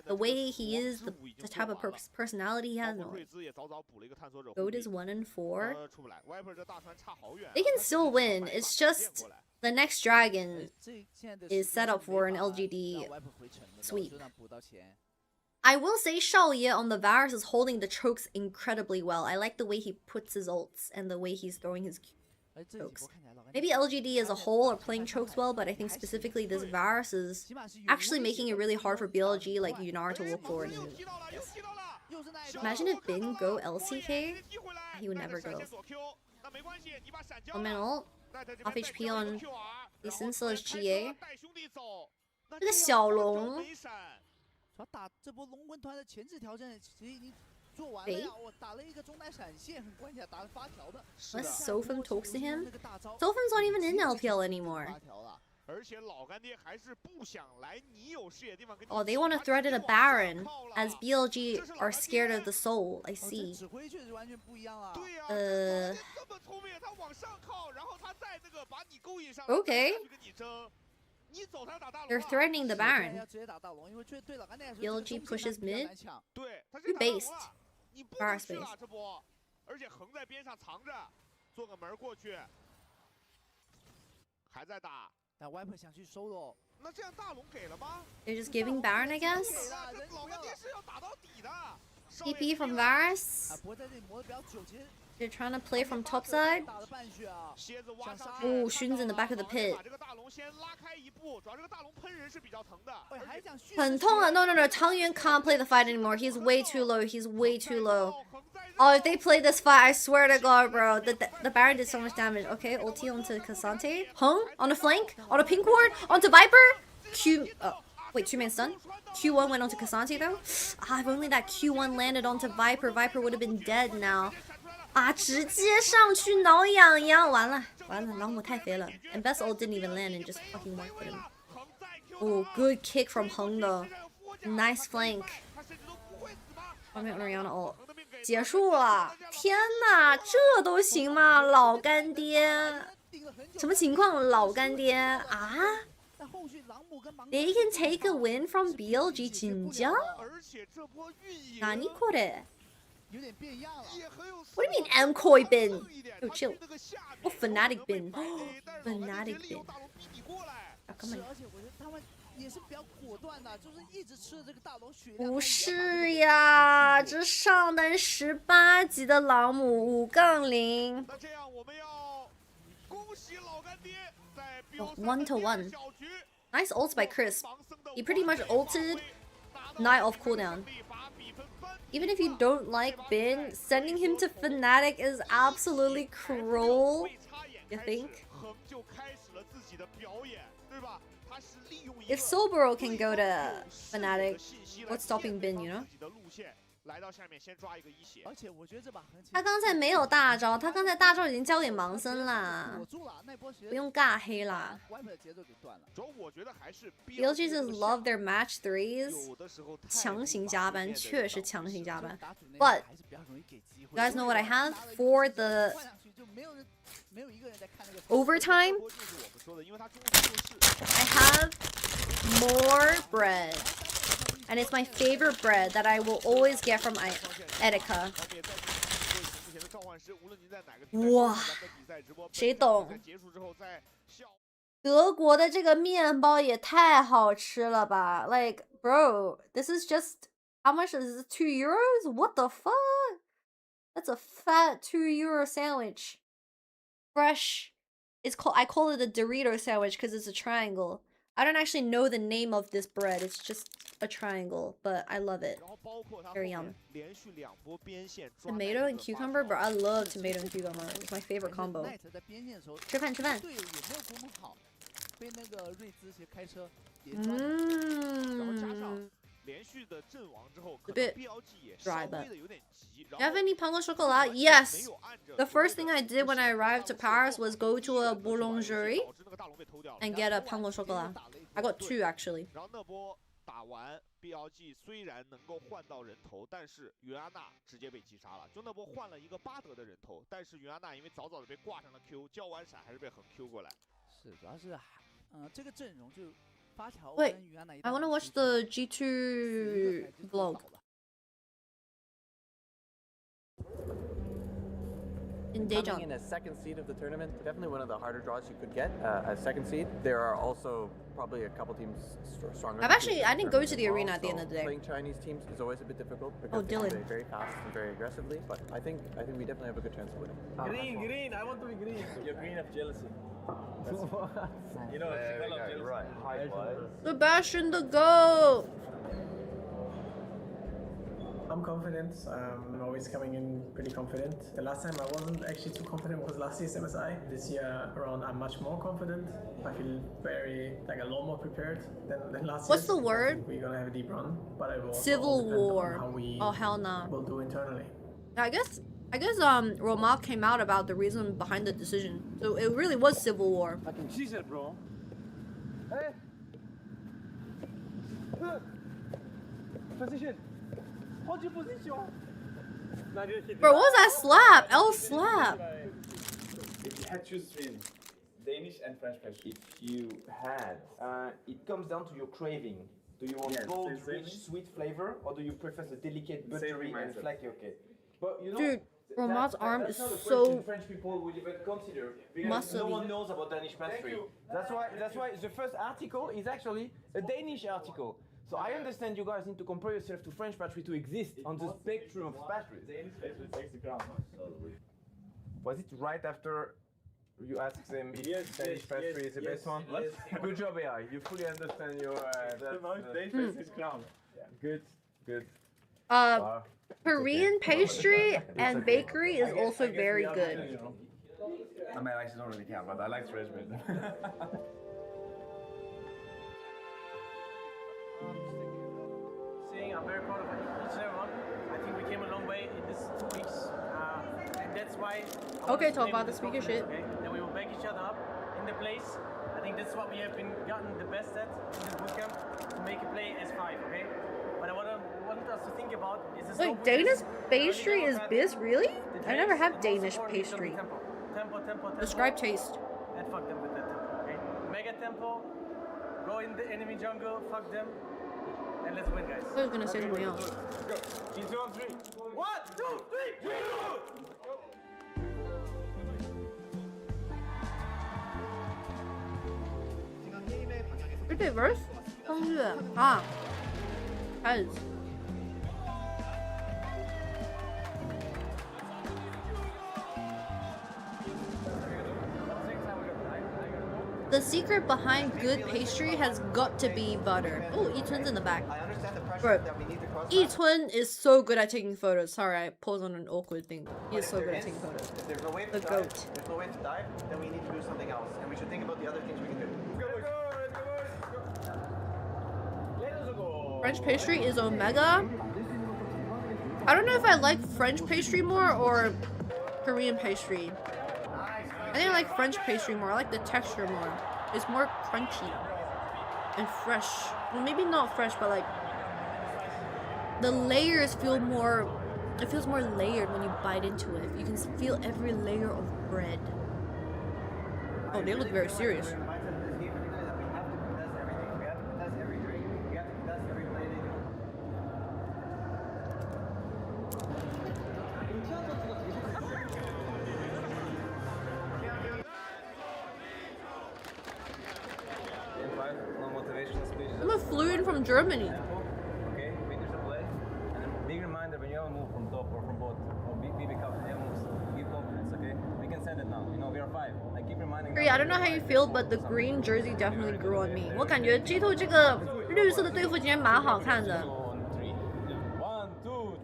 The way he is, the type of personality he has, no way. Goat is 1 and 4. They can still win. It's just the next dragon is set up for an LGD sweep. I will say Xiaoye on the Varus is holding the chokes incredibly well. I like the way he puts his ults and the way he's throwing his chokes. Maybe LGD as a whole are playing chokes well, but I think specifically this Varus is actually making it really hard for BLG like Yunar to look forward. Yes. Imagine if Bin go LCK, he would never go. 1-man ult, off HP on Lee Sin still has GA. 这个小龙。 主要打这波龙魂团的前置条件其实已经做完了呀，我打了一个中单闪现，很关键，打了发条的。Unless Sofum talks to him. Sofum's not even in LPL anymore. Oh, they want to threaten a Baron, as BLG are scared of the soul. I see. Okay. They're threatening the Baron. BLG pushes mid. You based. Bar space. They're just giving Baron, I guess. TP from Varus. They're trying to play from top side. Oh, Xun's in the back of the pit. 很痛啊. No, Tang Yuan can't play the fight anymore. He's way too low. He's way too low. Oh, if they play this fight, I swear to God, bro. The Baron did so much damage. Okay, ulti onto Cassante. Hung on a flank. On a pink ward. Onto Viper. Q... Oh. Wait, 2-man stun? Q1 went onto Cassante, though? Ah, if only that Q1 landed onto Viper, Viper would have been dead now. 啊，直接上去挠痒痒，完了，老母太肥了。And best ult didn't even land and just fucking worked him. Oh, good kick from Hung though. Nice flank. 后面 Orianna ult 结束了。天哪，这都行吗？老干爹，什么情况？老干爹啊 ？They can take a win from BLG 진짜? 나니これ? What do you mean M-Koi bin? Yo, chill. Oh, Fnatic bin. Fnatic bin. Oh, come on. 不是呀，这上单18级的朗姆5-0。1 to 1. Nice ults by Chris. He pretty much ulted Knight off cooldown. Even if you don't like Bin, sending him to Fnatic is absolutely cruel. You think? If Soulboro can go to Fnatic, what's stopping Bin, you know? 他刚才没有大招，他刚才大招已经交给盲僧啦，不用尬黑啦。BLG just love their match threes， 强行加班，确实强行加班。But you guys know what I have for the overtime? I have more bread. And it's my favorite bread that I will always get from Etika. 哇，谁懂？德国的这个面包也太好吃了吧 ！Like, bro, this is just how much is this? 2 euros? What the fuck? That's a fat 2 euro sandwich. Fresh. It's called. I call it a Dorito sandwich because it's a triangle. I don't actually know the name of this bread. It's just a triangle, but I love it. Very yum. Tomato and cucumber, bro. I love tomato and cucumber. It's my favorite combo. 吃饭吃饭。A bit dry, but you have any pain au chocolat? Yes. The first thing I did when I arrived to Paris was go to a boulangerie and get a pain au chocolat. I got 2 actually. 打完 BLG 虽然能够换到人头，但是云安娜直接被击杀了。就那波换了一个巴德的人头，但是云安娜因为早早的被挂上了 Q， 交完闪还是被横 Q 过来。是，主要是这个阵容就发条 Wait, I want to watch the G2 vlog. In Coming in as second seed of the tournament, definitely one of the harder draws you could get as second seed. There are also probably a couple teams stronger. I didn't go to the arena at the end of the day. Playing Chinese teams is always a bit difficult because they play very fast and very aggressively. But I think we definitely have a good chance of winning. Green, I want to be green. You're green of jealousy. You know, it's the color of jealousy. Right. High five. Sebastian the GOAT. I'm confident. I'm always coming in pretty confident. The last time I wasn't actually too confident was last year's MSI. This year around I'm much more confident. I feel a lot more prepared than last year. What's the word? We're gonna have a deep run, but it will Civil War. On how we oh hell no. Will do internally. I guess Romal came out about the reason behind the decision. So it really was civil war. Fucking cheese it, bro. Hey. Position. Hold your position. Bro, what was that slap? L slap. If you had to choose between Danish and French pastry, if you had, it comes down to your craving. Do you want bold, rich, sweet flavor, or do you prefer the delicate, buttery, and flaky? Okay. But you know, dude, Romain's arm is not a so question French people will even consider because no one knows about Danish pastry. That's why the first article is actually a Danish article. So I understand you guys need to compare yourself to French pastry to exist on the spectrum of pastries. Danish pastry takes the crown. Was it right after you asked them if Danish pastry is the best one? Yes. Good job, AI. You fully understand your. Danish pastry is crown. Yeah. Good. Korean pastry and bakery is also very good. I mean, I actually don't really count, but I like fresh bread. I'm very proud of each and everyone. I think we came a long way in this 2 weeks, and that's why. Okay, talk about the speaker shit. Okay? Then we will back each other up in the place. I think that's what we have been gotten the best at in this bootcamp, to make a play as 5. Okay, but I want us to think about is this. Wait, Danish pastry is biz really? I never had Danish pastry. Tempo. Describe taste. And fuck them with that tempo. Okay, mega tempo. Go in the enemy jungle. Fuck them. And let's win, guys. I was gonna say something else. Go. G2 on 3. 1, 2, 3, Is it verse? 风月啊，开始。The secret behind good pastry has got to be butter. Oh, Yichun's in the back. Bro, Yichun is so good at taking photos. Sorry, I paused on an awkward thing. He is so good at taking photos. If there's no way to The dive, goat. there's no way to dive, then we need to do something else. And we should think about the other things we can do. French pastry is omega. I don't know if I like French pastry more or Korean pastry. I think I like French pastry more. I like the texture more. It's more crunchy and fresh. Well, maybe not fresh, but like the layers feel more. It feels more layered when you bite into it. You can feel every layer of bread. Oh, they look very serious. I'm a fluent from Germany. Okay, finish the play. And then big reminder when you have a move from top or from bot, or big cup, you have moves, give confidence, okay? We can send it now. You know, we are 5. I keep reminding I don't know how you feel, but the green jersey definitely grew on me. 我感觉 G2 这个绿色的队服今天蛮好看的。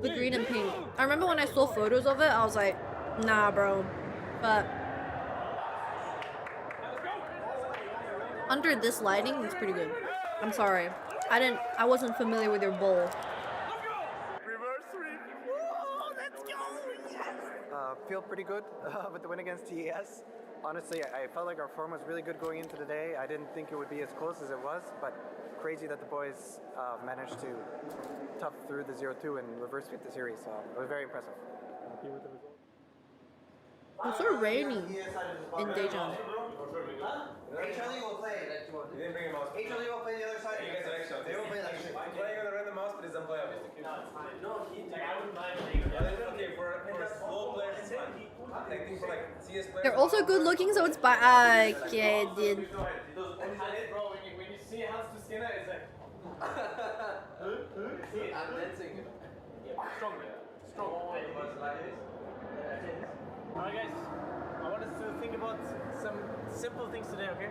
The green and pink. I remember when I saw photos of it, I was like, nah, bro. But under this lighting, it's pretty good. I'm sorry. I wasn't familiar with your bowl. Reverse sweep. Oh, let's go. Yes. Feel pretty good with the win against TES. Honestly, I felt like our form was really good going into the day. I didn't think it would be as close as it was, but crazy that the boys managed to tough through the 0-2 and reverse sweep the series. So it was very impressive. Happy with the result. It's so rainy in Daejeon. HLE will play. You didn't bring a mouse. HLE will play the other side. You guys are extra. They will play like shit. I'm playing on a random mouse, but it's unplayable. No, it's fine. No, I wouldn't mind playing. Okay, for slow players, it's fine. I think for like CS players. They're also good looking, so it's by okay, dude. Bro, when you see Hans to Skinner, it's like. I'm dancing. Strong. Alright, guys. I want us to think about some simple things today, okay?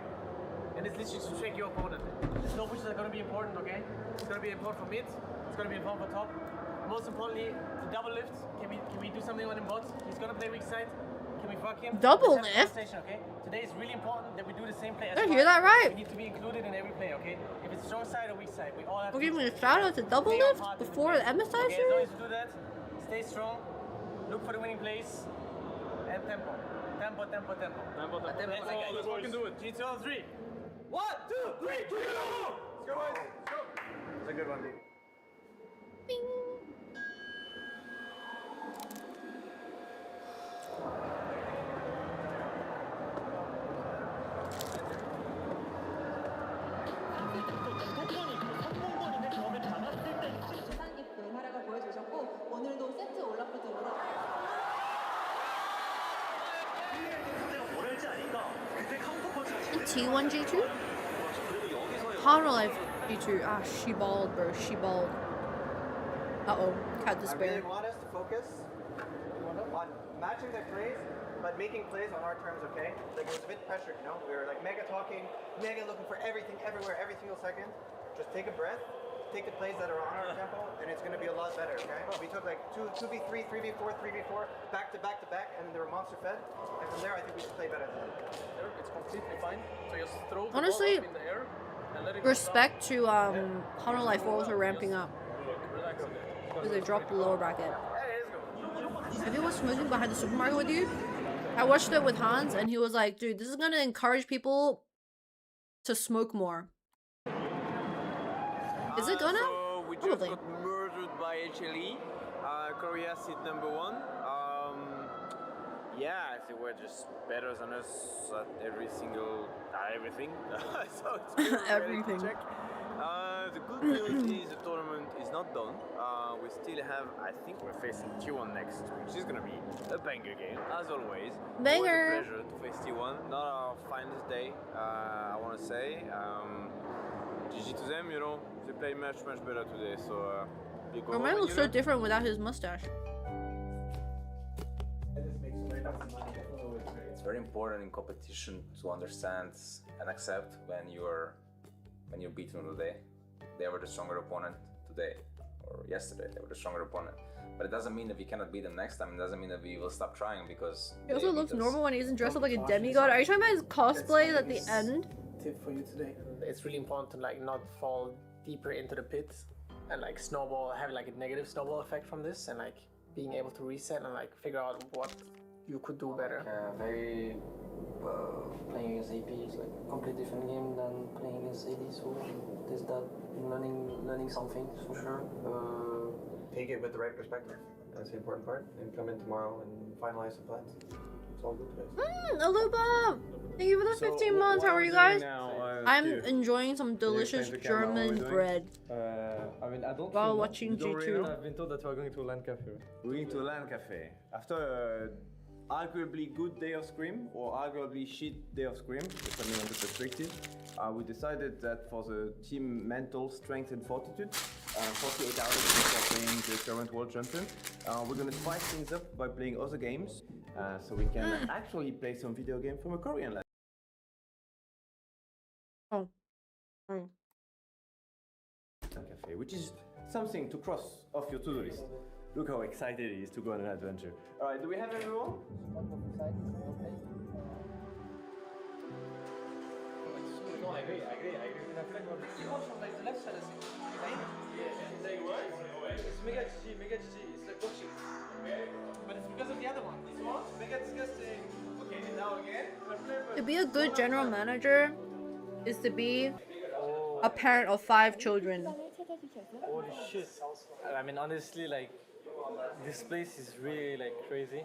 And it's literally to check your opponent. The slow pushes are going to be important, okay? It's going to be important for mid. It's going to be important for top. Most importantly, the double lift. Can we do something on him bot? He's going to play weak side. Can we fuck him? Double lift? Okay? Today is really important that we do the same play as Did I hear that right? We need to be included in every play, okay? If it's strong side or weak side, we all have We're to. giving a shout out to double lift before the MSI Okay, as long series? as you do that, stay strong. Look for the winning plays. And tempo. Tempo. Let's fucking do it. G2 on 3. 1, 2, 3, 2, go! Let's go, boys. Let's go. That's a good one, dude. Bing. T1 G2? Life G2. Ah, she balled, bro. She balled. Uh-oh. Cat I despair. really want us to focus on matching their plays, but making plays on our terms, okay? Like, it was a bit pressured, you know? We were like mega talking, mega looking for everything, everywhere, every single second. Just take a breath, take the plays that are on our tempo, and it's going to be a lot better, okay? We took like 2v3, 3v4, 3v4, back to back to back, and they were monster fed. And from there, I think we should play better than them. It's completely fine. So just throw the Honestly, ball up in the air and let it respect to Life for also ramping up. Because they dropped the lower bracket. Have you watched Smoking Behind the Supermarket with you? I watched it with Hans and he was like, dude, this is gonna encourage people to smoke more. Is it gonna? So we just Probably. got murdered by HLE. Korea seat number 1. Yeah, I think we're just better than us at every single everything. So it's really Everything. to check. The good news is the tournament is not done. We still have, I think we're facing T1 next, which is gonna be a banger game, as always. Banger. Always a pleasure to face T1. Not our finest day, I want to say. GG to them, you know, they played much better today. So big Roman looks so different without his mustache. It's very important in competition to understand and accept when you're beaten today. They were the stronger opponent today, or yesterday. They were the stronger opponent. But it doesn't mean that we cannot beat them next time. It doesn't mean that we will stop trying because. He also looks normal when he isn't dressed up like a demigod. Are you talking about his cosplay at the end? Tip for you today. It's really important to like not fall deeper into the pit and like snowball, have like a negative snowball effect from this, and like being able to reset and like figure out what you could do better. Playing against AP is like a completely different game than playing against AD, so there's that learning something for sure. Take it with the right perspective. That's the important part. And come in tomorrow and finalize the plans. It's all good, guys. Aluba! Thank you for the 15 months. How are you guys? I'm enjoying some delicious German bread I mean, I don't while watching G2. I've been told that we're going to a LAN cafe. We're going to a LAN cafe. After arguably good day of Scrim or arguably shit day of Scrim, depending on the perspective, we decided that for the team mental strength and fortitude, 48 hours before playing the current world champion, we're gonna spice things up by playing other games, so we can actually play some video game from a Korean LAN. Cafe, which is something to cross off your to-do list. Look how excited he is to go on an adventure. Alright, do we have everyone? No, I agree. You watch from like the left side, I think. Saying what? It's mega GG. It's like boxing. But it's because of the other one. This one, mega disgusting. Okay, and now again. To be a good general manager is to be a parent of 5 children. Holy shit. I mean, honestly, like, this place is really like crazy.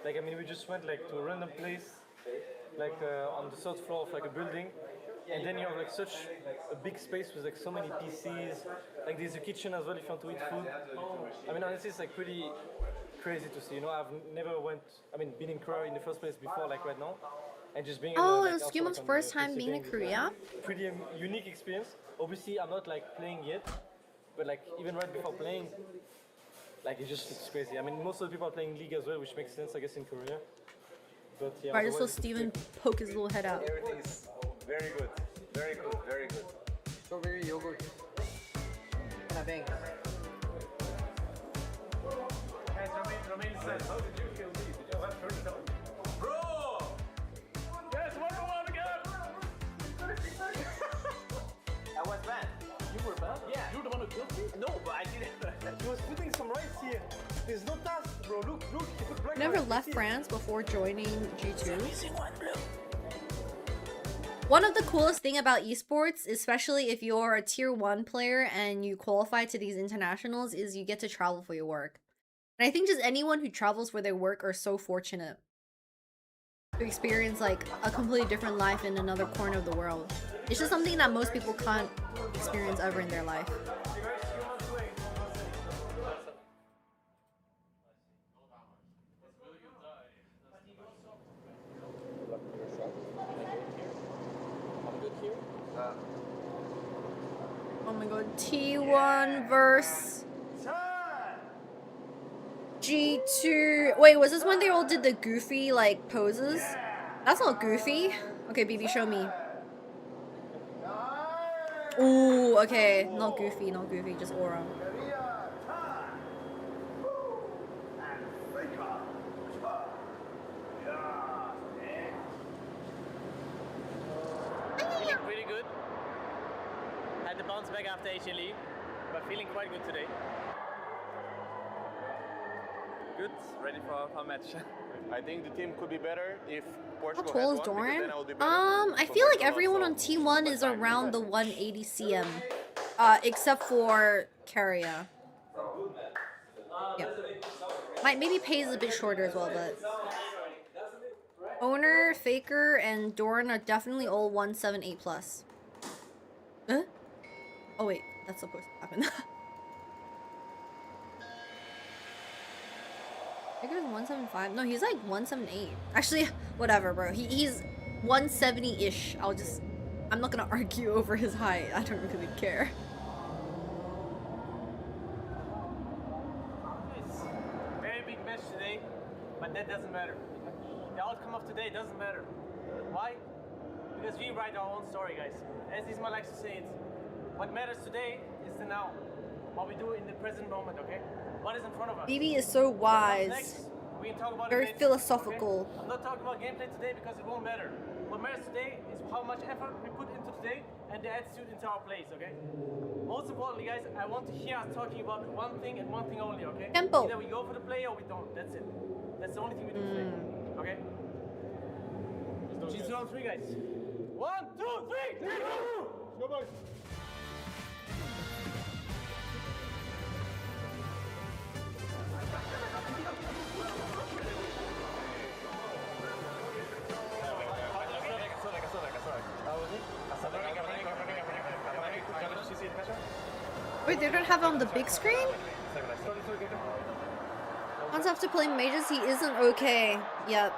Like, I mean, we just went like to a random place, like on the 3rd floor of like a building, and then you have like such a big space with like so many PCs. Like, there's a kitchen as well if you want to eat food. I mean, honestly, it's like pretty crazy to see. You know, I've never been in Korea in the first place before, like right now, and just being. Oh, like, it was also, Skimon's like, first time being in Korea. Pretty unique experience. Obviously, I'm not like playing yet, but like even right before playing. Like, it just looks crazy. I mean, most of the people are playing League as well, which makes sense, I guess, in Korea. But yeah. Alright, just let Steven poke his little head out. Everything is very good. Very good. Very good. Strawberry yogurt. And a bank. Hey, Romain says, how did you feel? Did you have first time? Bro! Yes, 1-1 again! I was bad. You were bad? Yeah. You're the one who killed me? No, but I didn't. He was putting some rice here. There's no task, bro. Look. He put black Never rice. left France before joining G2. One of the coolest thing about esports, especially if you're a tier 1 player and you qualify to these internationals, is you get to travel for your work. And I think just anyone who travels for their work are so fortunate to experience like a completely different life in another corner of the world. It's just something that most people can't experience ever in their life. Oh my god, T1 versus G2. Wait, was this when they all did the goofy like poses? That's not goofy. Okay, BB, show me. Ooh, okay. Not goofy, not goofy, just aura. Feeling pretty good. Had to bounce back after Asian League, but feeling quite good today. Good, ready for our match. I think the team could be better if How tall is Doran? I feel like everyone on T1 is around the 180 cm. Except for Carrier. Yeah. Maybe Pay's a bit shorter as well, but Owner, Faker, and Doran are definitely all 178 plus. Huh? Oh wait, that's supposed to happen. Faker's 175. No, he's like 178. Actually, whatever, bro. He's 170-ish. I'm not gonna argue over his height. I don't really care. Very big match today, but that doesn't matter. The outcome of today doesn't matter. Why? Because we write our own story, guys. As Isma likes to say it, what matters today is the now. What we do in the present moment, okay? What is in front of us? BB is so wise. Next, we can talk about Very events, philosophical. okay? I'm not talking about gameplay today because it won't matter. What matters today is how much effort we put into today and the attitude into our plays, okay? Most importantly, guys, I want to hear us talking about one thing and one thing only, okay? Tempo. Either we go for the play or we don't. That's it. That's the only thing we do today, okay? G2 on 3, guys. 1, 2, 3, go boys. Wait, they don't have it on the big screen? Once after playing majors, he isn't okay. Yep.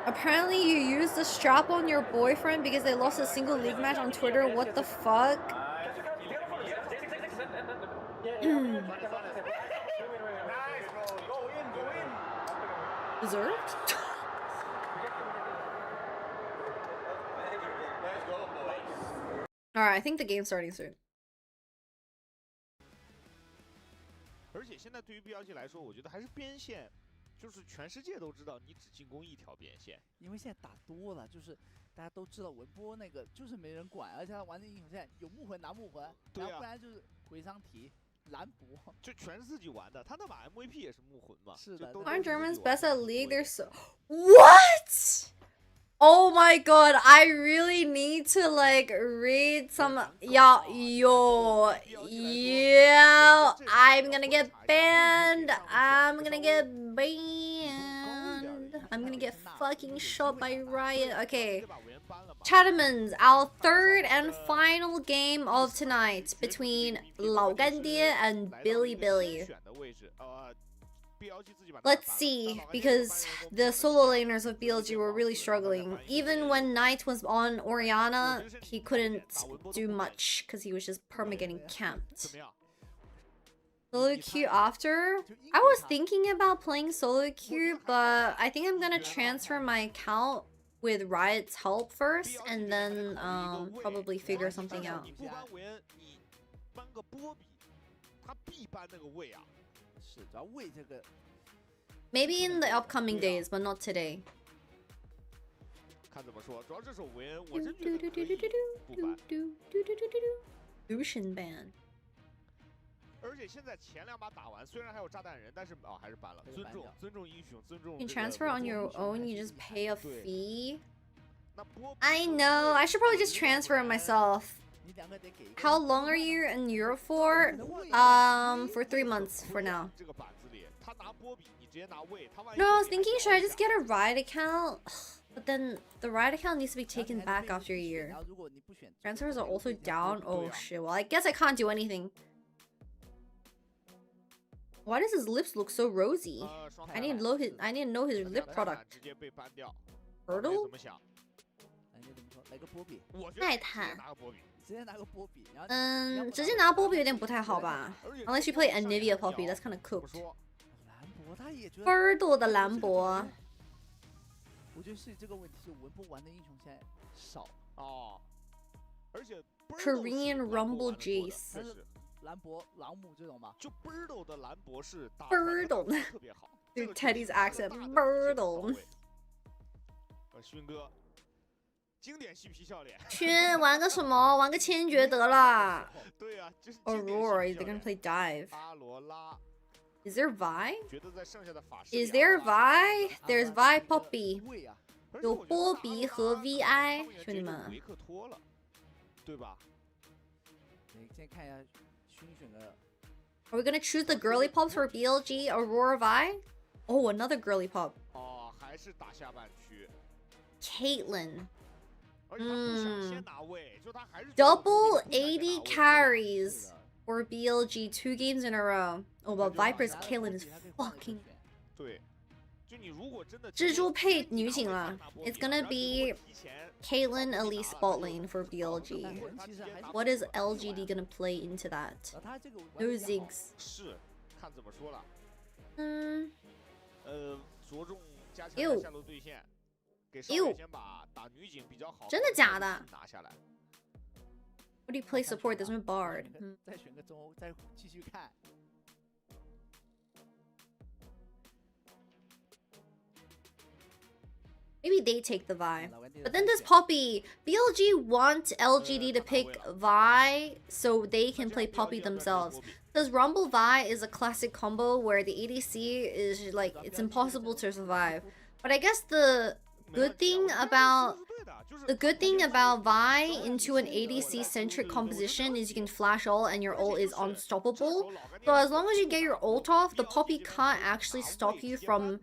Apparently you used the strap on your boyfriend because they lost a single league match on Twitter. What the fuck? Deserved? Alright, I think the game's starting soon. 而且现在对于 BLG 来说，我觉得还是边线，就是全世界都知道你只进攻一条边线。因为现在打多了，就是大家都知道文波那个就是没人管，而且他玩的英雄现在有木魂拿木魂，然后不然就是回伤体。 兰博就全是自己玩的，他那把 MVP 也是木魂嘛。是的。Aren't Germans best at league? They're so what? Oh my god! I really need to like read some. Yo. I'm gonna get banned. I'm gonna get banned. I'm gonna get fucking shot by Riot. Okay. Chattermans, our third and final game of tonight between Laogandia and Billy. Let's see, because the solo laners of BLG were really struggling. Even when Knight was on Orianna, he couldn't do much because he was just perma-getting camped. Solo queue after? I was thinking about playing solo queue, but I think I'm gonna transfer my account with Riot's help first, and then probably figure something out. Maybe in the upcoming days, but not today. Lucian ban. 而且现在前两把打完，虽然还有炸弹人，但是还是 ban 了。尊重英雄，尊重。You can transfer on your own. You just pay a fee. I know. I should probably just transfer it myself. How long are you in Europe for? For 3 months for now. No, I was thinking, should I just get a ride account? But then the ride account needs to be taken back after a year. Transfers are also down. Oh shit. Well, I guess I can't do anything. Why does his lips look so rosy? I need to know his lip product. Hurdle? 泰坦。直接拿波比有点不太好吧 ？Unless you play Anivia Poppy, that's kind of cooked. Hurdle 的兰博。我觉得是这个问题，是文波玩的英雄现在少哦，而且 Korean Rumble Jace。兰博、朗姆这种吧，就 Birdo 的兰博是 Birdo 特别好。Dude, Teddy's accent, Birdo。勋哥，经典嬉皮笑脸。勋玩个什么？玩个千珏得了。对呀，就是 Aurora, they're gonna play dive. 阿罗拉。Is there Vi? 觉得在剩下的法师 Is there Vi? There's Vi Poppy. 有波比和 VI， 兄弟们。维克托了，对吧？你先看一下勋选的。Are we gonna choose the girly pops for BLG Aurora Vi? Oh, another girly pop. 哦，还是打下半区。Caitlyn. Double 80 carries for BLG 2 games in a row. Oh, but Viper's Caitlyn is fucking. 对，就你如果真的。蜘蛛配女警了。It's gonna be Caitlyn Elise bot lane for BLG. What is LGD gonna play into that? No Ziggs. 是，看怎么说了。着重加强下路对线。 真的假的 ？What do you play support? There's no bard. 再选个中欧，再继续看。Maybe they take the Vi. But then this Poppy, BLG want LGD to pick Vi so they can play Poppy themselves. Because Rumble Vi is a classic combo where the ADC is like, it's impossible to survive. But I guess the good thing about Vi into an ADC centric composition is you can flash ult and your ult is unstoppable. So as long as you get your ult off, the Poppy can't actually stop you from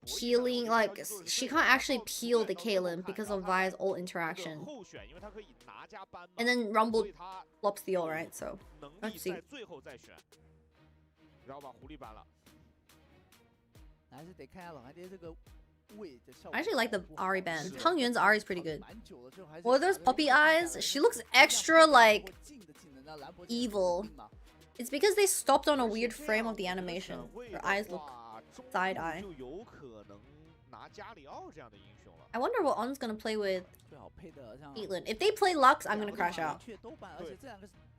peeling, like she can't actually peel the Caitlyn because of Vi's ult interaction. And then Rumble flops the ult, right? So let's see. I actually like the Ahri band. Tang Yuan's Ahri is pretty good. What are those puppy eyes? She looks extra like evil. It's because they stopped on a weird frame of the animation. Her eyes look side eye. I wonder what On's gonna play with Caitlyn. If they play Lux, I'm gonna crash out.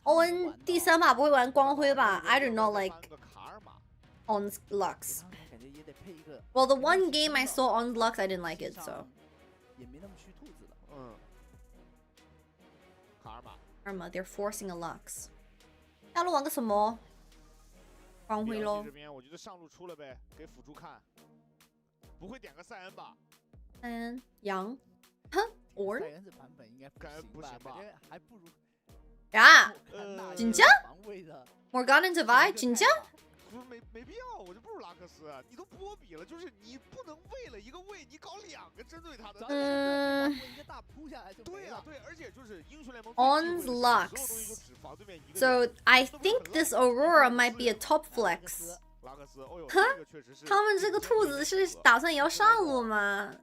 Owen 第3把不会玩光辉吧? I do not like On's Lux. Well, the one game I saw on Lux, I didn't like it, so. Karma, they're forcing a Lux. 下路玩个什么？光辉咯。这边我觉得上路出了呗，给辅助看。不会点个赛恩吧？赛恩，杨，哼 ，Or？ 赛恩这版本应该不行吧？感觉还不如。呀，진짜？ Morgana into Vi， 진짜？ 没必要，我就不如拉克斯。你都波比了，就是你不能为了一个位，你搞2个针对他的。一个大扑下来就对啊，对，而且就是英雄联盟。On's Lux. So I think this Aurora might be a top flex. 拉克斯，哦呦，这个确实是。他们这个兔子是打算也要上路吗？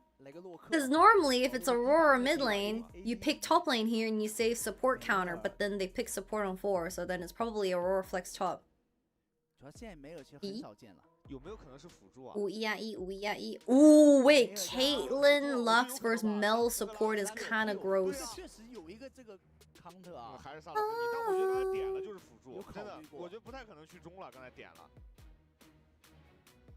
Because normally, if it's Aurora mid lane, you pick top lane here and you save support counter, but then they pick support on 4, so then it's probably Aurora flex top. 主要现在没有，其实很少见了。有没有可能是辅助啊？5-1-1，5-1-1。Ooh, wait, Caitlyn Lux versus Mel support is kind of gross. 确实有一个这个 counter 啊，还是萨拉芬尼，但我觉得他点了就是辅助，真的，我觉得不太可能去中了，刚才点了。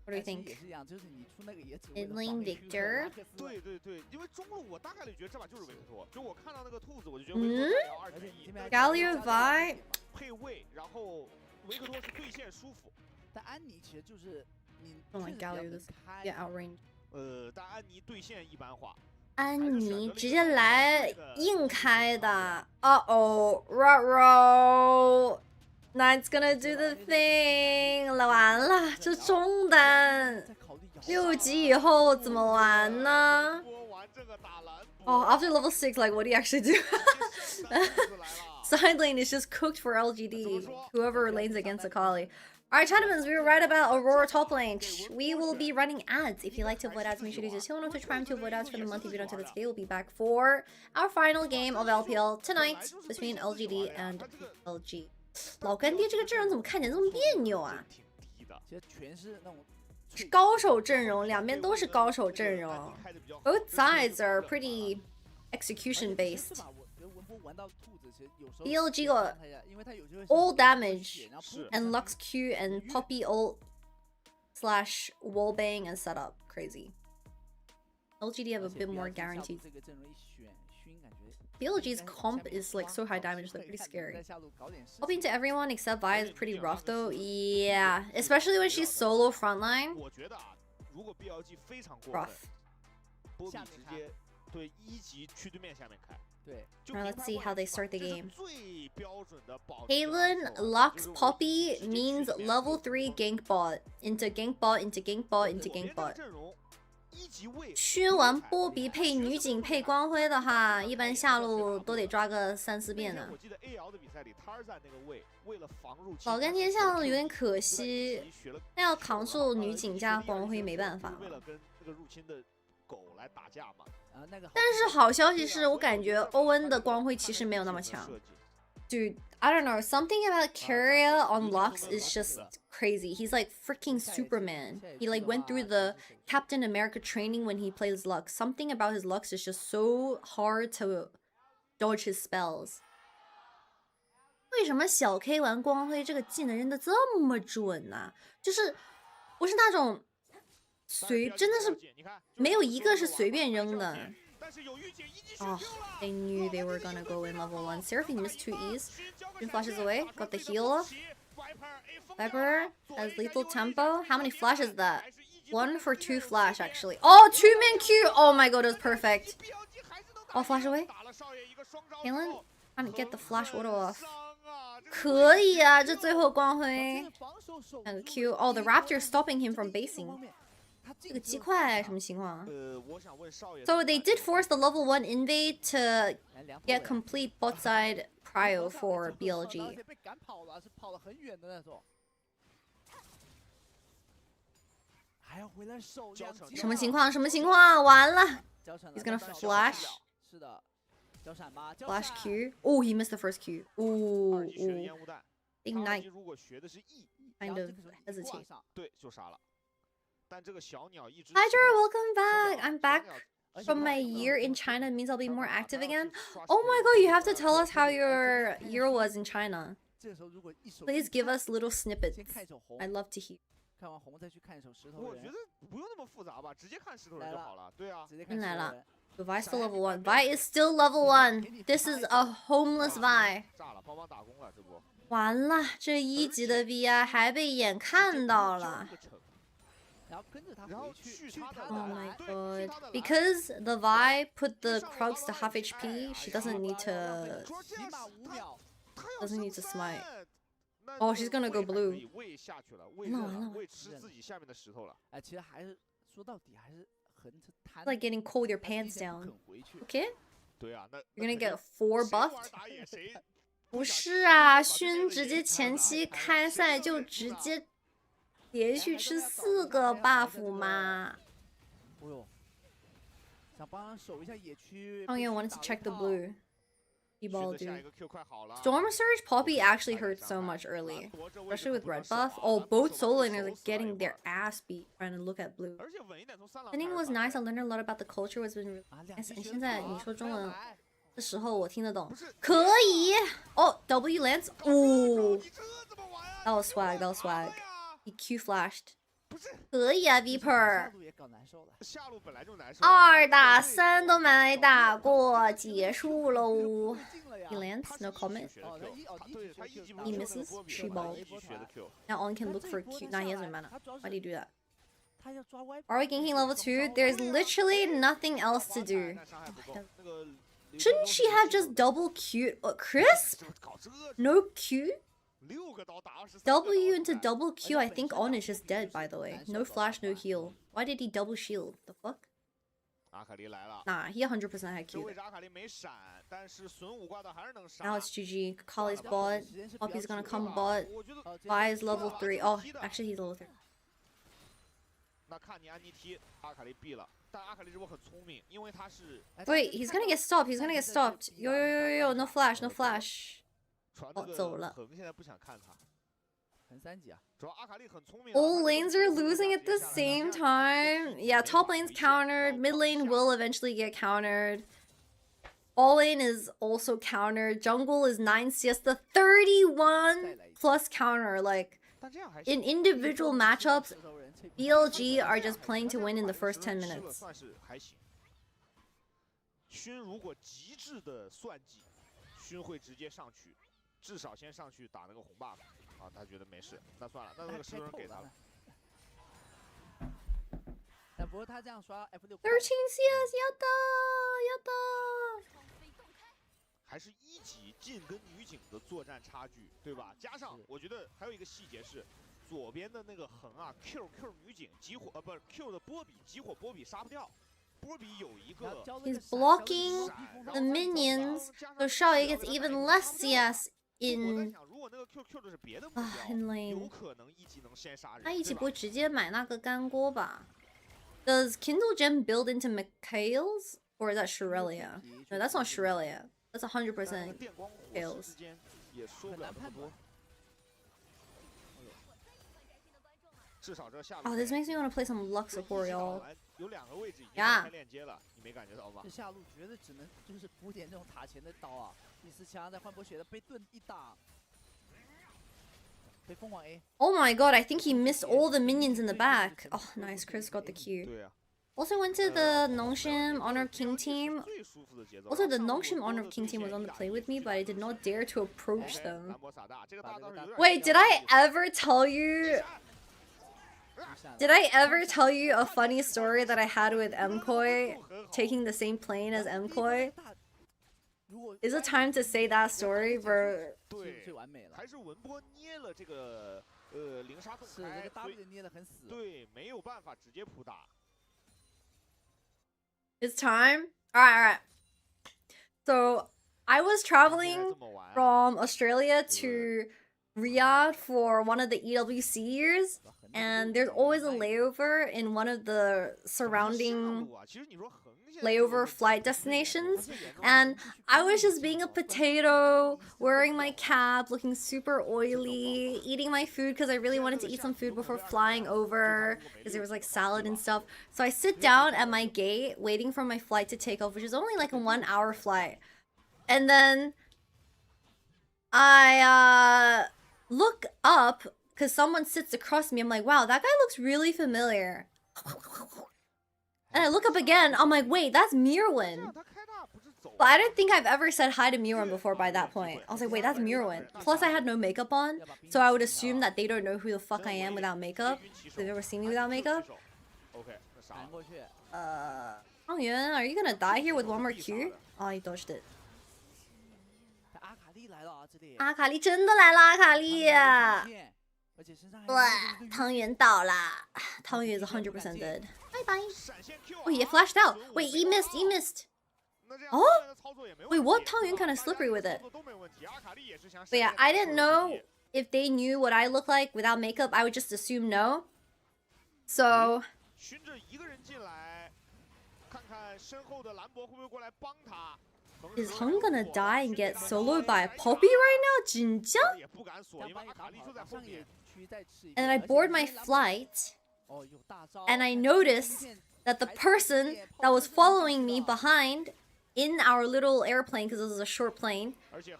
What do you think? 也是一样，就是你出那个也只 Mid lane Victor. 对对对，因为中路我大概率觉得这把就是维克托，就我看到那个兔子，我就觉得维克托要2.1。Galio Vi 配位，然后。 维克托是对线舒服，但安妮其实就是你。Oh my god, this get outrange. 但安妮对线一般化。安妮直接来硬开的 ，Ruh-roh Knight's gonna do the thing 完了，这中单6级以后怎么玩呢？哦 ，after level 6, like what do you actually do? Side lane is just cooked for LGD. Whoever lanes against Akali. Alright, Chattermans, we were right about Aurora top lane. We will be running ads. If you like to avoid ads, make sure to use channel on Twitch Prime to avoid ads for the month. If you don't to this day, we'll be back for our final game of LPL tonight between LGD and BLG. 老干爹这个阵容怎么看起来这么别扭啊？是高手阵容，两边都是高手阵容。Both sides are pretty execution based. BLG got all damage and Lux Q and Poppy ult / wallbang and setup. Crazy. LGD have a bit more guaranteed. BLG's comp is like so high damage, they're pretty scary. Hoping to everyone except Vi is pretty rough though. Yeah, especially when she's solo frontline. Rough. Alright, let's see how they start the game. Halen, Lux, Poppy means level 3 gank bot. Into gank bot, into gank bot, into gank bot. 削完波比配女警配光辉的话，一般下路都得抓个3、4遍呢。老干爹下路有点可惜，他要扛住女警加光辉没办法。但是好消息是我感觉欧恩的光辉其实没有那么强。Dude, I don't know. Something about Keria on Lux is just crazy. He's like freaking Superman. He like went through the Captain America training when he plays Lux. Something about his Lux is just so hard to dodge his spells. 为什么小 K 玩光辉这个技能扔的这么准呢？就是不是那种真的是没有一个是随便扔的。Oh, they knew they were gonna go in level 1. Seraphine missed 2 E's. 2 flashes away. Got the heal off. Viper has lethal tempo. How many flashes is that? 1 for 2 flash, actually. Oh, 2-man Q! Oh my god, it was perfect. Oh, flash away. Halen trying to get the flash auto off. 可以啊，这最后光辉。And Q. Oh, the Raptor is stopping him from basing. 这个鸡块什么情况？So they did force the level 1 invade to get complete bot side prio for BLG. 什么情况？什么情况？完了 ！He's gonna flash. Flash Q. Oh, he missed the first Q. Ooh. Ignite. Kind of hesitate. Hi, Jura, welcome back. I'm back from my year in China. It means I'll be more active again. Oh my god, you have to tell us how your year was in China. Please give us little snippets. I'd love to hear. 我觉得不用那么复杂吧，直接看石头人就好了。对啊。来了。Vi's still level 1. Vi is still level 1. This is a homeless Vi. 炸了，帮忙打工了，这不。完了，这1级的 VI 还被眼看到了。Oh my god. Because the Vi put the Krugs to half HP, she doesn't need to smite. Oh, she's gonna go blue. 完了。Like getting cold with your pants down. Okay? You're gonna get 4 buffed? 不是啊，勋直接前期开赛就直接连续吃4个 buff 吗？Hongyan wanted to check the blue. Storm Surge Poppy actually hurt so much early, especially with red buff. Oh, both solo laners are getting their ass beat trying to look at blue. I think it was nice. I learned a lot about the culture. Was been really nice. And 现在你说中文的时候我听得懂。可以。Oh, W Lance. Ooh. That was swag. That was swag. He Q flashed. 可以啊 ，Viper。2打3都没打过，结束喽。He lands, no comment. He misses, she balls. Now On can look for Q. Nah, he hasn't mana. Why do you do that? Are we ganking level 2? There's literally nothing else to do. Shouldn't she have just double Q? Crisp? No Q? W into double Q, I think On is just dead, by the way. No flash, no heal. Why did he double shield? The fuck? Nah, he 100% had Q. Now it's GG. Kali's bot. Poppy's gonna come bot. Vi is level 3. Oh, actually he's level 3. Wait, he's gonna get stopped. He's gonna get stopped. Yo, yo, yo, yo, no flash, no flash. Oh, 走了. All lanes are losing at the same time. Yeah, top lane's countered. Mid lane will eventually get countered. All lane is also countered. Jungle is 9 CS. The 31 plus counter. Like, in individual matchups, BLG are just playing to win in the first 10 minutes. 至少先上去打那个红 buff 啊，他觉得没事，那算了，那个石头人给他了。但不过他这样刷 F6。13 CS， 要的，要的。还是一级进跟女警的作战差距，对吧？加上我觉得还有一个细节是，左边的那个横啊 ，Q 女警集火不是 Q 的波比集火波比杀不掉。 He's blocking the minions, so Xiaoye gets even less CS in lane. 他一起不会直接买那个干锅吧 ？Does Kindle Gem build into Mikhail's or is that Shirelia? No, that's not Shirelia. That's 100% Mikhail's. Oh, this makes me want to play some Lux support, y'all. Yeah. 这下路绝对只能就是补点这种塔前的刀啊！第4枪在换波血的被盾一打，被疯狂 A。Oh my god! I think he missed all the minions in the back. Oh, nice. Chris got the Q. Also went to the Nongshim Honor of King team. Also, the Nongshim Honor of King team was on the play with me, but I did not dare to approach them. Wait, did I ever tell you? Did I ever tell you a funny story that I had with MKoi taking the same plane as MKoi? Is it time to say that story, bro? 还是文波捏了这个零杀洞开，这个 W 捏得很死。对，没有办法直接普打。It's time. All right. So I was traveling from Australia to Riyadh for one of the EWC years. And there's always a layover in one of the surrounding layover flight destinations. And I was just being a potato, wearing my cap, looking super oily, eating my food because I really wanted to eat some food before flying over because there was like salad and stuff. So I sit down at my gate waiting for my flight to take off, which is only like a 1-hour flight. And then I look up because someone sits across me. I'm like, wow, that guy looks really familiar. And I look up again. I'm like, wait, that's Mirwin. But I don't think I've ever said hi to Mirwin before by that point. I was like, wait, that's Mirwin. Plus, I had no makeup on. So I would assume that they don't know who the fuck I am without makeup. They've never seen me without makeup. Hangyuan, are you gonna die here with one more Q? Oh, he dodged it. 阿卡丽真的来了，阿卡丽。对，汤圆倒啦，汤圆 is 100% dead. Bye bye. Oh, he flashed out. Wait, he missed. He missed. Oh, wait, what? Tangyuan kind of slippery with it. But yeah, I didn't know if they knew what I look like without makeup. I would just assume no. So. Is Hung gonna die and get soloed by a Poppy right now? 진짜? And then I board my flight, and I noticed that the person that was following me behind in our little airplane, because this is a short plane,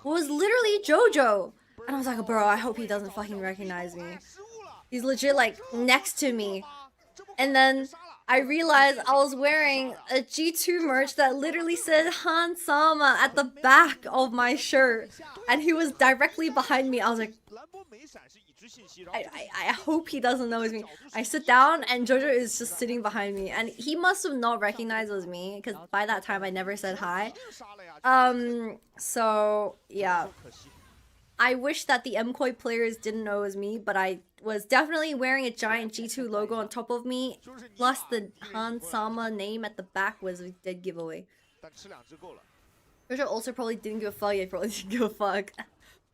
was literally Jojo. And I was like, bro, I hope he doesn't fucking recognize me. He's legit like next to me. And then I realized I was wearing a G2 merch that literally said Han Sama at the back of my shirt. And he was directly behind me. I was like, I hope he doesn't know it's me. I sit down and Jojo is just sitting behind me, and he must have not recognized it was me because by that time I never said hi. So yeah. I wish that the MKOI players didn't know it was me, but I was definitely wearing a giant G2 logo on top of me, plus the Han Sama name at the back was a dead giveaway. Jojo also probably didn't give a fuck. I probably didn't give a fuck.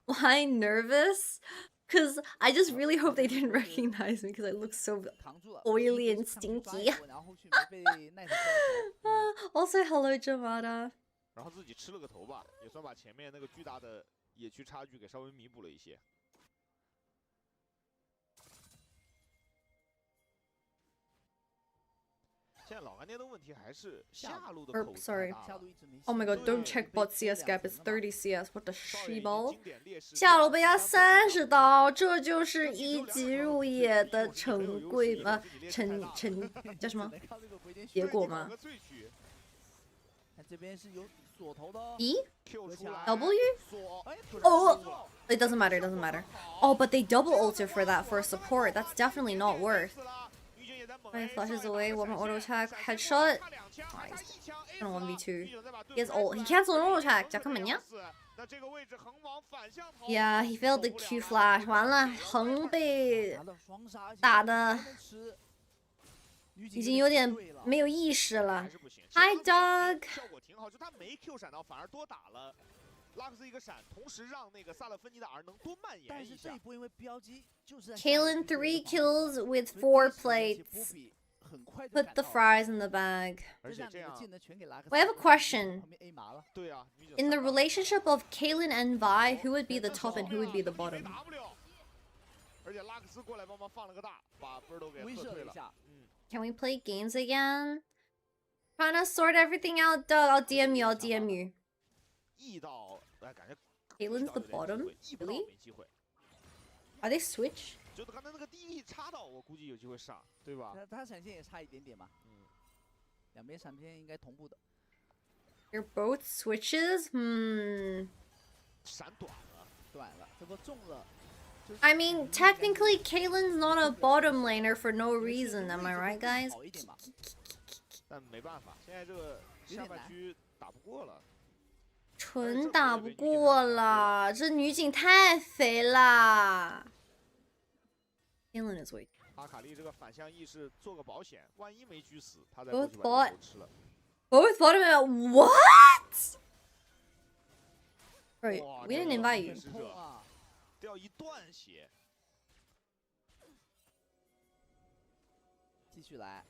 Why nervous? Because I just really hope they didn't recognize me because I look so oily and stinky. Also, hello, Jamada. 然后自己吃了个头吧，也算把前面那个巨大的野区差距给稍微弥补了一些。现在老干爹的问题还是下路的口子太大了。 Oh my god, don't check bot CS gap, it's 30 CS, what the sheball? 下路被压30刀，这就是一级入野的成贵吗？叫什么？结果吗？ E? W? Oh! It doesn't matter, it doesn't matter. Oh, but they double ulted for that for support. That's definitely not worth. He flashes away, one more auto attack, headshot. Nice. 1v2. He has ult. He canceled an auto attack. 잠깐만요. Yeah, he failed the Q flash. 完了，横被打的。 已经有点没有意识了。Hi Doug。效果挺好，就他没 Q 闪到，反而多打了拉克斯一个闪，同时让那个萨勒芬尼的 R 能多蔓延一下。Kaylin 3 kills with 4 plates. Put the fries in the bag. We have a question. In the relationship of Kaylin and Vi, who would be the top and who would be the bottom? 而且拉克斯过来帮忙放了个大，把 Birdo 给喝退了。 Can we play games again? Trying to sort everything out, Doug. I'll DM you. I'll DM you. Kaylin's the bottom? Really? Are they switch? 就刚才那个第一插到，我估计有机会上，对吧？他闪现也差一点点嘛。两边闪现应该同步的。 They're both switches? 闪短了，短了，这波中了。 I mean, technically, Kaylin's not a bottom laner for no reason, am I right, guys? 但没办法，现在这个下半区打不过了，纯打不过了，这女警太肥了。Kaylin is weak. 阿卡丽这个反向意识做个保险，万一没狙死，他在 Both bot. 吃了。Both bottom. What? Right, we didn't invite you. 掉一段血，继续来。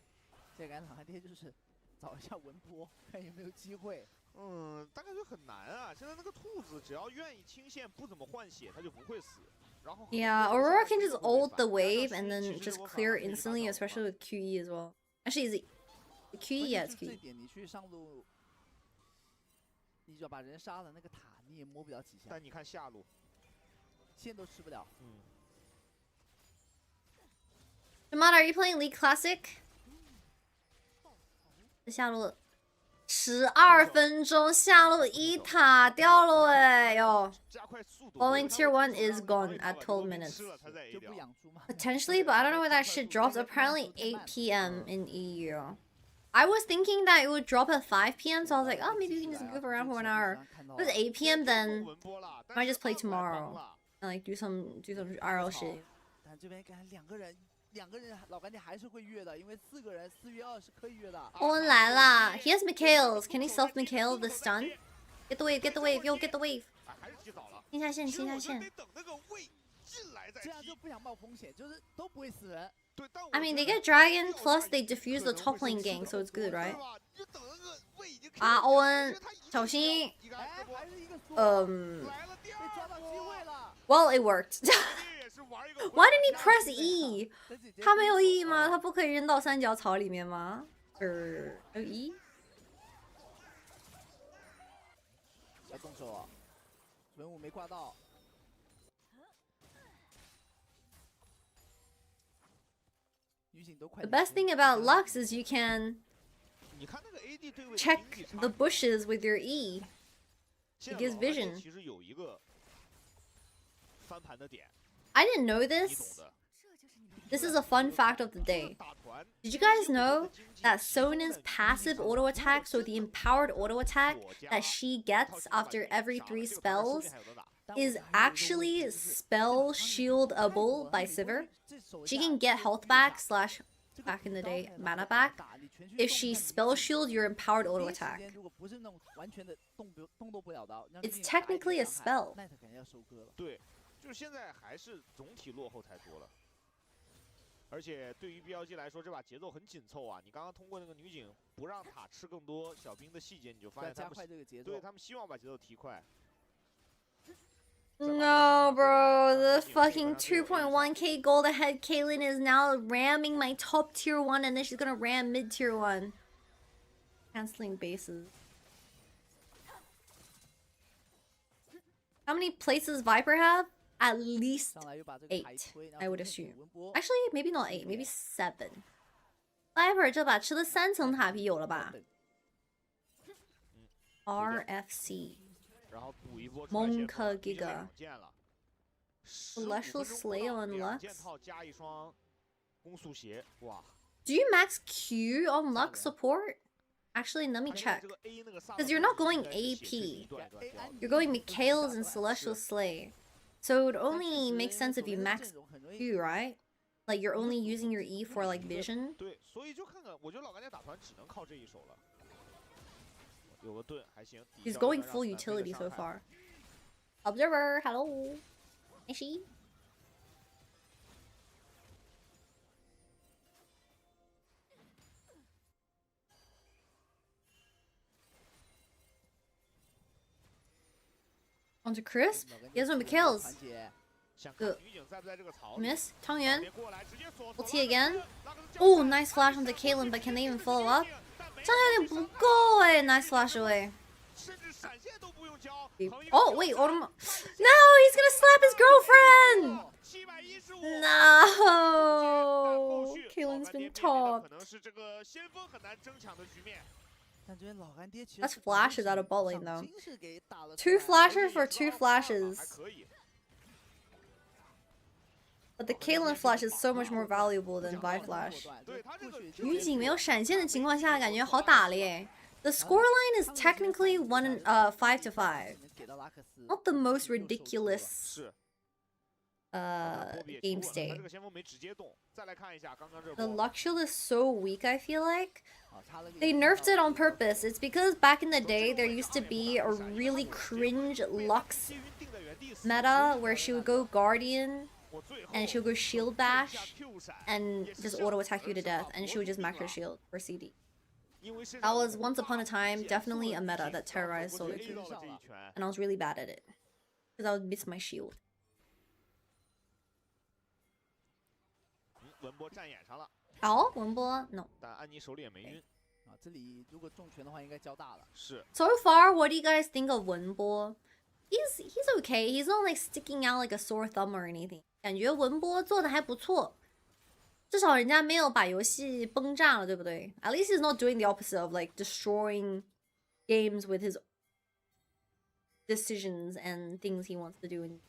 现在感觉老干爹就是找一下文波，看有没有机会。大概就很难啊。现在那个兔子只要愿意清线，不怎么换血，他就不会死。然后 Yeah, Aurora can just ult the wave and then just clear instantly, especially with QE as well. Actually, is it QE? Yeah, it's QE. 这点你去上路，你只要把人杀了，那个塔你也摸不了几下。但你看下路。 线都吃不了。Jamada, are you playing League Classic? 下路12分钟，下路一塔掉了哎哟。Falling tier 1 is gone at 12 minutes. Potentially, but I don't know where that shit drops. Apparently 8 PM in EU. I was thinking that it would drop at 5 PM, so I was like, oh, maybe we can just goof around for an hour. If it was 8 PM, then I might just play tomorrow. And like do some IRL shit. 但这边看两个人老干爹还是会越的，因为4个人4约2是可以越的。欧文来啦 He has Mikhails. Can he self Mikhail the stun? Get the wave, get the wave, yo, get the wave. 清下线，清下线。这样就不想冒风险，就是都不会死人。 I mean, they get dragon plus they defuse the top lane gang, so it's good, right? 啊，欧文，小心。Well, it worked. Why didn't he press E? 他没有 E 吗？他不可以扔到三角草里面吗？有 E？ 要动手啊！文武没挂到。 The best thing about Lux is you can check the bushes with your E. It gives vision. I didn't know this. This is a fun fact of the day. Did you guys know that Sonen's passive auto attack, so the empowered auto attack that she gets after every 3 spells, is actually spell shieldable by Sivir? She can get health back / back in the day mana back if she spell shield your empowered auto attack. It's technically a spell. 对，就是现在还是总体落后太多了。而且对于 BLG 来说，这把节奏很紧凑啊！你刚刚通过那个女警不让塔吃更多小兵的细节，你就发现他们对他们希望把节奏提快。No, bro, the fucking 2.1k gold ahead Caitlyn is now ramming my top tier 1 and then she's gonna ram mid tier 1. Canceling bases. How many places Viper have? At least 8, I would assume. Actually, maybe not 8, maybe 7. Viper 这把吃了3层塔皮有了吧 ？RFC. Monka Giga. Celestial Slay on Lux. Do you max Q on Lux support? Actually, let me check. Because you're not going AP. You're going Mikhail's and Celestial Slay. So it would only make sense if you max Q, right? Like you're only using your E for like vision. He's going full utility so far. Observer, hello. Is she? Onto Crisp. He has no kills. Good. Miss. Tongyuan. Ulti again. Oh, nice flash onto Caitlyn, but can they even follow up? 这样有点不够哎 ，nice flash away. Oh wait, no, he's gonna slap his girlfriend. No, Caitlyn's been topped. That's flashes out of bot lane though. 2 flashes for 2 flashes. But the Caitlyn flash is so much more valuable than Vi flash. 女警没有闪现的情况下，感觉好打了耶。The scoreline is technically 5 to 5. Not the most ridiculous game state. The Lux shield is so weak, I feel like. They nerfed it on purpose. It's because back in the day, there used to be a really cringe Lux meta where she would go Guardian and she would go Shield Bash and just auto attack you to death, and she would just max her shield for CD. That was once upon a time definitely a meta that terrorized solo queues, and I was really bad at it because I would miss my shield. 好，文波 no. 但安妮手里也没晕。这里如果重拳的话，应该交大了。是。So far, what do you guys think of Wenbo? He's okay. He's not like sticking out like a sore thumb or anything. 感觉文波做的还不错，至少人家没有把游戏崩炸了，对不对 ？At least he's not doing the opposite of like destroying games with his decisions and things he wants to do.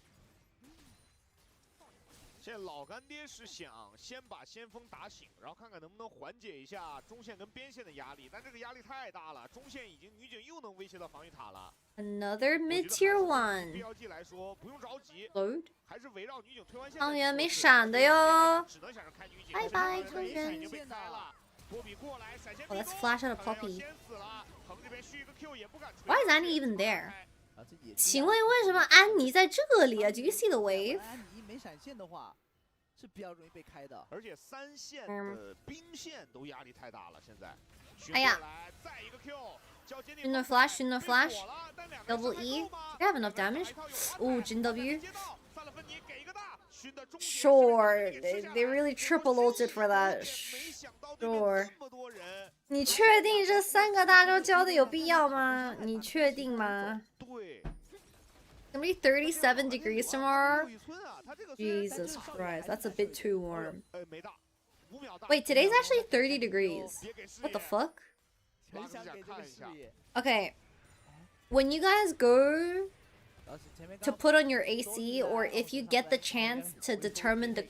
现在老干爹是想先把先锋打醒，然后看看能不能缓解一下中线跟边线的压力，但这个压力太大了，中线已经女警又能威胁到防御塔了。Another mid tier 1. BLG 来说不用着急 ，load 还是围绕女警推完线。汤圆没闪的哟，只能想着开女警。拜拜，汤圆。Oh, let's flash out a Poppy. Why is Annie even there? 请问为什么安妮在这里啊 ？Do you see the wave? 没闪现的话，是比较容易被开的。而且3线的兵线都压力太大了，现在。哎呀！再一个 Q， No flash, no flash. Double E. I have enough damage. Ooh, Jin W. Sure, they really triple ulted for that. Sure. 你确定这3个大招交的有必要吗？你确定吗？对。It's gonna be 37 degrees tomorrow. Jesus Christ, that's a bit too warm. Wait, today's actually 30 degrees. What the fuck? Okay. When you guys go to put on your AC, or if you get the chance to determine the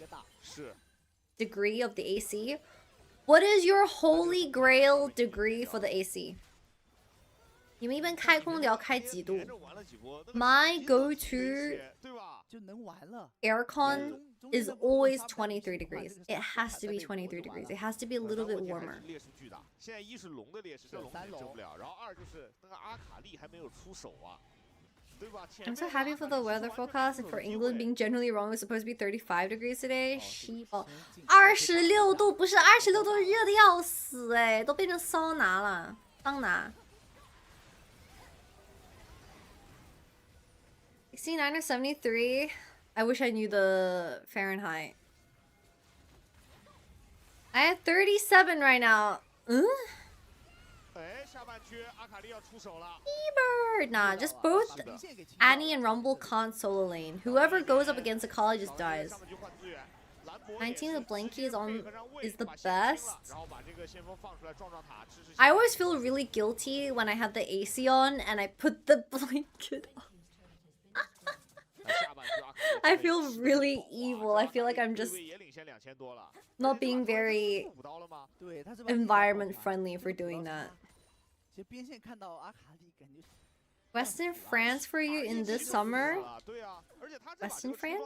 degree of the AC, what is your holy grail degree for the AC? 你们一般开空调开几度 ？My go-to aircon is always 23 degrees. It has to be 23 degrees. It has to be a little bit warmer. I'm so happy for the weather forecast and for England being generally wrong. It's supposed to be 35 degrees today. 26度不是26度，热的要死哎，都变成桑拿了，桑拿。69 or 73. I wish I knew the Fahrenheit. I have 37 right now. Nah, just both Annie and Rumble can't solo lane. Whoever goes up against Akali just dies. 19 with Blanky is the best. I always feel really guilty when I have the AC on and I put the blanket on. I feel really evil. I feel like I'm just not being very environment friendly for doing that. Western France for you in this summer? Western France?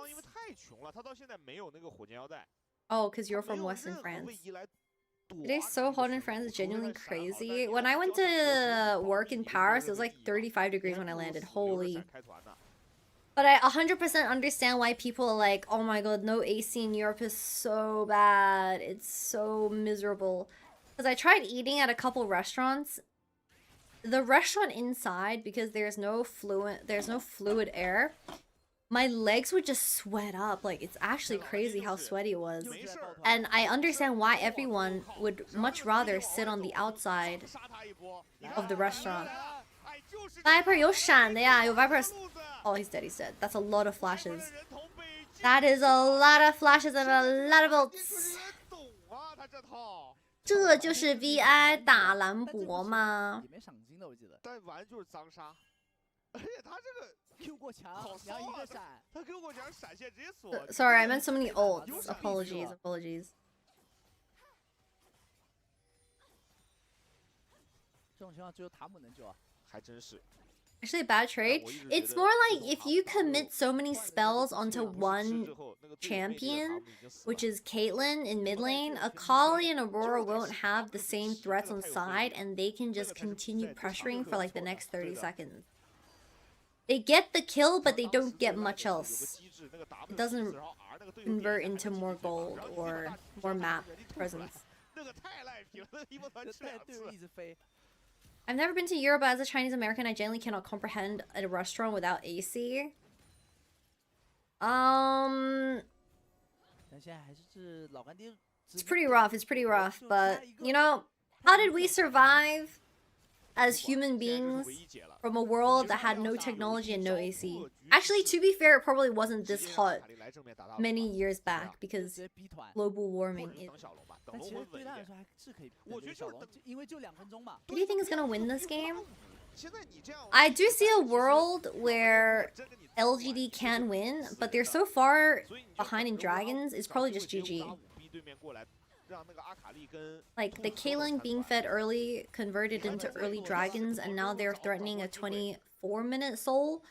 Oh, because you're from Western France. Today's so hot in France, it's genuinely crazy. When I went to work in Paris, it was like 35 degrees when I landed. Holy. But I 100% understand why people are like, oh my god, no AC in Europe is so bad. It's so miserable. Because I tried eating at a couple restaurants. The restaurant inside, because there's no fluid air, my legs would just sweat up. Like, it's actually crazy how sweaty it was. And I understand why everyone would much rather sit on the outside of the restaurant. Viper 有闪的呀，有 Viper. Oh, he's dead, he's dead. That's a lot of flashes. That is a lot of flashes and a lot of ults. 这就是 VI 打兰博吗？但玩就是脏杀，而且他这个 Q 过墙，然后一个闪，他 Q 过墙闪现直接锁。Sorry, I meant so many ults. Apologies, apologies. 这种情况只有塔姆能救啊，还真是。 Actually, a bad trade. It's more like if you commit so many spells onto one champion, which is Caitlyn in mid lane, Akali and Aurora won't have the same threats on side, and they can just continue pressuring for like the next 30 seconds. They get the kill, but they don't get much else. It doesn't convert into more gold or more map presence. I've never been to Europe, but as a Chinese American, I genuinely cannot comprehend a restaurant without AC. It's pretty rough, but you know, how did we survive as human beings from a world that had no technology and no AC? Actually, to be fair, it probably wasn't this hot many years back because global warming is... Who do you think is gonna win this game? I do see a world where LGD can win, but they're so far behind in Dragons, it's probably just GG. Like, the Caitlyn being fed early converted into early Dragons, and now they're threatening a 24-minute soul.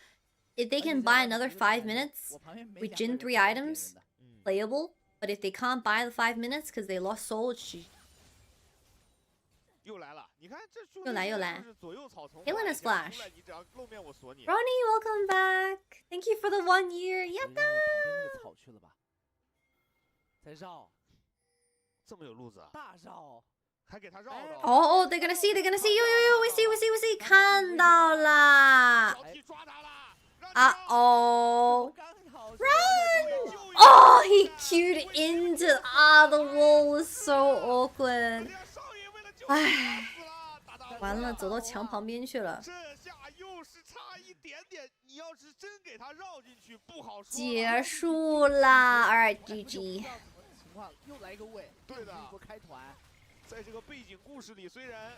If they can buy another 5 minutes with Jin 3 items, playable. But if they can't buy the 5 minutes because they lost soul, it's GG. 又来 Caitlyn has flash. Ronnie, welcome back. Thank you for the 1 year. Yatta! 这么有路子啊！大绕，还给他绕的。Oh, they're gonna see. Yo, we see. 看到啦。Uh-oh. Run! Oh, he queued into... the wall was so awkward. 唉，完了，走到墙旁边去了。结束啦 ，Alright, GG. 又来个位，对的，开团。在这个背景故事里，虽然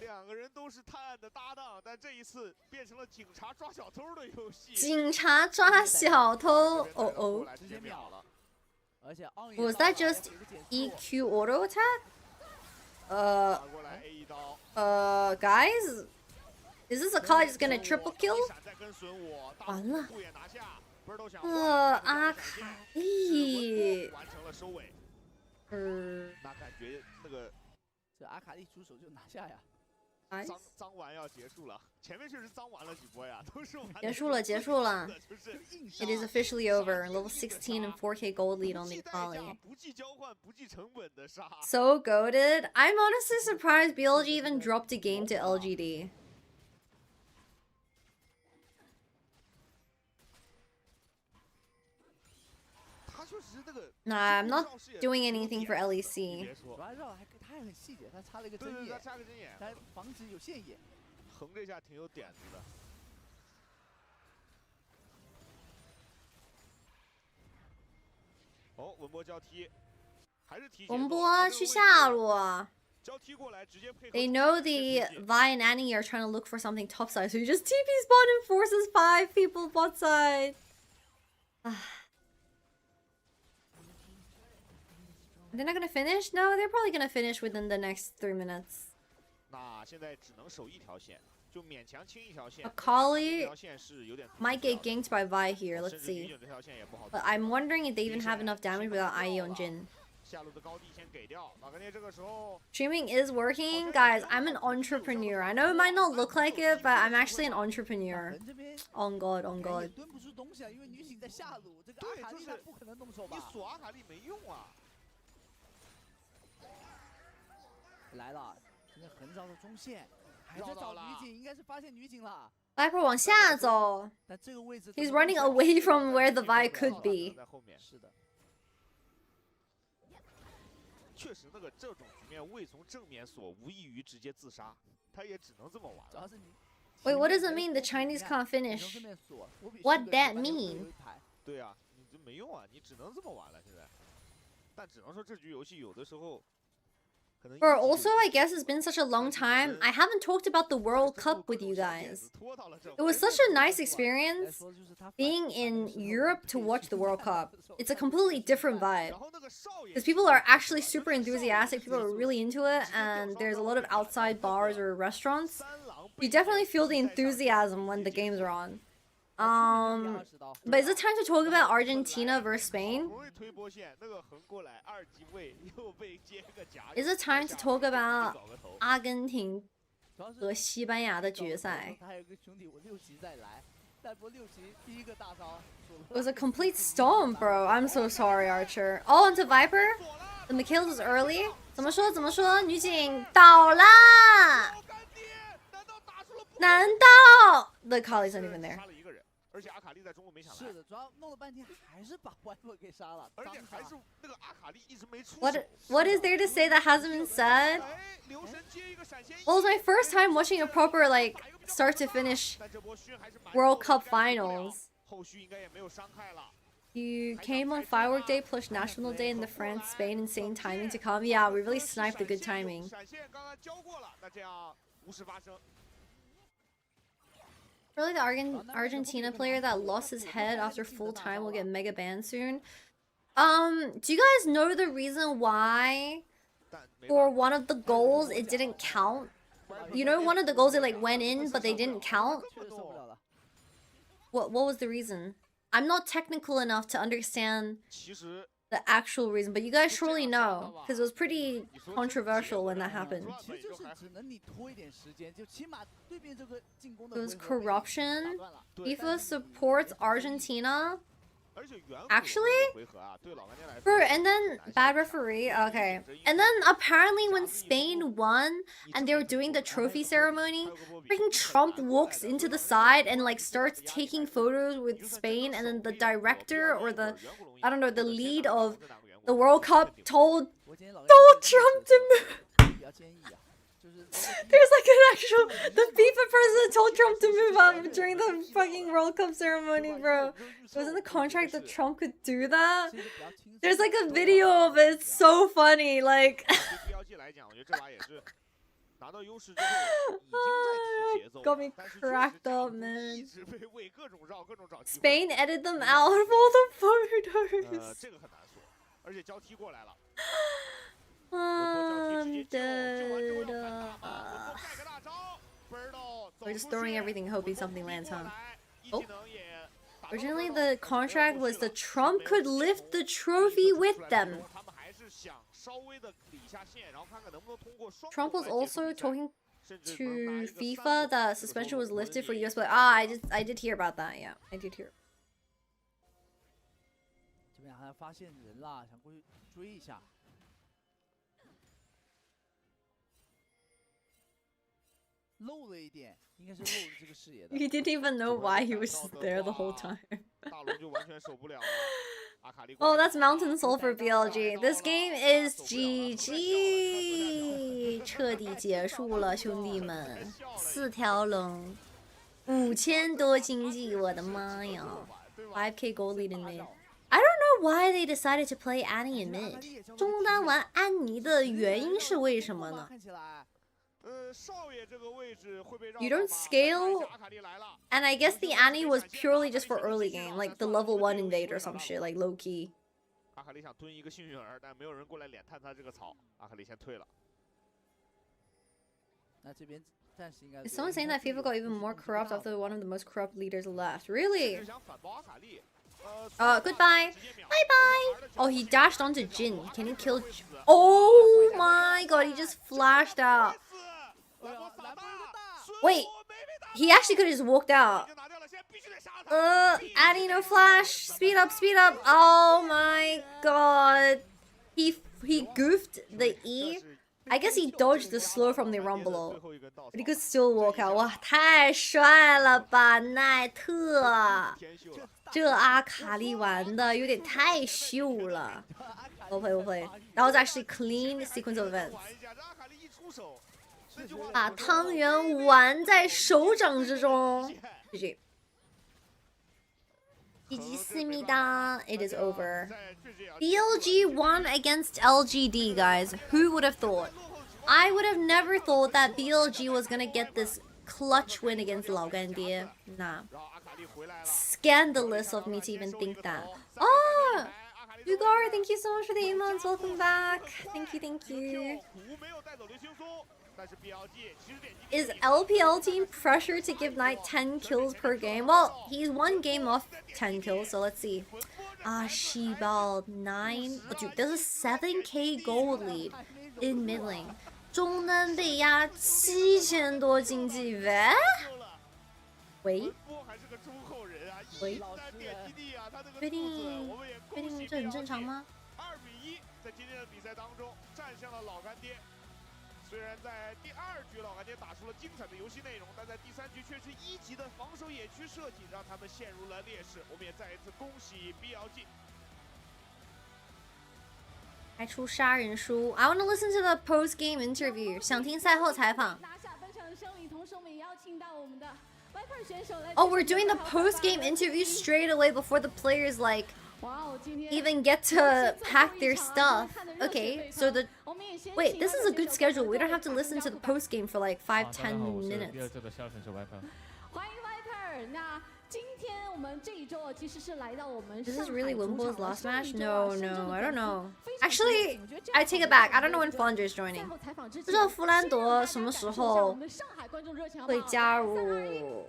两个人都是探案的搭档，但这一次变成了警察抓小偷的游戏。警察抓小偷，哦哦。直接秒了。而且 Was that just EQ auto attack? Guys, is this a Kali just gonna triple kill? 完了。阿卡丽。完成了收尾。那感觉那个这阿卡丽出手就拿下呀。脏完要结束了，前面确实脏完了几波呀，都是结束了，结束了。It is officially over. Level 16 and 4K gold lead on the Kali. 不计交换、不计成本的杀。So goated. I'm honestly surprised BLG even dropped a game to LGD. Nah, I'm not doing anything for LEC. 他很细节，他插了一个针眼，他防止有线眼。横这下挺有点子的。哦，文波交踢，还是提前。文波去下路。They know the Vi and Annie are trying to look for something topside, so you just TP spawn and forces 5 people bot side. They're not gonna finish? No, they're probably gonna finish within the next 3 minutes. 那现在只能守一条线，就勉强清一条线。Akali might get ganked by Vi here. Let's see. But I'm wondering if they even have enough damage without IE on Jin. Streaming is working, guys. I'm an entrepreneur. I know it might not look like it, but I'm actually an entrepreneur. On God, on God. 来了，现在横着的中线，还在找女警，应该是发现女警了。Viper 往下走。但这个位置 He's running away from where the Vi could be. 是的。确实，这种局面未从正面锁，无异于直接自杀，他也只能这么玩了。Wait, what does it mean the Chinese can't finish? What that mean? 对啊，你这没用啊，你只能这么玩了现在。但只能说这局游戏有的时候。Bro, also, I guess it's been such a long time. I haven't talked about the World Cup with you guys. It was such a nice experience being in Europe to watch the World Cup. It's a completely different vibe. Because people are actually super enthusiastic, people are really into it, and there's a lot of outside bars or restaurants. You definitely feel the enthusiasm when the games are on. But is it time to talk about Argentina versus Spain? Is it time to talk about 阿根廷和西班牙的决赛? It was a complete storm, bro. I'm so sorry, Archer. Oh, onto Viper? The Mikhail was early? 怎么说？女警倒啦！难道 the Kali's not even there? 而且阿卡丽在中路没抢来。是的，主要弄了半天还是把 Viper 给杀了，而且还是那个阿卡丽一直没出手。What is there to say that hasn't been said? Well, it's my first time watching a proper like start to finish World Cup finals. 后续应该也没有伤害了。You came on Firework Day plus National Day in the France-Spain insane timing to come. Yeah, we really sniped the good timing. 闪现刚刚交过了，那这样无事发生。 Really, the Argentina player that lost his head after full time will get mega banned soon. Do you guys know the reason why for one of the goals it didn't count? You know, one of the goals it like went in, but they didn't count. What was the reason? I'm not technical enough to understand the actual reason, but you guys surely know because it was pretty controversial when that happened. It was corruption. FIFA supports Argentina. Actually? And then bad referee. Okay. And then apparently when Spain won and they were doing the trophy ceremony, freaking Trump walks into the side and like starts taking photos with Spain, and then the director or the, I don't know, the lead of the World Cup told Trump to move. There's like an actual, the FIFA president told Trump to move up during the fucking World Cup ceremony, bro. It was in the contract that Trump could do that. There's like a video of it. It's so funny, like. 拿到优势之后，已经在提节奏 Got me cracked up, man. 一直被为各种绕各种找机会。 Spain edited them out of all the photos. 这个很难说，而且交替过来了。 We're just throwing everything, hoping something lands, huh? Oh. Originally, the contract was the Trump could lift the trophy with them. Trump was also talking to FIFA that suspension was lifted for US, but I did hear about that. Yeah, I did hear. 这边好像发现人了，想过去追一下。 漏了一点，应该是漏了这个视野的。He didn't even know why he was just there the whole time. Oh, that's Mountain Soul for BLG. This game is GG. 彻底结束了，兄弟们。4条龙，5000多经济，我的妈呀 ！5K gold lead in mid. I don't know why they decided to play Annie in mid. 中单玩安妮的原因是为什么呢？ You don't scale, and I guess the Annie was purely just for early game, like the level 1 invade or some shit, like low key. 阿卡丽想蹲一个幸运儿，但没有人过来脸探他这个草，阿卡丽先退了。那这边暂时应该。 Is someone saying that FIFA got even more corrupt after one of the most corrupt leaders left? Really? Goodbye. Bye bye. Oh, he dashed onto Jin. Can he kill? Oh my god, he just flashed out. Wait, he actually could have just walked out. Adding no flash. Speed up, speed up. Oh my god. He goofed the E. I guess he dodged the slow from the rumble, but he could still walk out. 哇，太帅了吧，奈特！这阿卡丽玩的有点太秀了。Well play, well play. That was actually clean sequence of events. 把汤圆玩在手掌之中。GG. GG思密达. It is over. BLG won against LGD, guys. Who would have thought? I would have never thought that BLG was gonna get this clutch win against 老干爹. Nah. Scandalous of me to even think that. Oh! Ugar, thank you so much for the emotes. Welcome back. Thank you, thank you. Is LPL team pressured to give Knight 10 kills per game? Well, he's one game off 10 kills, so let's see. Shibal 9. Oh, dude, there's a 7k gold lead in mid lane. 中单被压7000多经济，喂？确定这很正常吗？2比1，在今天的比赛当中战胜了老干爹。虽然在第2局老干爹打出了精彩的游戏内容，但在第3局却是1级的防守野区设计让他们陷入了劣势。我们也再一次恭喜 BLG。还出杀人书 I want to listen to the post game interview. 想听赛后采访。Oh, we're doing the post game interview straight away before the players like even get to pack their stuff. Okay, so wait, this is a good schedule. We don't have to listen to the post game for like 5-10 minutes. This is really Wimbo's last match? No, I don't know. Actually, I take it back. I don't know when Flander is joining. 不知道弗兰德什么时候会加入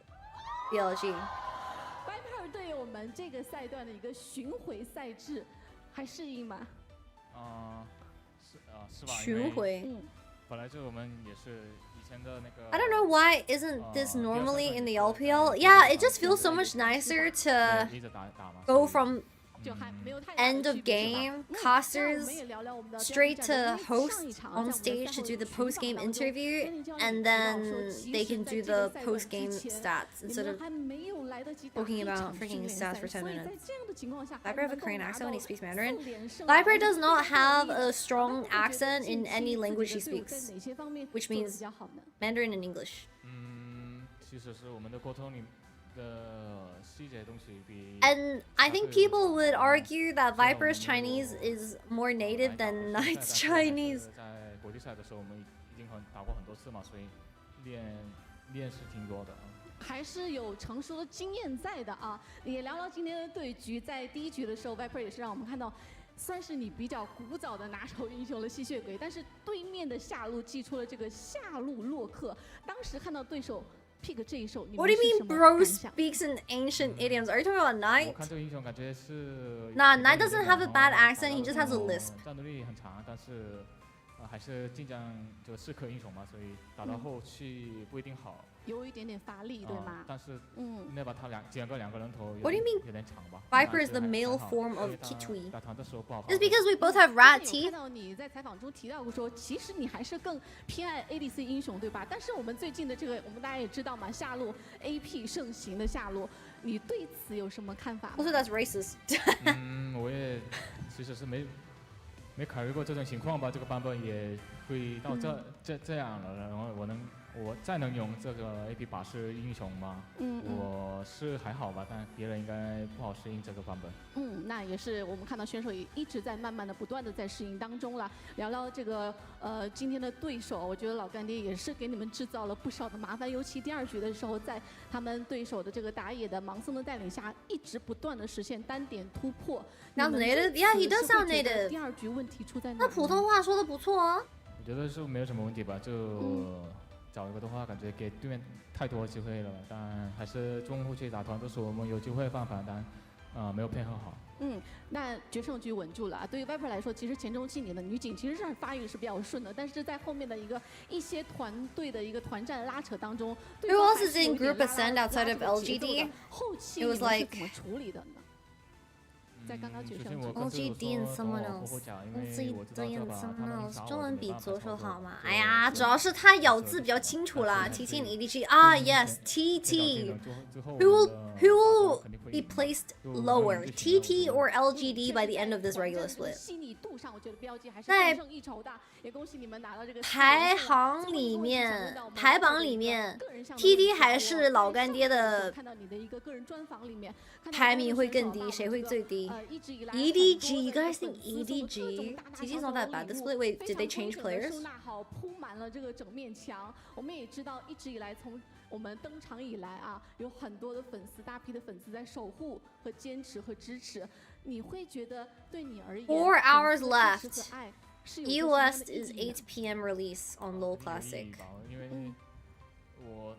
BLG。Viper 对我们这个赛段的一个巡回赛制还适应吗？是吧？巡回。本来就我们也是。I don't know why isn't this normally in the LPL? Yeah, it just feels so much nicer to go from end of game casters straight to host on stage to do the post game interview, and then they can do the post game stats instead of talking about freaking stats for 10 minutes. Viper have a Korean accent when he speaks Mandarin. Viper does not have a strong accent in any language he speaks, which means Mandarin and English. And I think people would argue that Viper's Chinese is more native than Knight's Chinese. 已经打过很多次嘛，所以练是挺多的啊。还是有成熟的经验在的啊！也聊聊今天的对局，在第一局的时候 ，Viper 也是让我们看到，算是你比较古早的拿手英雄了吸血鬼，但是对面的下路祭出了这个下路洛克，当时看到对手 pick 这一手，你 What 们 do you 是什 mean 么 bro 感想？ speaks in ancient idioms? Are you talking about Knight? 我看这个英雄感觉是 Nah, Knight doesn't have a bad accent. He just has a lisp. 战斗力很强，但是还是近战就适可英雄嘛，所以打到后期不一定好。有一点点乏力，对吗？但是那把他两个人头 What do you mean? 有点长吧。 Viper is the male form of Kitui. 打团的时候不好。Just because we both have rat 看 teeth. 到你在采访中提到过说，其实你还是更偏爱 ADC 英雄，对吧？但是我们最近的这个，我们大家也知道嘛，下路 AP 盛行的下路，你对此有什么看法 Also, that's racist. 我也其实是没考虑过这种情况吧，这个版本也会到这样了，然后我再能用这个 AP 把式英雄吗？我是还好吧，但别人应该不好适应这个版本。那也是我们看到选手也一直在慢慢的不断的在适应当中了。聊聊这个今天的对手，我觉得老干爹也是给你们制造了不少的麻烦，尤其第二局的时候，在他们对手的这个打野的盲僧的带领下，一直不断的实现单点突破。Sounds native? Yeah, he does sound native. 第二局问题出在哪？那普通话说的不错啊。我觉得是没有什么问题吧，就找一个的话，感觉给对面太多机会了，但还是中后期打团都是我们有机会放反弹，没有配合好。那决胜局稳住了啊！对于 Viper 来说，其实前中期你的女警其实是发育是比较顺的，但是在后面的一些团队的一个团战拉扯当中 ，Who else is in group ascend outside of LGD? 后期 It was 你们是 like 怎么处理的呢？在刚刚决胜局 LGD and someone else，LGD and someone else，中文比左手好吗？哎呀，主要是他咬字比较清楚啦。TT and EDG 啊 ，yes，TT。Who will be placed lower, TT or LGD by the end of this regular split？ 细腻度上，我觉得 BLG 还是更胜一筹的，也恭喜你们拿到这个排榜里面 ，TT 还是老干爹的看到你的一个个人专访里面，排名会更低，谁会最低？EDG, you guys think EDG? TT's not that bad. The split, wait, did they change players? 收纳好，铺满了这个整面墙。我们也知道，一直以来从我们登场以来啊，有很多的粉丝，大批的粉丝在守护和坚持和支持。你会觉得对你而言 4 hours left. US is 8 p.m. release on LoL Classic. 因为我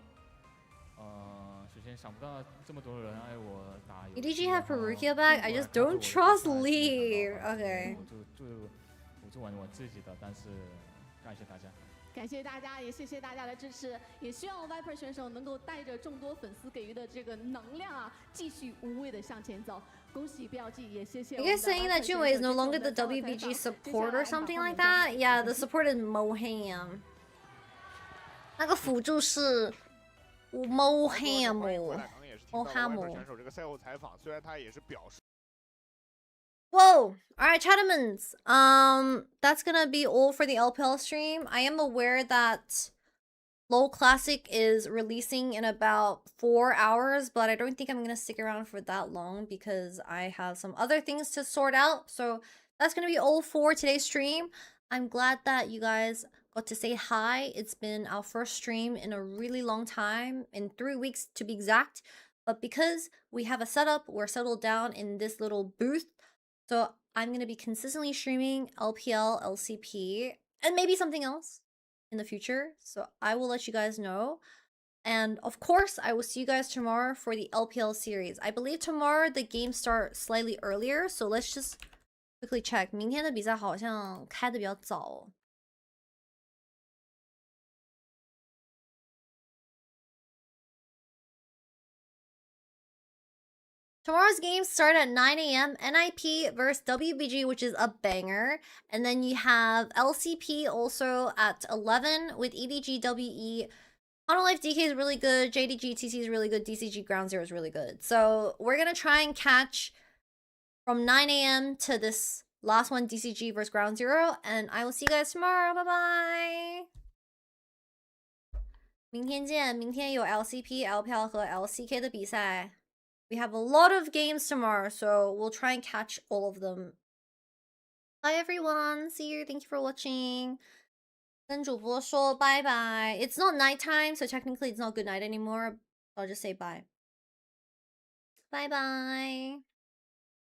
首先想不到这么多人爱我打。EDG have Perukia back? I just don't trust Lee. Okay. 我就玩我自己的，但是感谢大家。感谢大家，也谢谢大家的支持，也希望 Viper 选手能够带着众多粉丝给予的这个能量啊，继续无畏的向前走。恭喜 BLG， 也谢谢。You guys saying that Junwei is no longer the WBG support or something like that? Yeah, the support is Moham. 那个辅助是 Moham。选手这个赛后采访，虽然他也是表示。 Whoa! Alright, Chattermans. That's gonna be all for the LPL stream. I am aware that LoL Classic is releasing in about 4 hours, but I don't think I'm gonna stick around for that long because I have some other things to sort out. So that's gonna be all for today's stream. I'm glad that you guys got to say hi. It's been our first stream in a really long time, in 3 weeks to be exact. But because we have a setup, we're settled down in this little booth. So I'm going to be consistently streaming LPL, LCP, and maybe something else in the future. So I will let you guys know. And of course, I will see you guys tomorrow for the LPL series. I believe tomorrow the games start slightly earlier. So let's just quickly check. 明天的比赛好像开得比较早。Tomorrow's games start at 9 a.m. NIP versus WBG, which is a banger. And then you have LCP also at 11 with EDG, WE. Life DK is really good. JDG TC is really good. DCG Ground Zero is really good. So we're going to try and catch from 9 a.m. to this last one, DCG versus Ground Zero. And I will see you guys tomorrow. Bye-bye. 明天见。明天有 LCP, LPL 和 LCK 的比赛。We have a lot of games tomorrow, so we'll try and catch all of them. Bye everyone. See you. Thank you for watching. 跟主播说拜拜。It's not nighttime, so technically it's not good night anymore. I'll just say bye. Bye bye.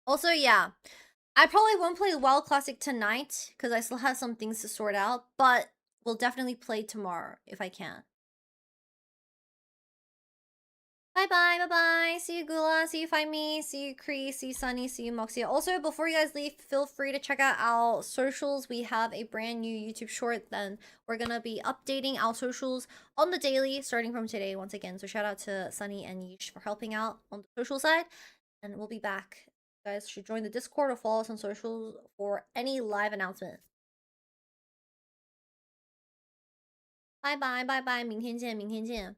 Also, yeah, I probably won't play the WoW Classic tonight because I still have some things to sort out, but we'll definitely play tomorrow if I can. Bye bye, bye bye. See you, Gula. See you, Find Me. See you, Cree. See you, Sunny. See you, Moxie. Also, before you guys leave, feel free to check out our socials. We have a brand new YouTube short. Then we're gonna be updating our socials on the daily starting from today once again. So shout out to Sunny and Yeesh for helping out on the social side. And we'll be back. You guys should join the Discord or follow us on socials for any live announcement. Bye bye, bye bye. 明天见，明天见。